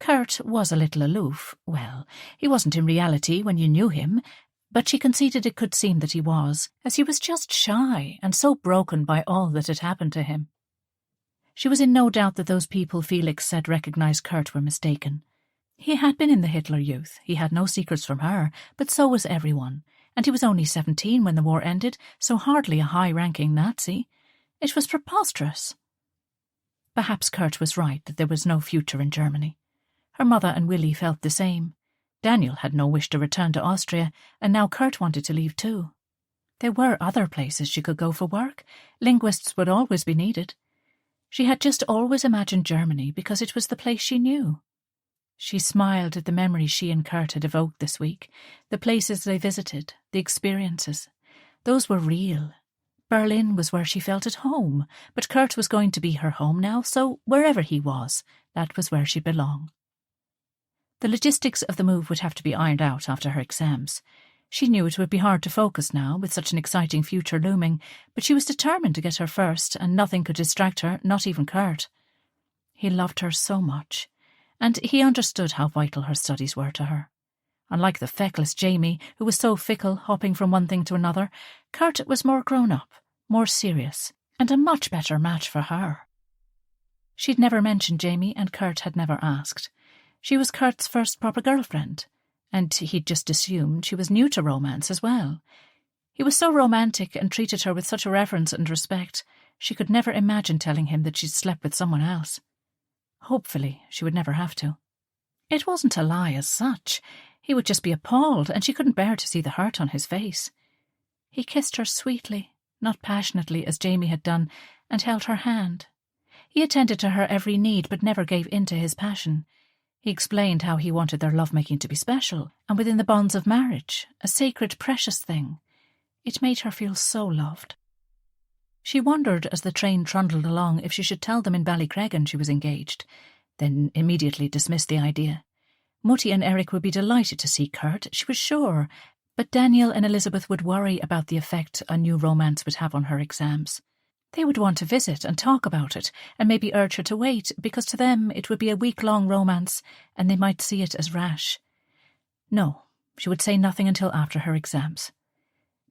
Kurt was a little aloof. Well, he wasn't in reality when you knew him, but she conceded it could seem that he was, as he was just shy and so broken by all that had happened to him. She was in no doubt that those people Felix said recognised Kurt were mistaken. He had been in the Hitler Youth, he had no secrets from her, but so was everyone, and he was only 17 when the war ended, so hardly a high-ranking Nazi. It was preposterous. Perhaps Kurt was right that there was no future in Germany. Her mother and Willie felt the same. Daniel had no wish to return to Austria, and now Kurt wanted to leave too. There were other places she could go for work. Linguists would always be needed. She had just always imagined Germany because it was the place she knew. She smiled at the memories she and Kurt had evoked this week, the places they visited, the experiences. Those were real. Berlin was where she felt at home, but Kurt was going to be her home now, so wherever he was, that was where she'd belong. The logistics of the move would have to be ironed out after her exams. She knew it would be hard to focus now, with such an exciting future looming, but she was determined to get her first, and nothing could distract her, not even Kurt. He loved her so much, and he understood how vital her studies were to her. Unlike the feckless Jamie, who was so fickle, hopping from one thing to another, Kurt was more grown-up, more serious, and a much better match for her. She'd never mentioned Jamie, and Kurt had never asked. She was Kurt's first proper girlfriend, and he'd just assumed she was new to romance as well. He was so romantic and treated her with such reverence and respect, she could never imagine telling him that she'd slept with someone else. Hopefully, she would never have to. It wasn't a lie as such. He would just be appalled, and she couldn't bear to see the hurt on his face. He kissed her sweetly, not passionately as Jamie had done, and held her hand. He attended to her every need, but never gave in to his passion. He explained how he wanted their lovemaking to be special, and within the bonds of marriage, a sacred, precious thing. It made her feel so loved. She wondered as the train trundled along if she should tell them in Ballycreggan she was engaged, then immediately dismissed the idea. Mutti and Erich would be delighted to see Kurt, she was sure, but Daniel and Elizabeth would worry about the effect a new romance would have on her exams. They would want to visit and talk about it, and maybe urge her to wait, because to them it would be a week-long romance, and they might see it as rash. No, she would say nothing until after her exams.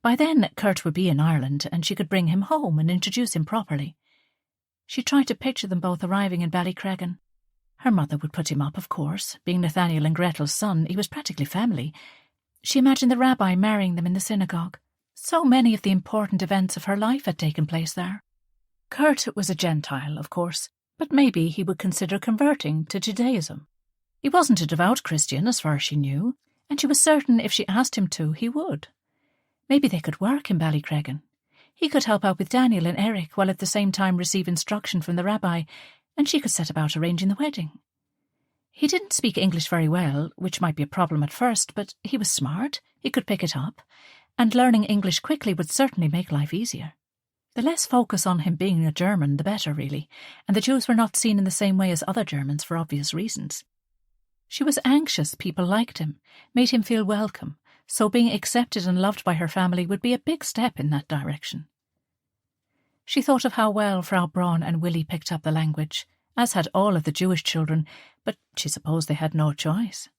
By then, Kurt would be in Ireland, and she could bring him home and introduce him properly. She tried to picture them both arriving in Ballycreggan. Her mother would put him up, of course. Being Nathaniel and Gretel's son, he was practically family. She imagined the rabbi marrying them in the synagogue. So many of the important events of her life had taken place there. Kurt was a Gentile, of course, but maybe he would consider converting to Judaism. He wasn't a devout Christian, as far as she knew, and she was certain if she asked him to, he would. Maybe they could work in Ballycreggan. He could help out with Daniel and Erich while at the same time receive instruction from the rabbi, and she could set about arranging the wedding. He didn't speak English very well, which might be a problem at first, but he was smart, he could pick it up, and learning English quickly would certainly make life easier. The less focus on him being a German, the better, really, and the Jews were not seen in the same way as other Germans for obvious reasons. She was anxious people liked him, made him feel welcome, so being accepted and loved by her family would be a big step in that direction. She thought of how well Frau Braun and Willi picked up the language, as had all of the Jewish children, but she supposed they had no choice.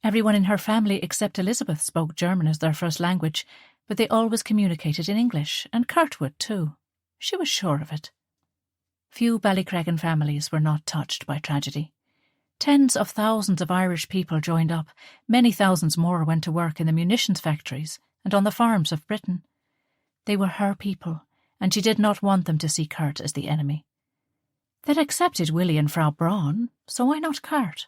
Everyone in her family except Elizabeth spoke German as their first language, but they always communicated in English, and Kurt would too. She was sure of it. Few Ballycreggan families were not touched by tragedy. Tens of thousands of Irish people joined up, many thousands more went to work in the munitions factories and on the farms of Britain. They were her people, and she did not want them to see Kurt as the enemy. They'd accepted Willi and Frau Braun, so why not Kurt?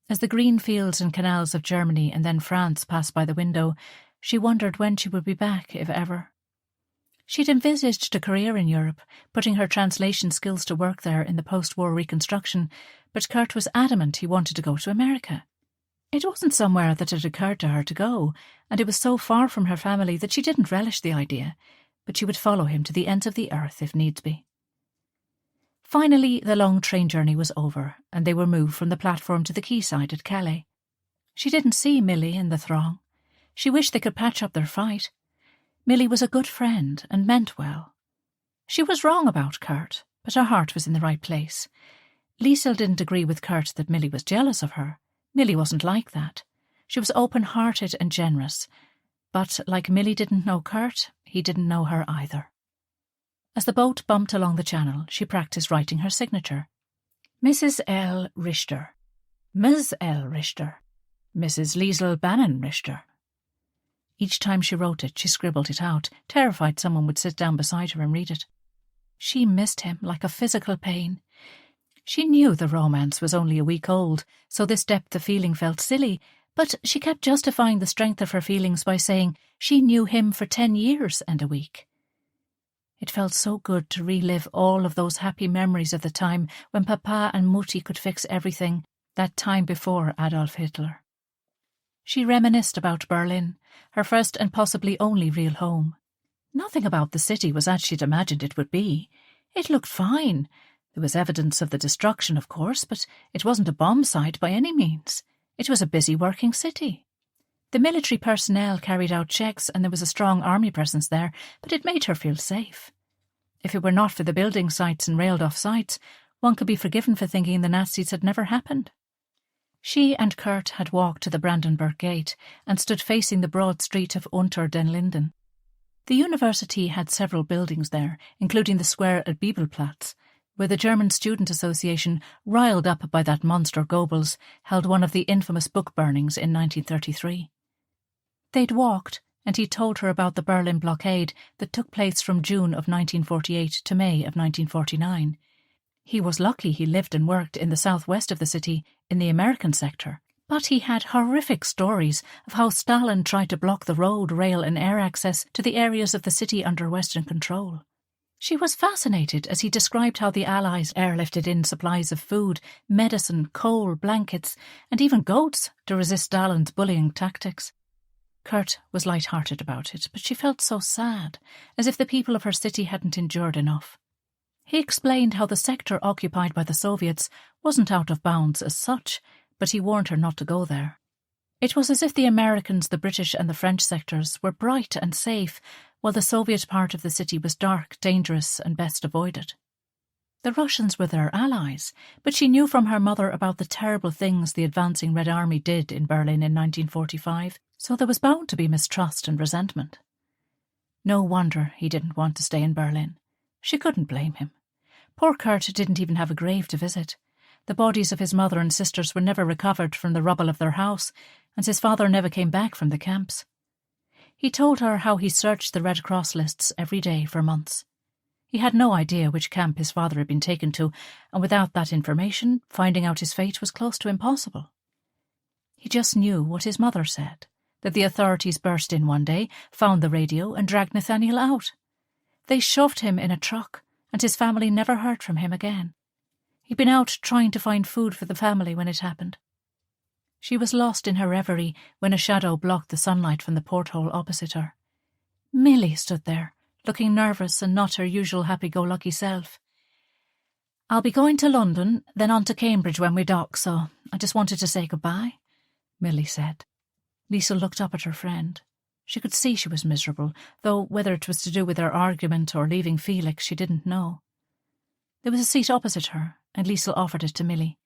As the green fields and canals of Germany and then France passed by the window, she wondered when she would be back, if ever. She'd envisaged a career in Europe, putting her translation skills to work there in the post-war reconstruction, but Kurt was adamant he wanted to go to America. It wasn't somewhere that had occurred to her to go, and it was so far from her family that she didn't relish the idea, but she would follow him to the ends of the earth if needs be. Finally, the long train journey was over, and they were moved from the platform to the quayside at Calais. She didn't see Millie in the throng. She wished they could patch up their fight. Millie was a good friend and meant well. She was wrong about Kurt, but her heart was in the right place. Liesl didn't agree with Kurt that Millie was jealous of her. Millie wasn't like that. She was open-hearted and generous. But like Millie didn't know Kurt, he didn't know her either. As the boat bumped along the channel, she practiced writing her signature. Mrs. L. Richter. Ms. L. Richter. Mrs. Liesl Bannon Richter. Each time she wrote it, she scribbled it out, terrified someone would sit down beside her and read it. She missed him like a physical pain. She knew the romance was only a week old, so this depth of feeling felt silly, but she kept justifying the strength of her feelings by saying she knew him for 10 years and a week. It felt so good to relive all of those happy memories of the time when Papa and Mutti could fix everything, that time before Adolf Hitler. She reminisced about Berlin, her first and possibly only real home. Nothing about the city was as she'd imagined it would be. It looked fine. There was evidence of the destruction, of course, but it wasn't a bomb site by any means. It was a busy working city. The military personnel carried out checks and there was a strong army presence there, but it made her feel safe. If it were not for the building sites and railed-off sites, one could be forgiven for thinking the Nazis had never happened. She and Kurt had walked to the Brandenburg Gate and stood facing the broad street of Unter den Linden. The university had several buildings there, including the square at Bibelplatz, where the German Student Association, riled up by that monster Goebbels, held one of the infamous book burnings in 1933. They'd walked, and he told her about the Berlin blockade that took place from June of 1948 to May of 1949. He was lucky he lived and worked in the southwest of the city, in the American sector, but he had horrific stories of how Stalin tried to block the road, rail and air access to the areas of the city under Western control. She was fascinated as he described how the Allies airlifted in supplies of food, medicine, coal, blankets, and even goats to resist Stalin's bullying tactics. Kurt was light-hearted about it, but she felt so sad, as if the people of her city hadn't endured enough. He explained how the sector occupied by the Soviets wasn't out of bounds as such, but he warned her not to go there. It was as if the Americans, the British and the French sectors were bright and safe, while the Soviet part of the city was dark, dangerous and best avoided. The Russians were their allies, but she knew from her mother about the terrible things the advancing Red Army did in Berlin in 1945, so there was bound to be mistrust and resentment. No wonder he didn't want to stay in Berlin. She couldn't blame him. Poor Kurt didn't even have a grave to visit. The bodies of his mother and sisters were never recovered from the rubble of their house, and his father never came back from the camps. He told her how he searched the Red Cross lists every day for months. He had no idea which camp his father had been taken to, and without that information, finding out his fate was close to impossible. He just knew what his mother said, that the authorities burst in one day, found the radio and dragged Nathaniel out. They shoved him in a truck, and his family never heard from him again. He'd been out trying to find food for the family when it happened. She was lost in her reverie when a shadow blocked the sunlight from the porthole opposite her. Milly stood there, looking nervous and not her usual happy-go-lucky self. "I'll be going to London, then on to Cambridge when we dock, so I just wanted to say goodbye," Milly said. Liesl looked up at her friend. She could see she was miserable, though whether it was to do with their argument or leaving Felix she didn't know. There was a seat opposite her, and Liesl offered it to Milly.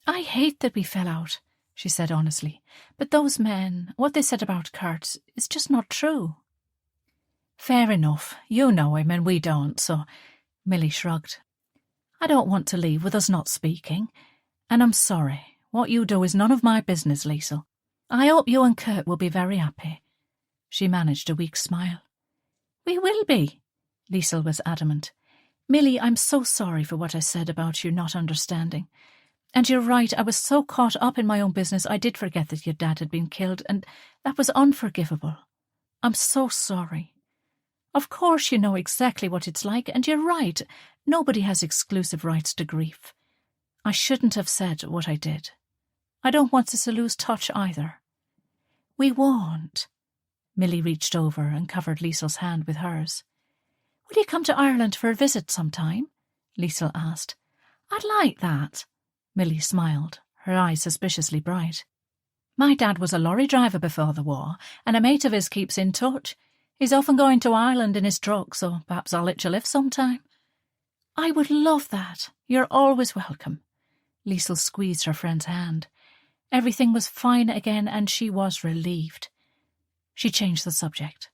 "I hate that we fell out," she said honestly, "but those men, what they said about Kurt, is just not true." "Fair enough. You know him and we don't, so—" Milly shrugged. "I don't want to leave with us not speaking, and I'm sorry. What you do is none of my business, Liesl. I hope you and Kurt will be very happy." She managed a weak smile. "We will be," Liesl was adamant. "Milly, I'm so sorry for what I said about you not understanding. And you're right, I was so caught up in my own business I did forget that your dad had been killed, and that was unforgivable. I'm so sorry. Of course you know exactly what it's like, and you're right, nobody has exclusive rights to grief. I shouldn't have said what I did. I don't want us to lose touch either." "We won't." Milly reached over and covered Liesl's hand with hers. "Will you come to Ireland for a visit sometime?" Liesl asked. "I'd like that." Milly smiled, her eyes suspiciously bright. "My dad was a lorry driver before the war, and a mate of his keeps in touch. He's often going to Ireland in his truck, so perhaps I'll let you live sometime." "I would love that. You're always welcome." Liesl squeezed her friend's hand. Everything was fine again, and she was relieved. She changed the subject.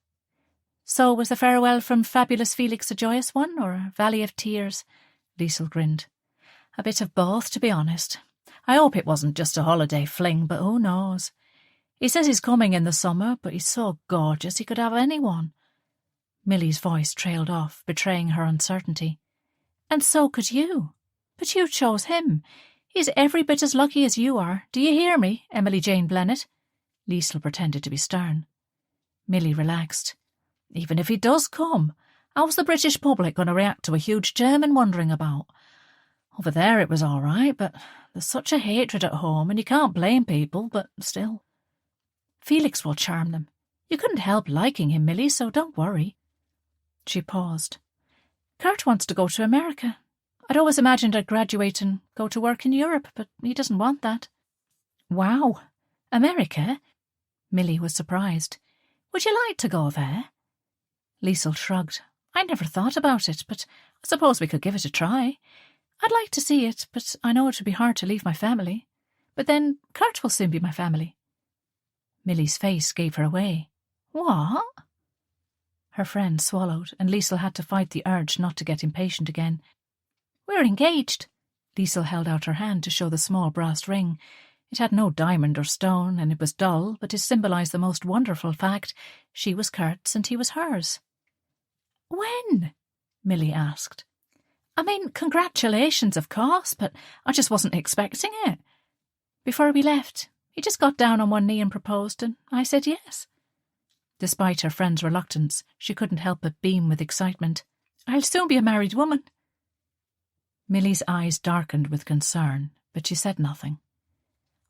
"So was the farewell from fabulous Felix a joyous one, or a valley of tears?" Liesl grinned. "A bit of both, to be honest. I hope it wasn't just a holiday fling, but who knows? He says he's coming in the summer, but he's so gorgeous he could have anyone." Milly's voice trailed off, betraying her uncertainty. "And so could you. But you chose him. He's every bit as lucky as you are. Do you hear me, Emily Jane Blennet?" Liesl pretended to be stern. Milly relaxed. "Even if he does come, how's the British public going to react to a huge German wandering about? Over there it was all right, but there's such a hatred at home, and you can't blame people, but still. Felix will charm them. You couldn't help liking him, Milly, so don't worry." She paused. "Kurt wants to go to America. I'd always imagined I'd graduate and go to work in Europe, but he doesn't want that." "Wow, America?" Milly was surprised. "Would you like to go there?" Liesl shrugged. "I never thought about it, but I suppose we could give it a try. I'd like to see it, but I know it would be hard to leave my family. But then Kurt will soon be my family." Milly's face gave her away. "What?" Her friend swallowed, and Liesl had to fight the urge not to get impatient again. "We're engaged." Liesl held out her hand to show the small brass ring. It had no diamond or stone, and it was dull, but it symbolised the most wonderful fact. She was Kurt's and he was hers. "When?" Milly asked. "I mean, congratulations, of course, but I just wasn't expecting it. Before we left, he just got down on one knee and proposed, and I said yes." Despite her friend's reluctance, she couldn't help but beam with excitement. "I'll soon be a married woman." Milly's eyes darkened with concern, but she said nothing.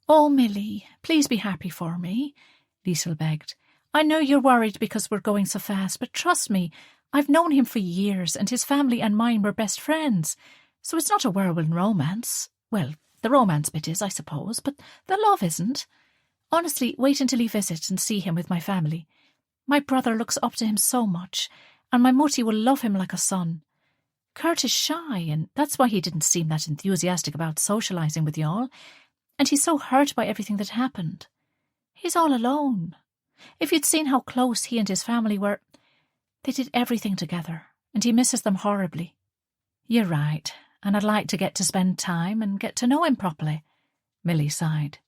"Oh, Milly, please be happy for me," Liesl begged. "I know you're worried because we're going so fast, but trust me, I've known him for years, and his family and mine were best friends, so it's not a whirlwind romance. Well, the romance bit is, I suppose, but the love isn't. Honestly, wait until he visits and see him with my family. My brother looks up to him so much, and my mutti will love him like a son. Kurt is shy, and that's why he didn't seem that enthusiastic about socialising with y'all, and he's so hurt by everything that happened. He's all alone. If you'd seen how close he and his family were, they did everything together, and he misses them horribly." "You're right, and I'd like to get to spend time and get to know him properly," Milly sighed.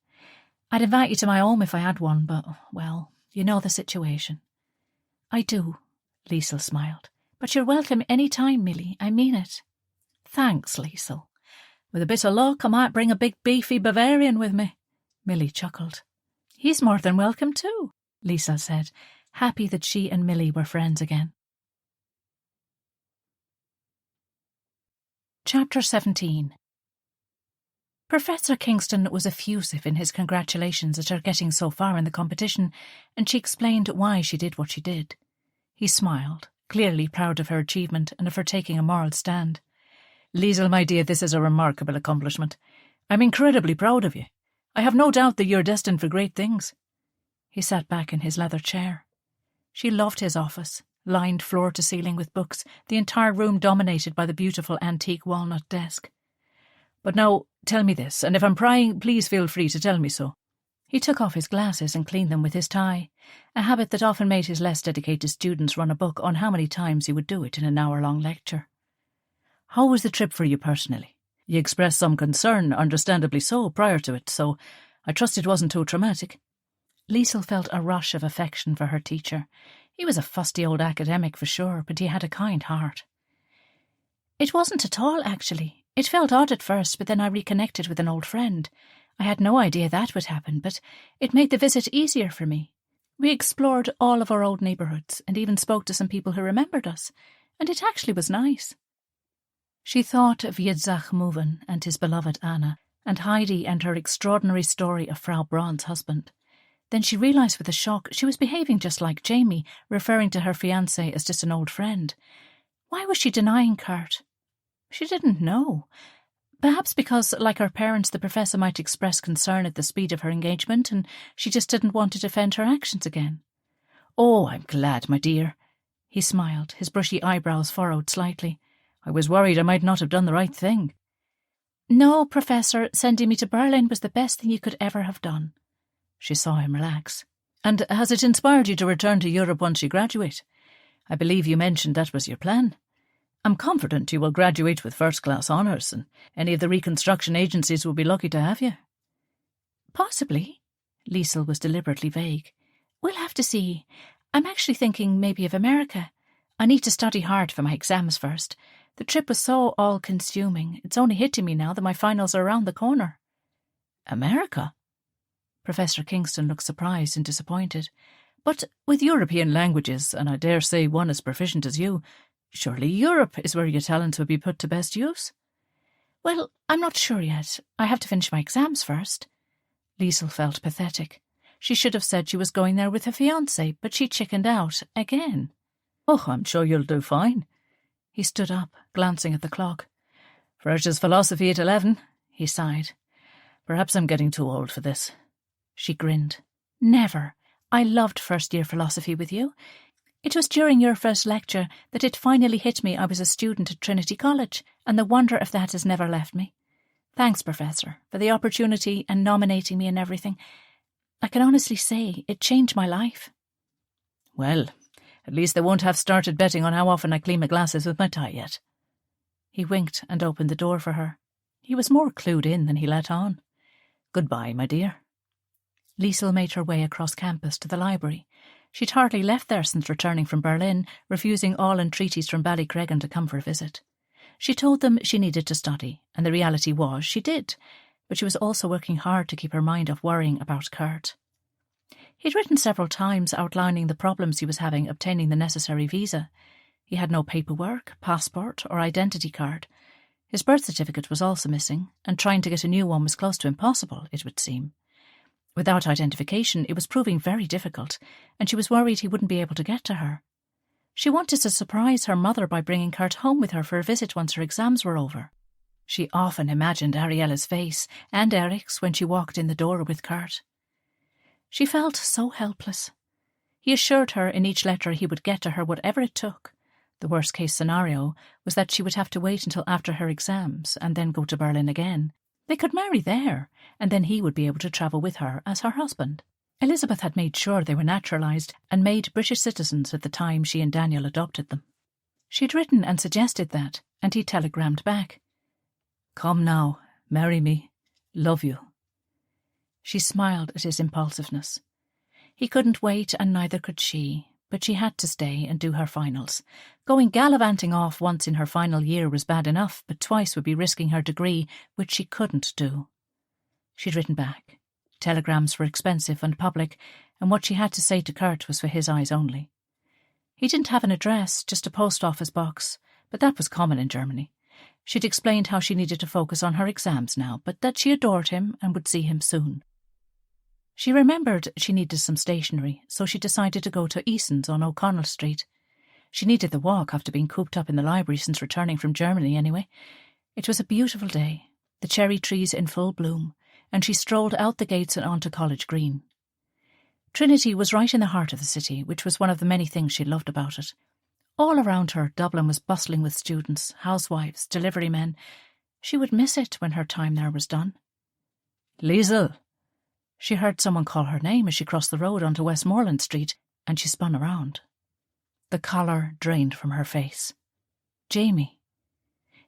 "I'd invite you to my home if I had one, but, well, you know the situation." "I do," Liesl smiled. "But you're welcome any time, Milly, I mean it." "Thanks, Liesl. With a bit of luck, I might bring a big beefy Bavarian with me." Milly chuckled. "He's more than welcome too." Liesl said, happy that she and Millie were friends again. Chapter 17. Professor Kingston was effusive in his congratulations at her getting so far in the competition, and she explained why she did what she did. He smiled, clearly proud of her achievement and of her taking a moral stand. "Liesl, my dear, this is a remarkable accomplishment. I'm incredibly proud of you. I have no doubt that you're destined for great things." He sat back in his leather chair. She loved his office, lined floor to ceiling with books, the entire room dominated by the beautiful antique walnut desk. "But now, tell me this, and if I'm prying, please feel free to tell me so." He took off his glasses and cleaned them with his tie, a habit that often made his less dedicated students run a book on how many times he would do it in an hour-long lecture. "How was the trip for you personally? You expressed some concern, understandably so, prior to it, so I trust it wasn't too traumatic." Liesl felt a rush of affection for her teacher. He was a fusty old academic for sure, but he had a kind heart. "It wasn't at all, actually. It felt odd at first, but then I reconnected with an old friend. I had no idea that would happen, but it made the visit easier for me. We explored all of our old neighbourhoods and even spoke to some people who remembered us, and it actually was nice." She thought of Yitzhak Meuven and his beloved Anna, and Heidi and her extraordinary story of Frau Braun's husband. Then she realised with a shock she was behaving just like Jamie, referring to her fiancé as just an old friend. Why was she denying Kurt? She didn't know. Perhaps because, like her parents, the professor might express concern at the speed of her engagement, and she just didn't want to defend her actions again. "Oh, I'm glad, my dear." He smiled, his brushy eyebrows furrowed slightly. "I was worried I might not have done the right thing." "No, Professor, sending me to Berlin was the best thing you could ever have done." She saw him relax. "And has it inspired you to return to Europe once you graduate? I believe you mentioned that was your plan. I'm confident you will graduate with first-class honours, and any of the reconstruction agencies will be lucky to have you." "Possibly." Liesl was deliberately vague. "We'll have to see. I'm actually thinking maybe of America. I need to study hard for my exams first. The trip was so all-consuming. It's only hitting me now that my finals are around the corner." "America?" Professor Kingston looked surprised and disappointed. "But with European languages, and I dare say one as proficient as you, surely Europe is where your talents would be put to best use?" "Well, I'm not sure yet. I have to finish my exams first." Liesl felt pathetic. She should have said she was going there with her fiancé, but she chickened out again. "Oh, I'm sure you'll do fine." He stood up, glancing at the clock. "Fresh as philosophy at 11, he sighed. "Perhaps I'm getting too old for this." She grinned. "Never. I loved first-year philosophy with you. It was during your first lecture that it finally hit me I was a student at Trinity College, and the wonder of that has never left me. Thanks, Professor, for the opportunity and nominating me and everything. I can honestly say it changed my life." "Well, at least they won't have started betting on how often I clean my glasses with my tie yet." He winked and opened the door for her. He was more clued in than he let on. "Goodbye, my dear." Liesl made her way across campus to the library. She'd hardly left there since returning from Berlin, refusing all entreaties from Ballycreggan to come for a visit. She told them she needed to study, and the reality was she did, but she was also working hard to keep her mind off worrying about Kurt. He'd written several times outlining the problems he was having obtaining the necessary visa. He had no paperwork, passport, or identity card. His birth certificate was also missing, and trying to get a new one was close to impossible, it would seem. Without identification, it was proving very difficult, and she was worried he wouldn't be able to get to her. She wanted to surprise her mother by bringing Kurt home with her for a visit once her exams were over. She often imagined Ariella's face, and Erich's, when she walked in the door with Kurt. She felt so helpless. He assured her in each letter he would get to her whatever it took. The worst-case scenario was that she would have to wait until after her exams and then go to Berlin again. They could marry there, and then he would be able to travel with her as her husband. Elizabeth had made sure they were naturalised and made British citizens at the time she and Daniel adopted them. She'd written and suggested that, and he telegrammed back. "Come now, marry me, love you." She smiled at his impulsiveness. He couldn't wait, and neither could she, but she had to stay and do her finals. Going gallivanting off once in her final year was bad enough, but twice would be risking her degree, which she couldn't do. She'd written back. Telegrams were expensive and public, and what she had to say to Kurt was for his eyes only. He didn't have an address, just a post office box, but that was common in Germany. She'd explained how she needed to focus on her exams now, but that she adored him and would see him soon. She remembered she needed some stationery, so she decided to go to Eason's on O'Connell Street. She needed the walk after being cooped up in the library since returning from Germany anyway. It was a beautiful day, the cherry trees in full bloom, and she strolled out the gates and onto College Green. Trinity was right in the heart of the city, which was one of the many things she loved about it. All around her, Dublin was bustling with students, housewives, delivery men. She would miss it when her time there was done. Liesl! She heard someone call her name as she crossed the road onto Westmoreland Street, and she spun around. The colour drained from her face. Jamie.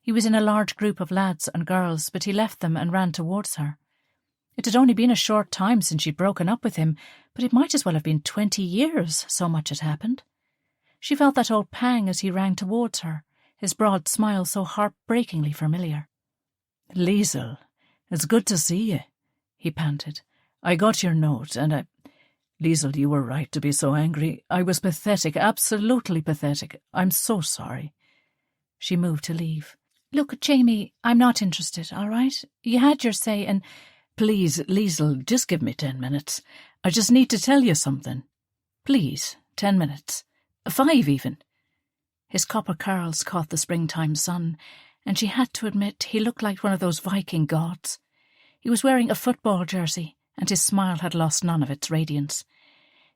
He was in a large group of lads and girls, but he left them and ran towards her. It had only been a short time since she'd broken up with him, but it might as well have been 20 years, so much had happened. She felt that old pang as he ran towards her, his broad smile so heartbreakingly familiar. Liesl, it's good to see you, he panted. I got your note, and Liesl, you were right to be so angry. I was pathetic, absolutely pathetic. I'm so sorry. She moved to leave. Look, Jamie, I'm not interested, all right? You had your say, and... Please, Liesl, just give me 10 minutes. I just need to tell you something. Please, 10 minutes. 5 even. His copper curls caught the springtime sun, and she had to admit he looked like one of those Viking gods. He was wearing a football jersey, and his smile had lost none of its radiance.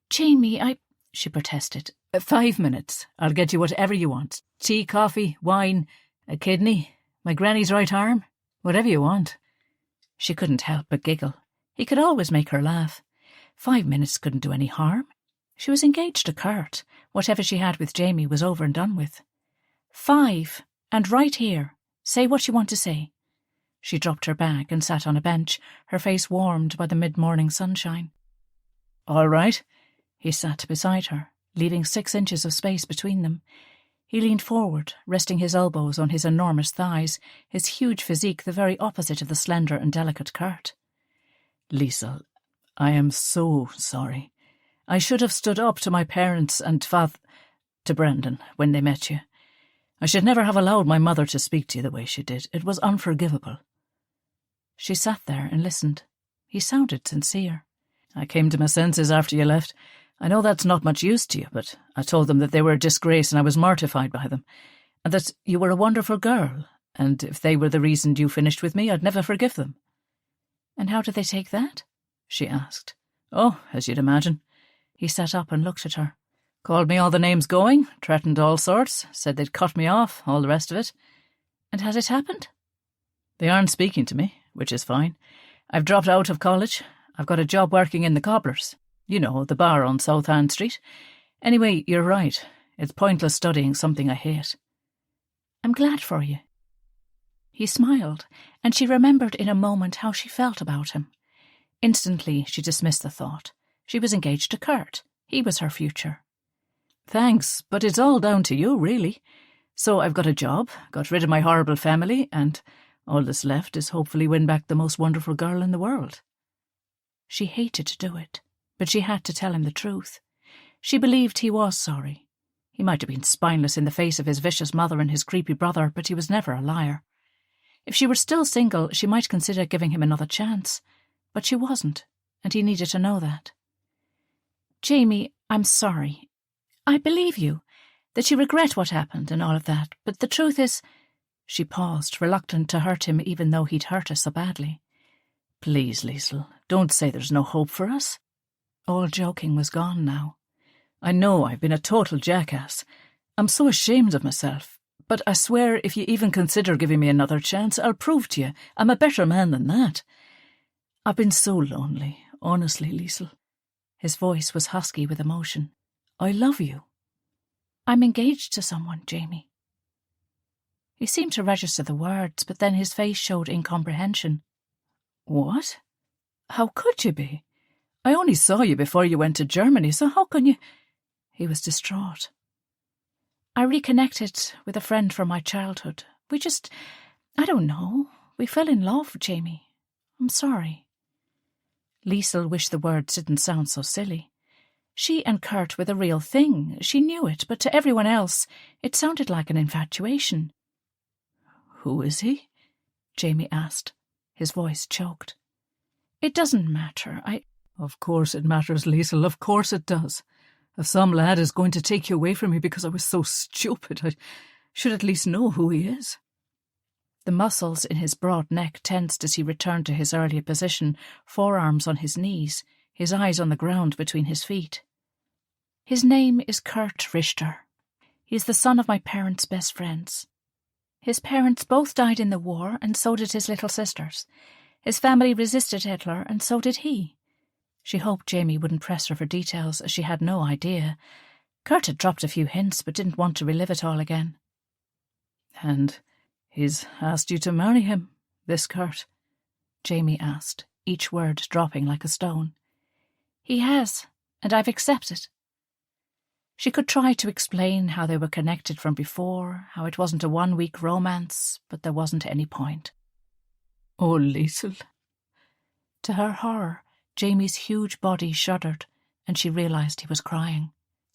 Jamie, she protested. 5 minutes. I'll get you whatever you want. Tea, coffee, wine, a kidney, my granny's right arm, whatever you want. She couldn't help but giggle. He could always make her laugh. 5 minutes couldn't do any harm. She was engaged to Kurt. Whatever she had with Jamie was over and done with. 5, and right here. Say what you want to say. She dropped her bag and sat on a bench, her face warmed by the mid-morning sunshine. All right. He sat beside her, leaving 6 inches of space between them. He leaned forward, resting his elbows on his enormous thighs, his huge physique the very opposite of the slender and delicate Kurt. Liesl, I am so sorry. I should have stood up to my parents and to Brendan when they met you. I should never have allowed my mother to speak to you the way she did. It was unforgivable. She sat there and listened. He sounded sincere. I came to my senses after you left. I know that's not much use to you, but I told them that they were a disgrace and I was mortified by them, and that you were a wonderful girl, and if they were the reason you finished with me, I'd never forgive them. And how did they take that? She asked. Oh, as you'd imagine. He sat up and looked at her. Called me all the names going, threatened all sorts, said they'd cut me off, all the rest of it. And has it happened? They aren't speaking to me, which is fine. I've dropped out of college. I've got a job working in the Cobblers. You know, the bar on South Ann Street. Anyway, you're right. It's pointless studying something I hate. I'm glad for you. He smiled, and she remembered in a moment how she felt about him. Instantly, she dismissed the thought. She was engaged to Kurt. He was her future. Thanks, but it's all down to you, really. So I've got a job, got rid of my horrible family, and all that's left is hopefully win back the most wonderful girl in the world. She hated to do it, but she had to tell him the truth. She believed he was sorry. He might have been spineless in the face of his vicious mother and his creepy brother, but he was never a liar. If she were still single, she might consider giving him another chance. But she wasn't, and he needed to know that. Jamie, I'm sorry. I believe you, that you regret what happened and all of that, but the truth is... She paused, reluctant to hurt him even though he'd hurt her so badly. Please, Liesl, don't say there's no hope for us. All joking was gone now. I know I've been a total jackass. I'm so ashamed of myself. But I swear if you even consider giving me another chance, I'll prove to you I'm a better man than that. I've been so lonely, honestly, Liesl. His voice was husky with emotion. I love you. I'm engaged to someone, Jamie. He seemed to register the words, but then his face showed incomprehension. What? How could you be? I only saw you before you went to Germany, so how can you... He was distraught. I reconnected with a friend from my childhood. I don't know. We fell in love, Jamie. I'm sorry. Liesl wished the words didn't sound so silly. She and Kurt were the real thing. She knew it, but to everyone else, it sounded like an infatuation. "Who is he?" Jamie asked. His voice choked. "It doesn't matter. Of course it matters, Liesl. Of course it does. If some lad is going to take you away from me because I was so stupid, I should at least know who he is." The muscles in his broad neck tensed as he returned to his earlier position, forearms on his knees, his eyes on the ground between his feet. "His name is Kurt Richter. He is the son of my parents' best friends. His parents both died in the war, and so did his little sisters. His family resisted Hitler, and so did he." She hoped Jamie wouldn't press her for details, as she had no idea. Kurt had dropped a few hints, but didn't want to relive it all again. "And he's asked you to marry him, this Kurt?" Jamie asked, each word dropping like a stone. "He has, and I've accepted." She could try to explain how they were connected from before, how it wasn't a one-week romance, but there wasn't any point. "Oh, Liesl." To her horror, Jamie's huge body shuddered, and she realised he was crying.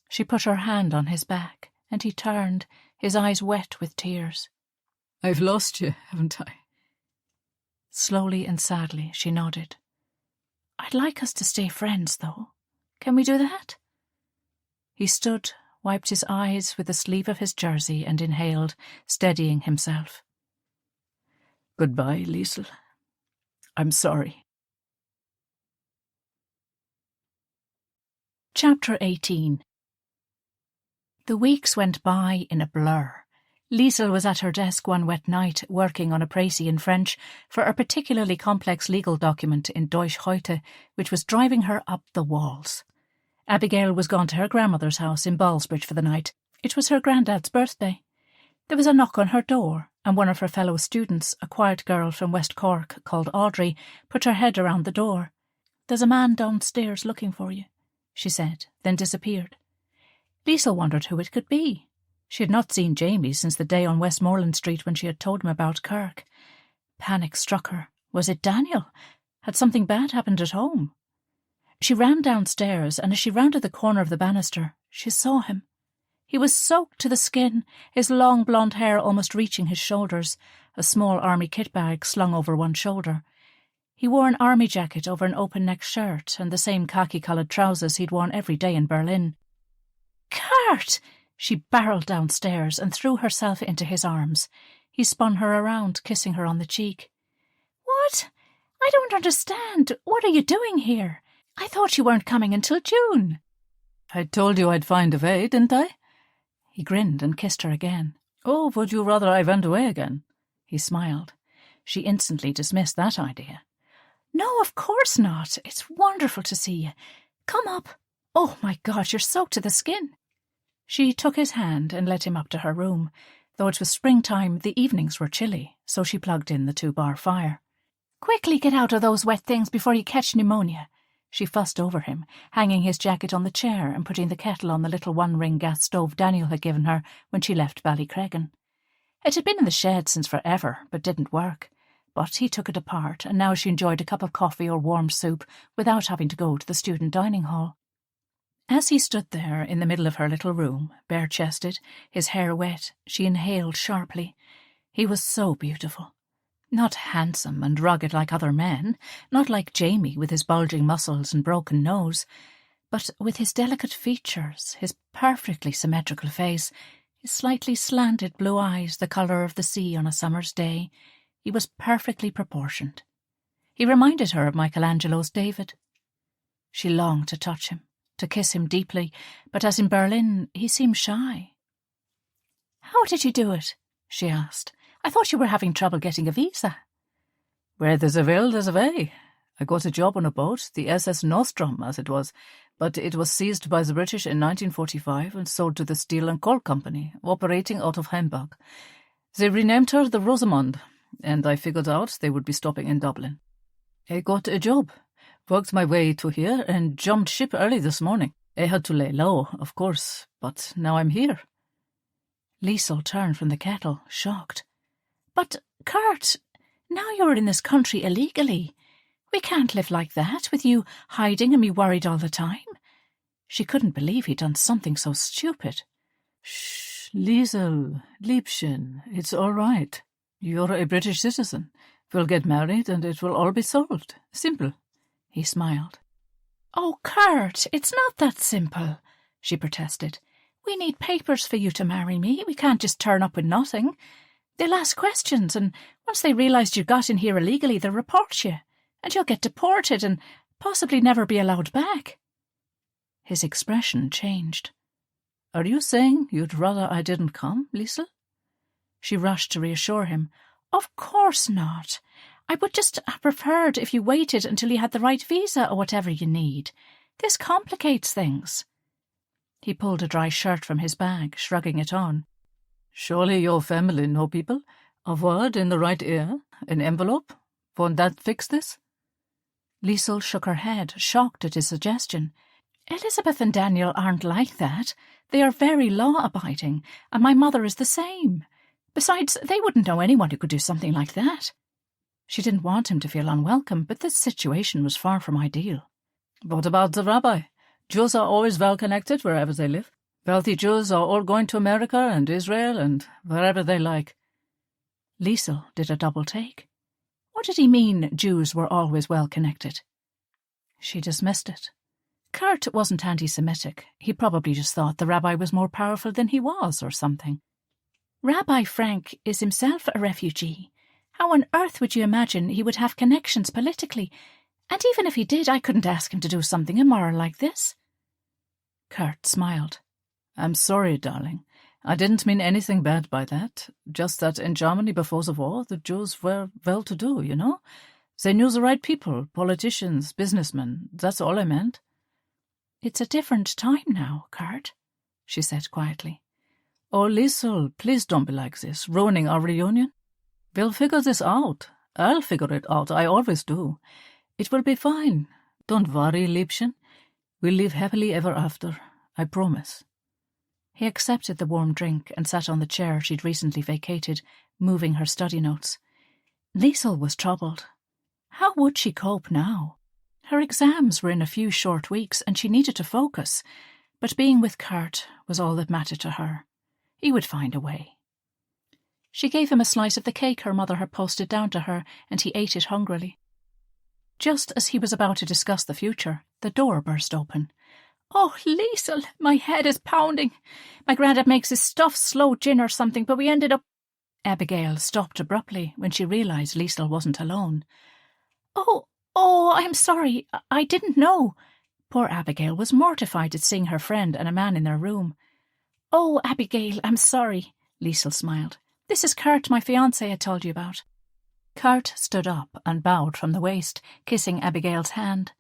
She put her hand on his back, and he turned, his eyes wet with tears. "I've lost you, haven't I?" Slowly and sadly, she nodded. "I'd like us to stay friends, though. Can we do that?" He stood, wiped his eyes with the sleeve of his jersey and inhaled, steadying himself. "Goodbye, Liesl. I'm sorry." Chapter 18. The weeks went by in a blur. Liesl was at her desk one wet night, working on a précis in French for a particularly complex legal document in Deutsch heute, which was driving her up the walls. Abigail was gone to her grandmother's house in Ballsbridge for the night. It was her granddad's birthday. There was a knock on her door, and one of her fellow students, a quiet girl from West Cork called Audrey, put her head around the door. "There's a man downstairs looking for you," she said, then disappeared. Liesl wondered who it could be. She had not seen Jamie since the day on Westmoreland Street when she had told him about Kirk. Panic struck her. Was it Daniel? Had something bad happened at home? She ran downstairs, and as she rounded the corner of the banister, she saw him. He was soaked to the skin, his long blonde hair almost reaching his shoulders, a small army kit bag slung over one shoulder. He wore an army jacket over an open-necked shirt and the same khaki-coloured trousers he'd worn every day in Berlin. "Kurt!" She barreled downstairs and threw herself into his arms. He spun her around, kissing her on the cheek. "What? I don't understand. What are you doing here? I thought you weren't coming until June." "I told you I'd find a way, didn't I?" He grinned and kissed her again. "Oh, would you rather I went away again?" He smiled. She instantly dismissed that idea. "No, of course not. It's wonderful to see you. Come up. Oh, my God, you're soaked to the skin." She took his hand and led him up to her room. Though it was springtime, the evenings were chilly, so she plugged in the 2-bar fire. "Quickly get out of those wet things before you catch pneumonia." She fussed over him, hanging his jacket on the chair and putting the kettle on the little one-ring gas stove Daniel had given her when she left Ballycreggan. It had been in the shed since forever, but didn't work. But he took it apart, and now she enjoyed a cup of coffee or warm soup without having to go to the student dining hall. As he stood there in the middle of her little room, bare-chested, his hair wet, she inhaled sharply. He was so beautiful. Not handsome and rugged like other men, not like Jamie with his bulging muscles and broken nose, but with his delicate features, his perfectly symmetrical face, his slightly slanted blue eyes the colour of the sea on a summer's day. He was perfectly proportioned. He reminded her of Michelangelo's David. She longed to touch him, to kiss him deeply, but as in Berlin, he seemed shy. "How did you do it?" she asked. "I thought you were having trouble getting a visa." "Where there's a will, there's a way. I got a job on a boat, the SS Nostrum, as it was, but it was seized by the British in 1945 and sold to the Steel and Coal Company, operating out of Hamburg. They renamed her the Rosamond, and I figured out they would be stopping in Dublin. I got a job, worked my way to here, and jumped ship early this morning. I had to lay low, of course, but now I'm here." Liesl turned from the kettle, shocked. "But, Kurt, now you're in this country illegally. We can't live like that, with you hiding and me worried all the time." She couldn't believe he'd done something so stupid. Shh, Liesl, Liebchen, it's all right. You're a British citizen. We'll get married and it will all be solved. Simple. He smiled. Oh, Kurt, it's not that simple, she protested. We need papers for you to marry me. We can't just turn up with nothing. They'll ask questions, and once they realise you got in here illegally, they'll report you, and you'll get deported and possibly never be allowed back. His expression changed. Are you saying you'd rather I didn't come, Liesl? She rushed to reassure him. Of course not. I would just have preferred if you waited until you had the right visa or whatever you need. This complicates things. He pulled a dry shirt from his bag, shrugging it on. Surely your family know people? A word in the right ear? An envelope? Won't that fix this? Liesl shook her head, shocked at his suggestion. Elizabeth and Daniel aren't like that. They are very law-abiding, and my mother is the same. Besides, they wouldn't know anyone who could do something like that. She didn't want him to feel unwelcome, but this situation was far from ideal. What about the rabbi? Jews are always well connected wherever they live. Wealthy Jews are all going to America and Israel and wherever they like. Liesl did a double take. What did he mean Jews were always well connected? She dismissed it. Kurt wasn't anti-Semitic. He probably just thought the rabbi was more powerful than he was or something. Rabbi Frank is himself a refugee. How on earth would you imagine he would have connections politically? And even if he did, I couldn't ask him to do something immoral like this. Kurt smiled. I'm sorry, darling. I didn't mean anything bad by that. Just that in Germany before the war, the Jews were well-to-do, you know? They knew the right people, politicians, businessmen. That's all I meant. It's a different time now, Kurt, she said quietly. Oh, Liesl, please don't be like this, ruining our reunion. We'll figure this out. I'll figure it out. I always do. It will be fine. Don't worry, Liebchen. We'll live happily ever after. I promise. He accepted the warm drink and sat on the chair she'd recently vacated, moving her study notes. Liesl was troubled. How would she cope now? Her exams were in a few short weeks and she needed to focus, but being with Kurt was all that mattered to her. He would find a way. She gave him a slice of the cake her mother had posted down to her, and he ate it hungrily. Just as he was about to discuss the future, the door burst open. Oh, Liesl, my head is pounding. My grandad makes his stuffed sloe gin or something, but we ended up... Abigail stopped abruptly when she realised Liesl wasn't alone. Oh, I'm sorry. I didn't know. Poor Abigail was mortified at seeing her friend and a man in their room. Oh, Abigail, I'm sorry, Liesl smiled. This is Kurt, my fiancé I told you about. Kurt stood up and bowed from the waist, kissing Abigail's hand.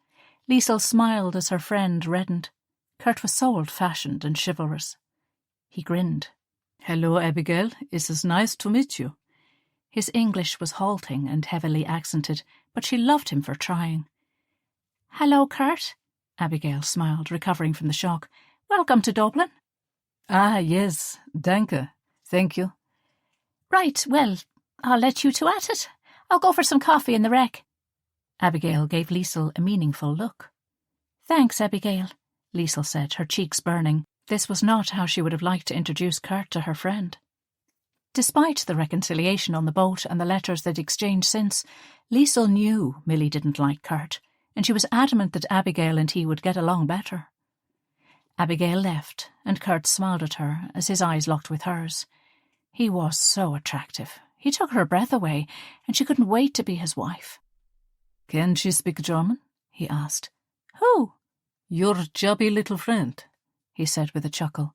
Liesl smiled as her friend reddened. Kurt was so old-fashioned and chivalrous. He grinned. Hello, Abigail. It is nice to meet you. His English was halting and heavily accented, but she loved him for trying. Hello, Kurt, Abigail smiled, recovering from the shock. Welcome to Dublin. Ah, yes, danke. Thank you. Right, well, I'll let you two at it. I'll go for some coffee in the rec. Abigail gave Liesl a meaningful look. Thanks, Abigail, Liesl said, her cheeks burning. This was not how she would have liked to introduce Kurt to her friend. Despite the reconciliation on the boat and the letters they'd exchanged since, Liesl knew Millie didn't like Kurt, and she was adamant that Abigail and he would get along better. Abigail left, and Kurt smiled at her as his eyes locked with hers. He was so attractive. He took her breath away, and she couldn't wait to be his wife. Can she speak German? He asked. Who? Your chubby little friend, he said with a chuckle.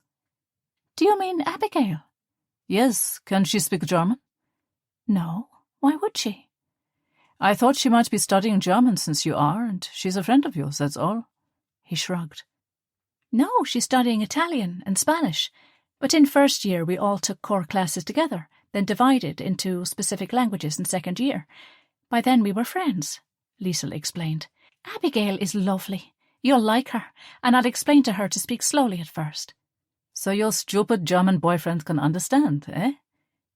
Do you mean Abigail? Yes. Can she speak German? No. Why would she? I thought she might be studying German since you are, and she's a friend of yours, that's all. He shrugged. No, she's studying Italian and Spanish. But in first year we all took core classes together, then divided into specific languages in second year. By then we were friends, Liesl explained. Abigail is lovely. You'll like her, and I'll explain to her to speak slowly at first. So your stupid German boyfriend can understand, eh?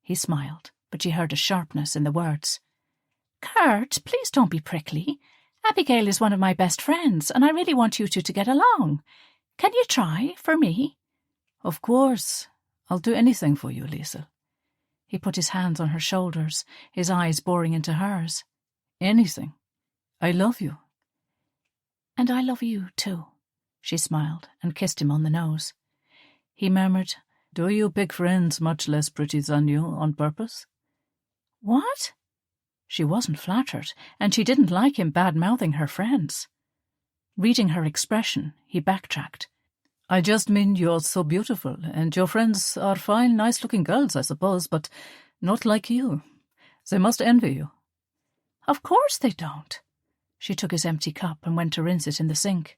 He smiled, but she heard a sharpness in the words. Kurt, please don't be prickly. Abigail is one of my best friends, and I really want you two to get along. Can you try, for me? Of course. I'll do anything for you, Liesl. He put his hands on her shoulders, his eyes boring into hers. Anything. I love you. And I love you, too. She smiled and kissed him on the nose. He murmured, Do you pick friends much less pretty than you on purpose? What? She wasn't flattered, and she didn't like him bad-mouthing her friends. Reading her expression, he backtracked. I just mean you're so beautiful, and your friends are fine, nice-looking girls, I suppose, but not like you. They must envy you. Of course they don't. She took his empty cup and went to rinse it in the sink.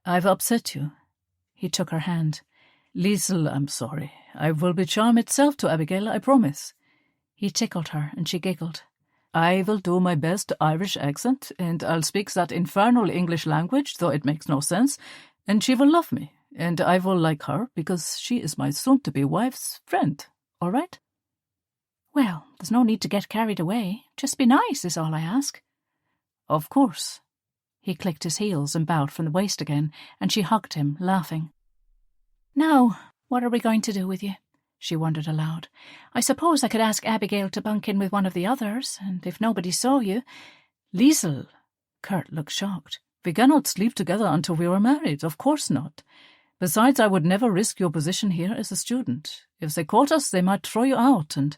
I've upset you. He took her hand. Liesl, I'm sorry. I will be charm itself to Abigail, I promise. He tickled her, and she giggled. I will do my best Irish accent, and I'll speak that infernal English language, though it makes no sense, and she will love me, and I will like her, because she is my soon-to-be wife's friend, all right? Well, there's no need to get carried away. Just be nice is all I ask. Of course. He clicked his heels and bowed from the waist again, and she hugged him, laughing. Now, what are we going to do with you? She wondered aloud. I suppose I could ask Abigail to bunk in with one of the others, and if nobody saw you— Liesl! Kurt looked shocked. We cannot sleep together until we are married, of course not. Besides, I would never risk your position here as a student. If they caught us, they might throw you out, and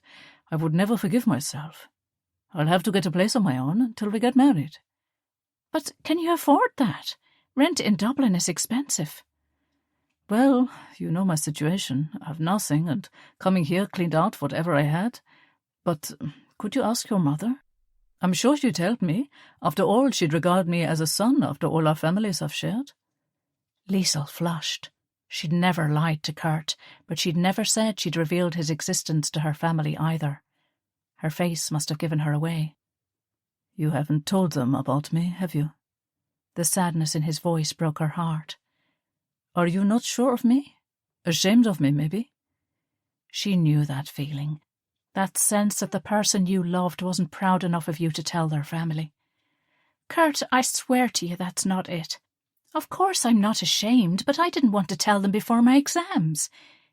I would never forgive myself. I'll have to get a place of my own until we get married. But can you afford that? Rent in Dublin is expensive. Well, you know my situation. I have nothing, and coming here cleaned out whatever I had. But could you ask your mother? I'm sure she'd help me. After all, she'd regard me as a son after all our families have shared. Liesl flushed. She'd never lied to Kurt, but she'd never said she'd revealed his existence to her family either. Her face must have given her away. You haven't told them about me, have you? The sadness in his voice broke her heart. Are you not sure of me? Ashamed of me, maybe? She knew that feeling. That sense that the person you loved wasn't proud enough of you to tell their family. Kurt, I swear to you that's not it. Of course I'm not ashamed, but I didn't want to tell them before my exams.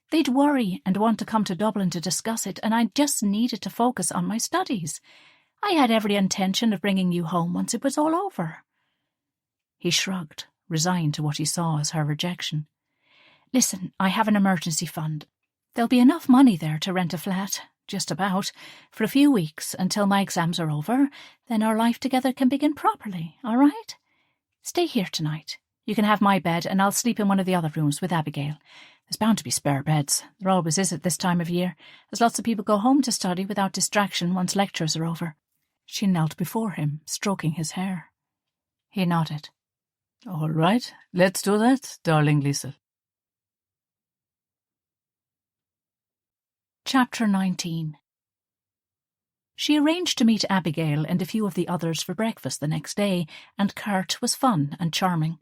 They'd worry and want to come to Dublin to discuss it, and I just needed to focus on my studies. I had every intention of bringing you home once it was all over. He shrugged, resigned to what he saw as her rejection. Listen, I have an emergency fund. There'll be enough money there to rent a flat, just about, for a few weeks until my exams are over. Then our life together can begin properly, all right? Stay here tonight. You can have my bed, and I'll sleep in one of the other rooms with Abigail. There's bound to be spare beds. There always is at this time of year, as lots of people go home to study without distraction once lectures are over. She knelt before him, stroking his hair. He nodded. All right, let's do that, darling Liesl. Chapter 19. She arranged to meet Abigail and a few of the others for breakfast the next day, and Kurt was fun and charming.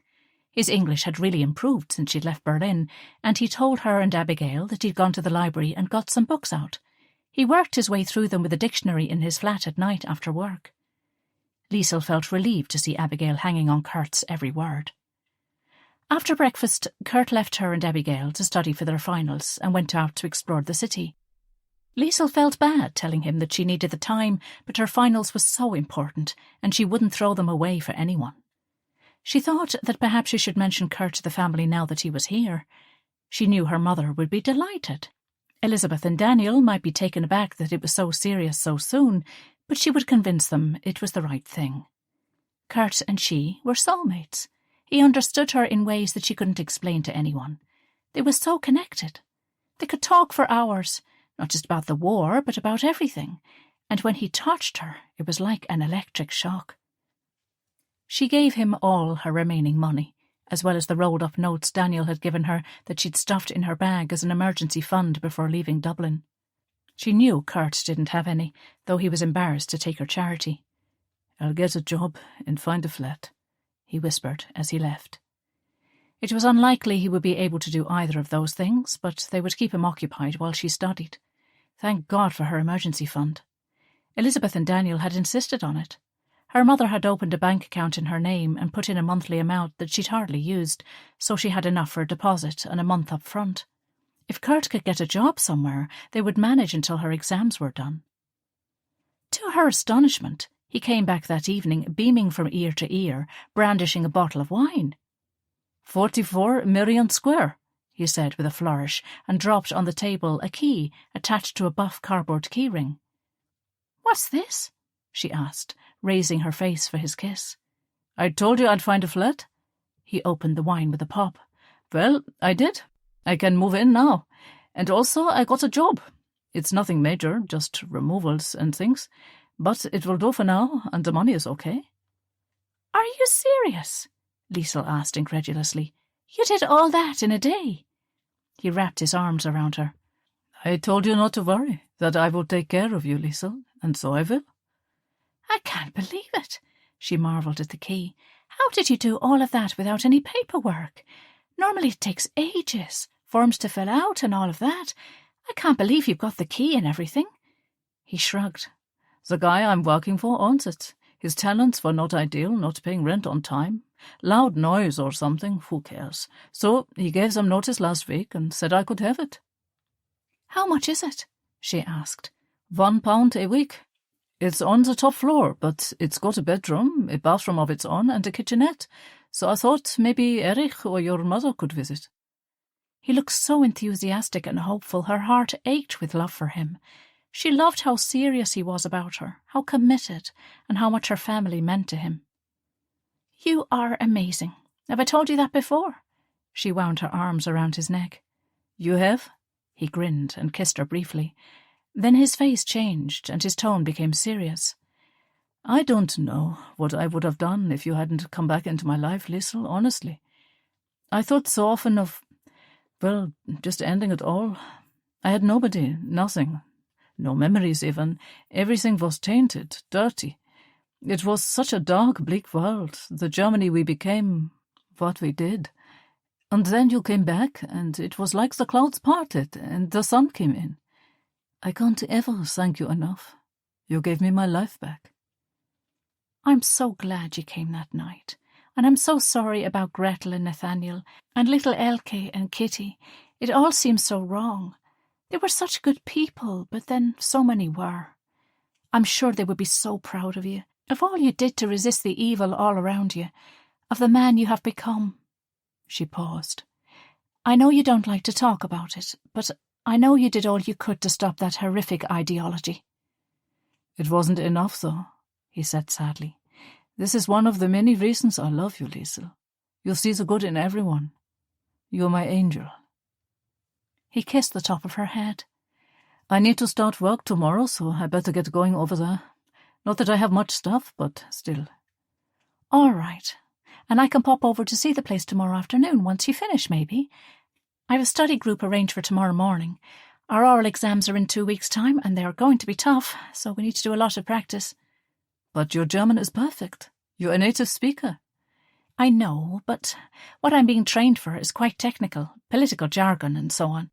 His English had really improved since she'd left Berlin, and he told her and Abigail that he'd gone to the library and got some books out. He worked his way through them with a dictionary in his flat at night after work. Liesl felt relieved to see Abigail hanging on Kurt's every word. After breakfast, Kurt left her and Abigail to study for their finals and went out to explore the city. Liesl felt bad telling him that she needed the time, but her finals was so important, and she wouldn't throw them away for anyone. She thought that perhaps she should mention Kurt to the family now that he was here. She knew her mother would be delighted. Elizabeth and Daniel might be taken aback that it was so serious so soon, but she would convince them it was the right thing. Kurt and she were soulmates. He understood her in ways that she couldn't explain to anyone. They were so connected. They could talk for hours, not just about the war, but about everything, and when he touched her, it was like an electric shock. She gave him all her remaining money, as well as the rolled-up notes Daniel had given her that she'd stuffed in her bag as an emergency fund before leaving Dublin. She knew Kurt didn't have any, though he was embarrassed to take her charity. I'll get a job and find a flat, he whispered as he left. It was unlikely he would be able to do either of those things, but they would keep him occupied while she studied. Thank God for her emergency fund. Elizabeth and Daniel had insisted on it. Her mother had opened a bank account in her name and put in a monthly amount that she'd hardly used, so she had enough for a deposit and a month up front. If Kurt could get a job somewhere, they would manage until her exams were done. To her astonishment, he came back that evening, beaming from ear to ear, brandishing a bottle of wine. 44 million square, he said with a flourish, and dropped on the table a key attached to a buff cardboard keyring. "What's this?" she asked, raising her face for his kiss. "I told you I'd find a flat." He opened the wine with a pop. "Well, I did. I can move in now. And also I got a job. It's nothing major, just removals and things. But it will do for now, and the money is okay." "Are you serious?" Liesl asked incredulously. "You did all that in a day?" He wrapped his arms around her. "I told you not to worry, that I will take care of you, Liesl, and so I will." "I can't believe it," she marvelled at the key. "How did you do all of that without any paperwork? Normally it takes ages, forms to fill out and all of that. I can't believe you've got the key and everything." He shrugged. "The guy I'm working for owns it. His tenants were not ideal, not paying rent on time. Loud noise or something, who cares? So he gave them notice last week and said I could have it." "How much is it?" she asked. £1 a week. It's on the top floor, but it's got a bedroom, a bathroom of its own, and a kitchenette. So I thought maybe Erich or your mother could visit." He looked so enthusiastic and hopeful, her heart ached with love for him. She loved how serious he was about her, how committed, and how much her family meant to him. "You are amazing. Have I told you that before?" She wound her arms around his neck. "You have?" He grinned and kissed her briefly. Then his face changed and his tone became serious. "I don't know what I would have done if you hadn't come back into my life, Liesl, honestly. I thought so often of, well, just ending it all. I had nobody, nothing, no memories even. Everything was tainted, dirty. It was such a dark, bleak world, the Germany we became, what we did. And then you came back, and it was like the clouds parted, and the sun came in. I can't ever thank you enough. You gave me my life back." "I'm so glad you came that night. And I'm so sorry about Gretel and Nathaniel, and little Elke and Kitty. It all seems so wrong. They were such good people, but then so many were. I'm sure they would be so proud of you, of all you did to resist the evil all around you, of the man you have become." She paused. "I know you don't like to talk about it, but I know you did all you could to stop that horrific ideology." "It wasn't enough, though," he said sadly. "This is one of the many reasons I love you, Liesl. You see the good in everyone. You're my angel." He kissed the top of her head. "I need to start work tomorrow, so I better get going over there. Not that I have much stuff, but still." "All right. And I can pop over to see the place tomorrow afternoon once you finish, maybe. I have a study group arranged for tomorrow morning. Our oral exams are in 2 weeks' time, and they are going to be tough, so we need to do a lot of practice." "But your German is perfect. You're a native speaker." "I know, but what I'm being trained for is quite technical, political jargon and so on.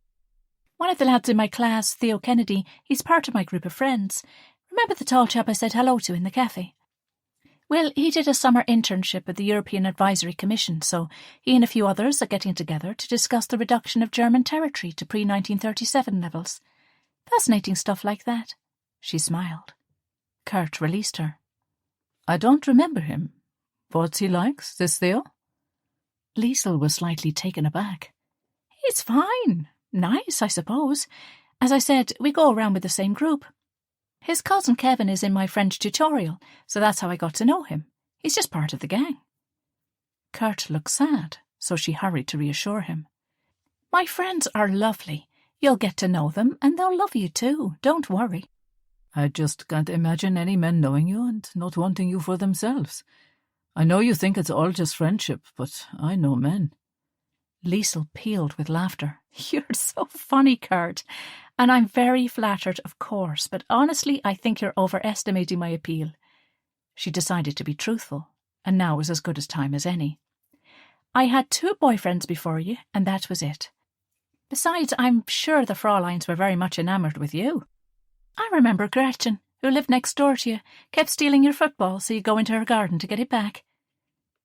One of the lads in my class, Theo Kennedy, he's part of my group of friends. Remember the tall chap I said hello to in the cafe? Well, he did a summer internship at the European Advisory Commission, so he and a few others are getting together to discuss the reduction of German territory to pre-1937 levels. Fascinating stuff like that." She smiled. Kurt released her. "I don't remember him. What's he like, this Theo?" Liesl was slightly taken aback. "He's fine. Nice, I suppose. As I said, we go around with the same group. His cousin Kevin is in my French tutorial, so that's how I got to know him. He's just part of the gang." Kurt looked sad, so she hurried to reassure him. "My friends are lovely. You'll get to know them, and they'll love you too. Don't worry." "I just can't imagine any men knowing you and not wanting you for themselves. I know you think it's all just friendship, but I know men." Liesl pealed with laughter. "You're so funny, Kurt. And I'm very flattered, of course, but honestly, I think you're overestimating my appeal." She decided to be truthful, and now was as good a time as any. "I had 2 boyfriends before you, and that was it. Besides, I'm sure the Fräuleins were very much enamoured with you. I remember Gretchen, who lived next door to you, kept stealing your football so you go into her garden to get it back.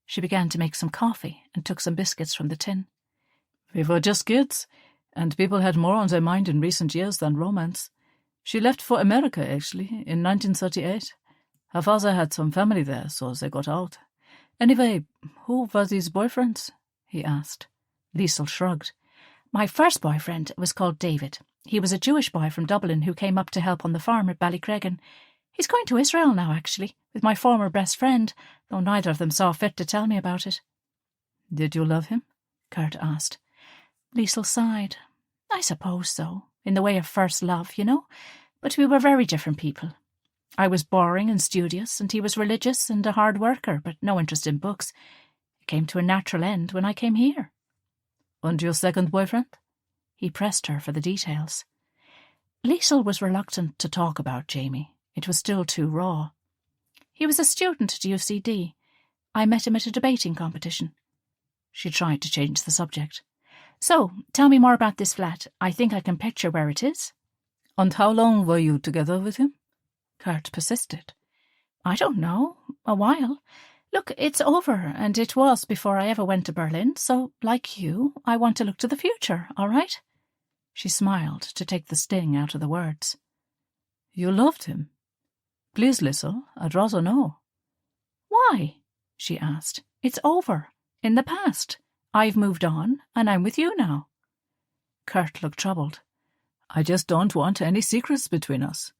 She began to make some coffee and took some biscuits from the tin. We were just kids, and people had more on their mind in recent years than romance. She left for America, actually, in 1938. Her father had some family there, so they got out. Anyway, who were these boyfriends? He asked. Liesl shrugged. My first boyfriend was called David. He was a Jewish boy from Dublin who came up to help on the farm at Ballycreggan. He's going to Israel now, actually, with my former best friend, though neither of them saw fit to tell me about it. Did you love him? Kurt asked. Liesl sighed. I suppose so, in the way of first love, you know, but we were very different people. I was boring and studious, and he was religious and a hard worker, but no interest in books. It came to a natural end when I came here. And your second boyfriend? He pressed her for the details. Liesl was reluctant to talk about Jamie. It was still too raw. He was a student at UCD. I met him at a debating competition. She tried to change the subject. So, tell me more about this flat. I think I can picture where it is. And how long were you together with him? Kurt persisted. I don't know. A while. Look, it's over, and it was before I ever went to Berlin, so, like you, I want to look to the future, all right? She smiled to take the sting out of the words. You loved him? Please, Liesl, I'd rather know. Why? She asked. It's over. In the past. I've moved on, and I'm with you now. Kurt looked troubled. I just don't want any secrets between us.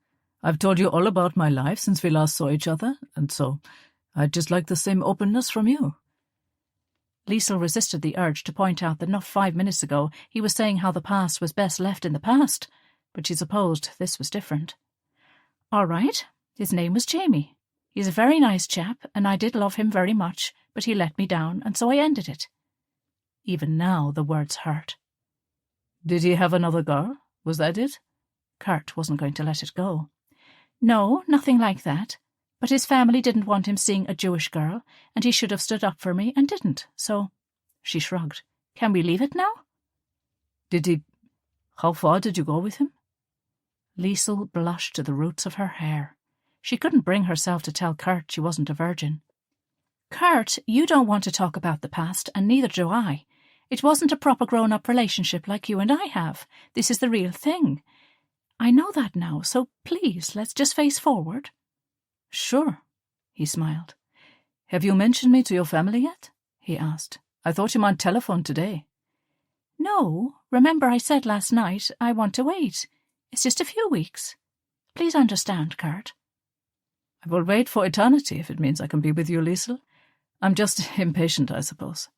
I've told you all about my life since we last saw each other, and so I'd just like the same openness from you. Liesl resisted the urge to point out that not 5 minutes ago he was saying how the past was best left in the past, but she supposed this was different. All right, his name was Jamie. He's a very nice chap, and I did love him very much, but he let me down, and so I ended it. Even now the words hurt. Did he have another girl? Was that it? Kurt wasn't going to let it go. No, nothing like that. But his family didn't want him seeing a Jewish girl, and he should have stood up for me and didn't, so... She shrugged. Can we leave it now? Did he... How far did you go with him? Liesl blushed to the roots of her hair. She couldn't bring herself to tell Kurt she wasn't a virgin. Kurt, you don't want to talk about the past, and neither do I. It wasn't a proper grown-up relationship like you and I have. This is the real thing. I know that now, so please, let's just face forward. Sure, he smiled. Have you mentioned me to your family yet? He asked. I thought you might telephone today. No, remember I said last night I want to wait. It's just a few weeks. Please understand, Kurt. I will wait for eternity if it means I can be with you, Liesl. I'm just impatient, I suppose.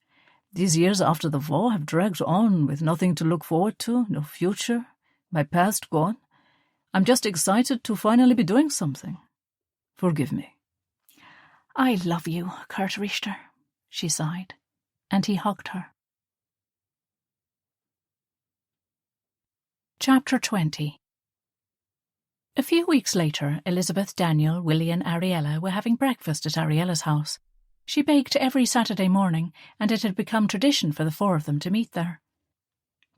These years after the war have dragged on with nothing to look forward to, no future, my past gone. I'm just excited to finally be doing something. Forgive me. I love you, Kurt Richter, she sighed, and he hugged her. Chapter 20. A few weeks later, Elizabeth, Daniel, Willie and Ariella were having breakfast at Ariella's house. She baked every Saturday morning, and it had become tradition for the four of them to meet there.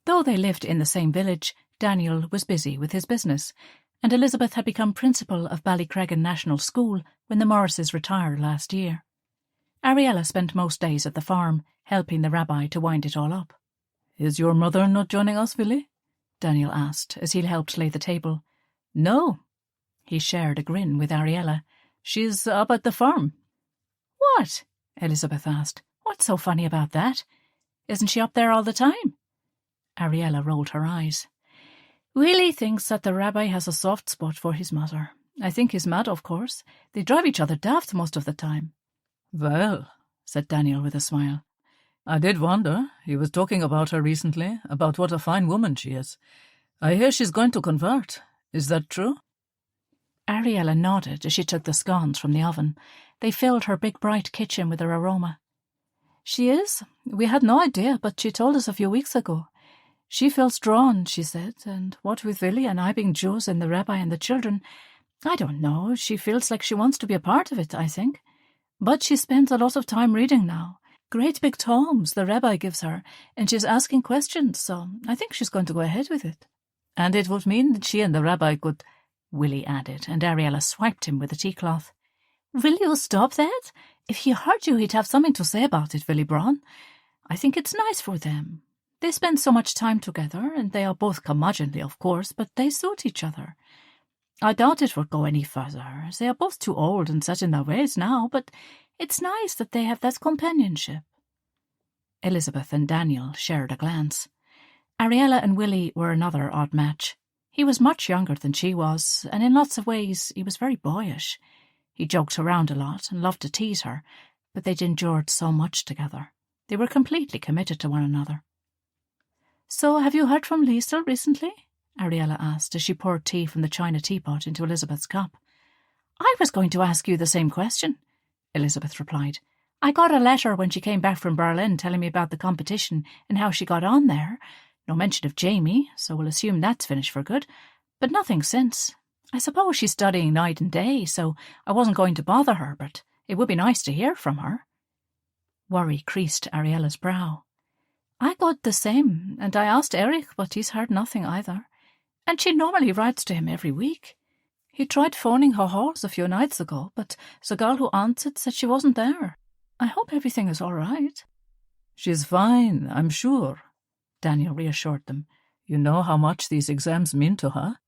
Though they lived in the same village, Daniel was busy with his business, and Elizabeth had become principal of Ballycreggan National School when the Morrises retired last year. Ariella spent most days at the farm, helping the rabbi to wind it all up. Is your mother not joining us, Willie? Daniel asked as he helped lay the table. No. He shared a grin with Ariella. She's up at the farm. What? Elizabeth asked. What's so funny about that? Isn't she up there all the time? Ariella rolled her eyes. Willie thinks that the rabbi has a soft spot for his mother. I think he's mad, of course. They drive each other daft most of the time. Well, said Daniel with a smile. I did wonder. He was talking about her recently, about what a fine woman she is. I hear she's going to convert. Is that true? Ariella nodded as she took the scones from the oven. They filled her big bright kitchen with their aroma. She is. We had no idea, but she told us a few weeks ago. She feels drawn, she said, and what with Willie and I being Jews and the rabbi and the children, I don't know, she feels like she wants to be a part of it, I think. But she spends a lot of time reading now. Great big tomes the rabbi gives her, and she's asking questions, so I think she's going to go ahead with it. And it would mean that she and the rabbi could... Willie added, and Ariella swiped him with a tea-cloth. "Will you stop that? If he heard you, he'd have something to say about it, Willie Braun. I think it's nice for them. They spend so much time together, and they are both curmudgeonly, of course, but they suit each other. I doubt it would go any further. They are both too old and set in their ways now, but it's nice that they have that companionship." Elizabeth and Daniel shared a glance. Ariella and Willie were another odd match. He was much younger than she was, and in lots of ways he was very boyish. He joked around a lot and loved to tease her, but they'd endured so much together. They were completely committed to one another. "So have you heard from Liesl recently?" Ariella asked as she poured tea from the china teapot into Elizabeth's cup. "I was going to ask you the same question," Elizabeth replied. "I got a letter when she came back from Berlin telling me about the competition and how she got on there. No mention of Jamie, so we'll assume that's finished for good, but nothing since. I suppose she's studying night and day, so I wasn't going to bother her, but it would be nice to hear from her." Worry creased Ariella's brow. "I got the same, and I asked Erich, but he's heard nothing either. And she normally writes to him every week. He tried phoning her house a few nights ago, but the girl who answered said she wasn't there. I hope everything is all right." "She's fine, I'm sure," Daniel reassured them. "You know how much these exams mean to her.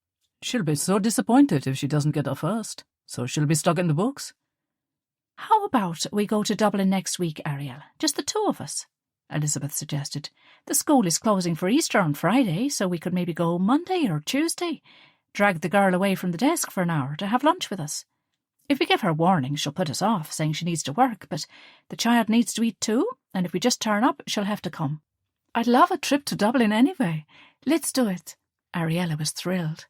She'll be so disappointed if she doesn't get a first, so she'll be stuck in the books." "How about we go to Dublin next week, Ariel? Just the two of us," Elizabeth suggested. "The school is closing for Easter on Friday, so we could maybe go Monday or Tuesday. Drag the girl away from the desk for an hour to have lunch with us. If we give her warning, she'll put us off, saying she needs to work, but the child needs to eat too, and if we just turn up, she'll have to come." "I'd love a trip to Dublin anyway. Let's do it." Ariella was thrilled.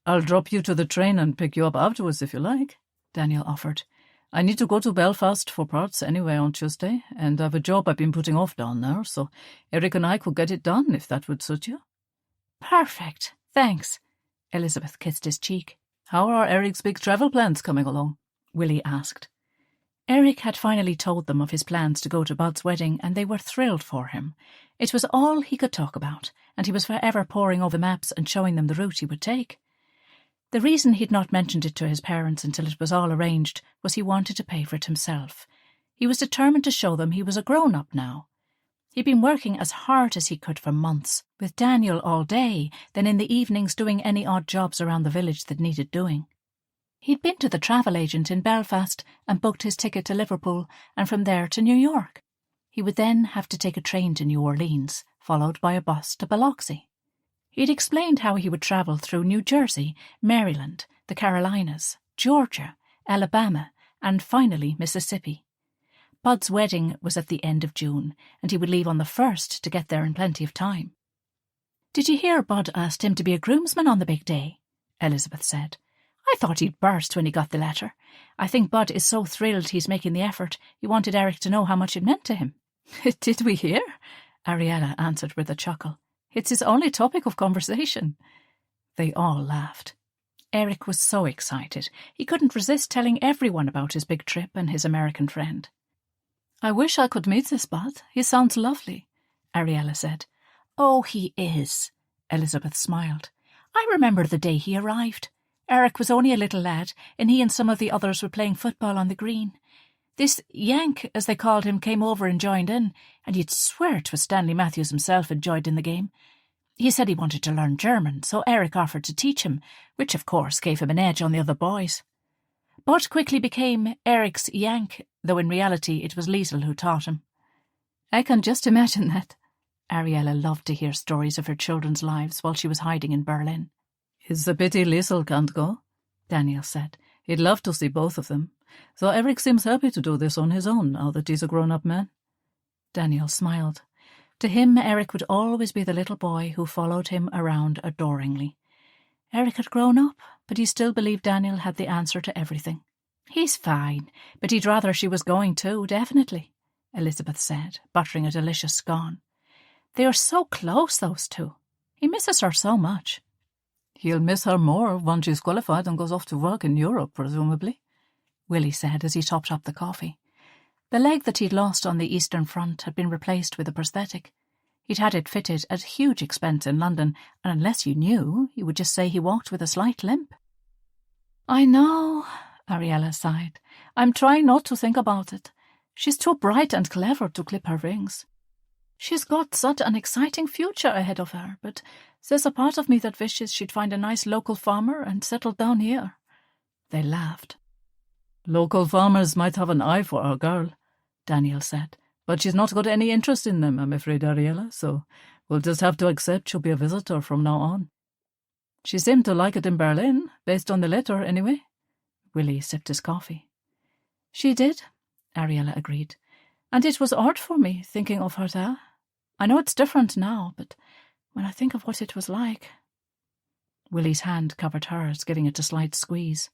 "I'll drop you to the train and pick you up afterwards if you like," Daniel offered. "I need to go to Belfast for parts anyway on Tuesday, and I've a job I've been putting off down there, so Erich and I could get it done if that would suit you." "Perfect, thanks." Elizabeth kissed his cheek. "How are Erich's big travel plans coming along?" Willie asked. Erich had finally told them of his plans to go to Bud's wedding, and they were thrilled for him. It was all he could talk about, and he was forever poring over maps and showing them the route he would take. The reason he'd not mentioned it to his parents until it was all arranged was he wanted to pay for it himself. He was determined to show them he was a grown-up now. He'd been working as hard as he could for months, with Daniel all day, then in the evenings doing any odd jobs around the village that needed doing. He'd been to the travel agent in Belfast and booked his ticket to Liverpool and from there to New York. He would then have to take a train to New Orleans, followed by a bus to Biloxi. He'd explained how he would travel through New Jersey, Maryland, the Carolinas, Georgia, Alabama, and finally Mississippi. Bud's wedding was at the end of June, and he would leave on the 1st to get there in plenty of time. "Did you hear Bud asked him to be a groomsman on the big day?" Elizabeth said. "I thought he'd burst when he got the letter. I think Bud is so thrilled he's making the effort. He wanted Erich to know how much it meant to him." "Did we hear?" Ariella answered with a chuckle. "It's his only topic of conversation." They all laughed. Erich was so excited. He couldn't resist telling everyone about his big trip and his American friend. "I wish I could meet this Bud. He sounds lovely," Ariella said. "Oh, he is," Elizabeth smiled. "I remember the day he arrived. Erich was only a little lad, and he and some of the others were playing football on the green. This Yank, as they called him, came over and joined in, and you'd swear 'twas Stanley Matthews himself had joined in the game. He said he wanted to learn German, so Erich offered to teach him, which of course gave him an edge on the other boys. Bud quickly became Erich's Yank, though in reality it was Liesl who taught him." "I can just imagine that." Ariella loved to hear stories of her children's lives while she was hiding in Berlin. "It's a pity Liesl can't go," Daniel said. "He'd love to see both of them. So Erich seems happy to do this on his own now that he's a grown-up man." Daniel smiled. To him, Erich would always be the little boy who followed him around adoringly. Erich had grown up, but he still believed Daniel had the answer to everything. "He's fine, but he'd rather she was going too, definitely," Elizabeth said, buttering a delicious scone. "They are so close, those two. He misses her so much." "He'll miss her more once she's qualified and goes off to work in Europe, presumably," Willie said as he topped up the coffee. The leg that he'd lost on the Eastern Front had been replaced with a prosthetic. He'd had it fitted at huge expense in London, and unless you knew, you would just say he walked with a slight limp. I know, Ariella sighed. I'm trying not to think about it. She's too bright and clever to clip her rings. She's got such an exciting future ahead of her, but there's a part of me that wishes she'd find a nice local farmer and settle down here. They laughed. Local farmers might have an eye for our girl, Daniel said, but she's not got any interest in them, I'm afraid, Ariella, so we'll just have to accept she'll be a visitor from now on. She seemed to like it in Berlin, based on the letter, anyway. Willie sipped his coffee. She did, Ariella agreed, and it was odd for me, thinking of her there. I know it's different now, but when I think of what it was like... Willie's hand covered hers, giving it a slight squeeze.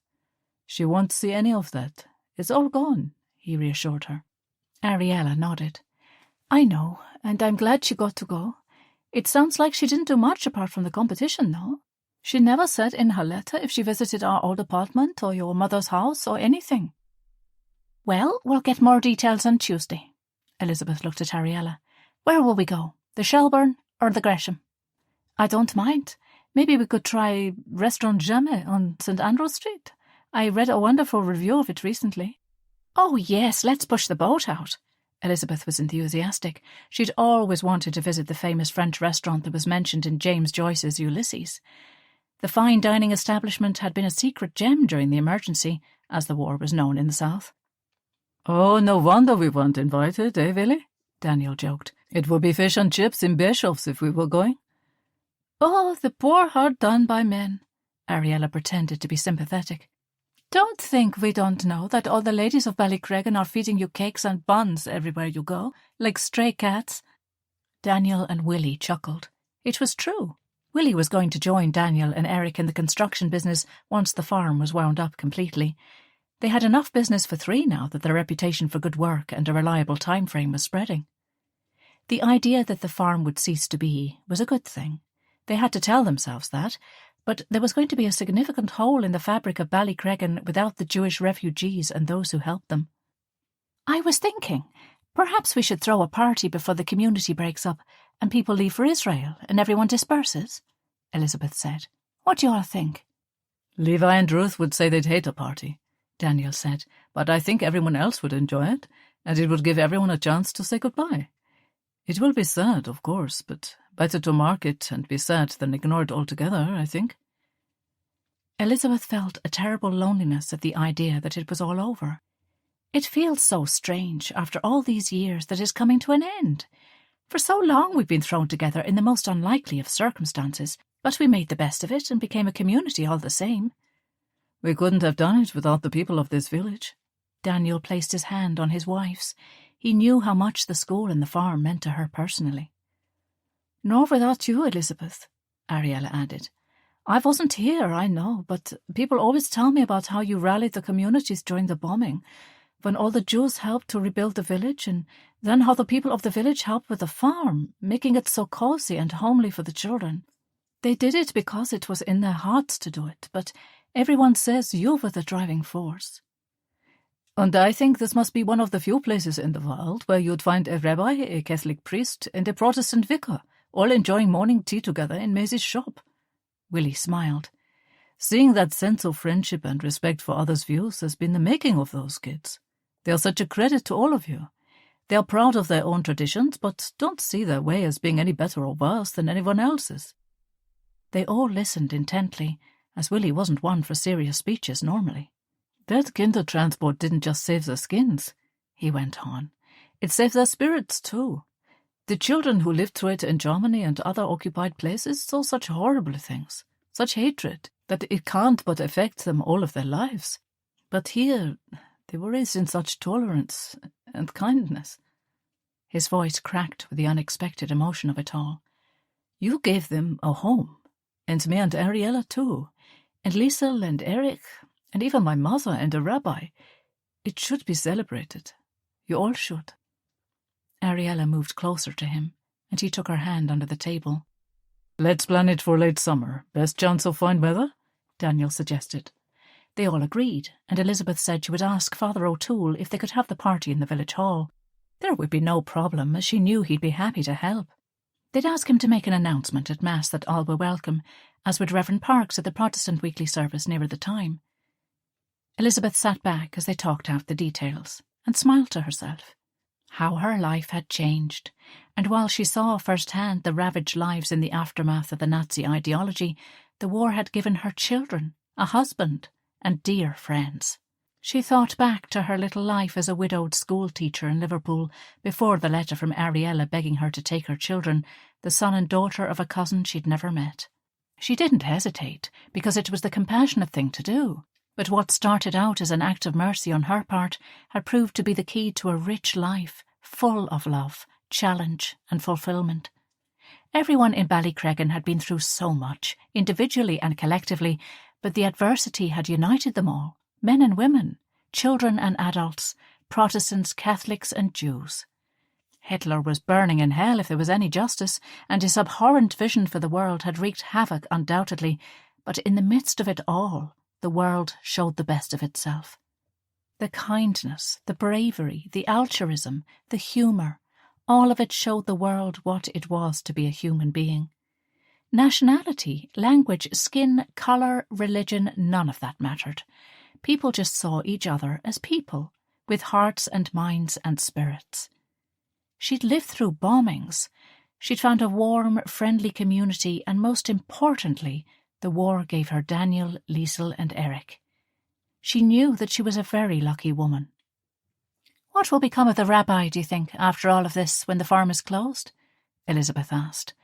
She won't see any of that. It's all gone, he reassured her. Ariella nodded. I know, and I'm glad she got to go. It sounds like she didn't do much apart from the competition, though. She never said in her letter if she visited our old apartment or your mother's house or anything. Well, we'll get more details on Tuesday. Elizabeth looked at Ariella. Where will we go? The Shelburne or the Gresham? I don't mind. Maybe we could try Restaurant Jamais on St. Andrew Street. I read a wonderful review of it recently. Oh, yes, let's push the boat out. Elizabeth was enthusiastic. She'd always wanted to visit the famous French restaurant that was mentioned in James Joyce's Ulysses. The fine dining establishment had been a secret gem during the emergency, as the war was known in the south. Oh, no wonder we weren't invited, eh, Willie? Daniel joked. It would be fish and chips in Bischof's if we were going. Oh, the poor hard done by men. Ariella pretended to be sympathetic. Don't think we don't know that all the ladies of Ballycreggan are feeding you cakes and buns everywhere you go, like stray cats. Daniel and Willie chuckled. It was true. Willie was going to join Daniel and Erich in the construction business once the farm was wound up completely. They had enough business for three now that their reputation for good work and a reliable time frame was spreading. The idea that the farm would cease to be was a good thing. They had to tell themselves that, but there was going to be a significant hole in the fabric of Ballycreggan without the Jewish refugees and those who helped them. I was thinking, perhaps we should throw a party before the community breaks up and people leave for Israel and everyone disperses, Elizabeth said. What do you all think? Levi and Ruth would say they'd hate a party, Daniel said, but I think everyone else would enjoy it, and it would give everyone a chance to say goodbye. It will be sad, of course, but better to mark it and be sad than ignore it altogether, I think. Elizabeth felt a terrible loneliness at the idea that it was all over. It feels so strange, after all these years, that it's coming to an end. For so long we've been thrown together in the most unlikely of circumstances, but we made the best of it and became a community all the same. We couldn't have done it without the people of this village. Daniel placed his hand on his wife's. He knew how much the school and the farm meant to her personally. Nor without you, Elizabeth, Ariella added. I wasn't here, I know, but people always tell me about how you rallied the communities during the bombing, when all the Jews helped to rebuild the village, and then how the people of the village helped with the farm, making it so cozy and homely for the children. They did it because it was in their hearts to do it, but everyone says you were the driving force. And I think this must be one of the few places in the world where you'd find a rabbi, a Catholic priest, and a Protestant vicar, all enjoying morning tea together in Maisie's shop. Willie smiled. Seeing that sense of friendship and respect for others' views has been the making of those kids. They are such a credit to all of you. They are proud of their own traditions, but don't see their way as being any better or worse than anyone else's. They all listened intently, as Willie wasn't one for serious speeches normally. That Kindertransport didn't just save their skins, he went on. It saved their spirits, too. The children who lived through it in Germany and other occupied places saw such horrible things, such hatred, that it can't but affect them all of their lives. But here, they were raised in such tolerance and kindness. His voice cracked with the unexpected emotion of it all. You gave them a home, and me and Ariella too, and Liesl and Erich, and even my mother and a rabbi. It should be celebrated. You all should. Ariella moved closer to him, and he took her hand under the table. Let's plan it for late summer. Best chance of fine weather? Daniel suggested. They all agreed, and Elizabeth said she would ask Father O'Toole if they could have the party in the village hall. There would be no problem, as she knew he'd be happy to help. They'd ask him to make an announcement at Mass that all were welcome, as would Reverend Parks at the Protestant weekly service nearer the time. Elizabeth sat back as they talked out the details and smiled to herself. How her life had changed, and while she saw firsthand the ravaged lives in the aftermath of the Nazi ideology, the war had given her children, a husband, and dear friends. She thought back to her little life as a widowed schoolteacher in Liverpool before the letter from Ariella begging her to take her children, the son and daughter of a cousin she'd never met. She didn't hesitate, because it was the compassionate thing to do. But what started out as an act of mercy on her part had proved to be the key to a rich life, full of love, challenge and fulfilment. Everyone in Ballycreggan had been through so much, individually and collectively, but the adversity had united them all, men and women, children and adults, Protestants, Catholics and Jews. Hitler was burning in hell if there was any justice, and his abhorrent vision for the world had wreaked havoc undoubtedly, but in the midst of it all, the world showed the best of itself. The kindness, the bravery, the altruism, the humour, all of it showed the world what it was to be a human being. Nationality, language, skin, colour, religion, none of that mattered. People just saw each other as people, with hearts and minds and spirits. She'd lived through bombings. She'd found a warm, friendly community, and most importantly, the war gave her Daniel, Liesl and Erich. She knew that she was a very lucky woman. "What will become of the rabbi, do you think, after all of this, when the farm is closed?" Elizabeth asked.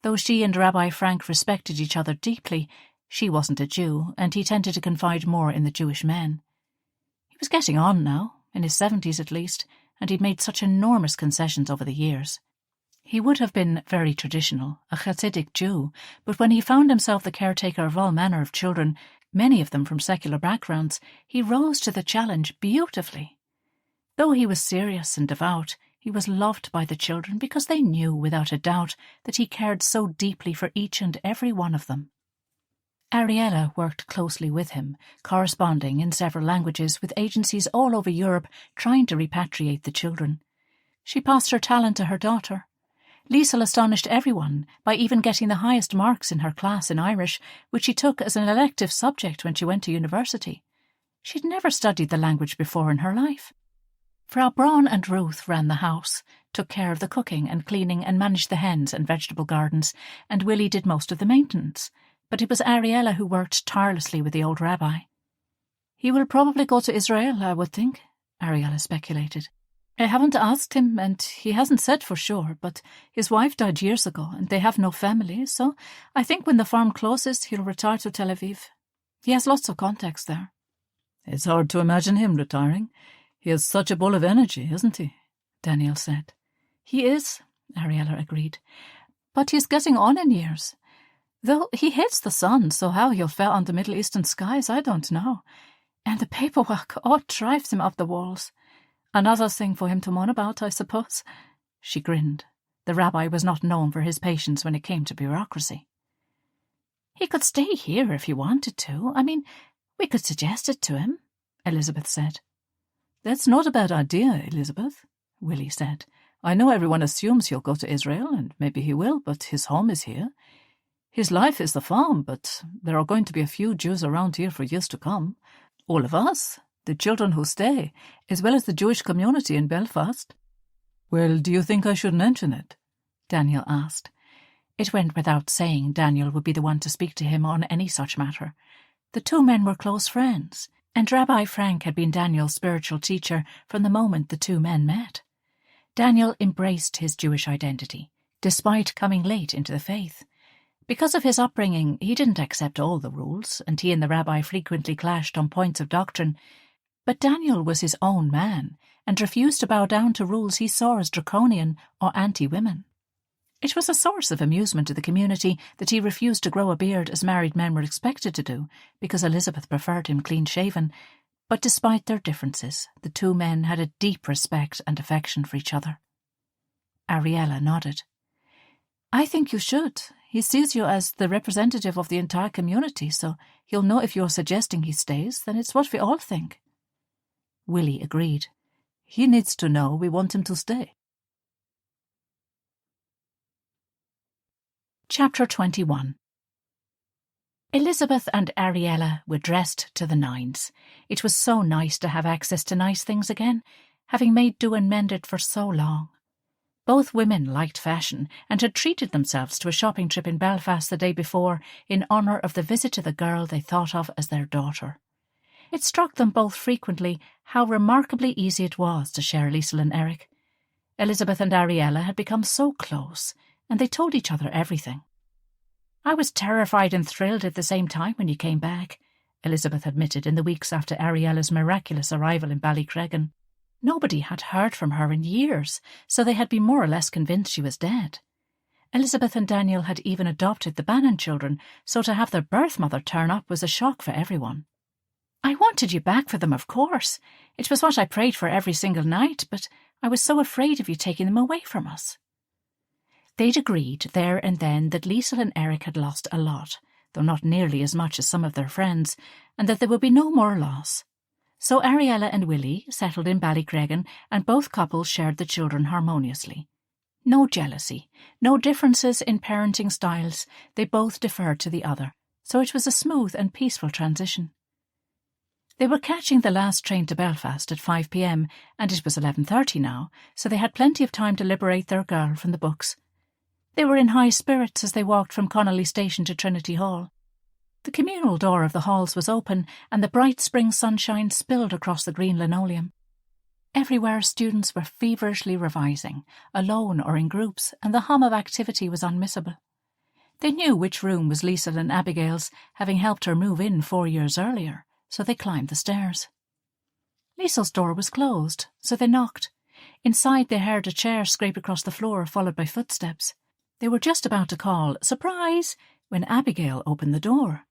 Though she and Rabbi Frank respected each other deeply, she wasn't a Jew, and he tended to confide more in the Jewish men. He was getting on now, in his 70s at least, and he'd made such enormous concessions over the years. He would have been very traditional, a Hasidic Jew, but when he found himself the caretaker of all manner of children, many of them from secular backgrounds, he rose to the challenge beautifully. Though he was serious and devout, he was loved by the children because they knew without a doubt that he cared so deeply for each and every one of them. Ariella worked closely with him, corresponding in several languages with agencies all over Europe trying to repatriate the children. She passed her talent to her daughter. Liesl astonished everyone by even getting the highest marks in her class in Irish, which she took as an elective subject when she went to university. She'd never studied the language before in her life. Frau Braun and Ruth ran the house, took care of the cooking and cleaning and managed the hens and vegetable gardens, and Willie did most of the maintenance. But it was Ariella who worked tirelessly with the old rabbi. "He will probably go to Israel, I would think," Ariella speculated. "I haven't asked him, and he hasn't said for sure, but his wife died years ago, and they have no family, so I think when the farm closes, he'll retire to Tel Aviv. He has lots of contacts there." "It's hard to imagine him retiring. He has such a ball of energy, isn't he?" Daniel said. "He is," Ariella agreed, "but he's getting on in years. Though he hates the sun, so how he'll fare on the Middle Eastern skies, I don't know. And the paperwork, drives him up the walls. Another thing for him to moan about, I suppose." She grinned. The rabbi was not known for his patience when it came to bureaucracy. "He could stay here if he wanted to. I mean, we could suggest it to him," Elizabeth said. "That's not a bad idea, Elizabeth," Willie said. "I know everyone assumes he'll go to Israel, and maybe he will, but his home is here. His life is the farm, but there are going to be a few Jews around here for years to come. All of us, the children who stay, as well as the Jewish community in Belfast." "Well, do you think I should mention it?" Daniel asked. It went without saying Daniel would be the one to speak to him on any such matter. The two men were close friends, and Rabbi Frank had been Daniel's spiritual teacher from the moment the two men met. Daniel embraced his Jewish identity, despite coming late into the faith. Because of his upbringing, he didn't accept all the rules, and he and the rabbi frequently clashed on points of doctrine. But Daniel was his own man, and refused to bow down to rules he saw as draconian or anti-women. It was a source of amusement to the community that he refused to grow a beard as married men were expected to do, because Elizabeth preferred him clean-shaven. But despite their differences, the two men had a deep respect and affection for each other. Ariella nodded. "I think you should. He sees you as the representative of the entire community, so he'll know if you're suggesting he stays, then it's what we all think." Willie agreed. "He needs to know we want him to stay." Chapter 21. Elizabeth and Ariella were dressed to the nines. It was so nice to have access to nice things again, having made do and mended for so long. Both women liked fashion and had treated themselves to a shopping trip in Belfast the day before in honour of the visit to the girl they thought of as their daughter. It struck them both frequently how remarkably easy it was to share Liesl and Erich. Elizabeth and Ariella had become so close, and they told each other everything. "I was terrified and thrilled at the same time when you came back," Elizabeth admitted in the weeks after Ariella's miraculous arrival in Ballycreggan. Nobody had heard from her in years, so they had been more or less convinced she was dead. Elizabeth and Daniel had even adopted the Bannon children, so to have their birth mother turn up was a shock for everyone. "I wanted you back for them, of course. It was what I prayed for every single night, but I was so afraid of you taking them away from us." They'd agreed there and then that Liesl and Erich had lost a lot, though not nearly as much as some of their friends, and that there would be no more loss. So Ariella and Willie settled in Ballycreggan, and both couples shared the children harmoniously. No jealousy, no differences in parenting styles, they both deferred to the other, so it was a smooth and peaceful transition. They were catching the last train to Belfast at 5 p.m, and it was 11:30 now, so they had plenty of time to liberate their girl from the books. They were in high spirits as they walked from Connolly Station to Trinity Hall. The communal door of the halls was open, and the bright spring sunshine spilled across the green linoleum. Everywhere students were feverishly revising, alone or in groups, and the hum of activity was unmissable. They knew which room was Liesl and Abigail's, having helped her move in 4 years earlier, so they climbed the stairs. Liesl's door was closed, so they knocked. Inside they heard a chair scrape across the floor, followed by footsteps. They were just about to call, "Surprise!" when Abigail opened the door.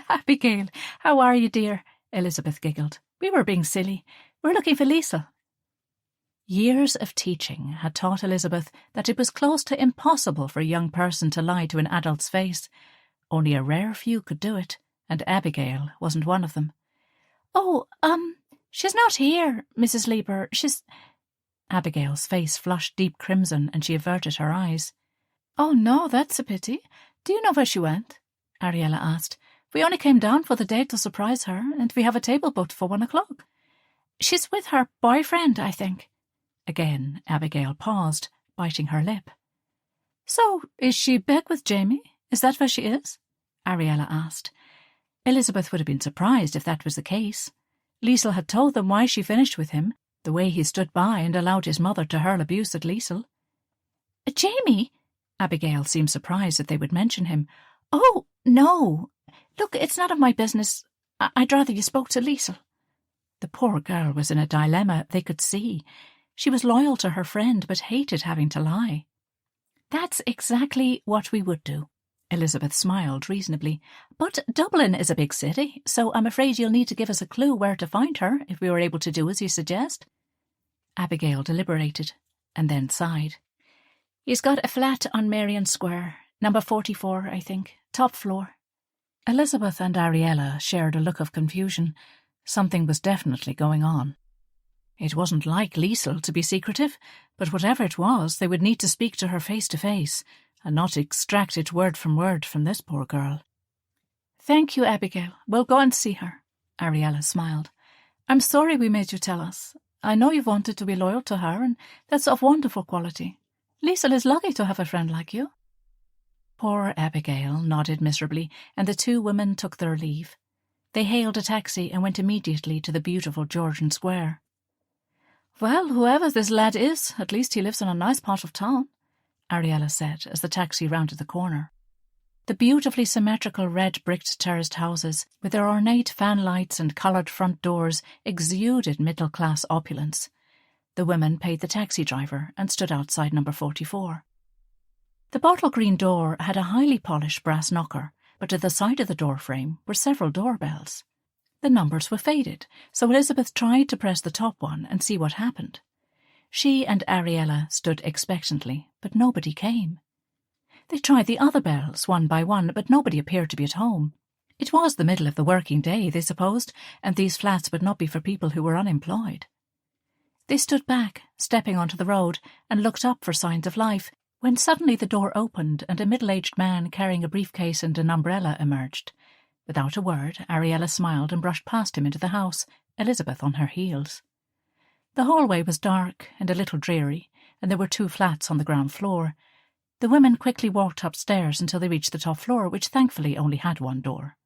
"Abigail, how are you, dear?" Elizabeth giggled. "We were being silly. We're looking for Liesl." Years of teaching had taught Elizabeth that it was close to impossible for a young person to lie to an adult's face. Only a rare few could do it, and Abigail wasn't one of them. "Oh, she's not here, Mrs. Lieber. She's—" Abigail's face flushed deep crimson, and she averted her eyes. "Oh, no, that's a pity. Do you know where she went?" Ariella asked. "We only came down for the day to surprise her, and we have a table booked for 1 o'clock. She's with her boyfriend, I think." Again, Abigail paused, biting her lip. "So, is she back with Jamie? Is that where she is?" Ariella asked. Elizabeth would have been surprised if that was the case. Liesl had told them why she finished with him, the way he stood by and allowed his mother to hurl abuse at Liesl. "Jamie?" Abigail seemed surprised that they would mention him. "Oh, no. Look, it's none of my business. I'd rather you spoke to Liesl." The poor girl was in a dilemma, they could see. She was loyal to her friend, but hated having to lie. "That's exactly what we would do." Elizabeth smiled reasonably. "But Dublin is a big city, so I'm afraid you'll need to give us a clue where to find her, if we were able to do as you suggest." Abigail deliberated, and then sighed. "He's got a flat on Marion Square, number 44, I think, top floor." Elizabeth and Ariella shared a look of confusion. Something was definitely going on. It wasn't like Liesl to be secretive, but whatever it was, they would need to speak to her face to face, and not extract it word from this poor girl. "Thank you, Abigail. We'll go and see her." Ariella smiled. "I'm sorry we made you tell us. I know you've wanted to be loyal to her, and that's of wonderful quality. Liesl is lucky to have a friend like you." Poor Abigail nodded miserably, and the two women took their leave. They hailed a taxi and went immediately to the beautiful Georgian Square. "Well, whoever this lad is, at least he lives in a nice part of town," Ariella said as the taxi rounded the corner. The beautifully symmetrical red-bricked terraced houses, with their ornate fanlights and coloured front doors, exuded middle-class opulence. The women paid the taxi driver and stood outside number 44. The bottle-green door had a highly polished brass knocker, but at the side of the door frame were several doorbells. The numbers were faded, so Elizabeth tried to press the top one and see what happened. She and Ariella stood expectantly, but nobody came. They tried the other bells one by one, but nobody appeared to be at home. It was the middle of the working day, they supposed, and these flats would not be for people who were unemployed. They stood back, stepping onto the road, and looked up for signs of life, when suddenly the door opened and a middle-aged man carrying a briefcase and an umbrella emerged. Without a word, Ariella smiled and brushed past him into the house, Elizabeth on her heels. The hallway was dark and a little dreary, and there were 2 flats on the ground floor. The women quickly walked upstairs until they reached the top floor, which thankfully only had 1 door.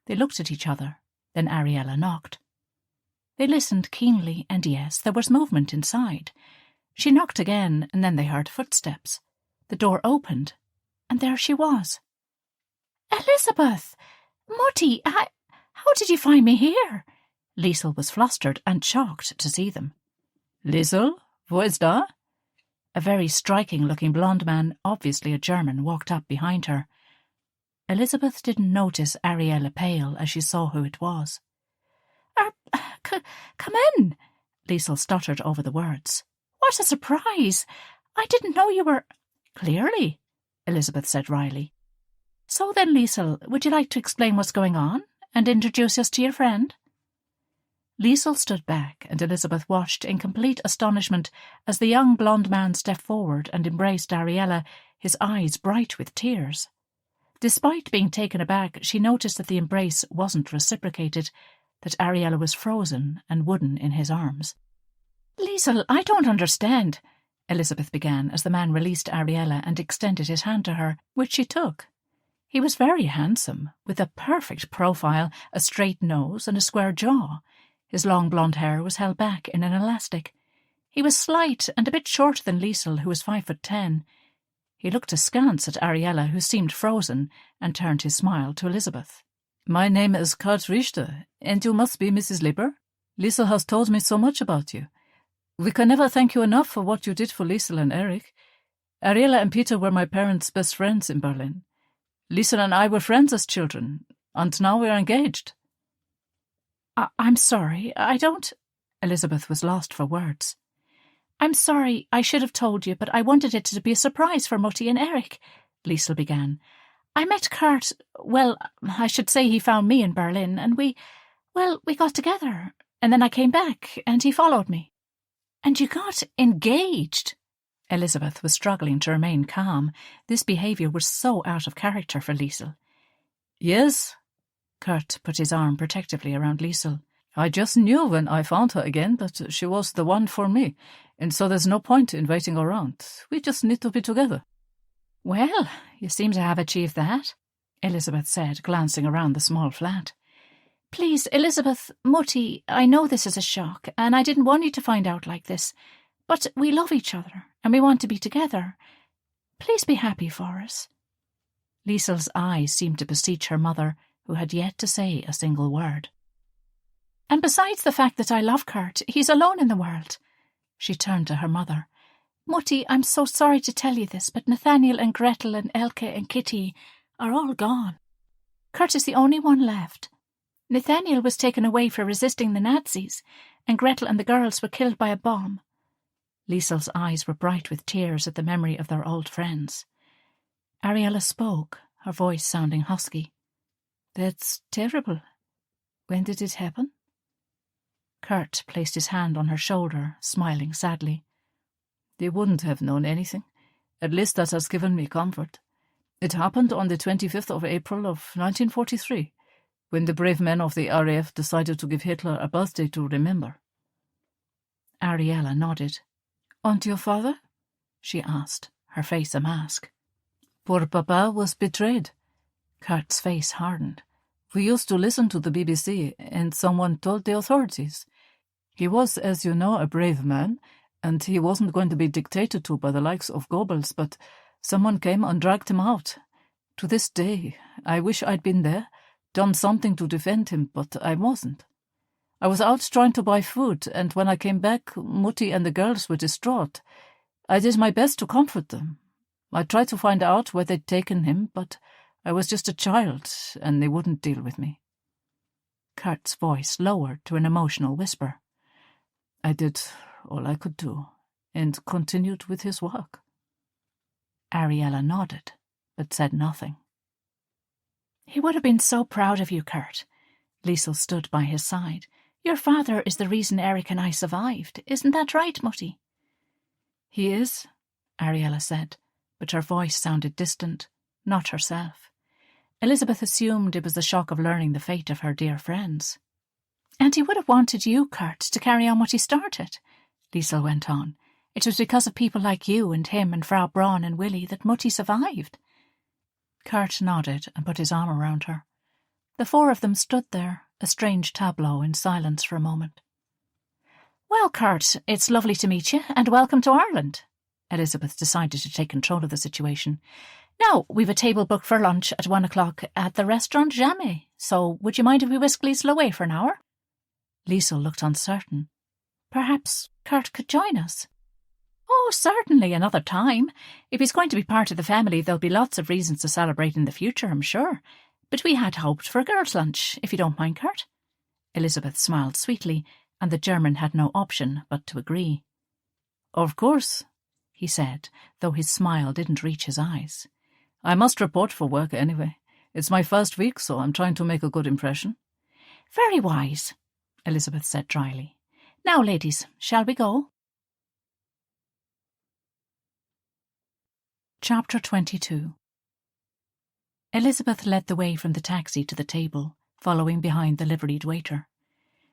They looked at each other, then Ariella knocked. They listened keenly, and yes, there was movement inside. She knocked again, and then they heard footsteps. The door opened, and there she was. "Elizabeth! Mutty, how did you find me here?" Liesl was flustered and shocked to see them. Liesl, wo ist da? A very striking-looking blond man, obviously a German, walked up behind her. Elizabeth didn't notice Ariella pale as she saw who it was. Come in," Liesl stuttered over the words. "What a surprise! I didn't know you were—" "Clearly," Elizabeth said wryly. "So then, Liesl, would you like to explain what's going on and introduce us to your friend?" Liesl stood back, and Elizabeth watched in complete astonishment as the young blond man stepped forward and embraced Ariella, his eyes bright with tears. Despite being taken aback, she noticed that the embrace wasn't reciprocated, that Ariella was frozen and wooden in his arms. "Liesl, I don't understand," Elizabeth began as the man released Ariella and extended his hand to her, which she took. He was very handsome, with a perfect profile, a straight nose and a square jaw. His long blonde hair was held back in an elastic. He was slight and a bit shorter than Liesl, who was 5'10". He looked askance at Ariella, who seemed frozen, and turned his smile to Elizabeth. "My name is Kurt Richter, and you must be Mrs. Lieber. Liesl has told me so much about you. We can never thank you enough for what you did for Liesl and Erich. Ariella and Peter were my parents' best friends in Berlin. Liesl and I were friends as children, and now we are engaged." I'm sorry, I don't— Elizabeth was lost for words. "I'm sorry, I should have told you, but I wanted it to be a surprise for Mutty and Erich," Liesl began. "I met Kurt— well, I should say he found me in Berlin, and we got together, and then I came back, and he followed me." "And you got engaged?" Elizabeth was struggling to remain calm. This behaviour was so out of character for Liesl. "Yes." Kurt put his arm protectively around Liesl. "I just knew when I found her again that she was the one for me, and so there's no point in waiting around. We just need to be together." "Well, you seem to have achieved that," Elizabeth said, glancing around the small flat. "Please, Elizabeth, Mutty, I know this is a shock, and I didn't want you to find out like this, but we love each other, and we want to be together. Please be happy for us." Liesl's eyes seemed to beseech her mother, who had yet to say a single word. "And besides the fact that I love Kurt, he's alone in the world." She turned to her mother. "Mutty, I'm so sorry to tell you this, but Nathaniel and Gretel and Elke and Kitty are all gone. Kurt is the only one left. Nathaniel was taken away for resisting the Nazis, and Gretel and the girls were killed by a bomb." Liesl's eyes were bright with tears at the memory of their old friends. Ariella spoke, her voice sounding husky. "That's terrible. When did it happen?" Kurt placed his hand on her shoulder, smiling sadly. "They wouldn't have known anything. At least that has given me comfort. It happened on the 25th of April of 1943, when the brave men of the RAF decided to give Hitler a birthday to remember." Ariella nodded. "And your father?" she asked, her face a mask. "Poor Papa was betrayed." Kurt's face hardened. "We used to listen to the BBC, and someone told the authorities. He was, as you know, a brave man, and he wasn't going to be dictated to by the likes of Goebbels, but someone came and dragged him out. To this day, I wish I'd been there, done something to defend him, but I wasn't. I was out trying to buy food, and when I came back, Mutty and the girls were distraught. I did my best to comfort them. I tried to find out where they'd taken him, but I was just a child, and they wouldn't deal with me." Kurt's voice lowered to an emotional whisper. "I did all I could do, and continued with his work." Ariella nodded, but said nothing. "He would have been so proud of you, Kurt." Liesl stood by his side. "Your father is the reason Erich and I survived. Isn't that right, Mutty?" "He is," Ariella said. but her voice sounded distant, not herself. Elizabeth assumed it was the shock of learning the fate of her dear friends. "And he would have wanted you, Kurt, to carry on what he started," Liesl went on. "It was because of people like you and him and Frau Braun and Willie that Mutti survived." Kurt nodded and put his arm around her. The four of them stood there, a strange tableau, in silence for a moment. "Well, Kurt, it's lovely to meet you, and welcome to Ireland." Elizabeth decided to take control of the situation. "Now, we've a table booked for lunch at 1 o'clock at the restaurant Jamais, so would you mind if we whisk Liesl away for an hour?" Liesl looked uncertain. "Perhaps Kurt could join us?" "Oh, certainly, another time. If he's going to be part of the family, there'll be lots of reasons to celebrate in the future, I'm sure. But we had hoped for a girls' lunch, if you don't mind, Kurt." Elizabeth smiled sweetly, and the German had no option but to agree. "Of course," he said, though his smile didn't reach his eyes. "I must report for work anyway. It's my first week, so I'm trying to make a good impression." "Very wise," Elizabeth said dryly. "Now, ladies, shall we go?" Chapter 22. Elizabeth led the way from the taxi to the table, following behind the liveried waiter.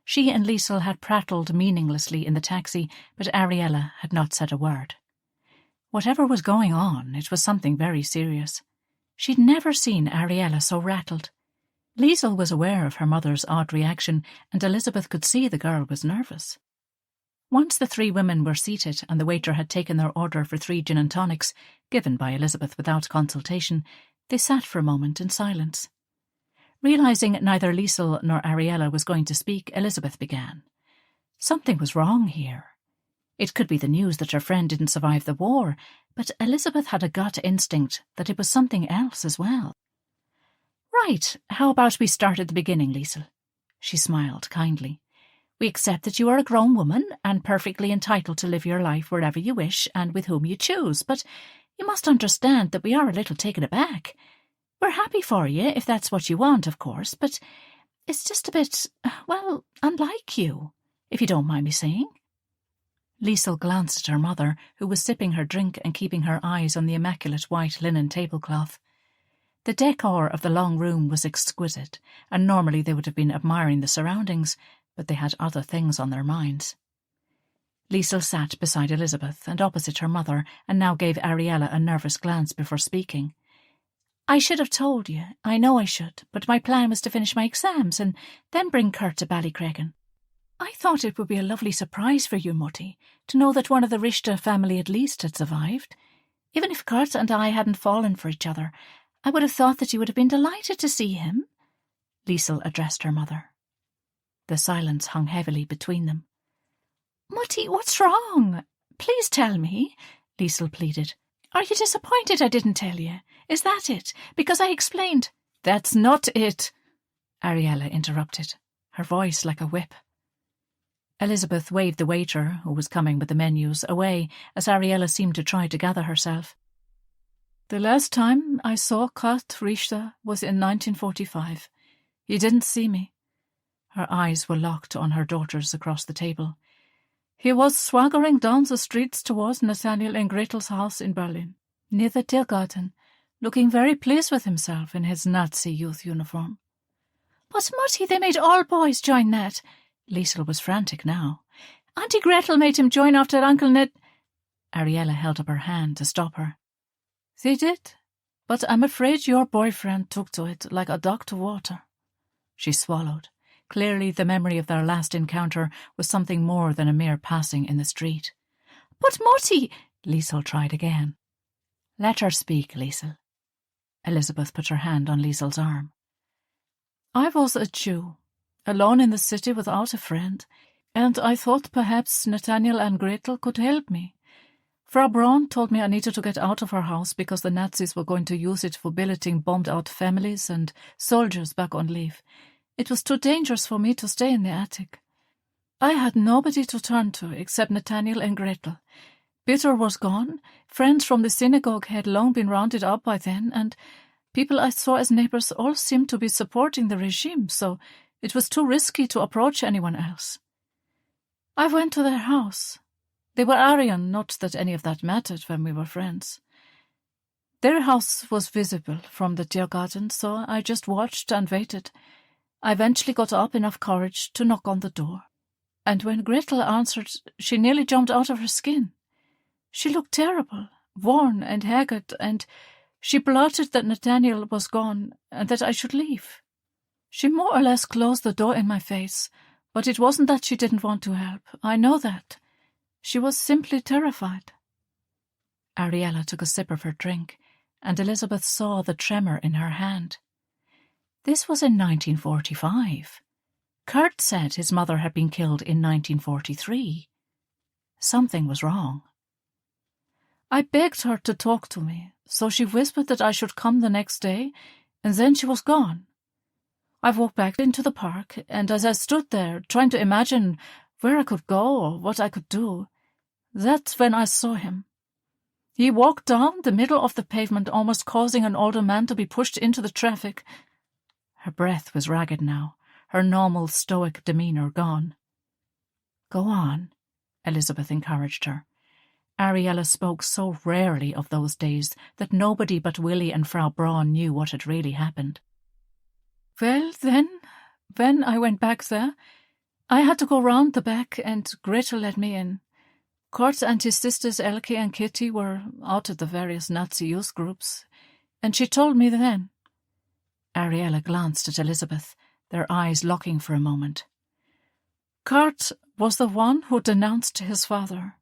She and Liesl had prattled meaninglessly in the taxi, but Ariella had not said a word. Whatever was going on, it was something very serious. She'd never seen Ariella so rattled. Liesl was aware of her mother's odd reaction, and Elizabeth could see the girl was nervous. Once the three women were seated and the waiter had taken their order for 3 gin and tonics, given by Elizabeth without consultation, they sat for a moment in silence. Realising neither Liesl nor Ariella was going to speak, Elizabeth began. Something was wrong here. It could be the news that her friend didn't survive the war, but Elizabeth had a gut instinct that it was something else as well. "Right, how about we start at the beginning, Liesl?" She smiled kindly. "We accept that you are a grown woman and perfectly entitled to live your life wherever you wish and with whom you choose, but you must understand that we are a little taken aback. We're happy for you, if that's what you want, of course, but it's just a bit, well, unlike you, if you don't mind me saying." Liesl glanced at her mother, who was sipping her drink and keeping her eyes on the immaculate white linen tablecloth. The decor of the long room was exquisite, and normally they would have been admiring the surroundings, but they had other things on their minds. Liesl sat beside Elizabeth and opposite her mother, and now gave Ariella a nervous glance before speaking. "I should have told you, I know I should, but my plan was to finish my exams and then bring Kurt to Ballycreggan. I thought it would be a lovely surprise for you, Mutti, to know that one of the Richter family at least had survived. Even if Kurt and I hadn't fallen for each other, I would have thought that you would have been delighted to see him." Liesl addressed her mother. The silence hung heavily between them. "Mutti, what's wrong? Please tell me," Liesl pleaded. "Are you disappointed I didn't tell you? Is that it? Because I explained—" "That's not it," Ariella interrupted, her voice like a whip. Elizabeth waved the waiter, who was coming with the menus, away as Ariella seemed to try to gather herself. "The last time I saw Kurt Richter was in 1945. He didn't see me." Her eyes were locked on her daughters across the table. "He was swaggering down the streets towards Nathaniel and Gretel's house in Berlin, near the Tiergarten, looking very pleased with himself in his Nazi youth uniform." "But, Mutti, they made all boys join that." Liesl was frantic now. "Auntie Gretel made him join after Uncle Ned—" Ariella held up her hand to stop her. "They did, but I'm afraid your boyfriend took to it like a duck to water." She swallowed. Clearly the memory of their last encounter was something more than a mere passing in the street. "But, Mutti—" Liesl tried again. "Let her speak, Liesl." Elizabeth put her hand on Liesl's arm. "I was a Jew, alone in the city without a friend, and I thought perhaps Nathaniel and Gretel could help me. Frau Braun told me I needed to get out of her house because the Nazis were going to use it for billeting bombed-out families and soldiers back on leave. It was too dangerous for me to stay in the attic. I had nobody to turn to except Nathaniel and Gretel. Peter was gone, friends from the synagogue had long been rounded up by then, and people I saw as neighbours all seemed to be supporting the regime, so it was too risky to approach anyone else. I went to their house. They were Aryan, not that any of that mattered when we were friends. Their house was visible from the Tiergarten, so I just watched and waited. I eventually got up enough courage to knock on the door. And when Gretel answered, she nearly jumped out of her skin. She looked terrible, worn and haggard, and she blurted that Nathaniel was gone and that I should leave. She more or less closed the door in my face, but it wasn't that she didn't want to help. I know that. She was simply terrified. Ariella took a sip of her drink, and Elizabeth saw the tremor in her hand. This was in 1945. Kurt said his mother had been killed in 1943. Something was wrong. I begged her to talk to me, so she whispered that I should come the next day, and then she was gone. I walked back into the park, and as I stood there, trying to imagine where I could go or what I could do, that's when I saw him. He walked down the middle of the pavement, almost causing an older man to be pushed into the traffic. Her breath was ragged now, her normal stoic demeanour gone. "Go on," Elizabeth encouraged her. Ariella spoke so rarely of those days that nobody but Willie and Frau Braun knew what had really happened. "Well, then, when I went back there, I had to go round the back, and Gretel let me in. Kurt and his sisters Elke and Kitty were out at the various Nazi youth groups, and she told me then." Ariella glanced at Elizabeth, their eyes locking for a moment. "Kurt was the one who denounced his father.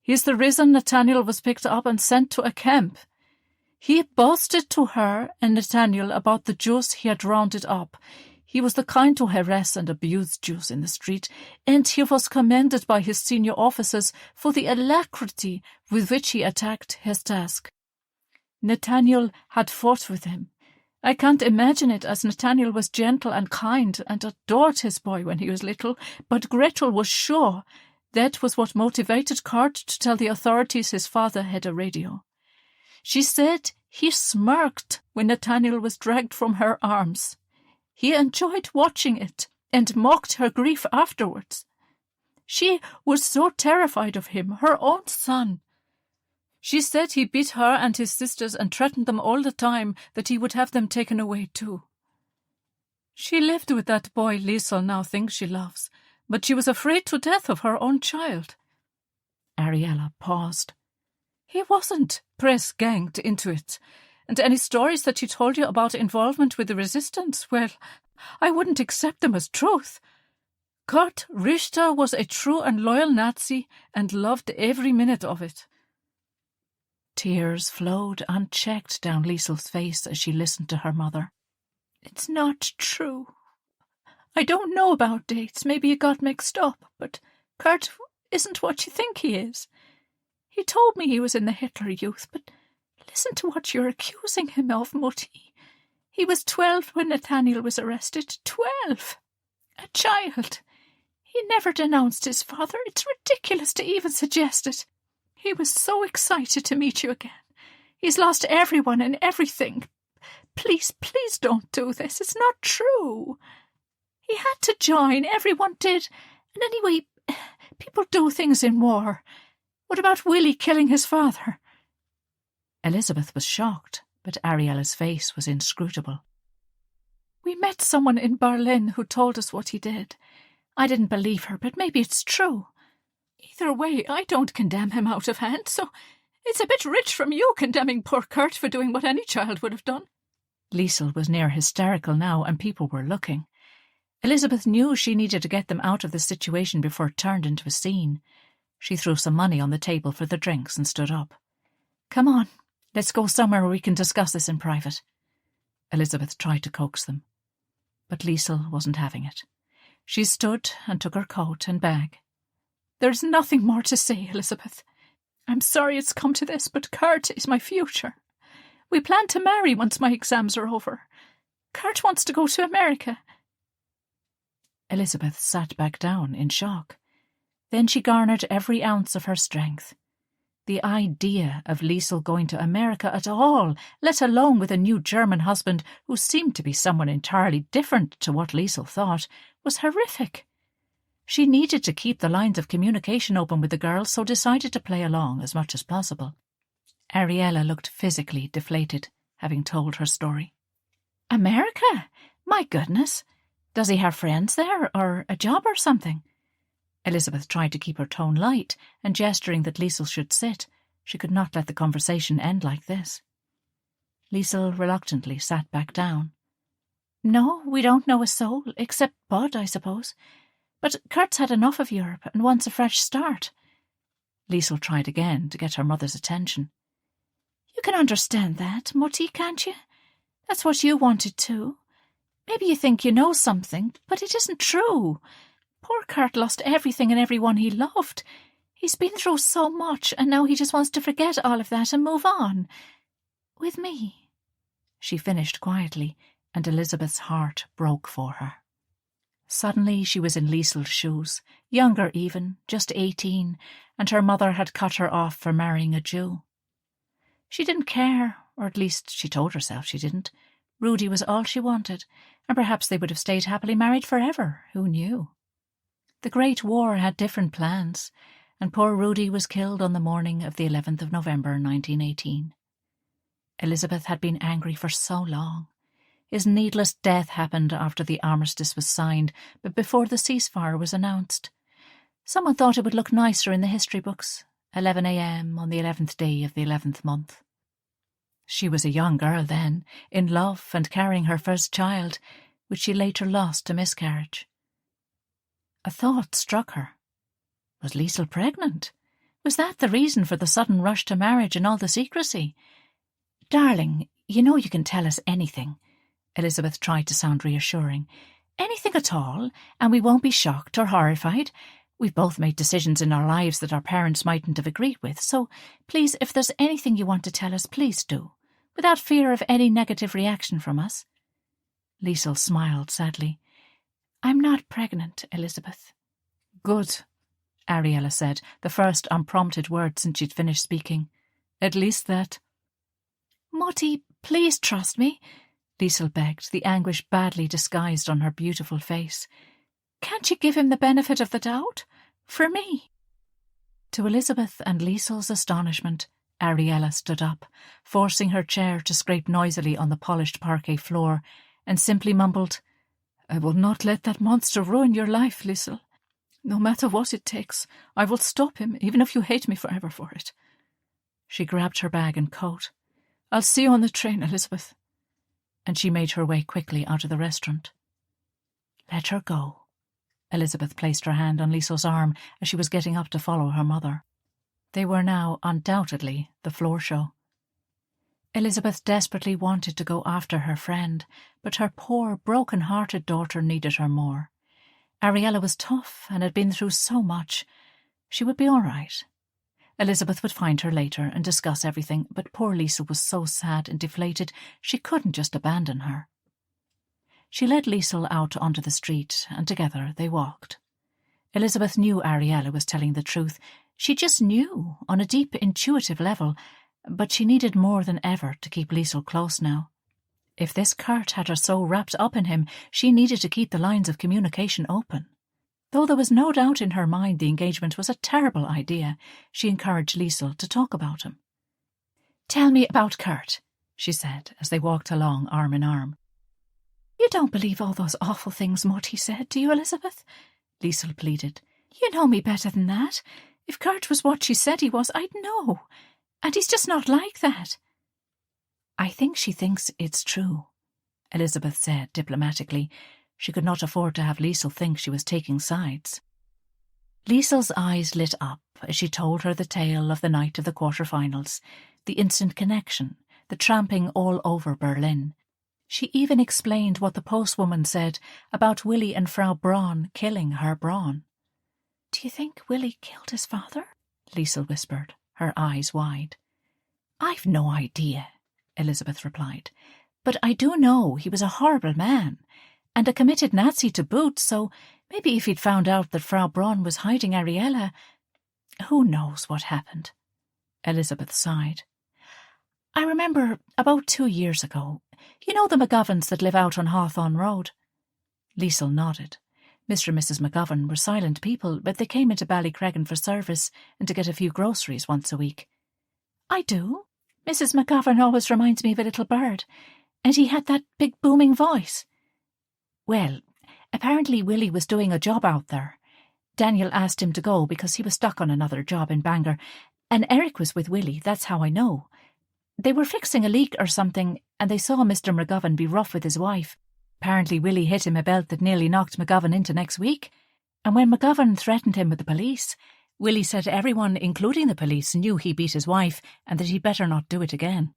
He's the reason Nathaniel was picked up and sent to a camp. He boasted to her and Nathaniel about the Jews he had rounded up. He was the kind to harass and abuse Jews in the street, and he was commended by his senior officers for the alacrity with which he attacked his task. Nathaniel had fought with him. I can't imagine it, as Nathaniel was gentle and kind and adored his boy when he was little, but Gretel was sure that was what motivated Kurt to tell the authorities his father had a radio. She said he smirked when Nathaniel was dragged from her arms. He enjoyed watching it and mocked her grief afterwards. She was so terrified of him, her own son. She said he beat her and his sisters and threatened them all the time that he would have them taken away too. She lived with that boy Liesl now thinks she loves, but she was afraid to death of her own child." Ariella paused. "He wasn't press-ganged into it. And any stories that she told you about involvement with the resistance, well, I wouldn't accept them as truth. Kurt Richter was a true and loyal Nazi and loved every minute of it." Tears flowed unchecked down Liesl's face as she listened to her mother. "It's not true. I don't know about dates. Maybe you got mixed up, but Kurt isn't what you think he is. He told me he was in the Hitler Youth, but listen to what you're accusing him of, Mutti. He was 12 when Nathaniel was arrested. 12! A child. He never denounced his father. It's ridiculous to even suggest it. He was so excited to meet you again. He's lost everyone and everything. Please, please don't do this. It's not true. He had to join. Everyone did. And anyway, people do things in war. What about Willie killing his father?" Elizabeth was shocked, but Ariella's face was inscrutable. "We met someone in Berlin who told us what he did. I didn't believe her, but maybe it's true. Either way, I don't condemn him out of hand, so it's a bit rich from you condemning poor Kurt for doing what any child would have done." Liesl was near hysterical now, and people were looking. Elizabeth knew she needed to get them out of the situation before it turned into a scene. She threw some money on the table for the drinks and stood up. "Come on, let's go somewhere where we can discuss this in private." Elizabeth tried to coax them, but Liesl wasn't having it. She stood and took her coat and bag. "There's nothing more to say, Elizabeth. I'm sorry it's come to this, but Kurt is my future. We plan to marry once my exams are over. Kurt wants to go to America." Elizabeth sat back down in shock. Then she garnered every ounce of her strength. The idea of Liesl going to America at all, let alone with a new German husband who seemed to be someone entirely different to what Liesl thought, was horrific. She needed to keep the lines of communication open with the girl, so decided to play along as much as possible. Ariella looked physically deflated, having told her story. America? My goodness. Does he have friends there, or a job or something? Elizabeth tried to keep her tone light, and gesturing that Liesl should sit. She could not let the conversation end like this. Liesl reluctantly sat back down. No, we don't know a soul, except Bud, I suppose. But Kurt's had enough of Europe and wants a fresh start. Liesl tried again to get her mother's attention. You can understand that, Mutty, can't you? That's what you wanted too. Maybe you think you know something, but it isn't true. Poor Kurt lost everything and everyone he loved. He's been through so much, and now he just wants to forget all of that and move on. With me. She finished quietly, and Elizabeth's heart broke for her. Suddenly she was in Liesl's shoes, younger even, just 18, and her mother had cut her off for marrying a Jew. She didn't care, or at least she told herself she didn't. Rudy was all she wanted, and perhaps they would have stayed happily married forever, who knew? The Great War had different plans, and poor Rudy was killed on the morning of the 11th of November 1918. Elizabeth had been angry for so long. His needless death happened after the armistice was signed, but before the ceasefire was announced. Someone thought it would look nicer in the history books, 11 a.m. on the 11th day of the 11th month. She was a young girl then, in love and carrying her first child, which she later lost to miscarriage. A thought struck her. Was Liesl pregnant? Was that the reason for the sudden rush to marriage and all the secrecy? Darling, you know you can tell us anything. Elizabeth tried to sound reassuring. Anything at all, and we won't be shocked or horrified. We've both made decisions in our lives that our parents mightn't have agreed with, so please, if there's anything you want to tell us, please do, without fear of any negative reaction from us. Liesl smiled sadly. I'm not pregnant, Elizabeth. Good, Ariella said, the first unprompted word since she'd finished speaking. At least that. Mutty, please trust me, Liesl begged, the anguish badly disguised on her beautiful face. Can't you give him the benefit of the doubt? For me? To Elizabeth and Liesl's astonishment, Ariella stood up, forcing her chair to scrape noisily on the polished parquet floor, and simply mumbled, I will not let that monster ruin your life, Liesl. No matter what it takes, I will stop him, even if you hate me forever for it. She grabbed her bag and coat. I'll see you on the train, Elizabeth. And she made her way quickly out of the restaurant. Let her go. Elizabeth placed her hand on Liesl's arm as she was getting up to follow her mother. They were now, undoubtedly, the floor show. Elizabeth desperately wanted to go after her friend, but her poor, broken-hearted daughter needed her more. Ariella was tough and had been through so much. She would be all right. Elizabeth would find her later and discuss everything, but poor Liesl was so sad and deflated she couldn't just abandon her. She led Liesl out onto the street, and together they walked. Elizabeth knew Ariella was telling the truth. She just knew, on a deep, intuitive level, but she needed more than ever to keep Liesl close now. If this Kurt had her so wrapped up in him, she needed to keep the lines of communication open. Though there was no doubt in her mind the engagement was a terrible idea, she encouraged Liesl to talk about him. Tell me about Kurt, she said, as they walked along arm in arm. You don't believe all those awful things Mutty said, do you, Elizabeth? Liesl pleaded. You know me better than that. If Kurt was what she said he was, I'd know. And he's just not like that. I think she thinks it's true, Elizabeth said diplomatically. She could not afford to have Liesl think she was taking sides. Liesl's eyes lit up as she told her the tale of the night of the quarter-finals, the instant connection, the tramping all over Berlin. She even explained what the postwoman said about Willie and Frau Braun killing Herr Braun. Do you think Willie killed his father? Liesl whispered, her eyes wide. I've no idea, Elizabeth replied, but I do know he was a horrible man, and a committed Nazi to boot, so maybe if he'd found out that Frau Braun was hiding Ariella, who knows what happened? Elizabeth sighed. I remember about 2 years ago, you know the McGovens that live out on Hawthorne Road? Liesl nodded. Mr. and Mrs. McGovern were silent people, but they came into Ballycreggan for service and to get a few groceries once a week. I do, Mrs. McGovern always reminds me of a little bird, and he had that big booming voice. Well, apparently Willie was doing a job out there. Daniel asked him to go because he was stuck on another job in Bangor, and Erich was with Willie, that's how I know. They were fixing a leak or something, and they saw Mr. McGovern be rough with his wife. Apparently Willie hit him a belt that nearly knocked McGovern into next week, and when McGovern threatened him with the police, Willie said everyone, including the police, knew he beat his wife and that he'd better not do it again.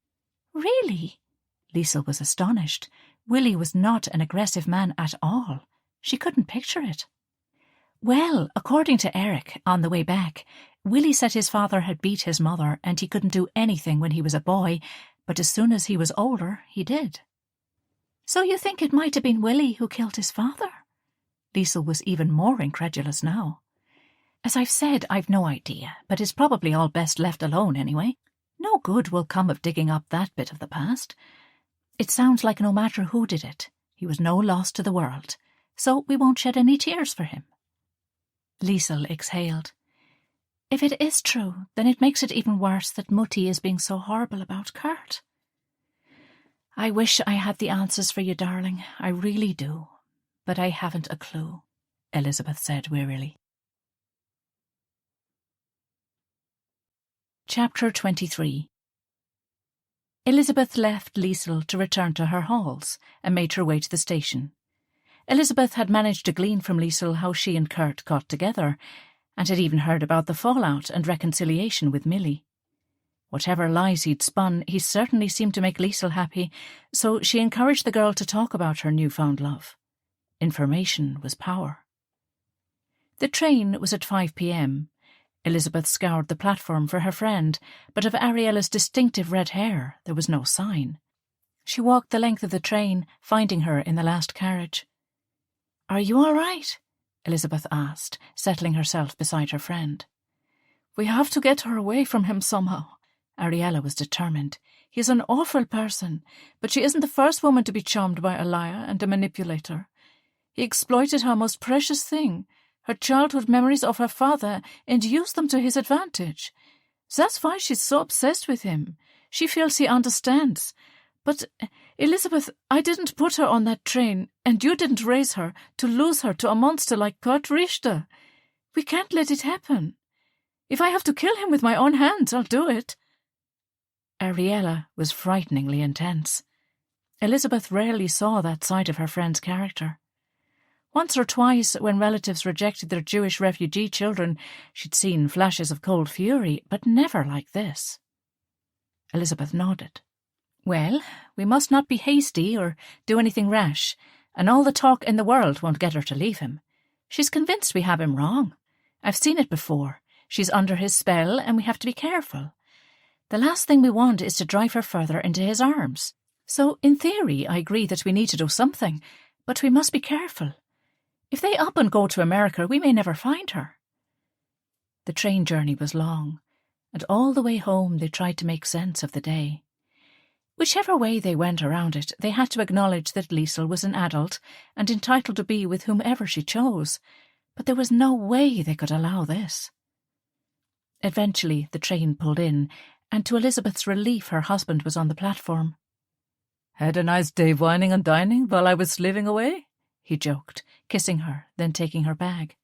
Really? Liesl was astonished. Willie was not an aggressive man at all. She couldn't picture it. Well, according to Erich, on the way back, Willie said his father had beat his mother and he couldn't do anything when he was a boy, but as soon as he was older, he did. So you think it might have been Willie who killed his father? Liesl was even more incredulous now. As I've said, I've no idea, but it's probably all best left alone anyway. No good will come of digging up that bit of the past. It sounds like no matter who did it, he was no loss to the world, so we won't shed any tears for him. Liesl exhaled. If it is true, then it makes it even worse that Mutti is being so horrible about Kurt. I wish I had the answers for you, darling. I really do. But I haven't a clue, Elizabeth said wearily. Chapter 23. Elizabeth left Liesl to return to her halls and made her way to the station. Elizabeth had managed to glean from Liesl how she and Kurt got together, and had even heard about the fallout and reconciliation with Millie. Whatever lies he'd spun, he certainly seemed to make Liesl happy, so she encouraged the girl to talk about her newfound love. Information was power. The train was at 5 p.m. Elizabeth scoured the platform for her friend, but of Ariella's distinctive red hair there was no sign. She walked the length of the train, finding her in the last carriage. "Are you all right?" Elizabeth asked, settling herself beside her friend. "We have to get her away from him somehow." Ariella was determined. "He's an awful person, but she isn't the first woman to be charmed by a liar and a manipulator. He exploited her most precious thing, her childhood memories of her father, and used them to his advantage. So that's why she's so obsessed with him. She feels he understands. But, Elizabeth, I didn't put her on that train, and you didn't raise her to lose her to a monster like Kurt Richter. We can't let it happen. If I have to kill him with my own hands, I'll do it." Ariella was frighteningly intense. Elizabeth rarely saw that side of her friend's character. Once or twice, when relatives rejected their Jewish refugee children, she'd seen flashes of cold fury, but never like this. Elizabeth nodded. "Well, we must not be hasty or do anything rash, and all the talk in the world won't get her to leave him. She's convinced we have him wrong. I've seen it before. She's under his spell, and we have to be careful. The last thing we want is to drive her further into his arms. So, in theory, I agree that we need to do something, but we must be careful. If they up and go to America, we may never find her." The train journey was long, and all the way home they tried to make sense of the day. Whichever way they went around it, they had to acknowledge that Liesl was an adult and entitled to be with whomever she chose, but there was no way they could allow this. Eventually the train pulled in, and to Elizabeth's relief her husband was on the platform. "Had a nice day wining and dining while I was slaving away?" he joked, kissing her, then taking her bag.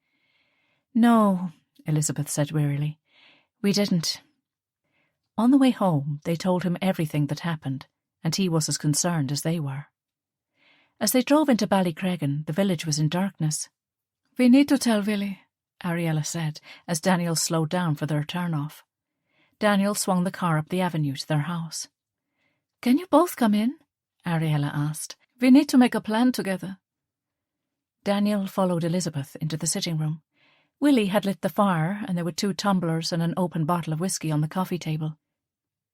"No," Elizabeth said wearily. "We didn't." On the way home they told him everything that happened, and he was as concerned as they were. As they drove into Ballycregan, the village was in darkness. "We need to tell Willie," Ariella said, as Daniel slowed down for their turn-off. Daniel swung the car up the avenue to their house. "Can you both come in?" Ariella asked. "We need to make a plan together." Daniel followed Elizabeth into the sitting room. Willie had lit the fire, and there were 2 tumblers and an open bottle of whiskey on the coffee table.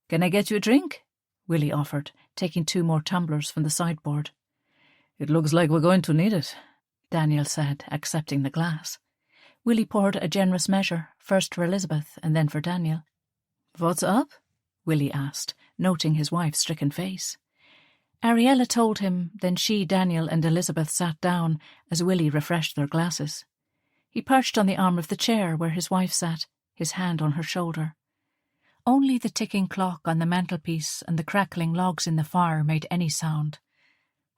"Can I get you a drink?" Willie offered, taking 2 more tumblers from the sideboard. "It looks like we're going to need it," Daniel said, accepting the glass. Willie poured a generous measure, first for Elizabeth and then for Daniel. "What's up?" Willie asked, noting his wife's stricken face. Ariella told him, then she, Daniel, and Elizabeth sat down as Willie refreshed their glasses. He perched on the arm of the chair where his wife sat, his hand on her shoulder. Only the ticking clock on the mantelpiece and the crackling logs in the fire made any sound.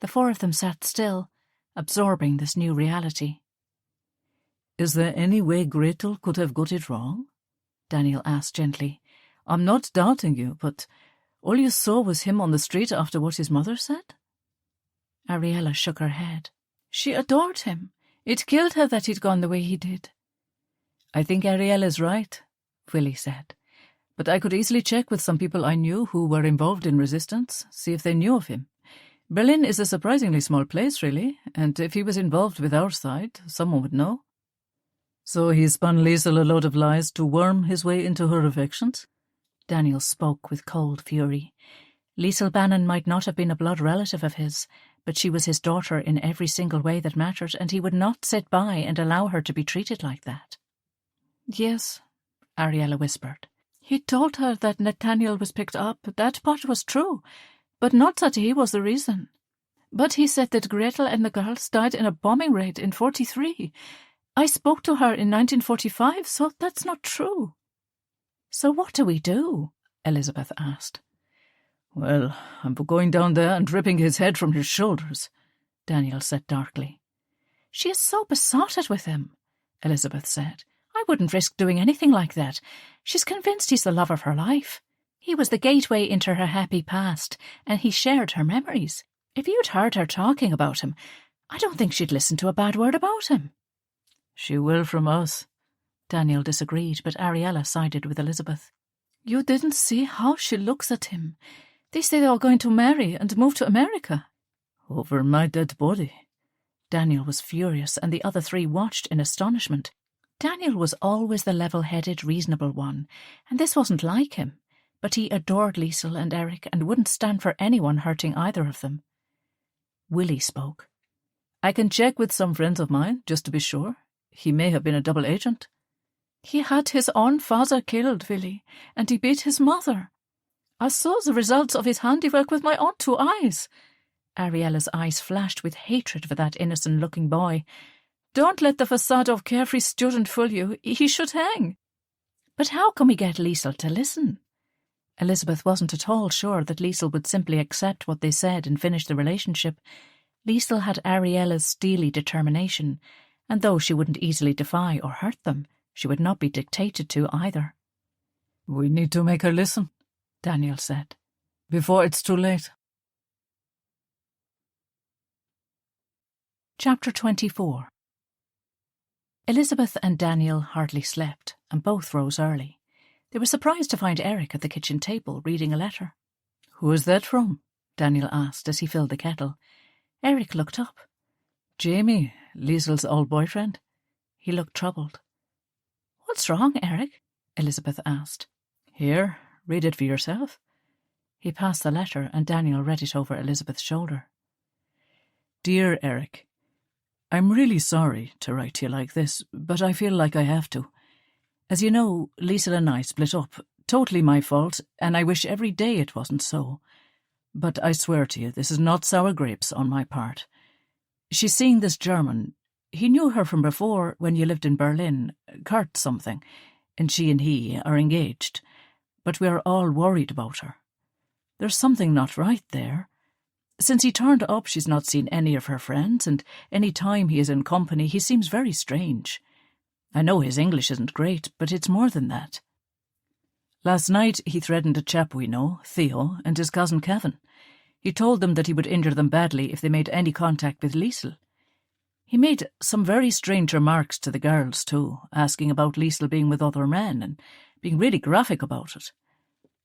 The four of them sat still, absorbing this new reality. "Is there any way Gretel could have got it wrong?" Daniel asked gently. "I'm not doubting you, but all you saw was him on the street after what his mother said?" Ariella shook her head. "She adored him. It killed her that he'd gone the way he did." "I think Ariella's right," Willie said. "But I could easily check with some people I knew who were involved in resistance, see if they knew of him. Berlin is a surprisingly small place, really, and if he was involved with our side, someone would know." "So he spun Liesl a load of lies to worm his way into her affections?" Daniel spoke with cold fury. Liesl Bannon might not have been a blood relative of his, but she was his daughter in every single way that mattered, and he would not sit by and allow her to be treated like that. "Yes," Ariella whispered. "He told her that Nathaniel was picked up. That part was true, but not that he was the reason. But he said that Gretel and the girls died in a bombing raid in 43. I spoke to her in 1945, so that's not true." "So what do we do?" Elizabeth asked. "Well, I'm for going down there and ripping his head from his shoulders," Daniel said darkly. "She is so besotted with him," Elizabeth said. "I wouldn't risk doing anything like that. She's convinced he's the love of her life. He was the gateway into her happy past, and he shared her memories. If you'd heard her talking about him, I don't think she'd listen to a bad word about him." "She will from us." Daniel disagreed, but Ariella sided with Elizabeth. "You didn't see how she looks at him. They say they're going to marry and move to America." "Over my dead body." Daniel was furious, and the other three watched in astonishment. Daniel was always the level-headed, reasonable one, and this wasn't like him, but he adored Liesl and Erich and wouldn't stand for anyone hurting either of them. Willie spoke. "I can check with some friends of mine, just to be sure. He may have been a double agent." "He had his own father killed, Willie, and he beat his mother. I saw the results of his handiwork with my own 2 eyes. Ariella's eyes flashed with hatred for that innocent-looking boy. "Don't let the facade of carefree student fool you. He should hang." "But how can we get Liesl to listen?" Elizabeth wasn't at all sure that Liesl would simply accept what they said and finish the relationship. Liesl had Ariella's steely determination, and though she wouldn't easily defy or hurt them, she would not be dictated to either. "We need to make her listen," Daniel said, "before it's too late." Chapter 24. Elizabeth and Daniel hardly slept, and both rose early. They were surprised to find Erich at the kitchen table reading a letter. "Who is that from?" Daniel asked as he filled the kettle. Erich looked up. "Jamie, Liesl's old boyfriend." He looked troubled. "What's wrong, Erich?" Elizabeth asked. "Here, read it for yourself." He passed the letter, and Daniel read it over Elizabeth's shoulder. "Dear Erich, I'm really sorry to write to you like this, but I feel like I have to. As you know, Liesl and I split up. Totally my fault, and I wish every day it wasn't so. But I swear to you, this is not sour grapes on my part. She's seeing this German. He knew her from before when you lived in Berlin, Kurt something, and she and he are engaged. But we are all worried about her. There's something not right there. Since he turned up, she's not seen any of her friends, and any time he is in company, he seems very strange. I know his English isn't great, but it's more than that. Last night he threatened a chap we know, Theo, and his cousin Kevin. He told them that he would injure them badly if they made any contact with Liesl. He made some very strange remarks to the girls, too, asking about Liesl being with other men and being really graphic about it.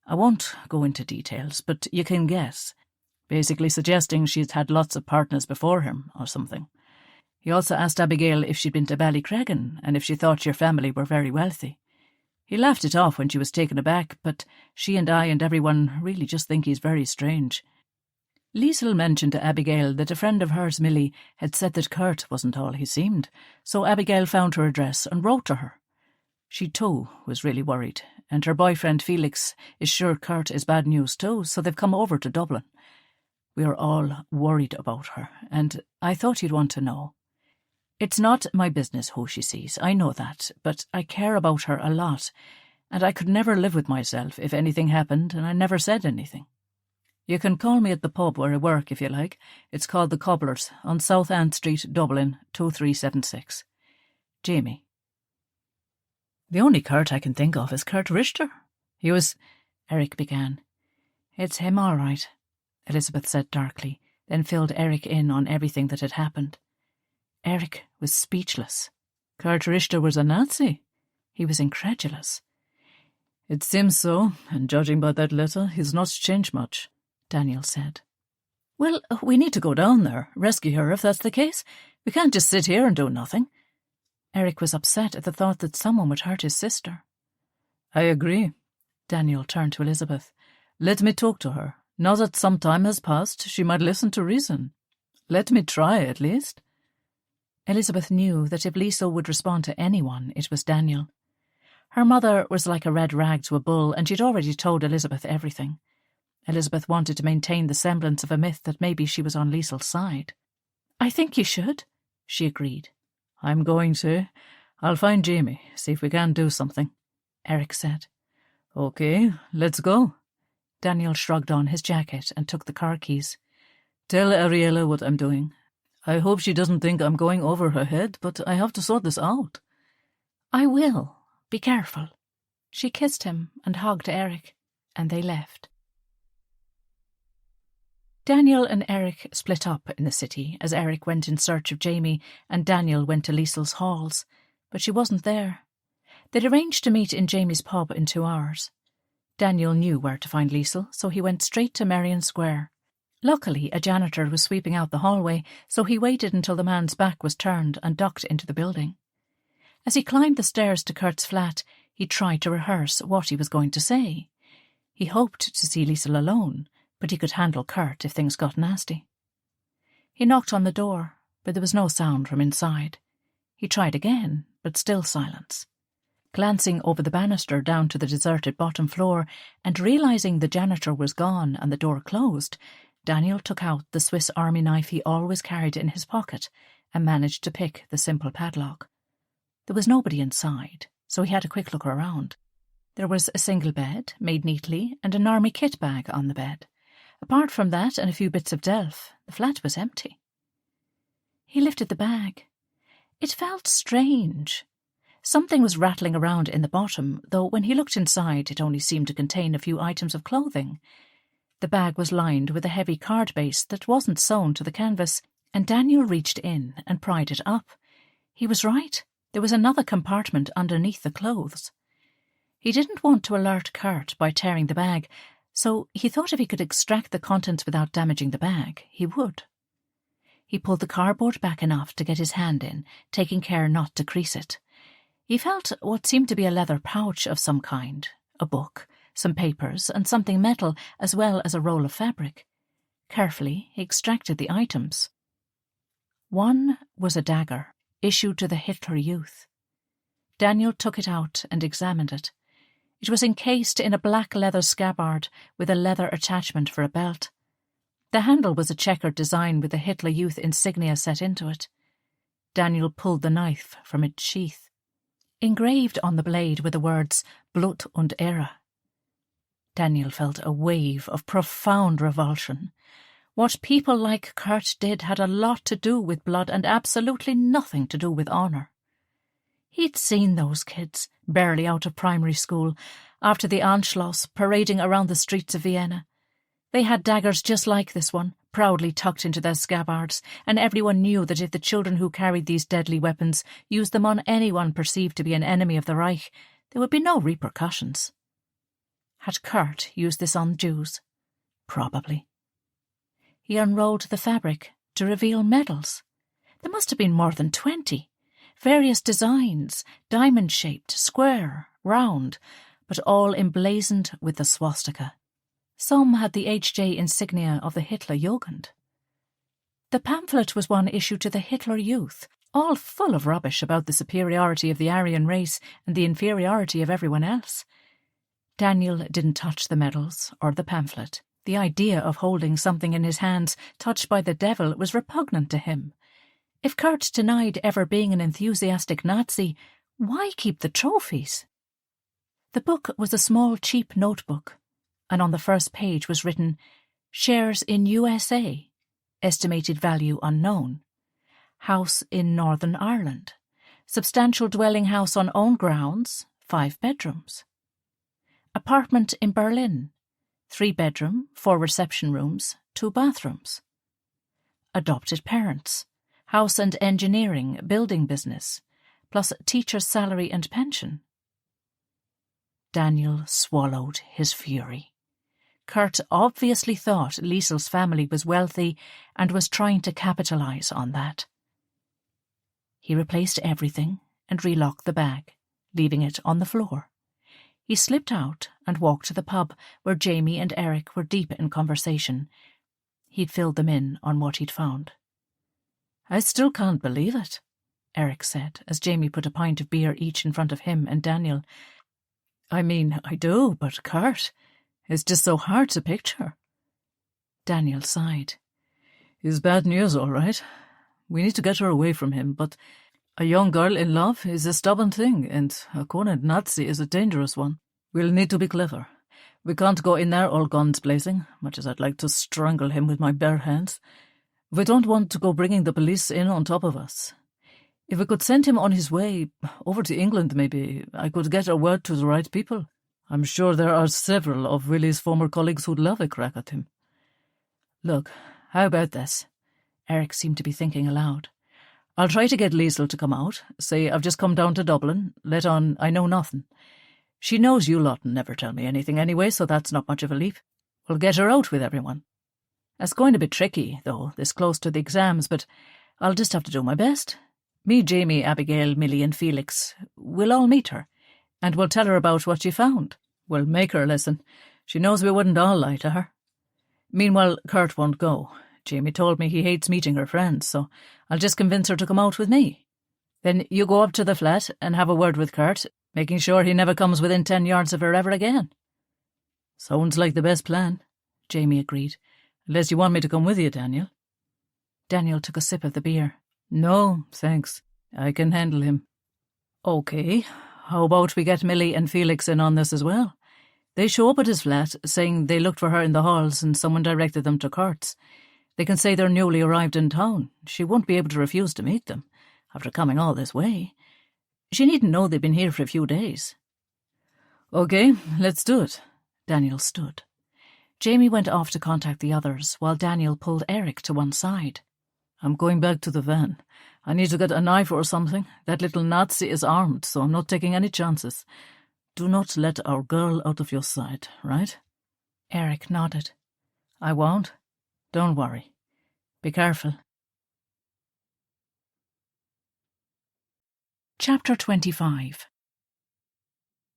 I won't go into details, but you can guess. Basically suggesting she'd had lots of partners before him, or something. He also asked Abigail if she'd been to Ballycregan, and if she thought your family were very wealthy. He laughed it off when she was taken aback, but she and I and everyone really just think he's very strange. Liesl mentioned to Abigail that a friend of hers, Millie, had said that Kurt wasn't all he seemed, so Abigail found her address and wrote to her. She, too, was really worried, and her boyfriend Felix is sure Kurt is bad news, too, so they've come over to Dublin. We are all worried about her, and I thought you'd want to know. It's not my business who she sees, I know that, but I care about her a lot, and I could never live with myself if anything happened and I never said anything. You can call me at the pub where I work if you like. It's called the Cobblers, on South Ann Street, Dublin, 2376. Jamie. The only Kurt I can think of is Kurt Richter. He was... Erich began. It's him all right, Elizabeth said darkly, then filled Erich in on everything that had happened. Erich was speechless. Kurt Richter was a Nazi? He was incredulous. It seems so, and judging by that letter, he's not changed much, Daniel said. Well, we need to go down there, rescue her if that's the case. We can't just sit here and do nothing. Erich was upset at the thought that someone would hurt his sister. I agree. Daniel turned to Elizabeth. Let me talk to her. Now that some time has passed, she might listen to reason. Let me try, at least. Elizabeth knew that if Liesl would respond to anyone, it was Daniel. Her mother was like a red rag to a bull, and she'd already told Elizabeth everything. Elizabeth wanted to maintain the semblance of a myth that maybe she was on Liesl's side. I think you should, she agreed. I'm going to. I'll find Jamie, see if we can do something, Erich said. Okay, let's go. Daniel shrugged on his jacket and took the car keys. Tell Ariella what I'm doing. I hope she doesn't think I'm going over her head, but I have to sort this out. I will. Be careful. She kissed him and hugged Erich, and they left. Daniel and Erich split up in the city as Erich went in search of Jamie and Daniel went to Liesl's halls, but she wasn't there. They'd arranged to meet in Jamie's pub in 2 hours. Daniel knew where to find Liesl, so he went straight to Merrion Square. Luckily, a janitor was sweeping out the hallway, so he waited until the man's back was turned and ducked into the building. As he climbed the stairs to Kurt's flat, he tried to rehearse what he was going to say. He hoped to see Liesl alone, but he could handle Kurt if things got nasty. He knocked on the door, but there was no sound from inside. He tried again, but still silence. Glancing over the banister down to the deserted bottom floor and realising the janitor was gone and the door closed, Daniel took out the Swiss Army knife he always carried in his pocket and managed to pick the simple padlock. There was nobody inside, so he had a quick look around. There was a single bed, made neatly, and an army kit bag on the bed. Apart from that and a few bits of delf, the flat was empty. He lifted the bag. It felt strange. Something was rattling around in the bottom, though when he looked inside it only seemed to contain a few items of clothing. The bag was lined with a heavy card base that wasn't sewn to the canvas, and Daniel reached in and pried it up. He was right. There was another compartment underneath the clothes. He didn't want to alert Kurt by tearing the bag, so he thought if he could extract the contents without damaging the bag, he would. He pulled the cardboard back enough to get his hand in, taking care not to crease it. He felt what seemed to be a leather pouch of some kind, a book, some papers, and something metal, as well as a roll of fabric. Carefully, he extracted the items. One was a dagger, issued to the Hitler Youth. Daniel took it out and examined it. It was encased in a black leather scabbard with a leather attachment for a belt. The handle was a checkered design with the Hitler Youth insignia set into it. Daniel pulled the knife from its sheath. Engraved on the blade were the words Blut und Ehre. Daniel felt a wave of profound revulsion. What people like Kurt did had a lot to do with blood and absolutely nothing to do with honour. He'd seen those kids, barely out of primary school, after the Anschluss, parading around the streets of Vienna. They had daggers just like this one, proudly tucked into their scabbards, and everyone knew that if the children who carried these deadly weapons used them on anyone perceived to be an enemy of the Reich, there would be no repercussions. Had Kurt used this on Jews? Probably. He unrolled the fabric to reveal medals. There must have been more than 20. Various designs, diamond-shaped, square, round, but all emblazoned with the swastika. Some had the HJ insignia of the Hitler Jugend. The pamphlet was one issued to the Hitler Youth, all full of rubbish about the superiority of the Aryan race and the inferiority of everyone else. Daniel didn't touch the medals or the pamphlet. The idea of holding something in his hands touched by the devil was repugnant to him. If Kurt denied ever being an enthusiastic Nazi, why keep the trophies? The book was a small, cheap notebook, and on the first page was written, "Shares in USA, estimated value unknown. House in Northern Ireland. Substantial dwelling house on own grounds, 5 bedrooms. Apartment in Berlin, 3 bedroom, 4 reception rooms, 2 bathrooms. Adopted parents, house and engineering, building business, plus teacher's salary and pension." Daniel swallowed his fury. Kurt obviously thought Liesl's family was wealthy and was trying to capitalise on that. He replaced everything and relocked the bag, leaving it on the floor. He slipped out and walked to the pub where Jamie and Erich were deep in conversation. He'd filled them in on what he'd found. "I still can't believe it," Erich said, as Jamie put a pint of beer each in front of him and Daniel. "I mean, I do, but Kurt, it's just so hard to picture." Daniel sighed. "It's bad news, all right. We need to get her away from him, but a young girl in love is a stubborn thing, and a cornered Nazi is a dangerous one. We'll need to be clever. We can't go in there all guns blazing, much as I'd like to strangle him with my bare hands. We don't want to go bringing the police in on top of us. If we could send him on his way, over to England maybe, I could get a word to the right people. I'm sure there are several of Willie's former colleagues who'd love a crack at him. Look, how about this?" Erich seemed to be thinking aloud. "I'll try to get Liesl to come out, say I've just come down to Dublin, let on I know nothing. She knows you lot and never tell me anything anyway, so that's not much of a leap. We'll get her out with everyone. It's going to be tricky, though, this close to the exams, but I'll just have to do my best. Me, Jamie, Abigail, Millie and Felix, we'll all meet her, and we'll tell her about what she found. We'll make her listen. She knows we wouldn't all lie to her. Meanwhile, Kurt won't go. Jamie told me he hates meeting her friends, so I'll just convince her to come out with me. Then you go up to the flat and have a word with Kurt, making sure he never comes within 10 yards of her ever again." "Sounds like the best plan," Jamie agreed. "Unless you want me to come with you, Daniel." Daniel took a sip of the beer. "No, thanks. I can handle him." "Okay, how about we get Millie and Felix in on this as well? They show up at his flat, saying they looked for her in the halls and someone directed them to Kurt's. They can say they're newly arrived in town. She won't be able to refuse to meet them, after coming all this way. She needn't know they've been here for a few days." "Okay, let's do it." Daniel stood. Jamie went off to contact the others, while Daniel pulled Erich to one side. "I'm going back to the van. I need to get a knife or something. That little Nazi is armed, so I'm not taking any chances. Do not let our girl out of your sight, right?" Erich nodded. "I won't. Don't worry. Be careful." Chapter 25.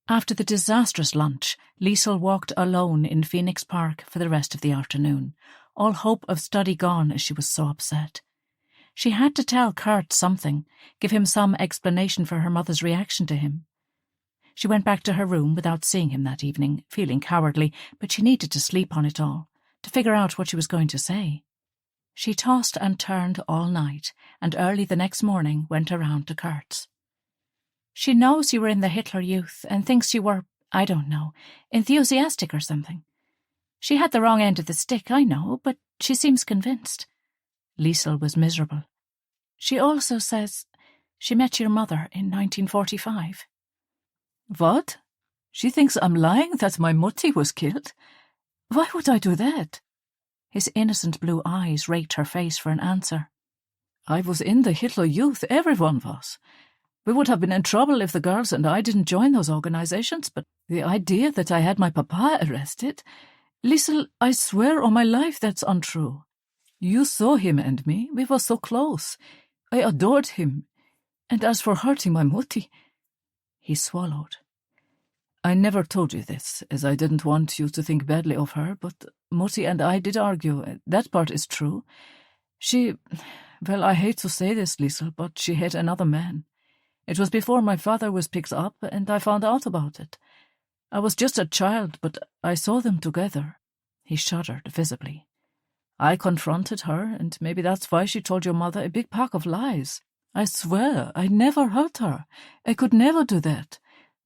After the disastrous lunch, Liesl walked alone in Phoenix Park for the rest of the afternoon, all hope of study gone as she was so upset. She had to tell Kurt something, give him some explanation for her mother's reaction to him. She went back to her room without seeing him that evening, feeling cowardly, but she needed to sleep on it all, to figure out what she was going to say. She tossed and turned all night, and early the next morning went around to Kurt's. "She knows you were in the Hitler Youth and thinks you were, I don't know, enthusiastic or something. She had the wrong end of the stick, I know, but she seems convinced." Liesl was miserable. "She also says she met your mother in 1945. "What? She thinks I'm lying that my mutti was killed? Why would I do that?" His innocent blue eyes raked her face for an answer. "I was in the Hitler Youth, everyone was. We would have been in trouble if the girls and I didn't join those organizations, but the idea that I had my papa arrested... Liesl, I swear on my life that's untrue. You saw him and me, we were so close. I adored him. And as for hurting my mutti..." He swallowed. "I never told you this, as I didn't want you to think badly of her, but mutti and I did argue. That part is true. She... Well, I hate to say this, Liesl, but she had another man. It was before my father was picked up, and I found out about it. I was just a child, but I saw them together." He shuddered visibly. "I confronted her, and maybe that's why she told your mother a big pack of lies. I swear, I never hurt her. I could never do that.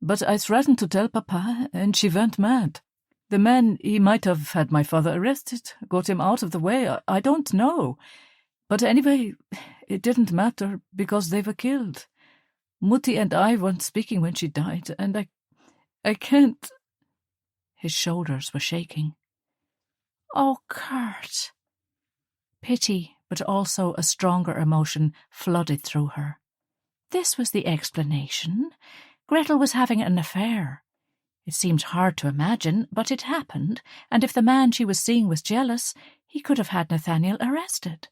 But I threatened to tell Papa, and she went mad. The man, he might have had my father arrested, got him out of the way, I don't know. But anyway, it didn't matter, because they were killed. Mutti and I weren't speaking when she died, and I can't... His shoulders were shaking. Oh, Kurt. Pity, but also a stronger emotion, flooded through her. This was the explanation. Gretel was having an affair. It seemed hard to imagine, but it happened, and if the man she was seeing was jealous, he could have had Nathaniel arrested.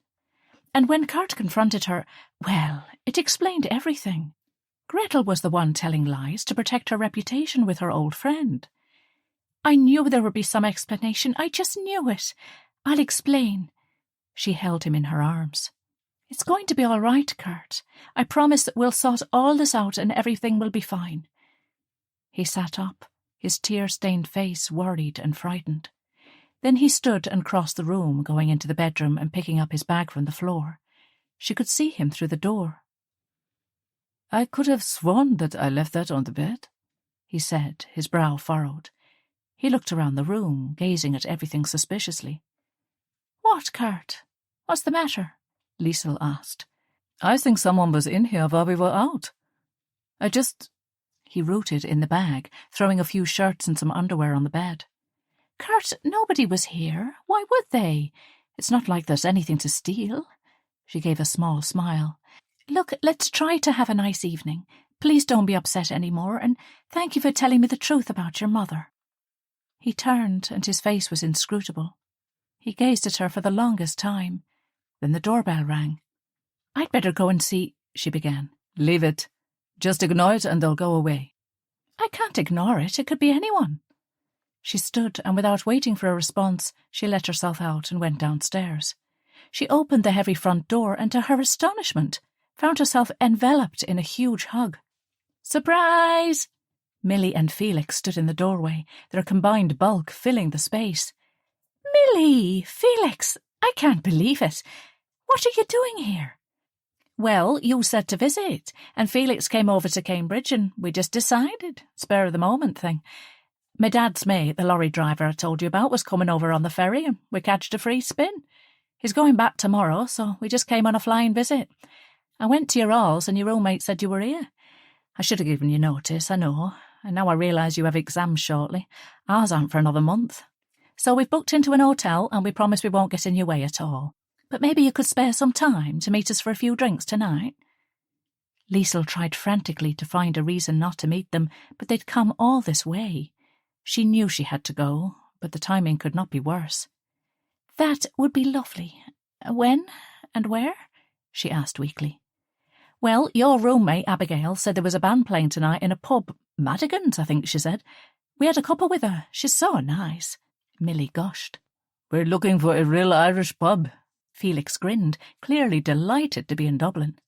And when Kurt confronted her, well, it explained everything. Gretel was the one telling lies to protect her reputation with her old friend. I knew there would be some explanation. I just knew it. I'll explain. She held him in her arms. It's going to be all right, Kurt. I promise that we'll sort all this out and everything will be fine. He sat up, his tear-stained face worried and frightened. Then he stood and crossed the room, going into the bedroom and picking up his bag from the floor. She could see him through the door. I could have sworn that I left that on the bed, he said, his brow furrowed. He looked around the room, gazing at everything suspiciously. What, Kurt? What's the matter? Liesl asked. I think someone was in here while we were out. He rooted in the bag, throwing a few shirts and some underwear on the bed. Kurt, nobody was here. Why would they? It's not like there's anything to steal. She gave a small smile. Look, let's try to have a nice evening. Please don't be upset any more, and thank you for telling me the truth about your mother. He turned, and his face was inscrutable. He gazed at her for the longest time. Then the doorbell rang. I'd better go and see, she began. Leave it. Just ignore it and they'll go away. I can't ignore it. It could be anyone. She stood, and without waiting for a response, she let herself out and went downstairs. She opened the heavy front door and, to her astonishment, found herself enveloped in a huge hug. Surprise! Millie and Felix stood in the doorway, their combined bulk filling the space. Millie! Felix! I can't believe it. What are you doing here? Well, you said to visit, and Felix came over to Cambridge, and we just decided. Spur of the moment thing. My dad's mate, the lorry driver I told you about, was coming over on the ferry, and we catched a free spin. He's going back tomorrow, so we just came on a flying visit. I went to your halls, and your roommate said you were here. I should have given you notice, I know, and now I realise you have exams shortly. Ours aren't for another month. So we've booked into an hotel, and we promise we won't get in your way at all. But maybe you could spare some time to meet us for a few drinks tonight. Liesl tried frantically to find a reason not to meet them, but they'd come all this way. She knew she had to go, but the timing could not be worse. That would be lovely. When and where? She asked weakly. Well, your roommate, Abigail, said there was a band playing tonight in a pub. Madigan's, I think she said. We had a couple with her. She's so nice. Millie gushed. We're looking for a real Irish pub. Felix grinned, clearly delighted to be in Dublin.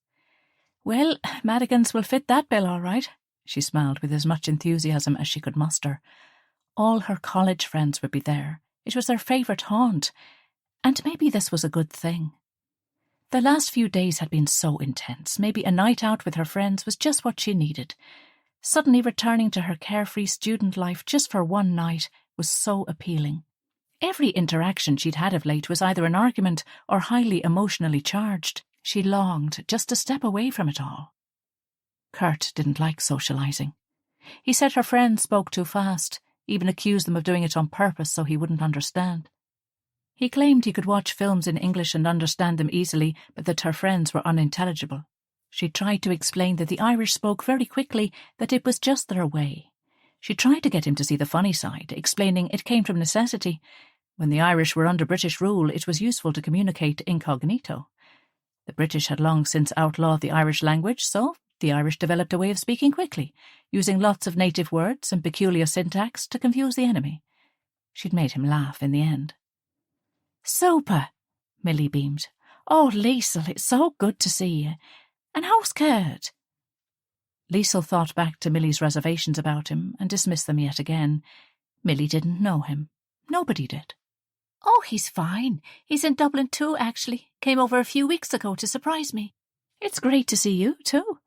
Well, Madigan's will fit that bill all right, she smiled with as much enthusiasm as she could muster. All her college friends would be there. It was their favourite haunt. And maybe this was a good thing. The last few days had been so intense. Maybe a night out with her friends was just what she needed. Suddenly returning to her carefree student life just for one night was so appealing. Every interaction she'd had of late was either an argument or highly emotionally charged. She longed just to step away from it all. Kurt didn't like socialising. He said her friends spoke too fast, even accused them of doing it on purpose so he wouldn't understand. He claimed he could watch films in English and understand them easily, but that her friends were unintelligible. She tried to explain that the Irish spoke very quickly, that it was just their way. She tried to get him to see the funny side, explaining it came from necessity. When the Irish were under British rule, it was useful to communicate incognito. The British had long since outlawed the Irish language, so the Irish developed a way of speaking quickly, using lots of native words and peculiar syntax to confuse the enemy. She'd made him laugh in the end. Super, Millie beamed. Oh, Liesl, it's so good to see you. And how's Kurt? Liesl thought back to Millie's reservations about him and dismissed them yet again. Millie didn't know him. Nobody did. Oh, he's fine. He's in Dublin too, actually. Came over a few weeks ago to surprise me. It's great to see you, too.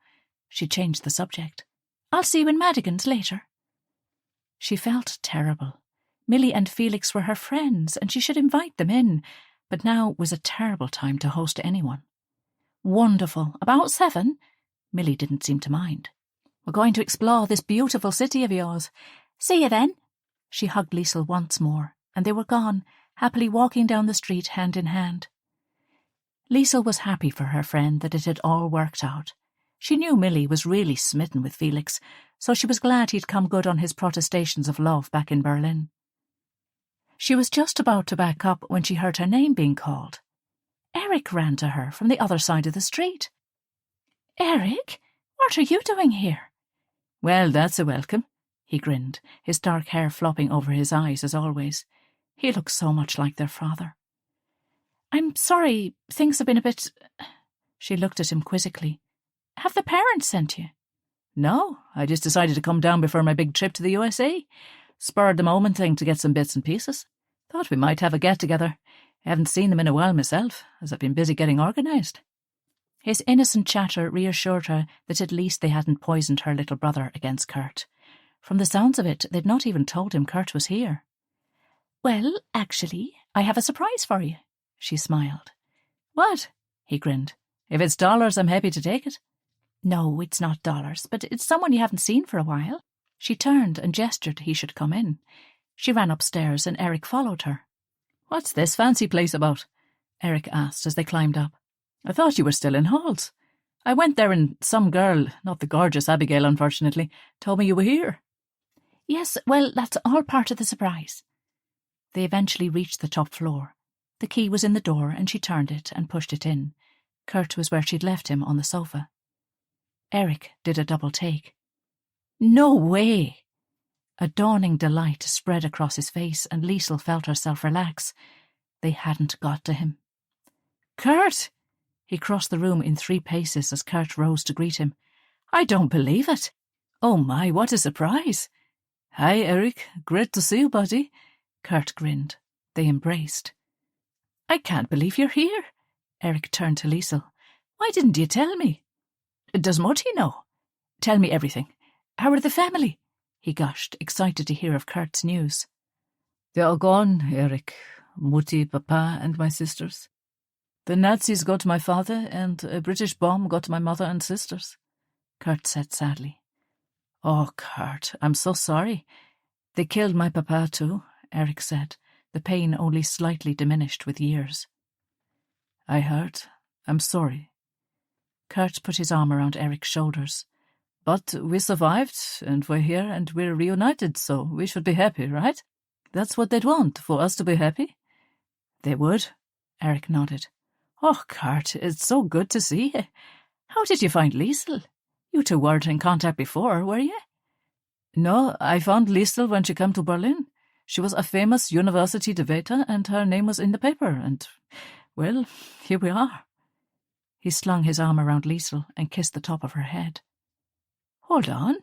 She changed the subject. I'll see you in Madigan's later. She felt terrible. Millie and Felix were her friends, and she should invite them in, but now was a terrible time to host anyone. Wonderful. About 7? Millie didn't seem to mind. We're going to explore this beautiful city of yours. See you then. She hugged Liesl once more, and they were gone, happily walking down the street hand in hand. Liesl was happy for her friend that it had all worked out. She knew Millie was really smitten with Felix, so she was glad he'd come good on his protestations of love back in Berlin. She was just about to back up when she heard her name being called. Erich ran to her from the other side of the street. Erich, what are you doing here? Well, that's a welcome, he grinned, his dark hair flopping over his eyes as always. He looked so much like their father. I'm sorry, things have been a bit... She looked at him quizzically. Have the parents sent you? No, I just decided to come down before my big trip to the USA. Spurred the moment thing to get some bits and pieces. Thought we might have a get-together. I haven't seen them in a while myself, as I've been busy getting organised. His innocent chatter reassured her that at least they hadn't poisoned her little brother against Kurt. From the sounds of it, they'd not even told him Kurt was here. Well, actually, I have a surprise for you, she smiled. What? He grinned. If it's dollars, I'm happy to take it. No, it's not dollars, but it's someone you haven't seen for a while. She turned and gestured he should come in. She ran upstairs and Erich followed her. What's this fancy place about? Erich asked as they climbed up. I thought you were still in halls. I went there and some girl, not the gorgeous Abigail unfortunately, told me you were here. Yes, well, that's all part of the surprise. They eventually reached the top floor. The key was in the door and she turned it and pushed it in. Kurt was where she'd left him on the sofa. Erich did a double take. No way! A dawning delight spread across his face and Liesl felt herself relax. They hadn't got to him. Kurt! He crossed the room in 3 paces as Kurt rose to greet him. I don't believe it. Oh my, what a surprise. Hi, Erich. Great to see you, buddy. Kurt grinned. They embraced. I can't believe you're here. Erich turned to Liesl. Why didn't you tell me? Does Mutti know? Tell me everything. How are the family? He gushed, excited to hear of Kurt's news. They're all gone, Erich. Mutti, Papa, and my sisters. The Nazis got my father, and a British bomb got my mother and sisters, Kurt said sadly. Oh, Kurt, I'm so sorry. They killed my papa too, Erich said, the pain only slightly diminished with years. I heard. I'm sorry. Kurt put his arm around Erich's shoulders. But we survived, and we're here, and we're reunited, so we should be happy, right? That's what they'd want, for us to be happy? They would, Erich nodded. Oh, Kurt, it's so good to see you. How did you find Liesl? You two weren't in contact before, were you? No, I found Liesl when she came to Berlin. She was a famous university debater, and her name was in the paper, and, well, here we are. He slung his arm around Liesl and kissed the top of her head. Hold on.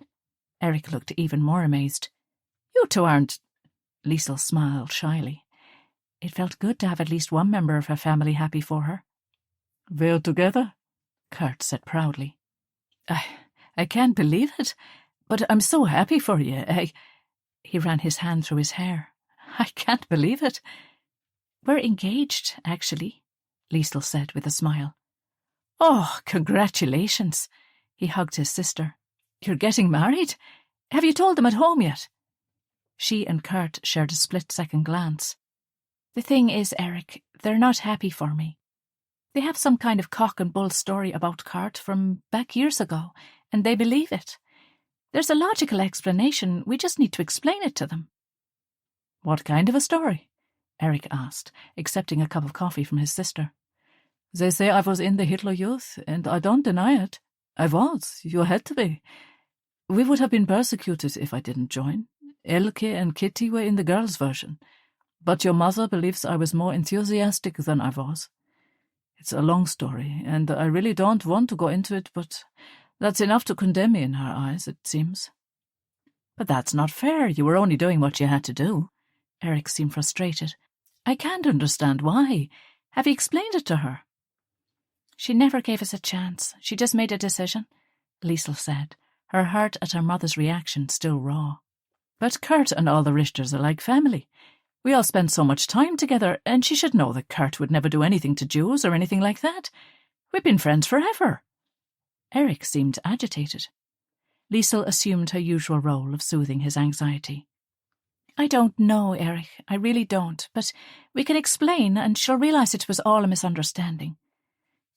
Erich looked even more amazed. You two aren't... Liesl smiled shyly. It felt good to have at least one member of her family happy for her. We're together, Kurt said proudly. I can't believe it, but I'm so happy for you. He ran his hand through his hair. I can't believe it. We're engaged, actually, Liesl said with a smile. Oh, congratulations. He hugged his sister. You're getting married? Have you told them at home yet? She and Kurt shared a split-second glance. The thing is, Erich, they're not happy for me. They have some kind of cock and bull story about Kurt from back years ago, and they believe it. There's a logical explanation, we just need to explain it to them. What kind of a story? Erich asked, accepting a cup of coffee from his sister. They say I was in the Hitler Youth, and I don't deny it. I was, you had to be. We would have been persecuted if I didn't join. Elke and Kitty were in the girls' version. But your mother believes I was more enthusiastic than I was. It's a long story, and I really don't want to go into it, but that's enough to condemn me in her eyes, it seems. But that's not fair. You were only doing what you had to do. Erich seemed frustrated. I can't understand why. Have you explained it to her? She never gave us a chance. She just made a decision, Liesl said, her hurt at her mother's reaction still raw. "But Kurt and all the Richters are like family. We all spend so much time together, and she should know that Kurt would never do anything to Jules or anything like that. We've been friends forever." Erich seemed agitated. Liesl assumed her usual role of soothing his anxiety. "I don't know, Erich, I really don't, but we can explain and she'll realise it was all a misunderstanding.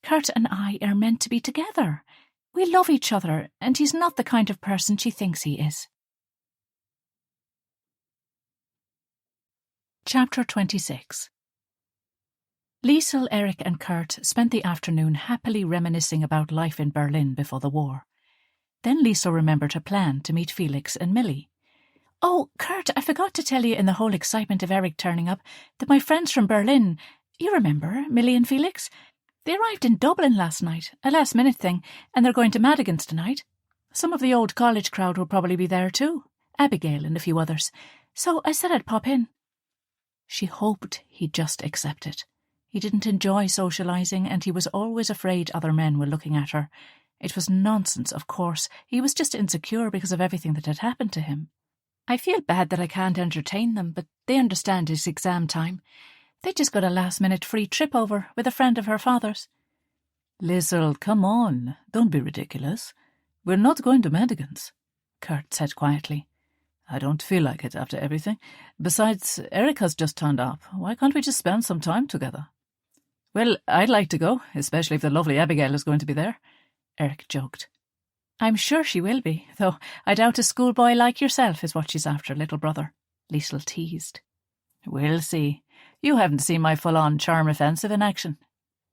Kurt and I are meant to be together. We love each other, and he's not the kind of person she thinks he is." Chapter 26. Liesl, Erich and Kurt spent the afternoon happily reminiscing about life in Berlin before the war. Then Liesl remembered her plan to meet Felix and Millie. "Oh, Kurt, I forgot to tell you in the whole excitement of Erich turning up that my friends from Berlin, you remember, Millie and Felix? They arrived in Dublin last night, a last-minute thing, and they're going to Madigan's tonight. Some of the old college crowd will probably be there too, Abigail and a few others. So I said I'd pop in." She hoped he'd just accept it. He didn't enjoy socialising, and he was always afraid other men were looking at her. It was nonsense, of course. He was just insecure because of everything that had happened to him. "I feel bad that I can't entertain them, but they understand it's exam time. They just got a last-minute free trip over with a friend of her father's." "Liesl, come on. Don't be ridiculous. We're not going to Madigan's," Kurt said quietly. "I don't feel like it after everything. Besides, Erich has just turned up. Why can't we just spend some time together?" "Well, I'd like to go, especially if the lovely Abigail is going to be there," Erich joked. "I'm sure she will be, though I doubt a schoolboy like yourself is what she's after, little brother," Liesl teased. "We'll see. You haven't seen my full-on charm offensive in action."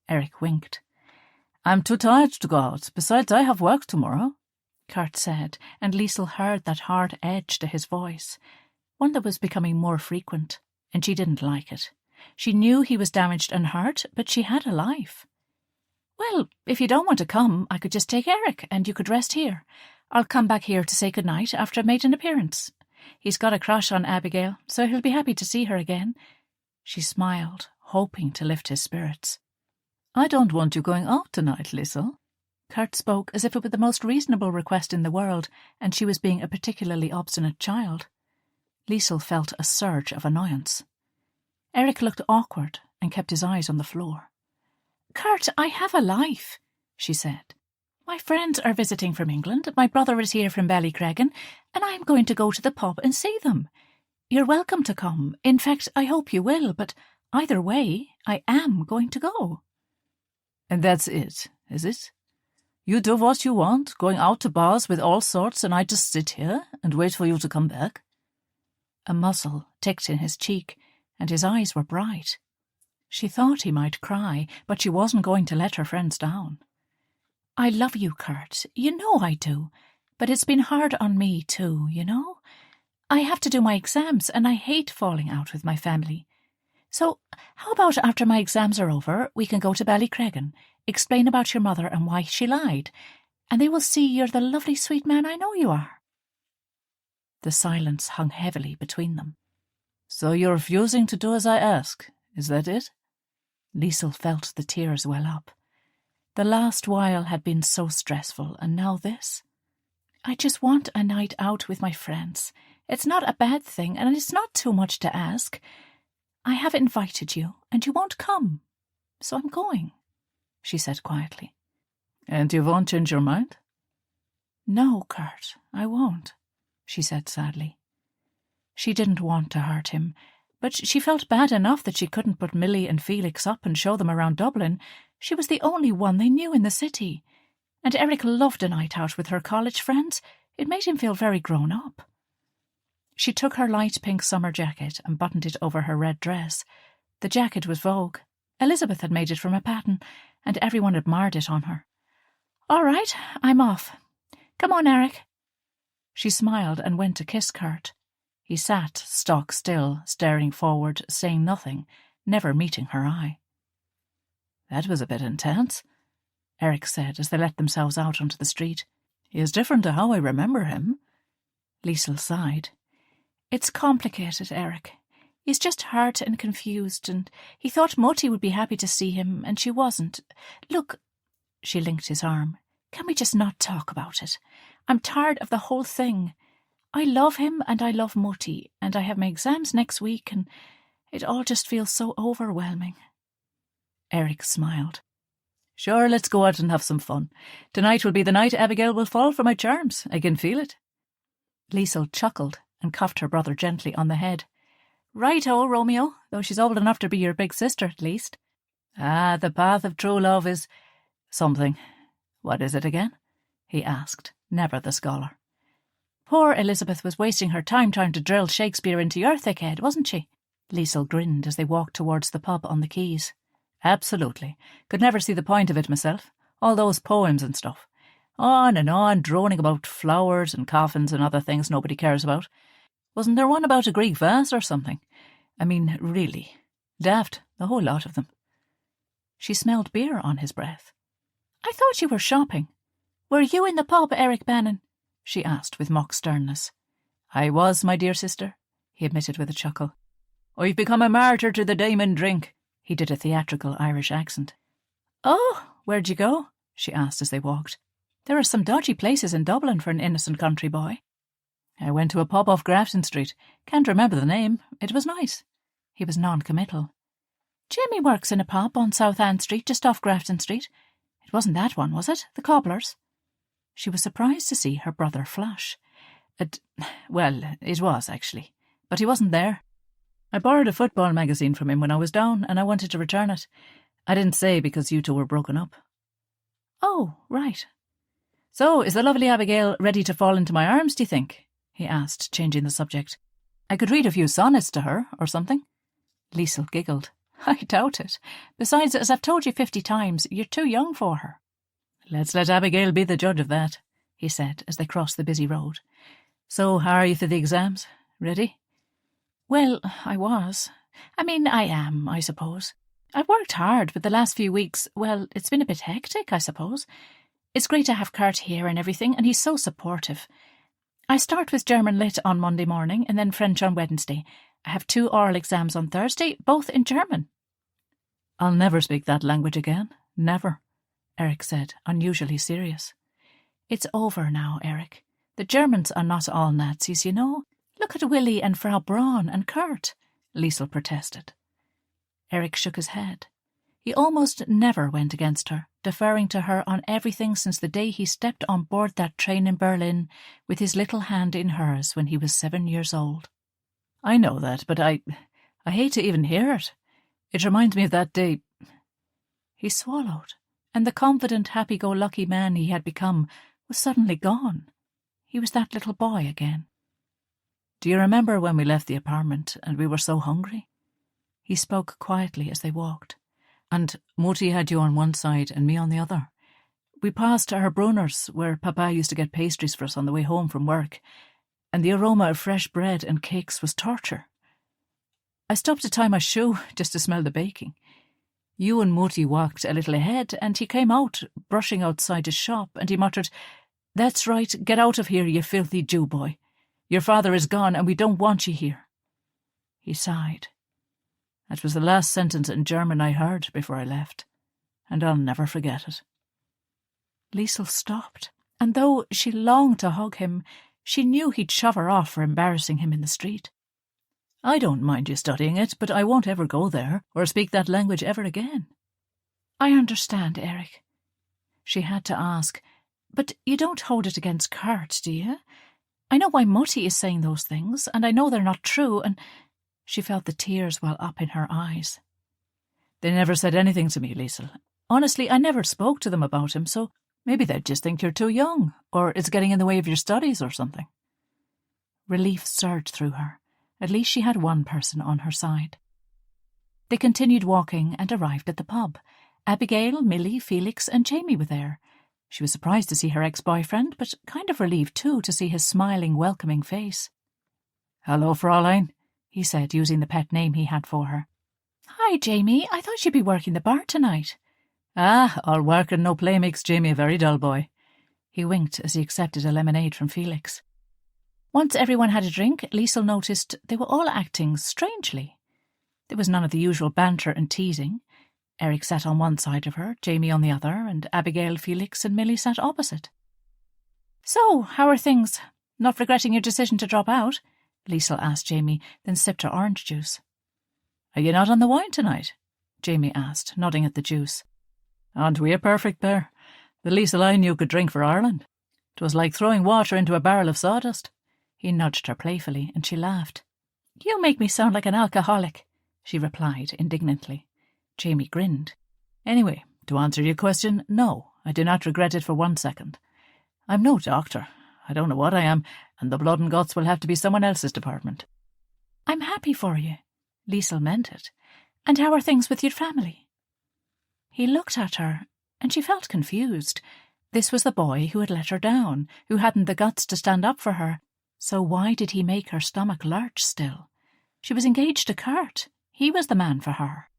Erich winked. "I'm too tired to go out. Besides, I have work tomorrow," Kurt said, and Liesl heard that hard edge to his voice, one that was becoming more frequent, and she didn't like it. She knew he was damaged and hurt, but she had a life. "Well, if you don't want to come, I could just take Erich, and you could rest here. I'll come back here to say good night after I've made an appearance. He's got a crush on Abigail, so he'll be happy to see her again." She smiled, hoping to lift his spirits. "I don't want you going out tonight, Liesl." Kurt spoke as if it were the most reasonable request in the world, and she was being a particularly obstinate child. Liesl felt a surge of annoyance. Erich looked awkward and kept his eyes on the floor. "Kurt, I have a life," she said. "My friends are visiting from England, my brother is here from Ballycreggan, and I am going to go to the pub and see them. You're welcome to come. In fact, I hope you will, but either way, I am going to go." "And that's it, is it? You do what you want, going out to bars with all sorts, and I just sit here and wait for you to come back?" A muscle ticked in his cheek, and his eyes were bright. She thought he might cry, but she wasn't going to let her friends down. "I love you, Kurt. You know I do. But it's been hard on me too, you know? I have to do my exams, and I hate falling out with my family. So how about after my exams are over, we can go to Ballycreggan, explain about your mother and why she lied, and they will see you're the lovely sweet man I know you are." The silence hung heavily between them. "So you're refusing to do as I ask, is that it?" Liesl felt the tears well up. The last while had been so stressful, and now this. "I just want a night out with my friends. It's not a bad thing, and it's not too much to ask. I have invited you, and you won't come. So I'm going," she said quietly. "And you won't change your mind?" "No, Kurt, I won't," she said sadly. She didn't want to hurt him, but she felt bad enough that she couldn't put Millie and Felix up and show them around Dublin. She was the only one they knew in the city. And Erich loved a night out with her college friends. It made him feel very grown up. She took her light pink summer jacket and buttoned it over her red dress. The jacket was vogue. Elizabeth had made it from a pattern, and everyone admired it on her. "All right, I'm off. Come on, Erich." She smiled and went to kiss Kurt. He sat stock still, staring forward, saying nothing, never meeting her eye. "That was a bit intense," Erich said as they let themselves out onto the street. "He is different to how I remember him." Liesl sighed. "It's complicated, Erich. He's just hurt and confused, and he thought Mutti would be happy to see him, and she wasn't. Look," she linked his arm, "can we just not talk about it? I'm tired of the whole thing. I love him and I love Mutti, and I have my exams next week, and it all just feels so overwhelming. Erich smiled. Sure, let's go out and have some fun. Tonight will be the night Abigail will fall for my charms. I can feel it. Liesl chuckled and cuffed her brother gently on the head. Right-o, Romeo, though she's old enough to be your big sister at least. Ah, the path of true love is something. What is it again? He asked, never the scholar. Poor Elizabeth was wasting her time trying to drill Shakespeare into your thick head, wasn't she? Liesl grinned as they walked towards the pub on the quays. Absolutely. Could never see the point of it myself. All those poems and stuff. On and on, droning about flowers and coffins and other things nobody cares about. Wasn't there one about a Greek vase or something? I mean, really. Daft, the whole lot of them. She smelled beer on his breath. I thought you were shopping. Were you in the pub, Erich Bannon? She asked with mock sternness. I was, my dear sister, he admitted with a chuckle. I've become a martyr to the diamond drink. He did a theatrical Irish accent. Oh, where'd you go? She asked as they walked. There are some dodgy places in Dublin for an innocent country boy. I went to a pub off Grafton Street. Can't remember the name. It was nice. He was non-committal. Jamie works in a pub on South Ann Street, just off Grafton Street. It wasn't that one, was it? The Cobblers? She was surprised to see her brother flush. Well, it was, actually. But he wasn't there. I borrowed a football magazine from him when I was down, and I wanted to return it. I didn't say because you two were broken up. Oh, right. So, is the lovely Abigail ready to fall into my arms, do you think? He asked, changing the subject. I could read a few sonnets to her, or something. Liesl giggled. I doubt it. Besides, as I've told you 50 times, you're too young for her. Let's let Abigail be the judge of that, he said as they crossed the busy road. So, how are you for the exams? Ready? Well, I was. I am, I suppose. I've worked hard, but the last few weeks, well, it's been a bit hectic, I suppose. It's great to have Kurt here and everything, and he's so supportive. I start with German Lit on Monday morning and then French on Wednesday. I have 2 oral exams on Thursday, both in German. I'll never speak that language again. Never, Erich said, unusually serious. It's over now, Erich. The Germans are not all Nazis, you know. Look at Willie and Frau Braun and Kurt, Liesl protested. Erich shook his head. He almost never went against her, deferring to her on everything since the day he stepped on board that train in Berlin with his little hand in hers when he was 7 years old. I know that, but I hate to even hear it. It reminds me of that day. He swallowed, and the confident, happy-go-lucky man he had become was suddenly gone. He was that little boy again. Do you remember when we left the apartment and we were so hungry? He spoke quietly as they walked. And Mutti had you on one side and me on the other. We passed her Brunner's, where Papa used to get pastries for us on the way home from work, and the aroma of fresh bread and cakes was torture. I stopped to tie my shoe just to smell the baking. You and Mutti walked a little ahead, and he came out, brushing outside his shop, and he muttered, "That's right, get out of here, you filthy Jew boy. Your father is gone, and we don't want you here." He sighed. That was the last sentence in German I heard before I left, and I'll never forget it. Liesl stopped, and though she longed to hug him, she knew he'd shove her off for embarrassing him in the street. I don't mind you studying it, but I won't ever go there or speak that language ever again. I understand, Erich. She had to ask, but you don't hold it against Kurt, do you? I know why Mutti is saying those things, and I know they're not true, and she felt the tears well up in her eyes. They never said anything to me, Liesl. Honestly, I never spoke to them about him, so maybe they'd just think you're too young, or it's getting in the way of your studies or something. Relief surged through her. At least she had one person on her side. They continued walking and arrived at the pub. Abigail, Millie, Felix and Jamie were there. She was surprised to see her ex-boyfriend, but kind of relieved too to see his smiling, welcoming face. "Hello, Fräulein," he said, using the pet name he had for her. "Hi, Jamie. I thought you'd be working the bar tonight." "Ah, all work and no play makes Jamie a very dull boy." He winked as he accepted a lemonade from Felix. Once everyone had a drink, Liesl noticed they were all acting strangely. There was none of the usual banter and teasing. Erich sat on one side of her, Jamie on the other, and Abigail, Felix and Millie sat opposite. So, how are things? Not regretting your decision to drop out? Liesl asked Jamie, then sipped her orange juice. Are you not on the wine tonight? Jamie asked, nodding at the juice. Aren't we a perfect pair? The Liesl I knew could drink for Ireland. 'Twas like throwing water into a barrel of sawdust. He nudged her playfully, and she laughed. You make me sound like an alcoholic, she replied indignantly. Jamie grinned. Anyway, to answer your question, no, I do not regret it for 1 second. I'm no doctor. I don't know what I am, and the blood and guts will have to be someone else's department. I'm happy for you. Liesl meant it. And how are things with your family? He looked at her, and she felt confused. This was the boy who had let her down, who hadn't the guts to stand up for her. So why did he make her stomach lurch still? She was engaged to Kurt. He was the man for her.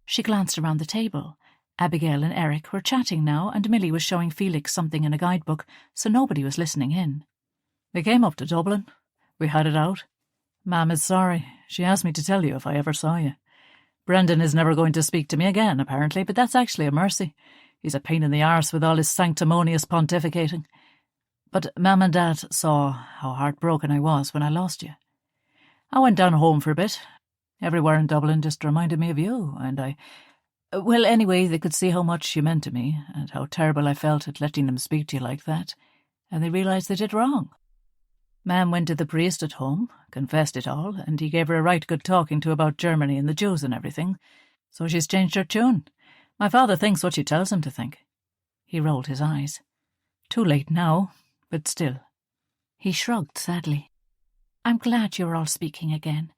She glanced around the table. Abigail and Erich were chatting now, and Millie was showing Felix something in a guidebook, so nobody was listening in. They came up to Dublin. We had it out. Mam is sorry. She asked me to tell you if I ever saw you. Brendan is never going to speak to me again, apparently, but that's actually a mercy. He's a pain in the arse with all his sanctimonious pontificating. But Mam and Dad saw how heartbroken I was when I lost you. I went down home for a bit. Everywhere in Dublin just reminded me of you, and well, anyway, they could see how much you meant to me, and how terrible I felt at letting them speak to you like that, and they realised they did wrong. Mam went to the priest at home, confessed it all, and he gave her a right good talking to about Germany and the Jews and everything, so she's changed her tune. My father thinks what she tells him to think. He rolled his eyes. Too late now, but still. He shrugged sadly. I'm glad you're all speaking again.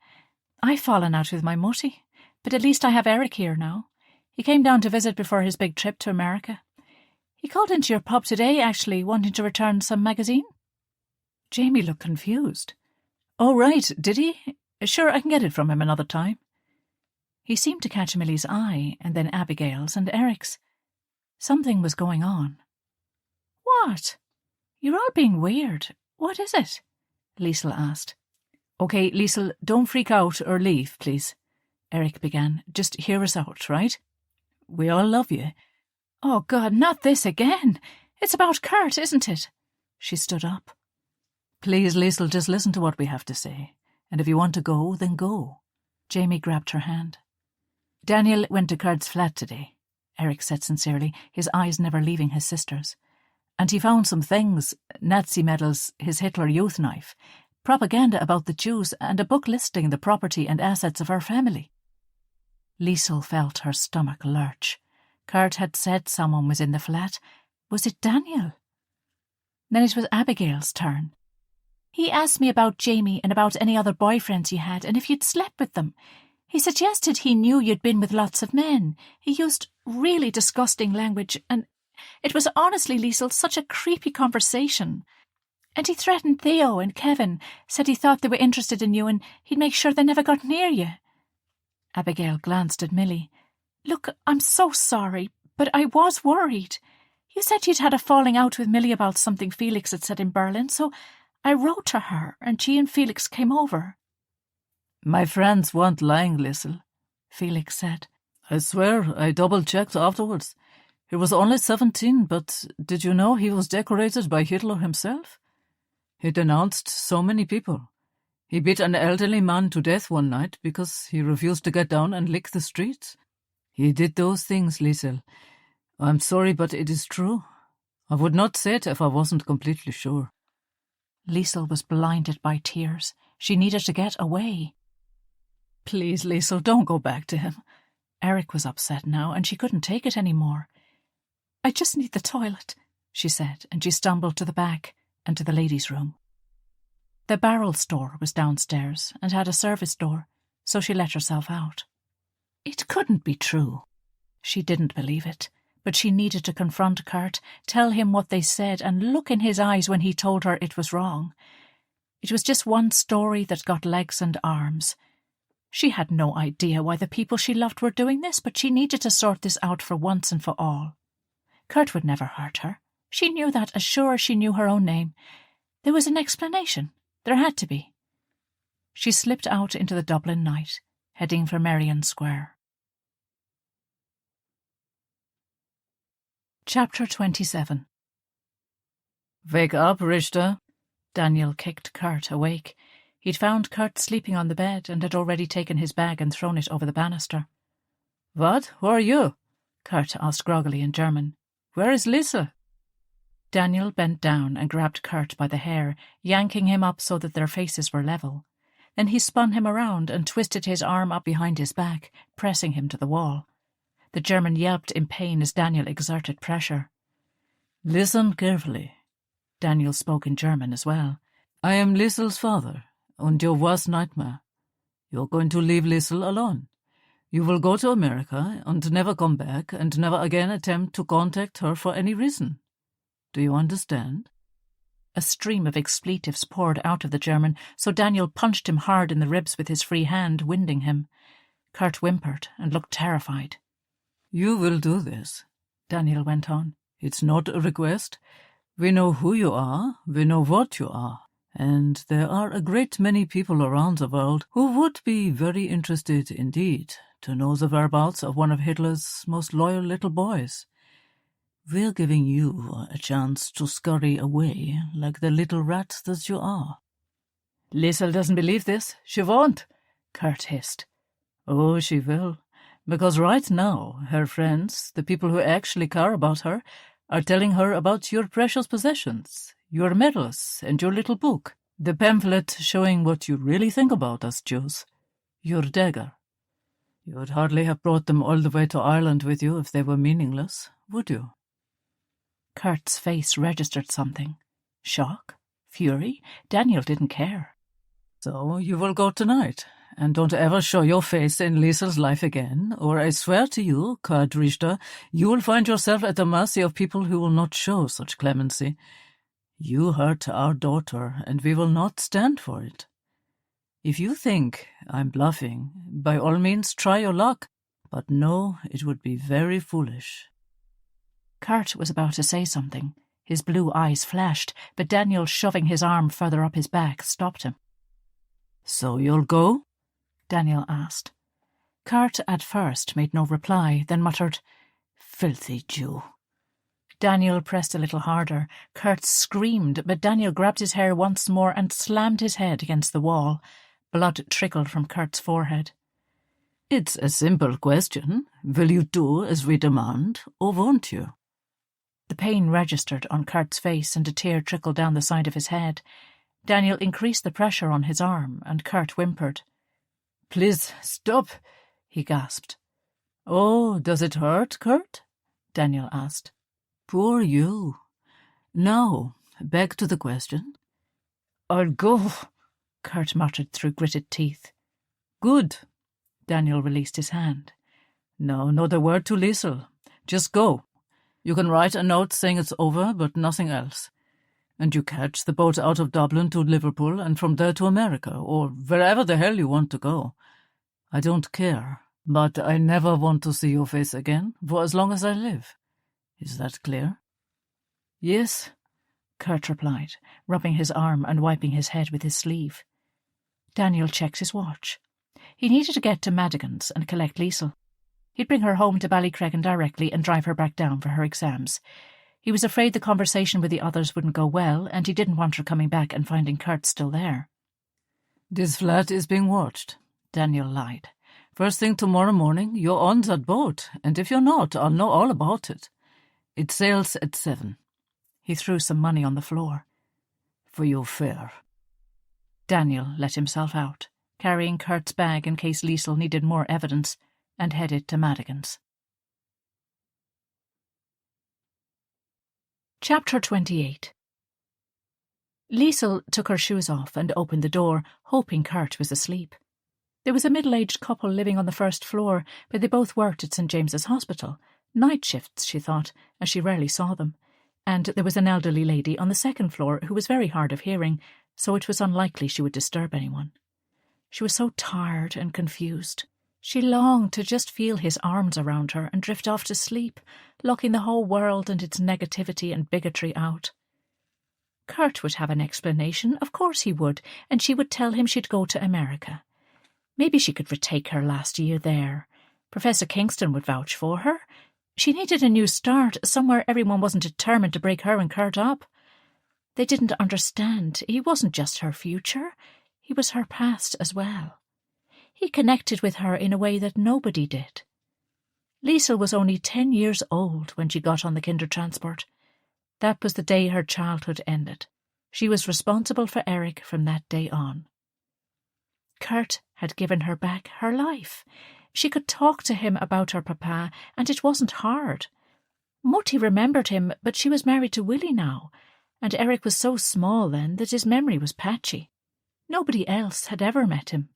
I've fallen out with my mutti, but at least I have Erich here now. He came down to visit before his big trip to America. He called into your pub today, actually, wanting to return some magazine. Jamie looked confused. Oh, right, did he? Sure, I can get it from him another time. He seemed to catch Millie's eye, and then Abigail's and Erich's. Something was going on. What? You're all being weird. What is it? Liesl asked. OK, Liesl, don't freak out or leave, please. Erich began. Just hear us out, right? We all love you. Oh, God, not this again. It's about Kurt, isn't it? She stood up. Please, Liesl, just listen to what we have to say. And if you want to go, then go. Jamie grabbed her hand. Daniel went to Kurt's flat today, Erich said sincerely, his eyes never leaving his sister's. And he found some things, Nazi medals, his Hitler Youth knife, propaganda about the Jews, and a book listing the property and assets of her family. Liesl felt her stomach lurch. Kurt had said someone was in the flat. Was it Daniel? Then it was Abigail's turn. He asked me about Jamie and about any other boyfriends you had, and if you'd slept with them. He suggested he knew you'd been with lots of men. He used really disgusting language, and it was honestly, Liesl, such a creepy conversation. And he threatened Theo and Kevin, said he thought they were interested in you and he'd make sure they never got near you. Abigail glanced at Millie. Look, I'm so sorry, but I was worried. You said you'd had a falling out with Millie about something Felix had said in Berlin, so I wrote to her and she and Felix came over. My friends weren't lying, Liesl, Felix said. I swear, I double-checked afterwards. He was only 17, but did you know he was decorated by Hitler himself? He denounced so many people. He beat an elderly man to death one night because he refused to get down and lick the streets. He did those things, Liesl. I'm sorry, but it is true. I would not say it if I wasn't completely sure. Liesl was blinded by tears. She needed to get away. Please, Liesl, don't go back to him. Erich was upset now, and she couldn't take it any more. I just need the toilet, she said, and she stumbled to the back and to the ladies' room. The barrel store was downstairs and had a service door, so she let herself out. It couldn't be true. She didn't believe it, but she needed to confront Kurt, tell him what they said, and look in his eyes when he told her it was wrong. It was just one story that got legs and arms. She had no idea why the people she loved were doing this, but she needed to sort this out for once and for all. Kurt would never hurt her. She knew that as sure as she knew her own name. There was an explanation. There had to be. She slipped out into the Dublin night, heading for Merrion Square. Chapter 27. Wake up, Richter. Daniel kicked Kurt awake. He'd found Kurt sleeping on the bed and had already taken his bag and thrown it over the banister. What? Who are you? Kurt asked groggily in German. Where is Liesl? Daniel bent down and grabbed Kurt by the hair, yanking him up so that their faces were level. Then he spun him around and twisted his arm up behind his back, pressing him to the wall. The German yelped in pain as Daniel exerted pressure. Listen carefully. Daniel spoke in German as well. I am Liesl's father, and your worst nightmare. You're going to leave Liesl alone. You will go to America and never come back and never again attempt to contact her for any reason. Do you understand? A stream of expletives poured out of the German, so Daniel punched him hard in the ribs with his free hand, winding him. Kurt whimpered and looked terrified. You will do this, Daniel went on. It's not a request. We know who you are, we know what you are, and there are a great many people around the world who would be very interested indeed to know the whereabouts of one of Hitler's most loyal little boys. We're giving you a chance to scurry away like the little rat that you are. Liesl doesn't believe this. She won't, Kurt hissed. Oh, she will, because right now her friends, the people who actually care about her, are telling her about your precious possessions, your medals, and your little book, the pamphlet showing what you really think about us Jews, your dagger. You would hardly have brought them all the way to Ireland with you if they were meaningless, would you? Kurt's face registered something. Shock? Fury? Daniel didn't care. So you will go tonight, and don't ever show your face in Liesl's life again, or I swear to you, Kurt Richter, you will find yourself at the mercy of people who will not show such clemency. You hurt our daughter, and we will not stand for it. If you think I'm bluffing, by all means try your luck, but no, it would be very foolish. Kurt was about to say something. His blue eyes flashed, but Daniel, shoving his arm further up his back, stopped him. So you'll go? Daniel asked. Kurt at first made no reply, then muttered, Filthy Jew. Daniel pressed a little harder. Kurt screamed, but Daniel grabbed his hair once more and slammed his head against the wall. Blood trickled from Kurt's forehead. It's a simple question. Will you do as we demand, or won't you? The pain registered on Kurt's face and a tear trickled down the side of his head. Daniel increased the pressure on his arm, and Kurt whimpered. Please, stop, he gasped. Oh, does it hurt, Kurt? Daniel asked. Poor you. Now, back to the question. I'll go, Kurt muttered through gritted teeth. Good. Daniel released his hand. No, not a word to Liesl. Just go. You can write a note saying it's over, but nothing else. And you catch the boat out of Dublin to Liverpool and from there to America, or wherever the hell you want to go. I don't care, but I never want to see your face again for as long as I live. Is that clear? Yes, Kurt replied, rubbing his arm and wiping his head with his sleeve. Daniel checked his watch. He needed to get to Madigan's and collect Liesl. He'd bring her home to Ballycregan directly and drive her back down for her exams. He was afraid the conversation with the others wouldn't go well, and he didn't want her coming back and finding Kurt still there. This flat is being watched, Daniel lied. First thing tomorrow morning, you're on that boat, and if you're not, I'll know all about it. It sails at 7. He threw some money on the floor. For your fare. Daniel let himself out, carrying Kurt's bag in case Liesl needed more evidence, and headed to Madigan's. Chapter 28. Liesl took her shoes off and opened the door, hoping Kurt was asleep. There was a middle-aged couple living on the first floor, but they both worked at St. James's Hospital. Night shifts, she thought, as she rarely saw them. And there was an elderly lady on the second floor who was very hard of hearing, so it was unlikely she would disturb anyone. She was so tired and confused. She longed to just feel his arms around her and drift off to sleep, locking the whole world and its negativity and bigotry out. Kurt would have an explanation, of course he would, and she would tell him she'd go to America. Maybe she could retake her last year there. Professor Kingston would vouch for her. She needed a new start, somewhere everyone wasn't determined to break her and Kurt up. They didn't understand. He wasn't just her future. He was her past as well. He connected with her in a way that nobody did. Liesl was only 10 years old when she got on the Kindertransport. That was the day her childhood ended. She was responsible for Erich from that day on. Kurt had given her back her life. She could talk to him about her papa, and it wasn't hard. Mutti remembered him, but she was married to Willie now, and Erich was so small then that his memory was patchy. Nobody else had ever met him,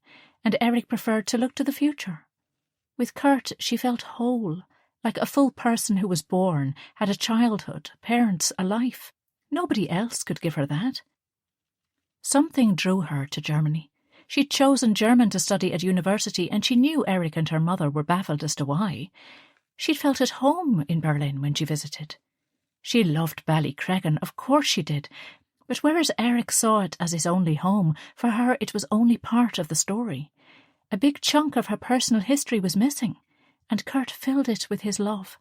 and Erich preferred to look to the future. With Kurt, she felt whole, like a full person who was born, had a childhood, parents, a life. Nobody else could give her that. Something drew her to Germany. She'd chosen German to study at university, and she knew Erich and her mother were baffled as to why. She'd felt at home in Berlin when she visited. She loved Ballycregan, of course she did, but whereas Erich saw it as his only home, for her it was only part of the story. A big chunk of her personal history was missing, and Kurt filled it with his love.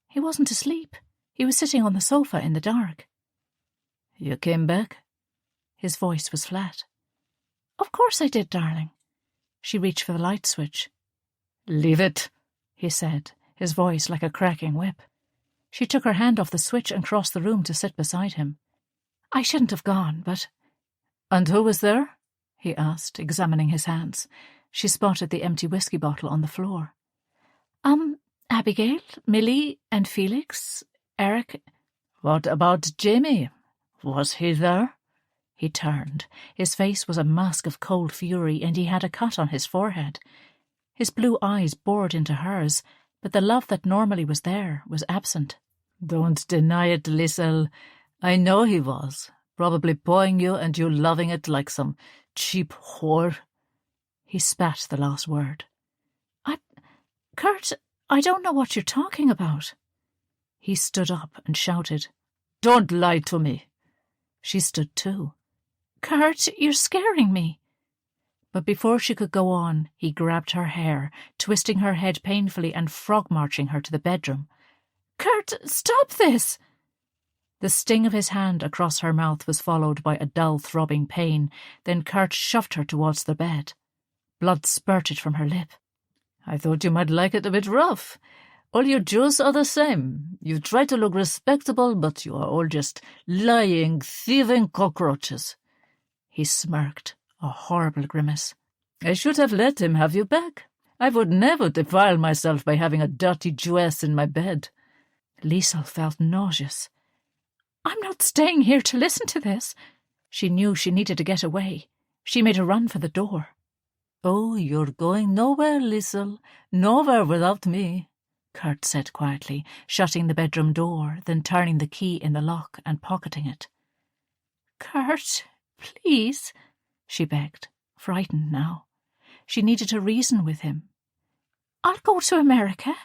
He wasn't asleep. He was sitting on the sofa in the dark. "You came back?" His voice was flat. "Of course I did, darling." She reached for the light switch. "Leave it," he said, his voice like a cracking whip. She took her hand off the switch and crossed the room to sit beside him. "I shouldn't have gone, but—" "And who was there?" he asked, examining his hands. She spotted the empty whiskey bottle on the floor. Abigail, Millie, and Felix, Erich." "What about Jamie? Was he there?" He turned. His face was a mask of cold fury, and he had a cut on his forehead. His blue eyes bored into hers, but the love that normally was there was absent. "Don't deny it, Liesl. I know he was. Probably pawing you and you loving it like some cheap whore." He spat the last word. Kurt, I don't know what you're talking about." He stood up and shouted. "Don't lie to me." She stood too. "Kurt, you're scaring me." But before she could go on, he grabbed her hair, twisting her head painfully and frog-marching her to the bedroom. "Kurt, stop this!" The sting of his hand across her mouth was followed by a dull throbbing pain. Then Kurt shoved her towards the bed. Blood spurted from her lip. "I thought you might like it a bit rough. All you Jews are the same. You try to look respectable, but you are all just lying, thieving cockroaches." He smirked, a horrible grimace. "I should have let him have you back. I would never defile myself by having a dirty Jewess in my bed." Liesl felt nauseous. "I'm not staying here to listen to this." She knew she needed to get away. She made a run for the door. "Oh, you're going nowhere, Liesl. Nowhere without me," Kurt said quietly, shutting the bedroom door, then turning the key in the lock and pocketing it. "Kurt, please," she begged, frightened now. She needed to reason with him. "I'll go to America.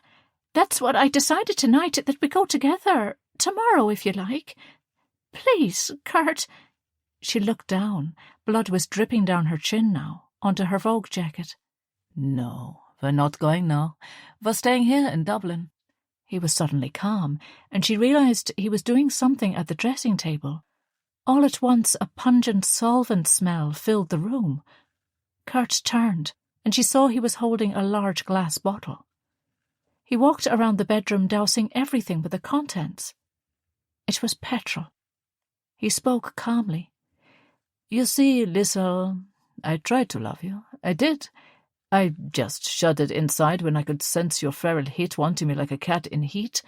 That's what I decided tonight, that we go together. Tomorrow, if you like. Please, Kurt." She looked down. Blood was dripping down her chin now, onto her Vogue jacket. "No, we're not going now. We're staying here in Dublin." He was suddenly calm, and she realised he was doing something at the dressing table. All at once a pungent solvent smell filled the room. Kurt turned, and she saw he was holding a large glass bottle. He walked around the bedroom dousing everything with the contents. It was petrol. He spoke calmly. "You see, Liesl, I tried to love you. I did. I just shuddered inside when I could sense your feral heat wanting me like a cat in heat.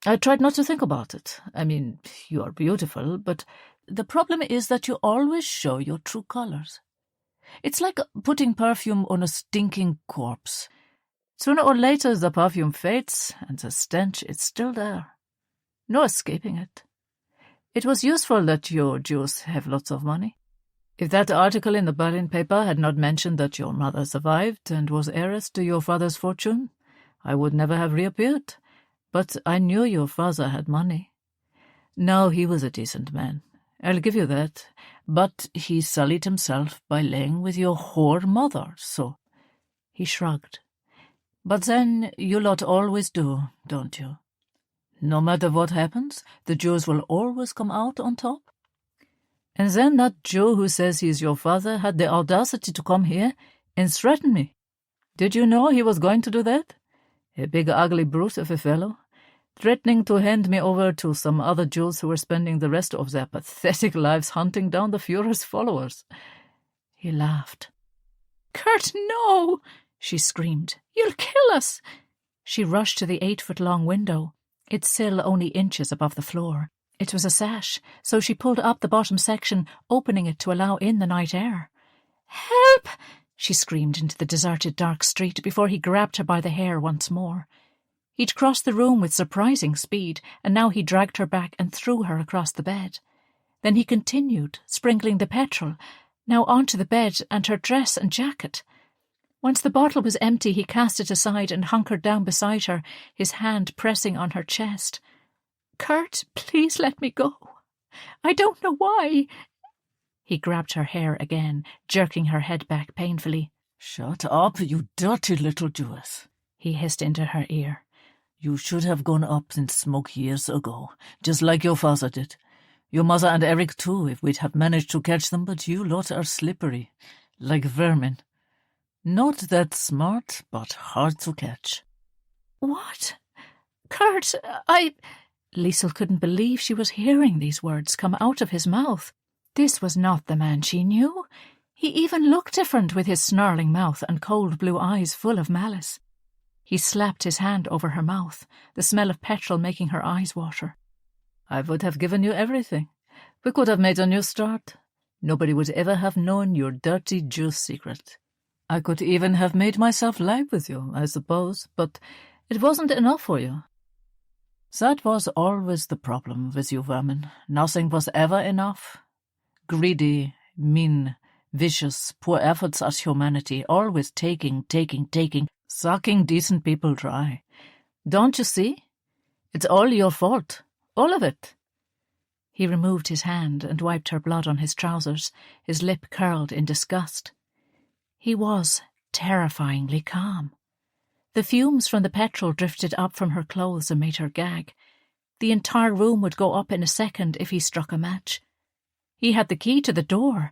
I tried not to think about it. I mean, you are beautiful, but the problem is that you always show your true colors. It's like putting perfume on a stinking corpse. Sooner or later the perfume fades, and the stench is still there. No escaping it. It was useful that you Jews have lots of money. If that article in the Berlin paper had not mentioned that your mother survived and was heiress to your father's fortune, I would never have reappeared. But I knew your father had money. Now he was a decent man, I'll give you that, but he sullied himself by laying with your whore mother, so—" He shrugged. "But then you lot always do, don't you?" No matter what happens, the Jews will always come out on top. And then that Jew who says he's your father had the audacity to come here and threaten me. Did you know he was going to do that? A big ugly brute of a fellow, threatening to hand me over to some other Jews who were spending the rest of their pathetic lives hunting down the Führer's followers. He laughed. Kurt, no! She screamed. You'll kill us! She rushed to the 8-foot-long window, its sill only inches above the floor. It was a sash, so she pulled up the bottom section, opening it to allow in the night air. Help! She screamed into the deserted dark street before he grabbed her by the hair once more. He'd crossed the room with surprising speed, and now he dragged her back and threw her across the bed. Then he continued, sprinkling the petrol, now onto the bed and her dress and jacket. Once the bottle was empty, he cast it aside and hunkered down beside her, his hand pressing on her chest. Kurt, please let me go. I don't know why. He grabbed her hair again, jerking her head back painfully. Shut up, you dirty little Jewess, he hissed into her ear. You should have gone up and smoked years ago, just like your father did. Your mother and Erich too, if we'd have managed to catch them, but you lot are slippery, like vermin. Not that smart, but hard to catch. What? Kurt, Liesl couldn't believe she was hearing these words come out of his mouth. This was not the man she knew. He even looked different with his snarling mouth and cold blue eyes full of malice. He slapped his hand over her mouth, the smell of petrol making her eyes water. I would have given you everything. We could have made a new start. Nobody would ever have known your dirty Jew secret. I could even have made myself lie with you, I suppose, but it wasn't enough for you. That was always the problem with you vermin. Nothing was ever enough. Greedy, mean, vicious, poor efforts at humanity, always taking, sucking decent people dry. Don't you see? It's all your fault. All of it. He removed his hand and wiped her blood on his trousers, his lip curled in disgust. He was terrifyingly calm. The fumes from the petrol drifted up from her clothes and made her gag. The entire room would go up in a second if he struck a match. He had the key to the door,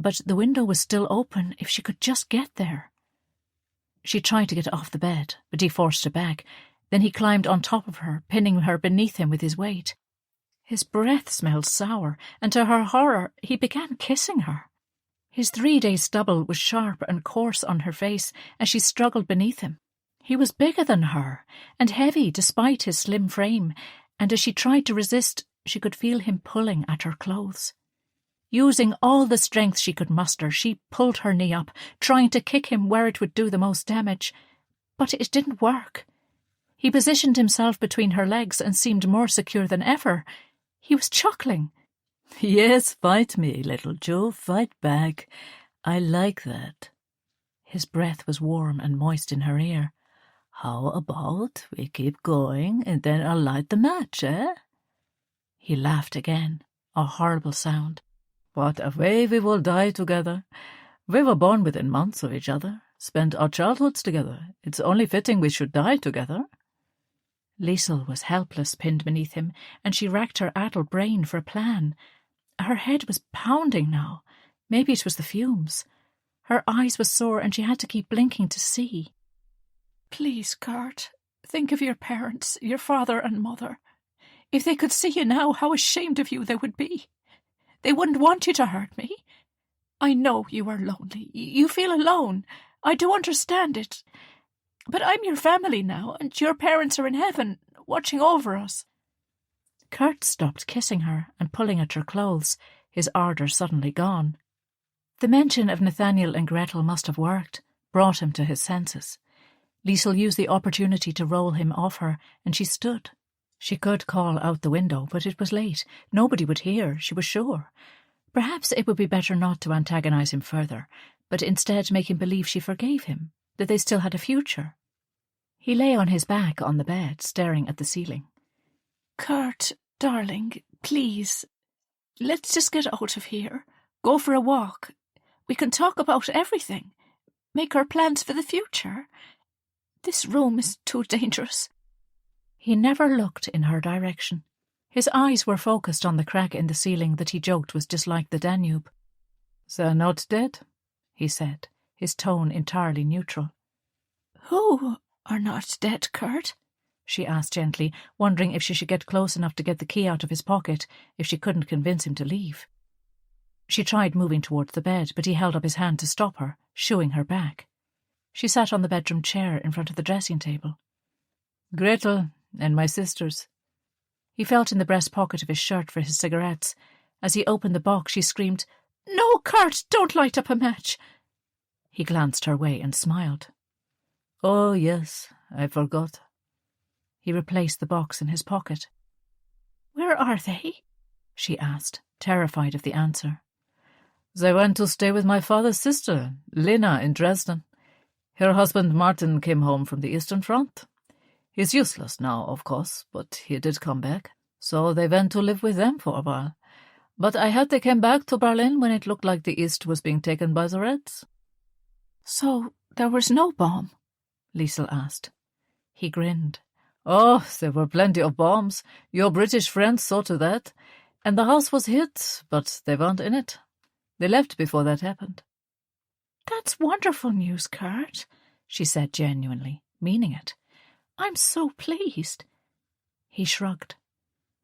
but the window was still open if she could just get there. She tried to get off the bed, but he forced her back. Then he climbed on top of her, pinning her beneath him with his weight. His breath smelled sour, and to her horror, he began kissing her. His 3-day stubble was sharp and coarse on her face as she struggled beneath him. He was bigger than her, and heavy despite his slim frame, and as she tried to resist, she could feel him pulling at her clothes. Using all the strength she could muster, she pulled her knee up, trying to kick him where it would do the most damage. But it didn't work. He positioned himself between her legs and seemed more secure than ever. He was chuckling. Yes, fight me, little Joe, fight back. I like that. His breath was warm and moist in her ear. How about we keep going and then I'll light the match, eh? He laughed again, a horrible sound. What a way we will die together. We were born within months of each other, spent our childhoods together. It's only fitting we should die together. Liesl was helpless, pinned beneath him, and she racked her addled brain for a plan. Her head was pounding now. Maybe it was the fumes. Her eyes were sore and she had to keep blinking to see. Please, Kurt, think of your parents, your father and mother. If they could see you now, how ashamed of you they would be. They wouldn't want you to hurt me. I know you are lonely. You feel alone. I do understand it. But I'm your family now, and your parents are in heaven, watching over us. Kurt stopped kissing her and pulling at her clothes, his ardour suddenly gone. The mention of Nathaniel and Gretel must have worked, brought him to his senses. Liesl used the opportunity to roll him off her, and she stood. She could call out the window, but it was late. Nobody would hear, she was sure. Perhaps it would be better not to antagonize him further, but instead make him believe she forgave him, that they still had a future. He lay on his back on the bed, staring at the ceiling. Kurt, darling, please, let's just get out of here. Go for a walk. We can talk about everything. Make our plans for the future. This room is too dangerous. He never looked in her direction. His eyes were focused on the crack in the ceiling that he joked was just like the Danube. "They're not dead," he said, his tone entirely neutral. "Who are not dead, Kurt?" she asked gently, wondering if she should get close enough to get the key out of his pocket if she couldn't convince him to leave. She tried moving towards the bed, but he held up his hand to stop her, shooing her back. She sat on the bedroom chair in front of the dressing table. "Gretel and my sisters." He felt in the breast pocket of his shirt for his cigarettes. As he opened the box, she screamed, "No, Kurt, don't light up a match." He glanced her way and smiled. "Oh, yes, I forgot." He replaced the box in his pocket. "Where are they?" she asked, terrified of the answer. "They went to stay with my father's sister, Lena, in Dresden. Her husband Martin came home from the Eastern Front. He's useless now, of course, but he did come back, so they went to live with them for a while. But I heard they came back to Berlin when it looked like the East was being taken by the Reds." "So there was no bomb?" Liesl asked. He grinned. "Oh, there were plenty of bombs. Your British friends saw to that. And the house was hit, but they weren't in it. They left before that happened." "That's wonderful news, Kurt," she said genuinely, meaning it. "I'm so pleased." He shrugged.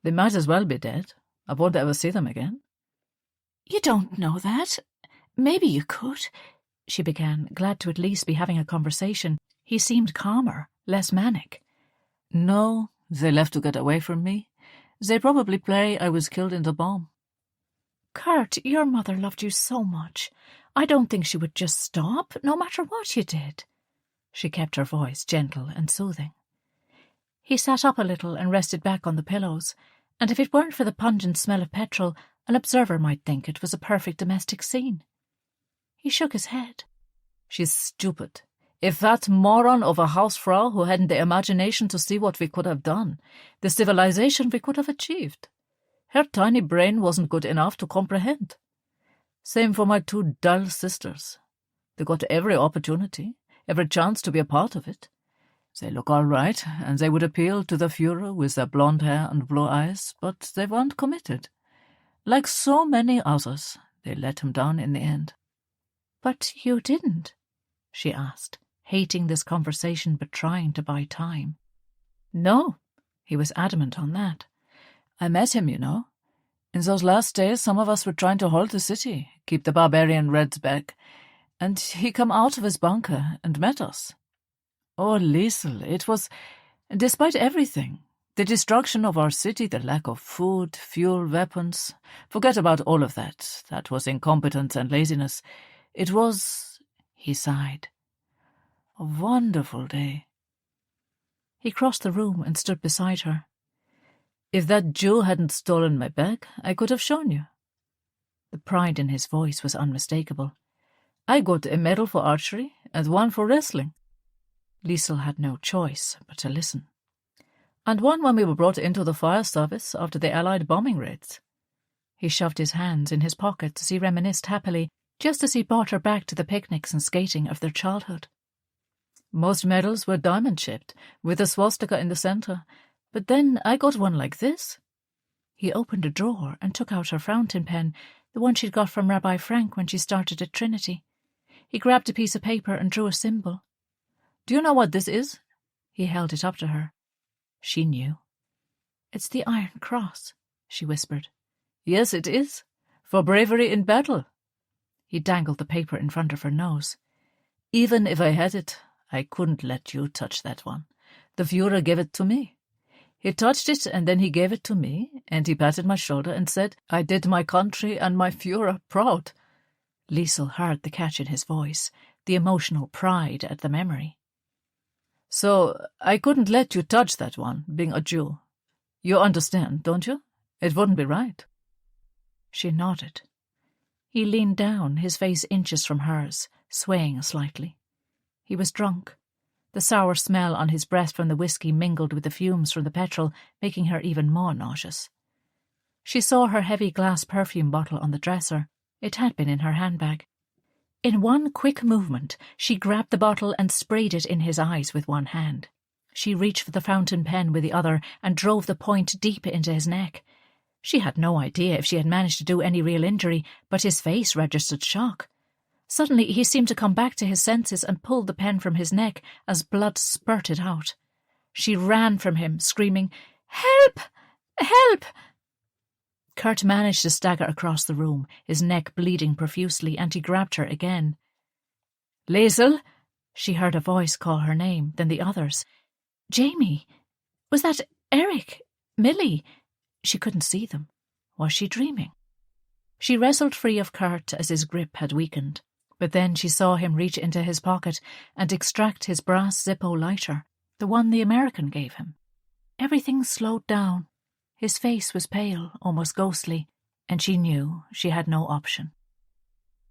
"They might as well be dead. I won't ever see them again." "You don't know that. Maybe you could," she began, glad to at least be having a conversation. He seemed calmer, less manic. "No, they left to get away from me. They probably play I was killed in the bomb." "Kurt, your mother loved you so much. I don't think she would just stop, no matter what you did." She kept her voice gentle and soothing. He sat up a little and rested back on the pillows, and if it weren't for the pungent smell of petrol, an observer might think it was a perfect domestic scene. He shook his head. "She's stupid. If that moron of a housefrau who hadn't the imagination to see what we could have done, the civilization we could have achieved. Her tiny brain wasn't good enough to comprehend. Same for my two dull sisters. They got every opportunity, every chance to be a part of it. They look all right, and they would appeal to the Führer with their blonde hair and blue eyes, but they weren't committed. Like so many others, they let him down in the end." "But you didn't?" she asked, hating this conversation but trying to buy time. "No," he was adamant on that. "I met him, you know. In those last days, some of us were trying to hold the city, keep the barbarian Reds back, and he come out of his bunker and met us. Oh, Liesl, it was, despite everything, the destruction of our city, the lack of food, fuel, weapons, forget about all of that. That was incompetence and laziness. It was," he sighed, "a wonderful day." He crossed the room and stood beside her. "If that Jew hadn't stolen my bag, I could have shown you." The pride in his voice was unmistakable. "I got a medal for archery and one for wrestling." Liesl had no choice but to listen. "And one when we were brought into the fire service after the Allied bombing raids." He shoved his hands in his pockets as he reminisced happily, just as he brought her back to the picnics and skating of their childhood. "Most medals were diamond-shaped, with a swastika in the center, but then I got one like this." He opened a drawer and took out her fountain pen, the one she'd got from Rabbi Frank when she started at Trinity. He grabbed a piece of paper and drew a symbol. "Do you know what this is?" He held it up to her. She knew. "It's the Iron Cross," she whispered. "Yes, it is. For bravery in battle." He dangled the paper in front of her nose. "Even if I had it, I couldn't let you touch that one. The Führer gave it to me. He touched it, and then he gave it to me, and he patted my shoulder and said, 'I did my country and my Führer proud.'" Liesl heard the catch in his voice, the emotional pride at the memory. "So I couldn't let you touch that one, being a Jew. You understand, don't you? It wouldn't be right." She nodded. He leaned down, his face inches from hers, swaying slightly. He was drunk. The sour smell on his breath from the whiskey mingled with the fumes from the petrol, making her even more nauseous. She saw her heavy glass perfume bottle on the dresser. It had been in her handbag. In one quick movement, she grabbed the bottle and sprayed it in his eyes with one hand. She reached for the fountain pen with the other and drove the point deep into his neck. She had no idea if she had managed to do any real injury, but his face registered shock. Suddenly he seemed to come back to his senses and pulled the pen from his neck as blood spurted out. She ran from him, screaming, "Help! Help!" Kurt managed to stagger across the room, his neck bleeding profusely, and he grabbed her again. "Liesl!" She heard a voice call her name, then the others. Jamie! Was that Erich? Millie? She couldn't see them. Was she dreaming? She wrestled free of Kurt as his grip had weakened, but then she saw him reach into his pocket and extract his brass Zippo lighter, the one the American gave him. Everything slowed down. His face was pale, almost ghostly, and she knew she had no option.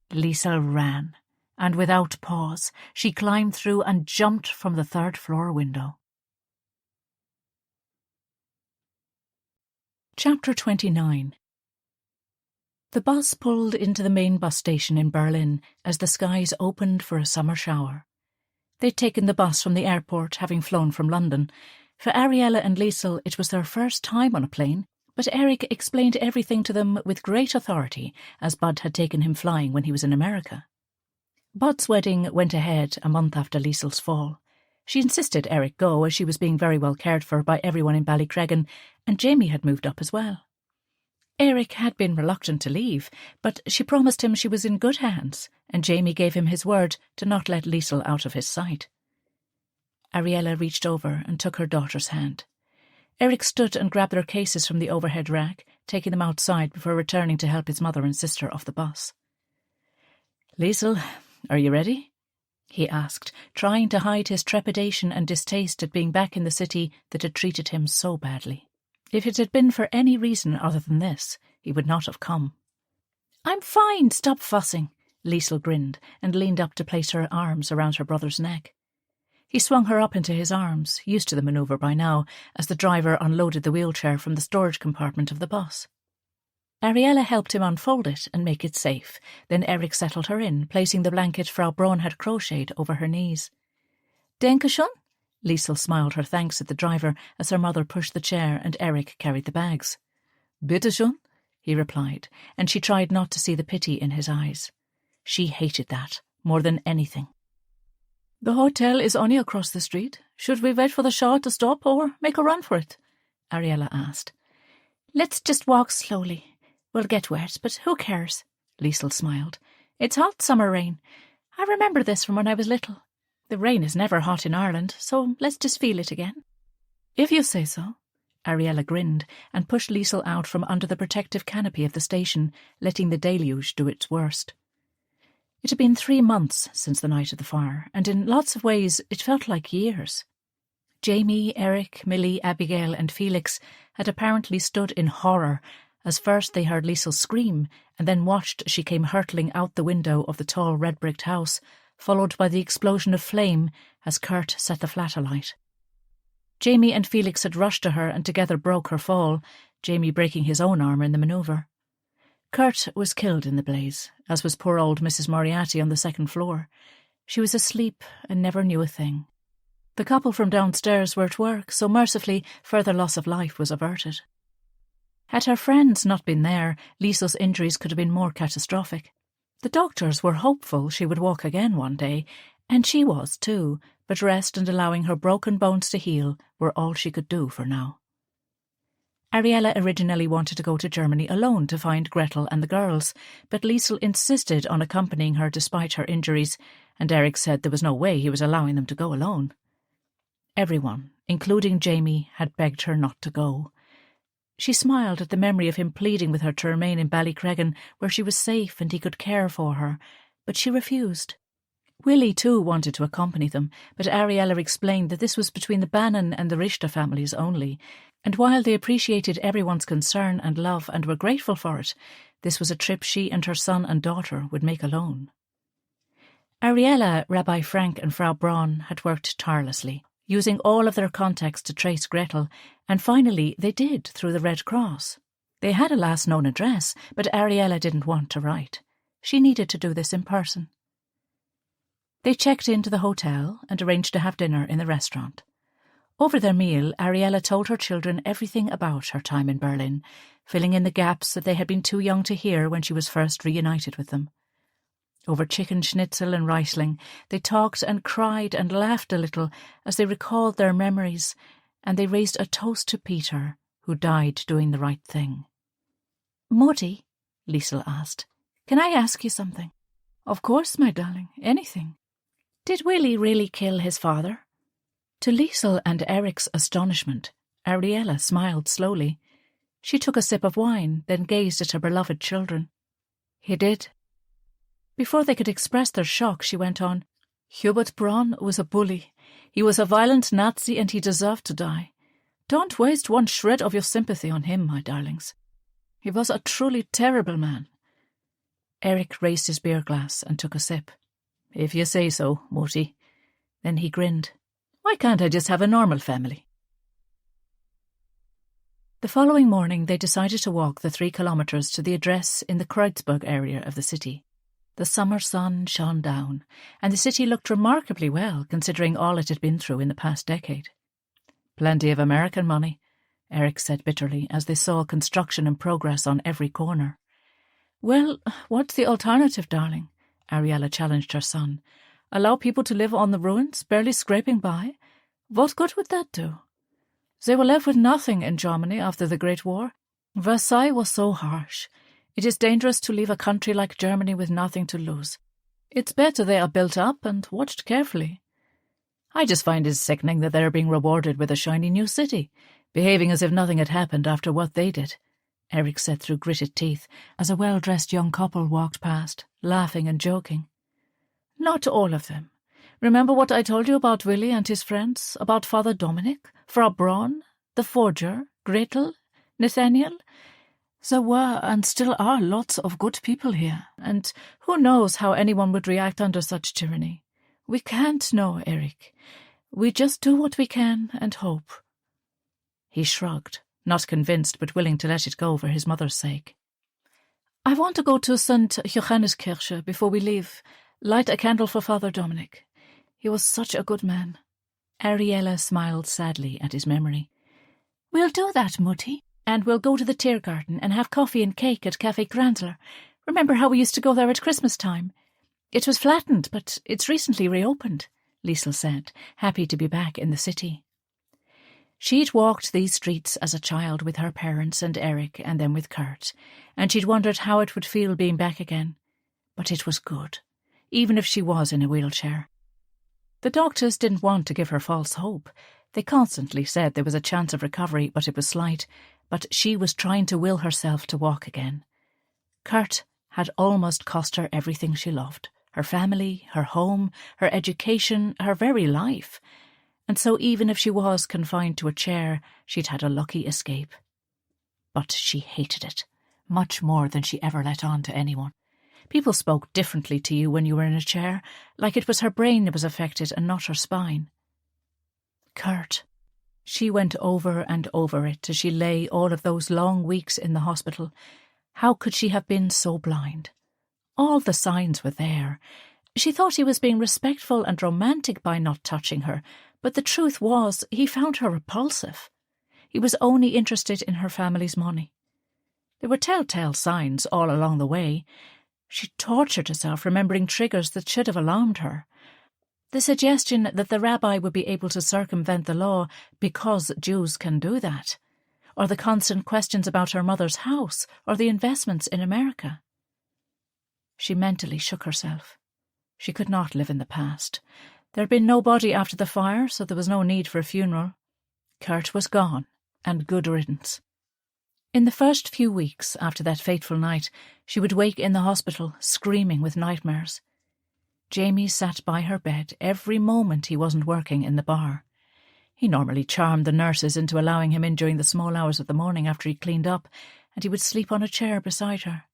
Liesl ran, and without pause, she climbed through and jumped from the third-floor window. Chapter 29. The bus pulled into the main bus station in Berlin as the skies opened for a summer shower. They'd taken the bus from the airport, having flown from London. For Ariella and Liesl, it was their first time on a plane, but Erich explained everything to them with great authority, as Bud had taken him flying when he was in America. Bud's wedding went ahead a month after Liesl's fall. She insisted Erich go, as she was being very well cared for by everyone in Ballycreggan, and Jamie had moved up as well. Erich had been reluctant to leave, but she promised him she was in good hands, and Jamie gave him his word to not let Liesl out of his sight. Ariella reached over and took her daughter's hand. Erich stood and grabbed their cases from the overhead rack, taking them outside before returning to help his mother and sister off the bus. "Liesl, are you ready?" he asked, trying to hide his trepidation and distaste at being back in the city that had treated him so badly. If it had been for any reason other than this, he would not have come. "I'm fine, stop fussing," Liesl grinned and leaned up to place her arms around her brother's neck. He swung her up into his arms, used to the manoeuvre by now, as the driver unloaded the wheelchair from the storage compartment of the bus. Ariella helped him unfold it and make it safe. Then Erich settled her in, placing the blanket Frau Braun had crocheted over her knees. "Danke schön?" Liesl smiled her thanks at the driver as her mother pushed the chair and Erich carried the bags. "Bitte schön," he replied, and she tried not to see the pity in his eyes. She hated that more than anything. "The hotel is only across the street. Should we wait for the shower to stop or make a run for it?" Ariella asked. "Let's just walk slowly. We'll get wet, but who cares?" Liesl smiled. "It's hot summer rain. I remember this from when I was little. The rain is never hot in Ireland, so let's just feel it again." "If you say so." Ariella grinned and pushed Liesl out from under the protective canopy of the station, letting the deluge do its worst. It had been 3 months since the night of the fire, and in lots of ways it felt like years. Jamie, Erich, Millie, Abigail and Felix had apparently stood in horror as first they heard Liesl scream and then watched as she came hurtling out the window of the tall red-bricked house, followed by the explosion of flame as Kurt set the flat alight. Jamie and Felix had rushed to her and together broke her fall, Jamie breaking his own arm in the manoeuvre. Kurt was killed in the blaze, as was poor old Mrs. Moriarty on the second floor. She was asleep and never knew a thing. The couple from downstairs were at work, so mercifully further loss of life was averted. Had her friends not been there, Liesl's injuries could have been more catastrophic. The doctors were hopeful she would walk again one day, and she was too, but rest and allowing her broken bones to heal were all she could do for now. Ariella originally wanted to go to Germany alone to find Gretel and the girls, but Liesl insisted on accompanying her despite her injuries, and Erich said there was no way he was allowing them to go alone. Everyone, including Jamie, had begged her not to go. She smiled at the memory of him pleading with her to remain in Ballycreggan, where she was safe and he could care for her, but she refused. Willie too wanted to accompany them, but Ariella explained that this was between the Bannon and the Richter families only, and while they appreciated everyone's concern and love and were grateful for it, this was a trip she and her son and daughter would make alone. Ariella, Rabbi Frank and Frau Braun had worked tirelessly, using all of their contacts to trace Gretel, and finally they did through the Red Cross. They had a last known address, but Ariella didn't want to write. She needed to do this in person. They checked into the hotel and arranged to have dinner in the restaurant. Over their meal, Ariella told her children everything about her time in Berlin, filling in the gaps that they had been too young to hear when she was first reunited with them. Over chicken schnitzel and Riesling, they talked and cried and laughed a little as they recalled their memories, and they raised a toast to Peter, who died doing the right thing. "Mutti," Liesl asked, "can I ask you something?" "Of course, my darling, anything." "Did Willie really kill his father?" To Liesl and Erich's astonishment, Ariella smiled slowly. She took a sip of wine, then gazed at her beloved children. "He did." Before they could express their shock, she went on, "Hubert Braun was a bully. He was a violent Nazi and he deserved to die. Don't waste one shred of your sympathy on him, my darlings. He was a truly terrible man." Erich raised his beer glass and took a sip. "If you say so, Mutti." Then he grinned. "Why can't I just have a normal family?" The following morning they decided to walk the 3 kilometres to the address in the Kreuzberg area of the city. The summer sun shone down, and the city looked remarkably well considering all it had been through in the past decade. "Plenty of American money," Erich said bitterly as they saw construction in progress on every corner. "Well, what's the alternative, darling?" Ariella challenged her son. "Allow people to live on the ruins, barely scraping by? What good would that do? They were left with nothing in Germany after the Great War. Versailles was so harsh. It is dangerous to leave a country like Germany with nothing to lose. It's better they are built up and watched carefully. I just find it sickening that they are being rewarded with a shiny new city, behaving as if nothing had happened after what they did," Erich said through gritted teeth as a well-dressed young couple walked past, laughing and joking. "Not all of them. Remember what I told you about Willie and his friends, about Father Dominic, Frau Braun, the forger, Gretel, Nathaniel? There were and still are lots of good people here, and who knows how anyone would react under such tyranny. We can't know, Erich. We just do what we can and hope." He shrugged, not convinced but willing to let it go for his mother's sake. "I want to go to St. Johanniskirche before we leave, light a candle for Father Dominic. He was such a good man." Ariella smiled sadly at his memory. "We'll do that, Mutti, and we'll go to the Tiergarten and have coffee and cake at Café Kranzler. Remember how we used to go there at Christmas time? It was flattened, but it's recently reopened," Liesl said, happy to be back in the city. She'd walked these streets as a child with her parents and Erich and then with Kurt, and she'd wondered how it would feel being back again. But it was good, even if she was in a wheelchair. The doctors didn't want to give her false hope. They constantly said there was a chance of recovery, but it was slight, but she was trying to will herself to walk again. Kurt had almost cost her everything she loved, her family, her home, her education, her very life. And so even if she was confined to a chair, she'd had a lucky escape. But she hated it, much more than she ever let on to anyone. People spoke differently to you when you were in a chair, like it was her brain that was affected and not her spine. Kurt. She went over and over it as she lay all of those long weeks in the hospital. How could she have been so blind? All the signs were there. She thought he was being respectful and romantic by not touching her, but the truth was he found her repulsive. He was only interested in her family's money. There were telltale signs all along the way. She tortured herself remembering triggers that should have alarmed her. The suggestion that the rabbi would be able to circumvent the law because Jews can do that, or the constant questions about her mother's house or the investments in America. She mentally shook herself. She could not live in the past. There had been no body after the fire, so there was no need for a funeral. Kurt was gone, and good riddance. In the first few weeks after that fateful night, she would wake in the hospital, screaming with nightmares. Jamie sat by her bed every moment he wasn't working in the bar. He normally charmed the nurses into allowing him in during the small hours of the morning after he cleaned up, and he would sleep on a chair beside her.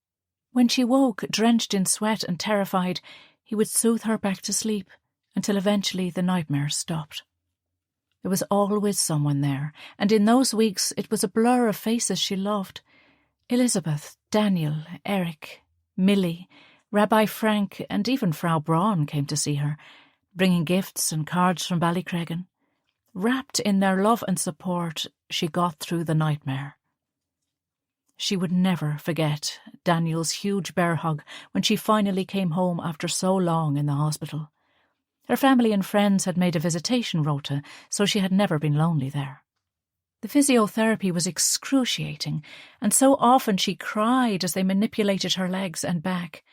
When she woke, drenched in sweat and terrified, he would soothe her back to sleep, until eventually the nightmares stopped. There was always someone there, and in those weeks it was a blur of faces she loved. Elizabeth, Daniel, Erich, Millie, Rabbi Frank, and even Frau Braun came to see her, bringing gifts and cards from Ballycregan. Wrapped in their love and support, she got through the nightmare. She would never forget Daniel's huge bear hug when she finally came home after so long in the hospital. Her family and friends had made a visitation rota, so she had never been lonely there. The physiotherapy was excruciating, and so often she cried as they manipulated her legs and back.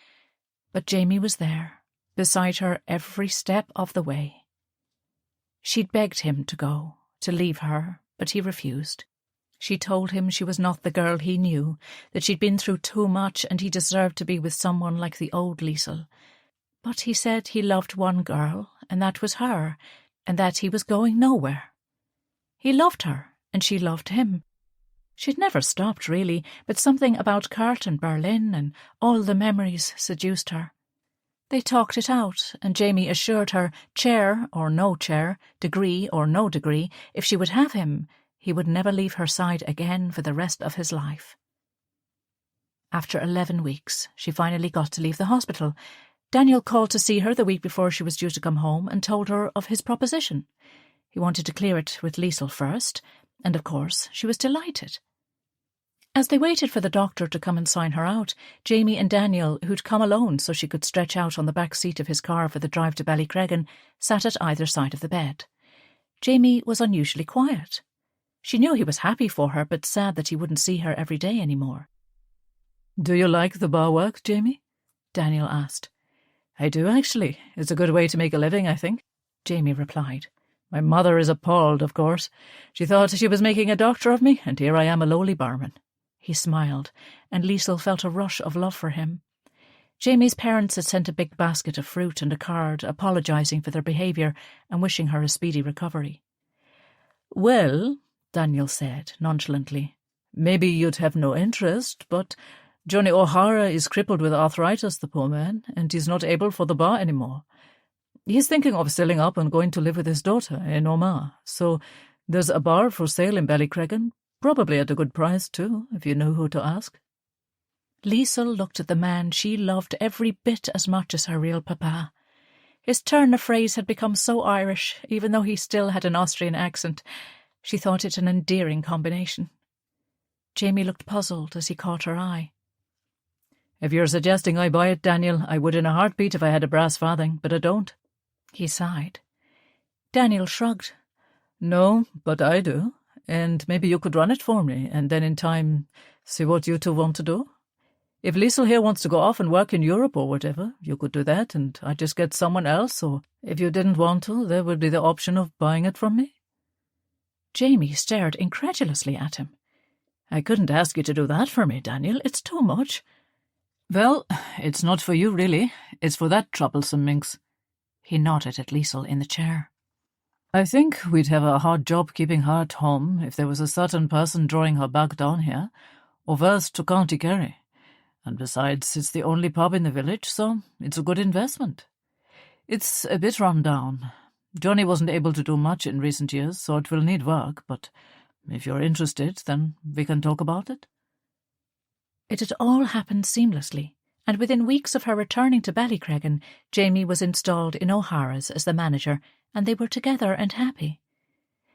But Jamie was there, beside her every step of the way. She'd begged him to go, to leave her, but he refused. She told him she was not the girl he knew, that she'd been through too much and he deserved to be with someone like the old Liesl. But he said he loved one girl, and that was her, and that he was going nowhere. He loved her, and she loved him. She'd never stopped, really, but something about Kurt and Berlin and all the memories seduced her. They talked it out, and Jamie assured her, chair or no chair, degree or no degree, if she would have him, he would never leave her side again for the rest of his life. After 11 weeks, she finally got to leave the hospital. Daniel called to see her the week before she was due to come home and told her of his proposition. He wanted to clear it with Liesl first, and of course she was delighted. As they waited for the doctor to come and sign her out, Jamie and Daniel, who'd come alone so she could stretch out on the back seat of his car for the drive to Ballycreggan, sat at either side of the bed. Jamie was unusually quiet. She knew he was happy for her, but sad that he wouldn't see her every day anymore. "Do you like the bar work, Jamie?" Daniel asked. "I do, actually. It's a good way to make a living, I think," Jamie replied. "My mother is appalled, of course. She thought she was making a doctor of me, and here I am a lowly barman." He smiled, and Liesl felt a rush of love for him. Jamie's parents had sent a big basket of fruit and a card apologising for their behaviour and wishing her a speedy recovery. "Well," Daniel said nonchalantly, "maybe you'd have no interest, but Johnny O'Hara is crippled with arthritis, the poor man, and he's not able for the bar anymore. He's thinking of selling up and going to live with his daughter in Omagh, so there's a bar for sale in Ballycreggan, probably at a good price too, if you know who to ask." Liesl looked at the man she loved every bit as much as her real papa. His turn of phrase had become so Irish, even though he still had an Austrian accent. She thought it an endearing combination. Jamie looked puzzled as he caught her eye. "If you're suggesting I buy it, Daniel, I would in a heartbeat if I had a brass farthing, but I don't." He sighed. Daniel shrugged. "No, but I do. And maybe you could run it for me, and then in time see what you two want to do. If Liesl here wants to go off and work in Europe or whatever, you could do that, and I'd just get someone else, or if you didn't want to, there would be the option of buying it from me." Jamie stared incredulously at him. "I couldn't ask you to do that for me, Daniel. It's too much." "Well, it's not for you, really. It's for that troublesome minx." He nodded at Liesl in the chair. "I think we'd have a hard job keeping her at home if there was a certain person drawing her back down here, or worse, to County Kerry. And besides, it's the only pub in the village, so it's a good investment. It's a bit run down. Johnny wasn't able to do much in recent years, so it will need work, but if you're interested, then we can talk about it." It had all happened seamlessly, and within weeks of her returning to Ballycreggan, Jamie was installed in O'Hara's as the manager, and they were together and happy.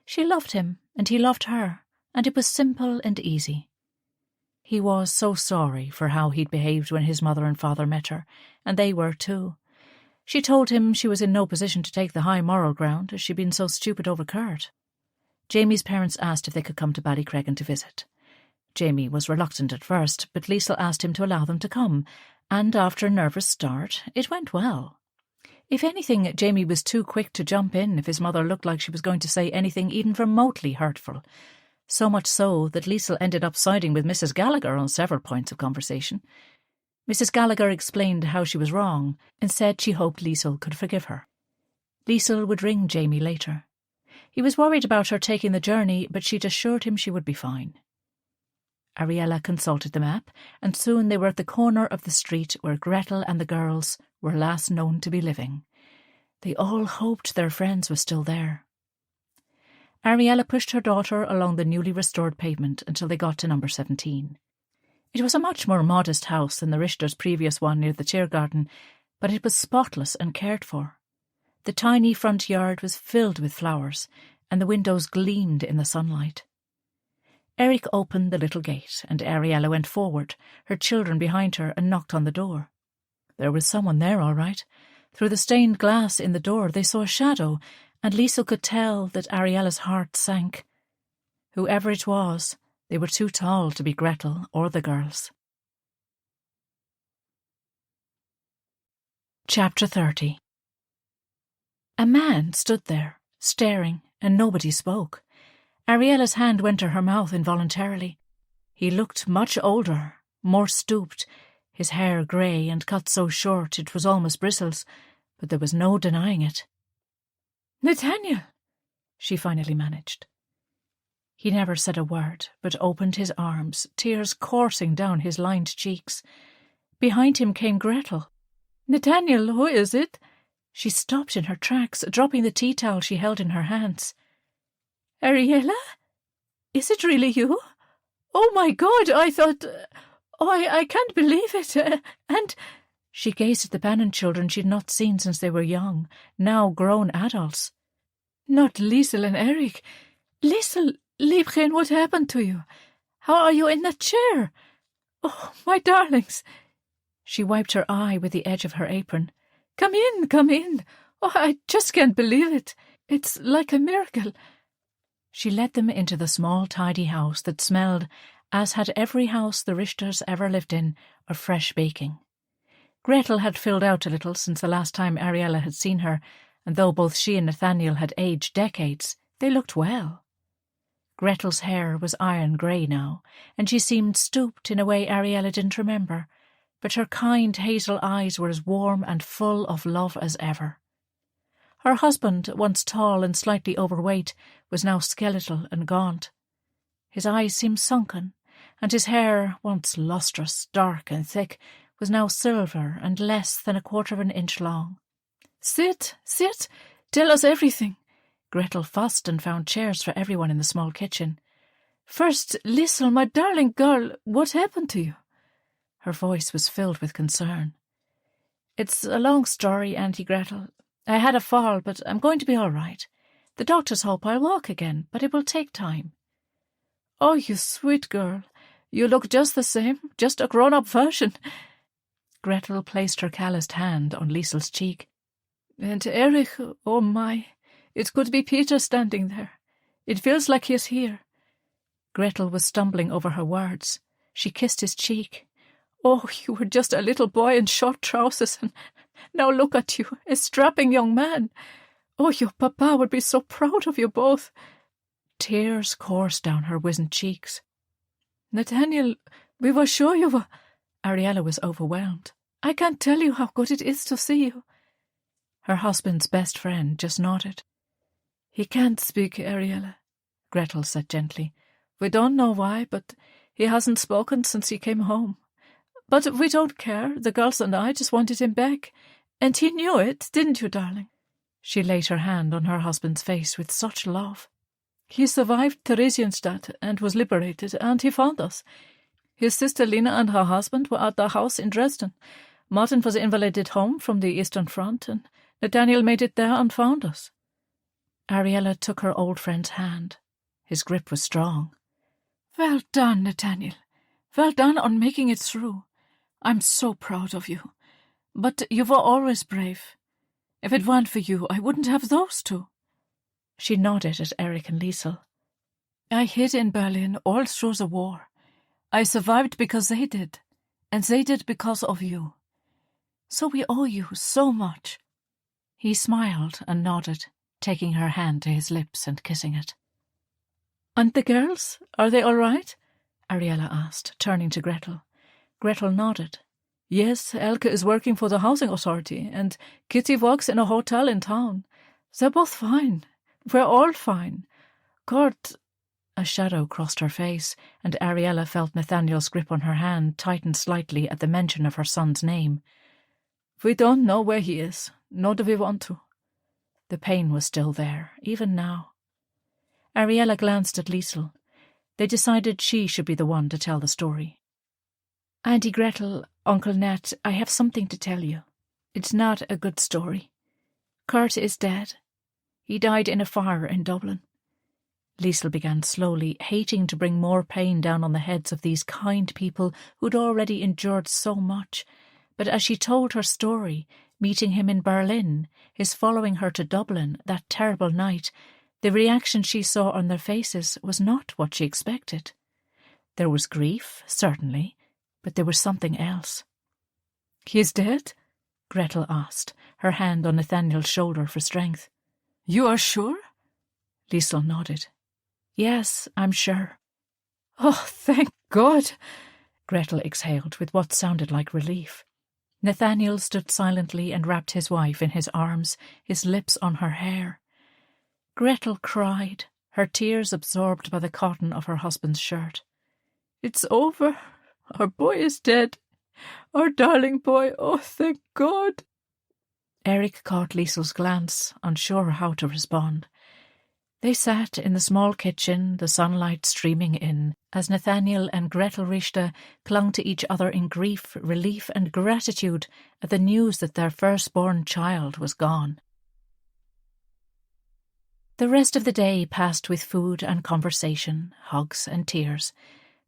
She loved him, and he loved her, and it was simple and easy. He was so sorry for how he'd behaved when his mother and father met her, and they were too. She told him she was in no position to take the high moral ground, as she'd been so stupid over Kurt. Jamie's parents asked if they could come to Ballycreggan to visit. Jamie was reluctant at first, but Liesl asked him to allow them to come, and after a nervous start, it went well. If anything, Jamie was too quick to jump in if his mother looked like she was going to say anything even remotely hurtful. So much so that Liesl ended up siding with Mrs. Gallagher on several points of conversation. Mrs. Gallagher explained how she was wrong and said she hoped Liesl could forgive her. Liesl would ring Jamie later. He was worried about her taking the journey, but she'd assured him she would be fine. Ariella consulted the map, and soon they were at the corner of the street where Gretel and the girls were last known to be living. They all hoped their friends were still there. Ariella pushed her daughter along the newly restored pavement until they got to number 17. It was a much more modest house than the Richter's previous one near the Tiergarten, but it was spotless and cared for. The tiny front yard was filled with flowers, and the windows gleamed in the sunlight. Erich opened the little gate, and Ariella went forward, her children behind her, and knocked on the door. There was someone there, all right. Through the stained glass in the door they saw a shadow, and Liesl could tell that Ariella's heart sank. Whoever it was, they were too tall to be Gretel or the girls. Chapter 30. A man stood there, staring, and nobody spoke. Ariella's hand went to her mouth involuntarily. He looked much older, more stooped, his hair grey and cut so short it was almost bristles, but there was no denying it. "Nathaniel," she finally managed. He never said a word, but opened his arms, tears coursing down his lined cheeks. Behind him came Gretel. "Nathaniel, who is it?" She stopped in her tracks, dropping the tea towel she held in her hands. "Ariella? Is it really you? Oh, my God, I thought... Oh, I can't believe it. And..." She gazed at the Bannon children she'd not seen since they were young, now grown adults. "Not Liesl and Erich. Liesl, Liebchen, what happened to you? How are you in that chair? Oh, my darlings." She wiped her eye with the edge of her apron. Come in, come in. Oh, I just can't believe it. It's like a miracle." She led them into the small, tidy house that smelled, as had every house the Richters ever lived in, of fresh baking. Gretel had filled out a little since the last time Ariella had seen her, and though both she and Nathaniel had aged decades, they looked well. Gretel's hair was iron grey now, and she seemed stooped in a way Ariella didn't remember, but her kind hazel eyes were as warm and full of love as ever. Her husband, once tall and slightly overweight, was now skeletal and gaunt. His eyes seemed sunken, and his hair, once lustrous, dark and thick, was now silver and less than 1/4 of an inch long. Sit, tell us everything." Gretel fussed and found chairs for everyone in the small kitchen. "First, Liesl, my darling girl, what happened to you?" Her voice was filled with concern. "It's a long story, Auntie Gretel. I had a fall, but I'm going to be all right. The doctors hope I'll walk again, but it will take time." "Oh, you sweet girl. You look just the same, just a grown-up version." Gretel placed her calloused hand on Liesl's cheek. "And Erich, oh my, it could be Peter standing there. It feels like he is here." Gretel was stumbling over her words. She kissed his cheek. "Oh, you were just a little boy in short trousers, and now look at you, a strapping young man. Oh, your papa would be so proud of you both." Tears coursed down her wizened cheeks. "Nathaniel, we were sure you were..." Ariella was overwhelmed. "I can't tell you how good it is to see you." Her husband's best friend just nodded. "He can't speak, Ariella," Gretel said gently. "We don't know why, but he hasn't spoken since he came home. But we don't care. The girls and I just wanted him back. And he knew it, didn't you, darling?" She laid her hand on her husband's face with such love. "He survived Theresienstadt and was liberated, and he found us. His sister Lena and her husband were at their house in Dresden. Martin was invalided home from the Eastern Front, and Nathaniel made it there and found us." Ariella took her old friend's hand. His grip was strong. "Well done, Nathaniel. Well done on making it through. I'm so proud of you. But you were always brave. If it weren't for you, I wouldn't have those two." She nodded at Erich and Liesl. "I hid in Berlin all through the war. I survived because they did, and they did because of you. So we owe you so much." He smiled and nodded, taking her hand to his lips and kissing it. "And the girls, are they all right?" Ariella asked, turning to Gretel. Gretel nodded. "Yes, Elke is working for the housing authority, and Kitty works in a hotel in town. They're both fine. We're all fine. Kurt..." A shadow crossed her face, and Ariella felt Nathaniel's grip on her hand tighten slightly at the mention of her son's name. "We don't know where he is, nor do we want to." The pain was still there, even now. Ariella glanced at Liesl. They decided she should be the one to tell the story. "Auntie Gretel, Uncle Nat, I have something to tell you. It's not a good story. Kurt is dead. He died in a fire in Dublin. Liesl began slowly, hating to bring more pain down on the heads of these kind people who'd already endured so much. But as she told her story, meeting him in Berlin, his following her to Dublin that terrible night, the reaction she saw on their faces was not what she expected. There was grief, certainly, but there was something else. "He is dead?" Gretel asked, her hand on Nathaniel's shoulder for strength. "You are sure?" Liesl nodded. "Yes, I'm sure." "Oh, thank God!" Gretel exhaled with what sounded like relief. Nathaniel stood silently and wrapped his wife in his arms, his lips on her hair. Gretel cried, her tears absorbed by the cotton of her husband's shirt. "It's over. Our boy is dead. Our darling boy. Oh, thank God!" Erich caught Liesl's glance, unsure how to respond. They sat in the small kitchen, the sunlight streaming in, as Nathaniel and Gretel Richter clung to each other in grief, relief and gratitude at the news that their firstborn child was gone. The rest of the day passed with food and conversation, hugs and tears.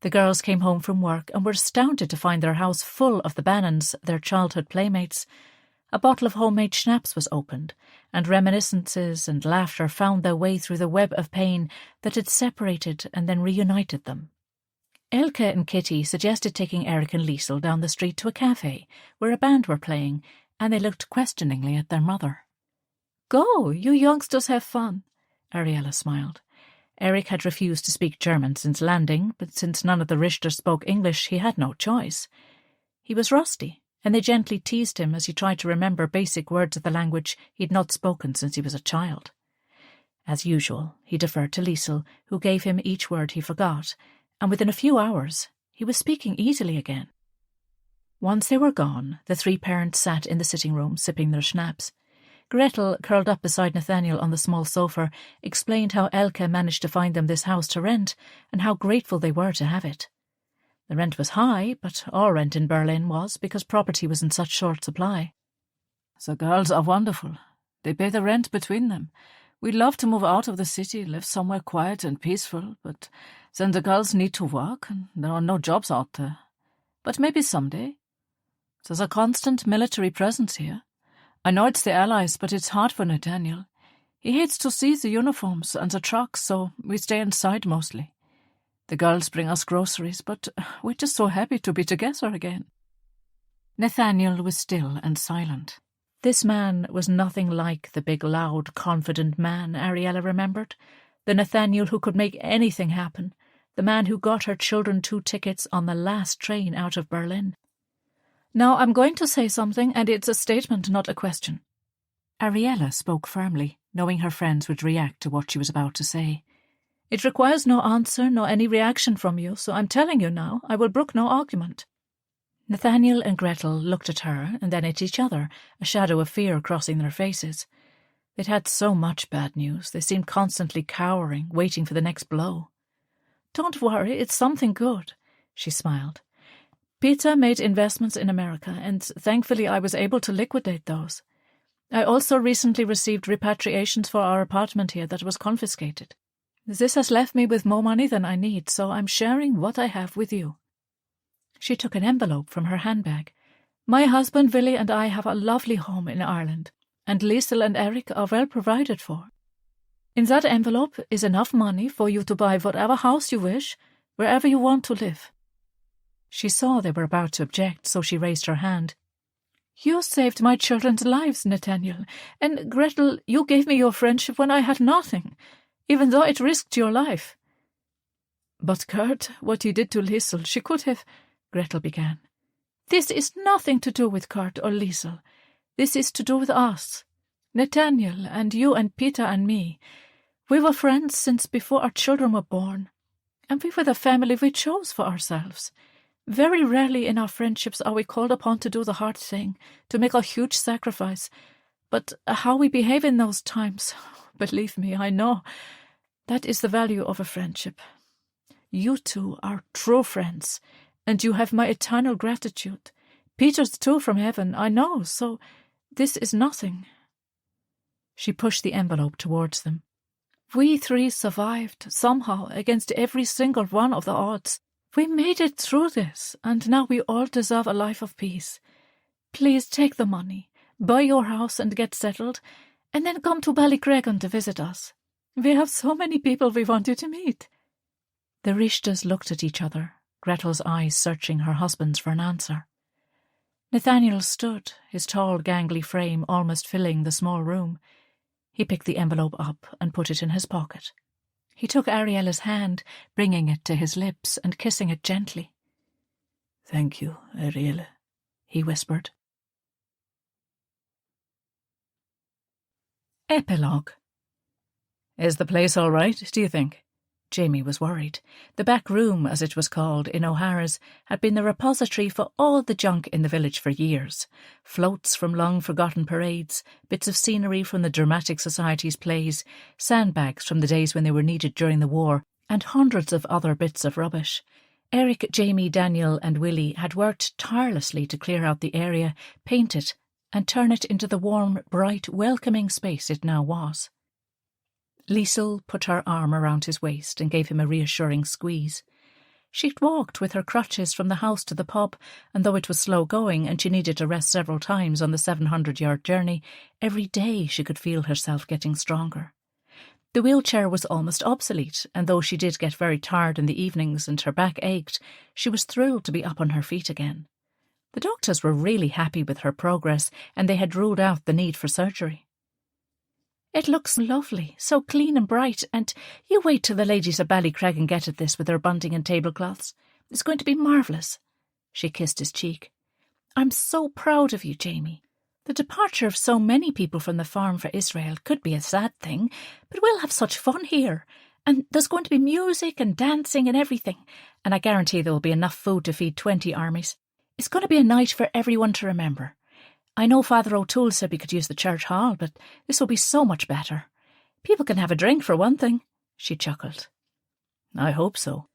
The girls came home from work and were astounded to find their house full of the Bannons, their childhood playmates. A bottle of homemade schnapps was opened, and reminiscences and laughter found their way through the web of pain that had separated and then reunited them. Elke and Kitty suggested taking Erich and Liesl down the street to a cafe where a band were playing, and they looked questioningly at their mother. "Go, you youngsters have fun," Ariella smiled. Erich had refused to speak German since landing, but since none of the Richters spoke English, he had no choice. He was rusty, and they gently teased him as he tried to remember basic words of the language he had not spoken since he was a child. As usual, he deferred to Liesl, who gave him each word he forgot, and within a few hours he was speaking easily again. Once they were gone, the three parents sat in the sitting room sipping their schnapps. Gretel, curled up beside Nathaniel on the small sofa, explained how Elke managed to find them this house to rent and how grateful they were to have it. The rent was high, but all rent in Berlin was because property was in such short supply. "The girls are wonderful. They pay the rent between them. We'd love to move out of the city, live somewhere quiet and peaceful, but then the girls need to work and there are no jobs out there. But maybe someday. There's a constant military presence here. I know it's the Allies, but it's hard for Nathaniel. He hates to see the uniforms and the trucks, so we stay inside mostly. The girls bring us groceries, but we're just so happy to be together again." Nathaniel was still and silent. This man was nothing like the big, loud, confident man Ariella remembered, the Nathaniel who could make anything happen, the man who got her children 2 tickets on the last train out of Berlin. "Now I'm going to say something, and it's a statement, not a question." Ariella spoke firmly, knowing her friends would react to what she was about to say. "It requires no answer nor any reaction from you, so I'm telling you now, I will brook no argument." Nathaniel and Gretel looked at her and then at each other, a shadow of fear crossing their faces. They'd had so much bad news, they seemed constantly cowering, waiting for the next blow. "Don't worry, it's something good," she smiled. "Peter made investments in America, and thankfully I was able to liquidate those. I also recently received repatriations for our apartment here that was confiscated. This has left me with more money than I need, so I'm sharing what I have with you." She took an envelope from her handbag. "My husband Willie and I have a lovely home in Ireland, and Liesl and Erich are well provided for. In that envelope is enough money for you to buy whatever house you wish, wherever you want to live." She saw they were about to object, so she raised her hand. "You saved my children's lives, Nathaniel, and Gretel, you gave me your friendship when I had nothing, even though it risked your life." "But Kurt, what you did to Liesl, she could have—" Gretel began. "This is nothing to do with Kurt or Liesl. This is to do with us. Nathaniel, and you and Peter and me. We were friends since before our children were born, and we were the family we chose for ourselves. Very rarely in our friendships are we called upon to do the hard thing, to make a huge sacrifice. But how we behave in those times, believe me, I know, that is the value of a friendship. You two are true friends, and you have my eternal gratitude. Peter's too from heaven, I know, so this is nothing." She pushed the envelope towards them. We three survived, somehow, against every single one of the odds. We made it through this, and now we all deserve a life of peace. Please take the money, buy your house and get settled, and then come to Ballycreggan to visit us. We have so many people we want you to meet." The Rishtas looked at each other, Gretel's eyes searching her husband's for an answer. Nathaniel stood, his tall, gangly frame almost filling the small room. He picked the envelope up and put it in his pocket. He took Ariella's hand, bringing it to his lips and kissing it gently. "Thank you, Ariella," he whispered. Epilogue. "Is the place all right, do you think?" Jamie was worried. The back room, as it was called, in O'Hara's, had been the repository for all the junk in the village for years. Floats from long-forgotten parades, bits of scenery from the Dramatic Society's plays, sandbags from the days when they were needed during the war, and hundreds of other bits of rubbish. Erich, Jamie, Daniel and Willie had worked tirelessly to clear out the area, paint it, and turn it into the warm, bright, welcoming space it now was. Liesl put her arm around his waist and gave him a reassuring squeeze. She'd walked with her crutches from the house to the pub, and though it was slow going and she needed to rest several times on the 700-yard journey, every day she could feel herself getting stronger. The wheelchair was almost obsolete, and though she did get very tired in the evenings and her back ached, she was thrilled to be up on her feet again. The doctors were really happy with her progress, and they had ruled out the need for surgery. "It looks lovely, so clean and bright, and you wait till the ladies of Ballycreggan get at this with their bunting and tablecloths. It's going to be marvellous." She kissed his cheek. "I'm so proud of you, Jamie. The departure of so many people from the farm for Israel could be a sad thing, but we'll have such fun here, and there's going to be music and dancing and everything, and I guarantee there will be enough food to feed 20 armies. It's going to be a night for everyone to remember. I know Father O'Toole said we could use the church hall, but this will be so much better. People can have a drink for one thing," she chuckled. "I hope so.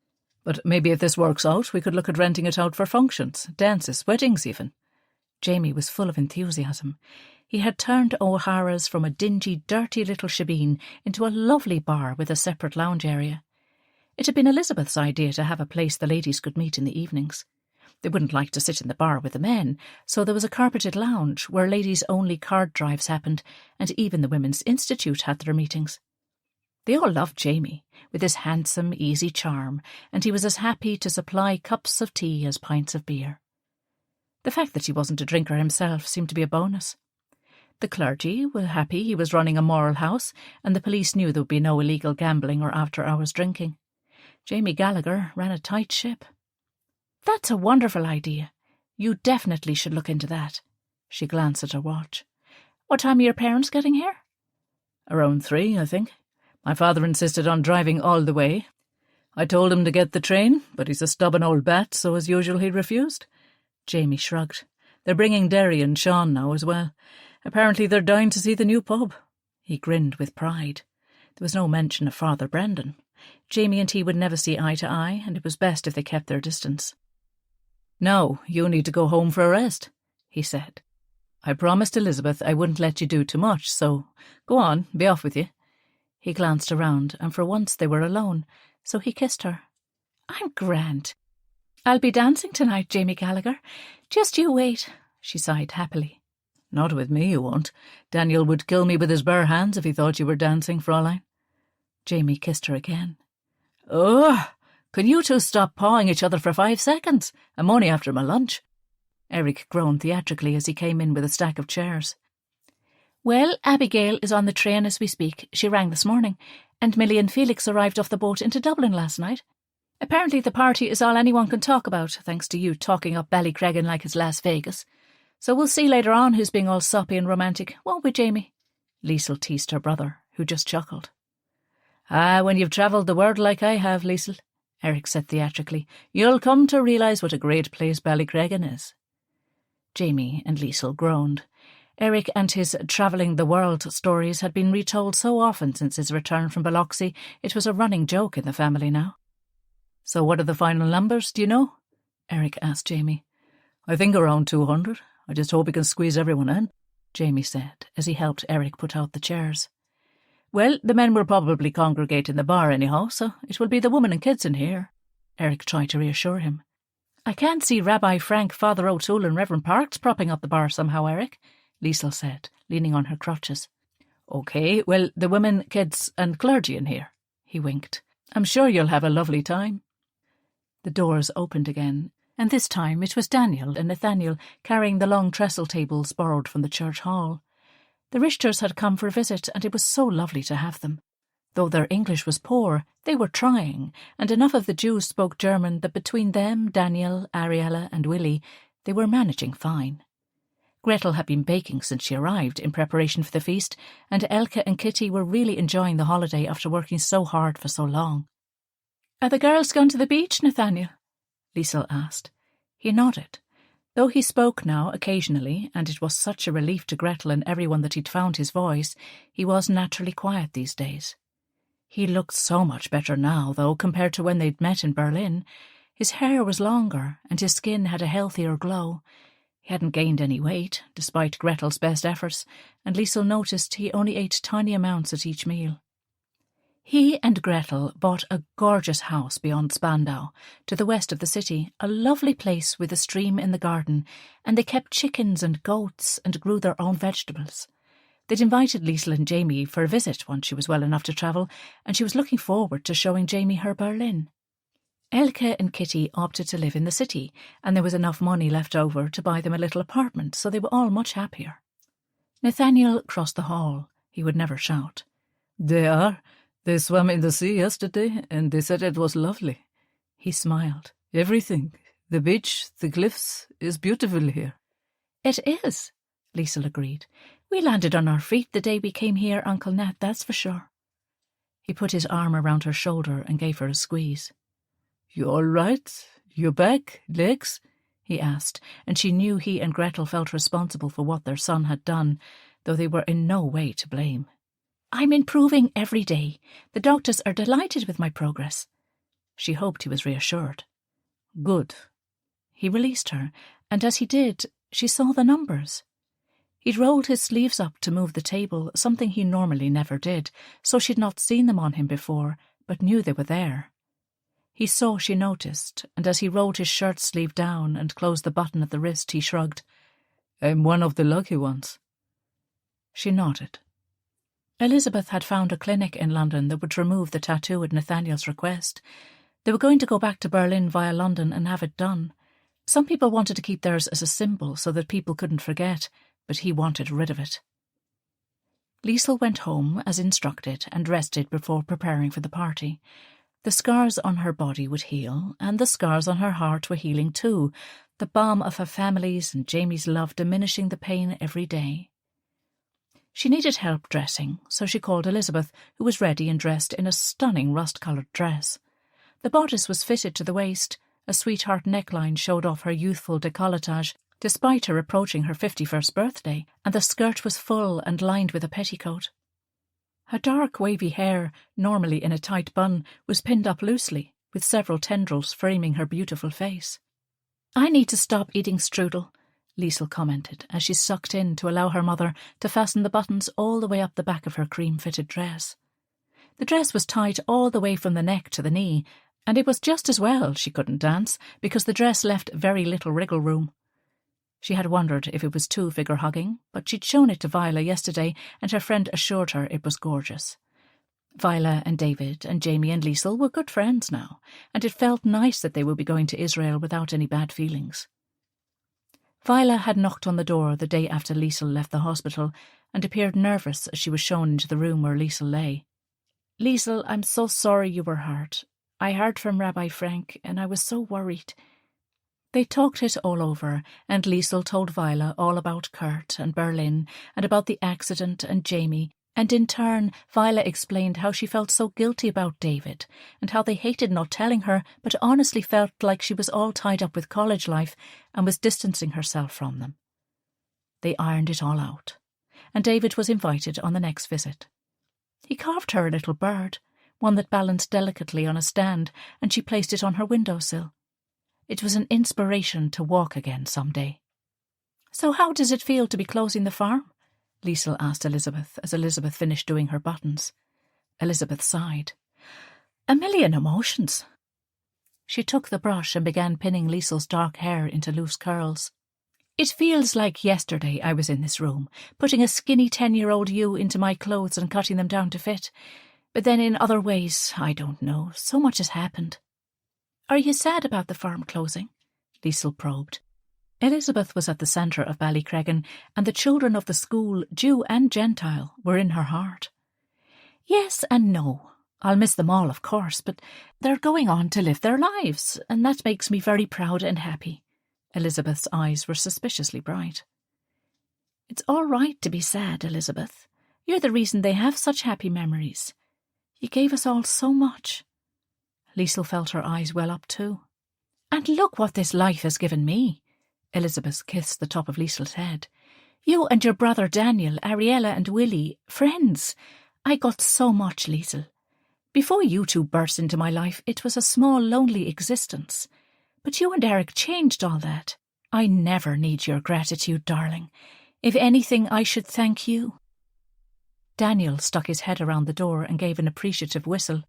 But maybe if this works out, we could look at renting it out for functions, dances, weddings even." Jamie was full of enthusiasm. He had turned O'Hara's from a dingy, dirty little shebeen into a lovely bar with a separate lounge area. It had been Elizabeth's idea to have a place the ladies could meet in the evenings. They wouldn't like to sit in the bar with the men, so there was a carpeted lounge where ladies-only card drives happened, and even the Women's Institute had their meetings. They all loved Jamie, with his handsome, easy charm, and he was as happy to supply cups of tea as pints of beer. The fact that he wasn't a drinker himself seemed to be a bonus. The clergy were happy he was running a moral house, and the police knew there would be no illegal gambling or after-hours drinking. Jamie Gallagher ran a tight ship. "That's a wonderful idea. You definitely should look into that." She glanced at her watch. "What time are your parents getting here?" "Around 3, I think. My father insisted on driving all the way. I told him to get the train, but he's a stubborn old bat, so as usual he refused." Jamie shrugged. "They're bringing Derry and Sean now as well. Apparently they're dying to see the new pub." He grinned with pride. There was no mention of Father Brendan. Jamie and he would never see eye to eye, and it was best if they kept their distance. "Now, you need to go home for a rest," he said. "I promised Elizabeth I wouldn't let you do too much, so go on, be off with you." He glanced around, and for once they were alone, so he kissed her. "I'm grand. I'll be dancing tonight, Jamie Gallagher. Just you wait," she sighed happily. "Not with me, you won't. Daniel would kill me with his bare hands if he thought you were dancing, Fraulein." Jamie kissed her again. "Ugh! Can you two stop pawing each other for 5 seconds? I'm only after my lunch." Erich groaned theatrically as he came in with a stack of chairs. "Well, Abigail is on the train as we speak. She rang this morning, and Millie and Felix arrived off the boat into Dublin last night. Apparently the party is all anyone can talk about, thanks to you talking up Ballycreggan like it's Las Vegas. So we'll see later on who's being all soppy and romantic, won't we, Jamie?" Liesl teased her brother, who just chuckled. "Ah, when you've travelled the world like I have, Liesl," Erich said theatrically, "you'll come to realise what a great place Ballycreggan is." Jamie and Liesl groaned. Erich and his travelling the world stories had been retold so often since his return from Biloxi, it was a running joke in the family now. "So what are the final numbers, do you know?" Erich asked Jamie. "I think around 200. I just hope he can squeeze everyone in," Jamie said, as he helped Erich put out the chairs. Well, the men will probably congregate in the bar anyhow, so it will be the women and kids in here. Erich tried to reassure him. I can't see Rabbi Frank, Father O'Toole and Reverend Parks propping up the bar somehow, Erich, Liesl said, leaning on her crutches. OK, well, the women, kids and clergy in here, he winked. I'm sure you'll have a lovely time. The doors opened again, and this time it was Daniel and Nathaniel carrying the long trestle tables borrowed from the church hall. The Richters had come for a visit, and it was so lovely to have them. Though their English was poor, they were trying, and enough of the Jews spoke German that between them, Daniel, Ariella and Willie, they were managing fine. Gretel had been baking since she arrived in preparation for the feast, and Elke and Kitty were really enjoying the holiday after working so hard for so long. Are the girls going to the beach, Nathaniel? Liesl asked. He nodded. Though he spoke now occasionally, and it was such a relief to Gretel and everyone that he'd found his voice, he was naturally quiet these days. He looked so much better now, though, compared to when they'd met in Berlin. His hair was longer, and his skin had a healthier glow. He hadn't gained any weight, despite Gretel's best efforts, and Liesl noticed he only ate tiny amounts at each meal. He and Gretel bought a gorgeous house beyond Spandau, to the west of the city, a lovely place with a stream in the garden, and they kept chickens and goats and grew their own vegetables. They'd invited Liesl and Jamie for a visit once she was well enough to travel, and she was looking forward to showing Jamie her Berlin. Elke and Kitty opted to live in the city, and there was enough money left over to buy them a little apartment, so they were all much happier. Nathaniel crossed the hall. He would never shout. They are. They swam in the sea yesterday, and they said it was lovely. He smiled. Everything, the beach, the cliffs, is beautiful here. It is, Liesl agreed. We landed on our feet the day we came here, Uncle Nat, that's for sure. He put his arm around her shoulder and gave her a squeeze. You all right? Your back, legs? He asked, and she knew he and Gretel felt responsible for what their son had done, though they were in no way to blame. I'm improving every day. The doctors are delighted with my progress. She hoped he was reassured. Good. He released her, and as he did, she saw the numbers. He'd rolled his sleeves up to move the table, something he normally never did, so she'd not seen them on him before, but knew they were there. He saw she noticed, and as he rolled his shirt sleeve down and closed the button at the wrist, he shrugged. I'm one of the lucky ones. She nodded. Elizabeth had found a clinic in London that would remove the tattoo at Nathaniel's request. They were going to go back to Berlin via London and have it done. Some people wanted to keep theirs as a symbol so that people couldn't forget, but he wanted rid of it. Liesl went home as instructed and rested before preparing for the party. The scars on her body would heal, and the scars on her heart were healing too, the balm of her family's and Jamie's love diminishing the pain every day. She needed help dressing, so she called Elizabeth, who was ready and dressed in a stunning rust-coloured dress. The bodice was fitted to the waist, a sweetheart neckline showed off her youthful décolletage, despite her approaching her 51st birthday, and the skirt was full and lined with a petticoat. Her dark wavy hair, normally in a tight bun, was pinned up loosely, with several tendrils framing her beautiful face. I need to stop eating strudel, Liesl commented as she sucked in to allow her mother to fasten the buttons all the way up the back of her cream-fitted dress. The dress was tight all the way from the neck to the knee, and it was just as well she couldn't dance, because the dress left very little wriggle room. She had wondered if it was too figure-hugging, but she'd shown it to Viola yesterday, and her friend assured her it was gorgeous. Viola and David and Jamie and Liesl were good friends now, and it felt nice that they would be going to Israel without any bad feelings. Viola had knocked on the door the day after Liesl left the hospital and appeared nervous as she was shown into the room where Liesl lay. Liesl, I'm so sorry you were hurt. I heard from Rabbi Frank, and I was so worried. They talked it all over, and Liesl told Viola all about Kurt and Berlin, and about the accident and Jamie, and in turn Viola explained how she felt so guilty about David, and how they hated not telling her, but honestly felt like she was all tied up with college life and was distancing herself from them. They ironed it all out, and David was invited on the next visit. He carved her a little bird, one that balanced delicately on a stand, and she placed it on her windowsill. It was an inspiration to walk again some day. So how does it feel to be closing the farm? Liesl asked Elizabeth as Elizabeth finished doing her buttons. Elizabeth sighed. A million emotions. She took the brush and began pinning Liesl's dark hair into loose curls. It feels like yesterday I was in this room, putting a skinny 10-year-old you into my clothes and cutting them down to fit. But then in other ways, I don't know, so much has happened. Are you sad about the farm closing? Liesl probed. Elizabeth was at the centre of Ballycreggan, and the children of the school, Jew and Gentile, were in her heart. Yes and no. I'll miss them all, of course, but they're going on to live their lives, and that makes me very proud and happy. Elizabeth's eyes were suspiciously bright. It's all right to be sad, Elizabeth. You're the reason they have such happy memories. You gave us all so much. Liesl felt her eyes well up too. And look what this life has given me. Elizabeth kissed the top of Liesl's head. You and your brother Daniel, Ariella and Willie, friends. I got so much, Liesl. Before you two burst into my life, it was a small, lonely existence. But you and Erich changed all that. I never need your gratitude, darling. If anything, I should thank you. Daniel stuck his head around the door and gave an appreciative whistle.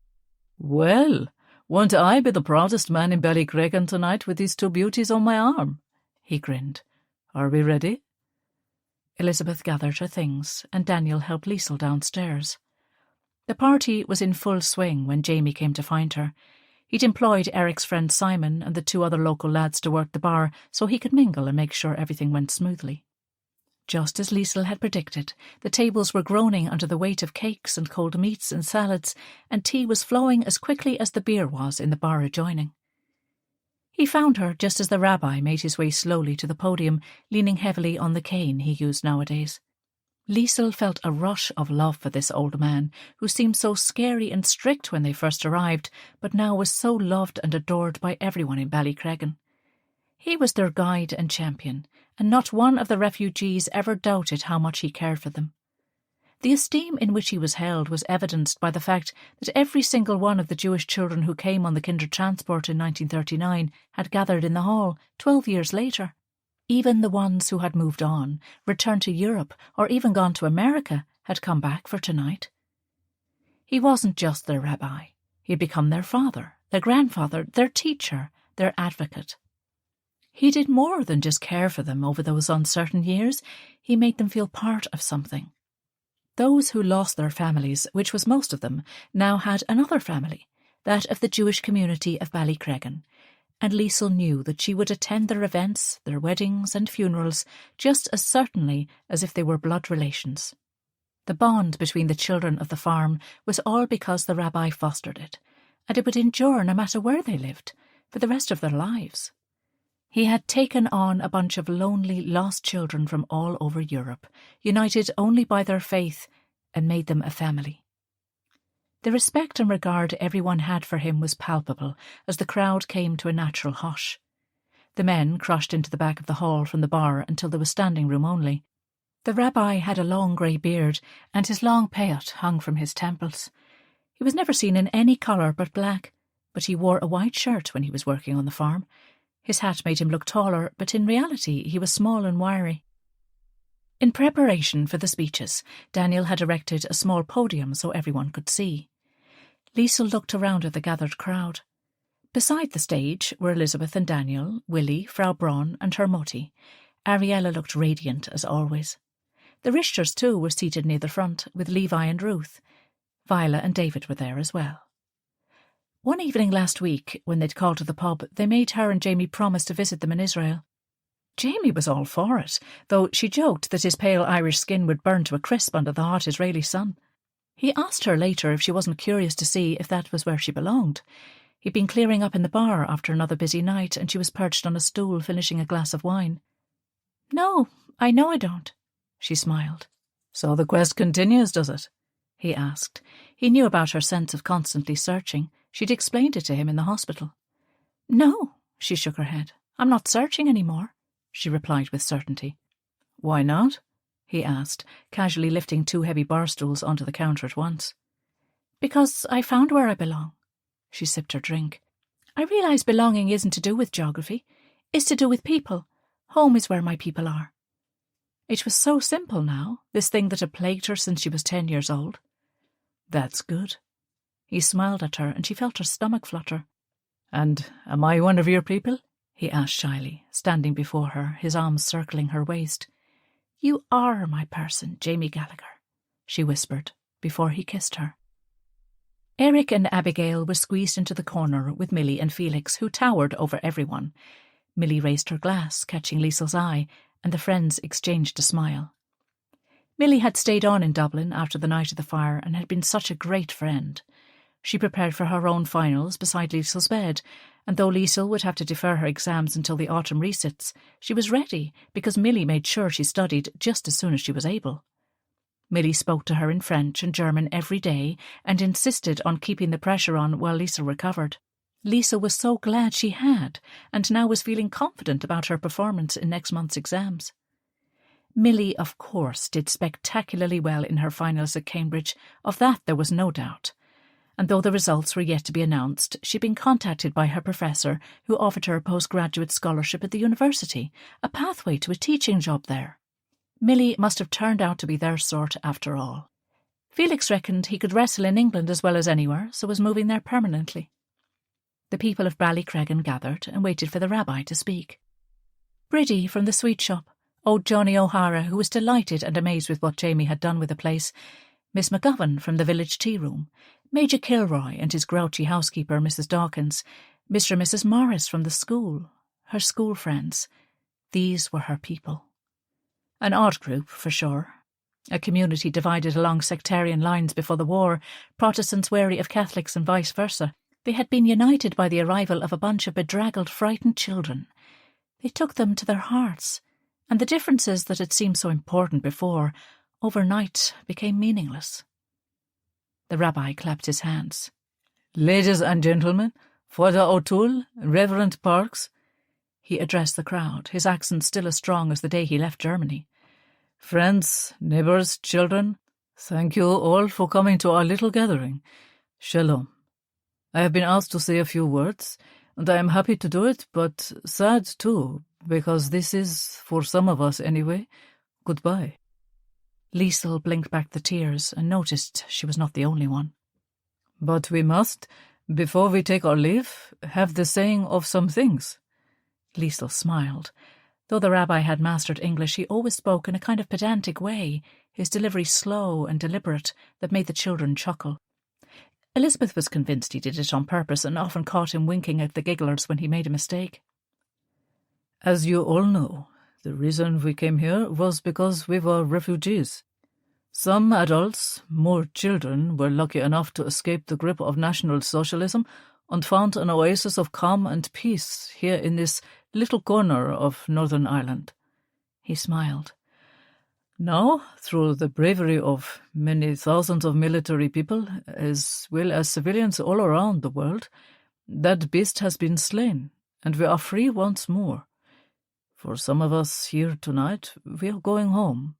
Well, won't I be the proudest man in Ballycreggan tonight with these two beauties on my arm? He grinned. Are we ready? Elizabeth gathered her things, and Daniel helped Liesl downstairs. The party was in full swing when Jamie came to find her. He'd employed Erich's friend Simon and the two other local lads to work the bar so he could mingle and make sure everything went smoothly. Just as Liesl had predicted, the tables were groaning under the weight of cakes and cold meats and salads, and tea was flowing as quickly as the beer was in the bar adjoining. He found her just as the rabbi made his way slowly to the podium, leaning heavily on the cane he used nowadays. Liesl felt a rush of love for this old man, who seemed so scary and strict when they first arrived, but now was so loved and adored by everyone in Ballycreggan. He was their guide and champion, and not one of the refugees ever doubted how much he cared for them. The esteem in which he was held was evidenced by the fact that every single one of the Jewish children who came on the Kindertransport in 1939 had gathered in the hall 12 years later. Even the ones who had moved on, returned to Europe, or even gone to America, had come back for tonight. He wasn't just their rabbi. He had become their father, their grandfather, their teacher, their advocate. He did more than just care for them over those uncertain years. He made them feel part of something. Those who lost their families, which was most of them, now had another family, that of the Jewish community of Ballycreggan, and Liesl knew that she would attend their events, their weddings and funerals, just as certainly as if they were blood relations. The bond between the children of the farm was all because the rabbi fostered it, and it would endure no matter where they lived, for the rest of their lives. He had taken on a bunch of lonely, lost children from all over Europe, united only by their faith, and made them a family. The respect and regard everyone had for him was palpable as the crowd came to a natural hush. The men crushed into the back of the hall from the bar until there was standing room only. The rabbi had a long grey beard, and his long payot hung from his temples. He was never seen in any colour but black, but he wore a white shirt when he was working on the farm. His hat made him look taller, but in reality he was small and wiry. In preparation for the speeches, Daniel had erected a small podium so everyone could see. Liesl looked around at the gathered crowd. Beside the stage were Elizabeth and Daniel, Willie, Frau Braun and her Mutti. Ariella looked radiant as always. The Richters too were seated near the front, with Levi and Ruth. Viola and David were there as well. One evening last week, when they'd called to the pub, they made her and Jamie promise to visit them in Israel. Jamie was all for it, though she joked that his pale Irish skin would burn to a crisp under the hot Israeli sun. He asked her later if she wasn't curious to see if that was where she belonged. He'd been clearing up in the bar after another busy night, and she was perched on a stool finishing a glass of wine. "No, I know I don't," she smiled. "So the quest continues, does it?" he asked. He knew about her sense of constantly searching. She'd explained it to him in the hospital. "No," she shook her head. "I'm not searching any more," she replied with certainty. "Why not?" he asked, casually lifting 2 heavy bar stools onto the counter at once. "Because I found where I belong." She sipped her drink. "I realise belonging isn't to do with geography. It's to do with people. Home is where my people are." It was so simple now, this thing that had plagued her since she was 10 years old. That's good. He smiled at her, and she felt her stomach flutter. And am I one of your people? He asked shyly, standing before her, his arms circling her waist. You are my person, Jamie Gallagher, she whispered, before he kissed her. Erich and Abigail were squeezed into the corner with Millie and Felix, who towered over everyone. Millie raised her glass, catching Liesl's eye, and the friends exchanged a smile. Millie had stayed on in Dublin after the night of the fire and had been such a great friend. She prepared for her own finals beside Liesl's bed, and though Liesl would have to defer her exams until the autumn resits, she was ready because Millie made sure she studied just as soon as she was able. Millie spoke to her in French and German every day and insisted on keeping the pressure on while Liesl recovered. Liesl was so glad she had, and now was feeling confident about her performance in next month's exams. Millie, of course, did spectacularly well in her finals at Cambridge, of that there was no doubt. And though the results were yet to be announced, she'd been contacted by her professor, who offered her a postgraduate scholarship at the university, a pathway to a teaching job there. Millie must have turned out to be their sort after all. Felix reckoned he could wrestle in England as well as anywhere, so was moving there permanently. The people of Ballycreggan gathered and waited for the rabbi to speak. Bridie from the sweet shop, old Johnny O'Hara, who was delighted and amazed with what Jamie had done with the place, Miss McGovern from the village tea-room, Major Kilroy and his grouchy housekeeper, Mrs. Dawkins, Mr. and Mrs. Morris from the school, her school friends. These were her people. An odd group, for sure. A community divided along sectarian lines before the war, Protestants wary of Catholics and vice versa. They had been united by the arrival of a bunch of bedraggled, frightened children. They took them to their hearts, and the differences that had seemed so important before, overnight, became meaningless. The rabbi clapped his hands. Ladies and gentlemen, Father O'Toole, Reverend Parks. He addressed the crowd, his accent still as strong as the day he left Germany. Friends, neighbours, children, thank you all for coming to our little gathering. Shalom. I have been asked to say a few words, and I am happy to do it, but sad too, because this is, for some of us anyway, goodbye. Liesl blinked back the tears and noticed she was not the only one. But we must, before we take our leave, have the saying of some things. Liesl smiled. Though the rabbi had mastered English, he always spoke in a kind of pedantic way, his delivery slow and deliberate that made the children chuckle. Elizabeth was convinced he did it on purpose and often caught him winking at the gigglers when he made a mistake. As you all know, the reason we came here was because we were refugees. Some adults, more children, were lucky enough to escape the grip of National Socialism and found an oasis of calm and peace here in this little corner of Northern Ireland. He smiled. Now, through the bravery of many thousands of military people, as well as civilians all around the world, that beast has been slain, and we are free once more. For some of us here tonight, we are going home.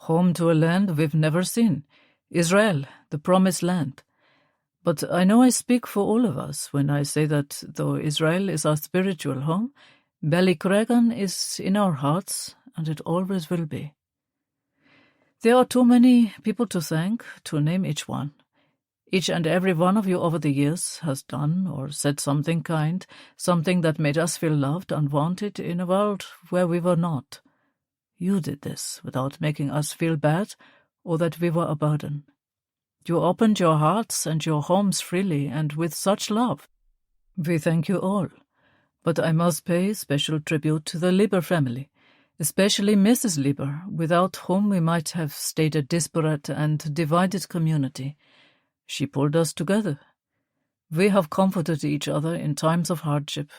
Home to a land we've never seen, Israel, the promised land. But I know I speak for all of us when I say that though Israel is our spiritual home, Ballycreggan is in our hearts, and it always will be. There are too many people to thank, to name each one. Each and every one of you over the years has done or said something kind, something that made us feel loved and wanted in a world where we were not. You did this without making us feel bad or that we were a burden. You opened your hearts and your homes freely and with such love. We thank you all. But I must pay special tribute to the Lieber family, especially Mrs. Lieber, without whom we might have stayed a disparate and divided community. She pulled us together. We have comforted each other in times of hardship.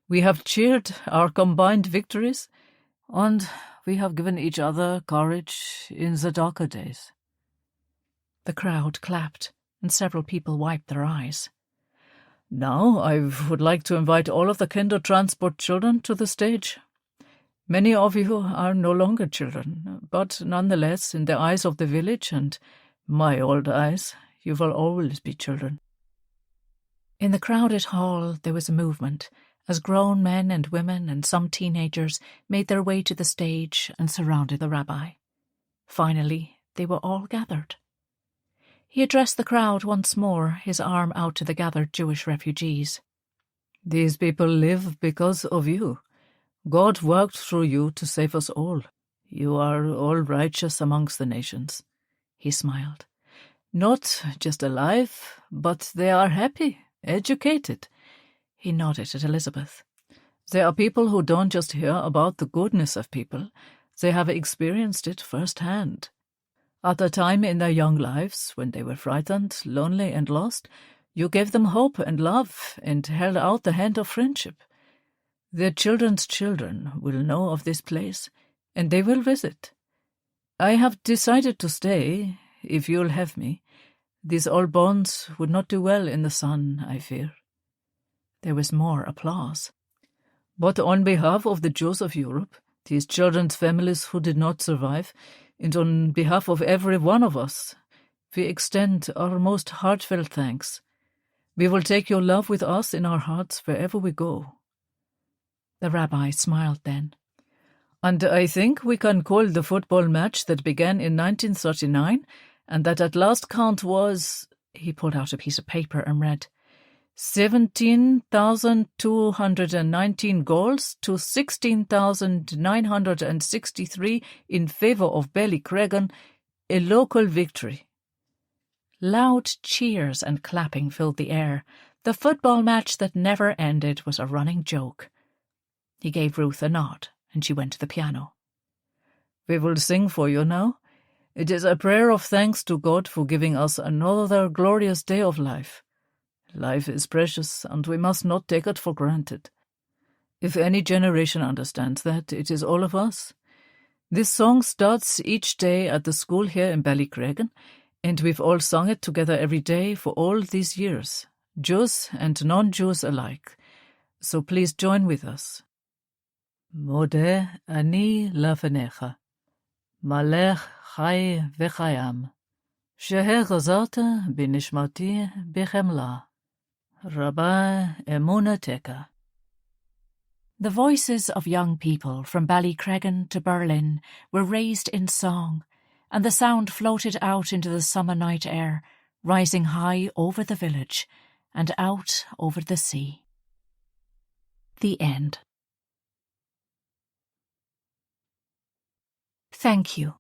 We have cheered our combined victories, and we have given each other courage in the darker days. The crowd clapped, and several people wiped their eyes. Now I would like to invite all of the Kindertransport children to the stage. Many of you are no longer children, but nonetheless, in the eyes of the village and my old eyes, you will always be children. In the crowded hall there was a movement, as grown men and women and some teenagers made their way to the stage and surrounded the rabbi. Finally, they were all gathered. He addressed the crowd once more, his arm out to the gathered Jewish refugees. These people live because of you. God worked through you to save us all. You are all righteous amongst the nations. He smiled. Not just alive, but they are happy, educated. He nodded at Elizabeth. There are people who don't just hear about the goodness of people, they have experienced it firsthand. At a time in their young lives, when they were frightened, lonely, and lost, you gave them hope and love and held out the hand of friendship. Their children's children will know of this place, and they will visit. I have decided to stay, if you'll have me. These old bones would not do well in the sun, I fear. There was more applause. But on behalf of the Jews of Europe, these children's families who did not survive, and on behalf of every one of us, we extend our most heartfelt thanks. We will take your love with us in our hearts wherever we go. The rabbi smiled then. And I think we can call the football match that began in 1939, and that at last count was... He pulled out a piece of paper and read, 17,219 goals to 16,963 in favour of Ballycreggan, a local victory. Loud cheers and clapping filled the air. The football match that never ended was a running joke. He gave Ruth a nod, and she went to the piano. We will sing for you now. It is a prayer of thanks to God for giving us another glorious day of life. Life is precious, and we must not take it for granted. If any generation understands that, it is all of us. This song starts each day at the school here in Ballycreggan, and we've all sung it together every day for all these years, Jews and non-Jews alike. So please join with us. Modeh ani lefanecha, malech chai v'chayam, sheher chazarta b'nishmati b'chemla. Rabbi Emunateka. The voices of young people from Ballycreggan to Berlin were raised in song, and the sound floated out into the summer night air, rising high over the village and out over the sea. The end. Thank you.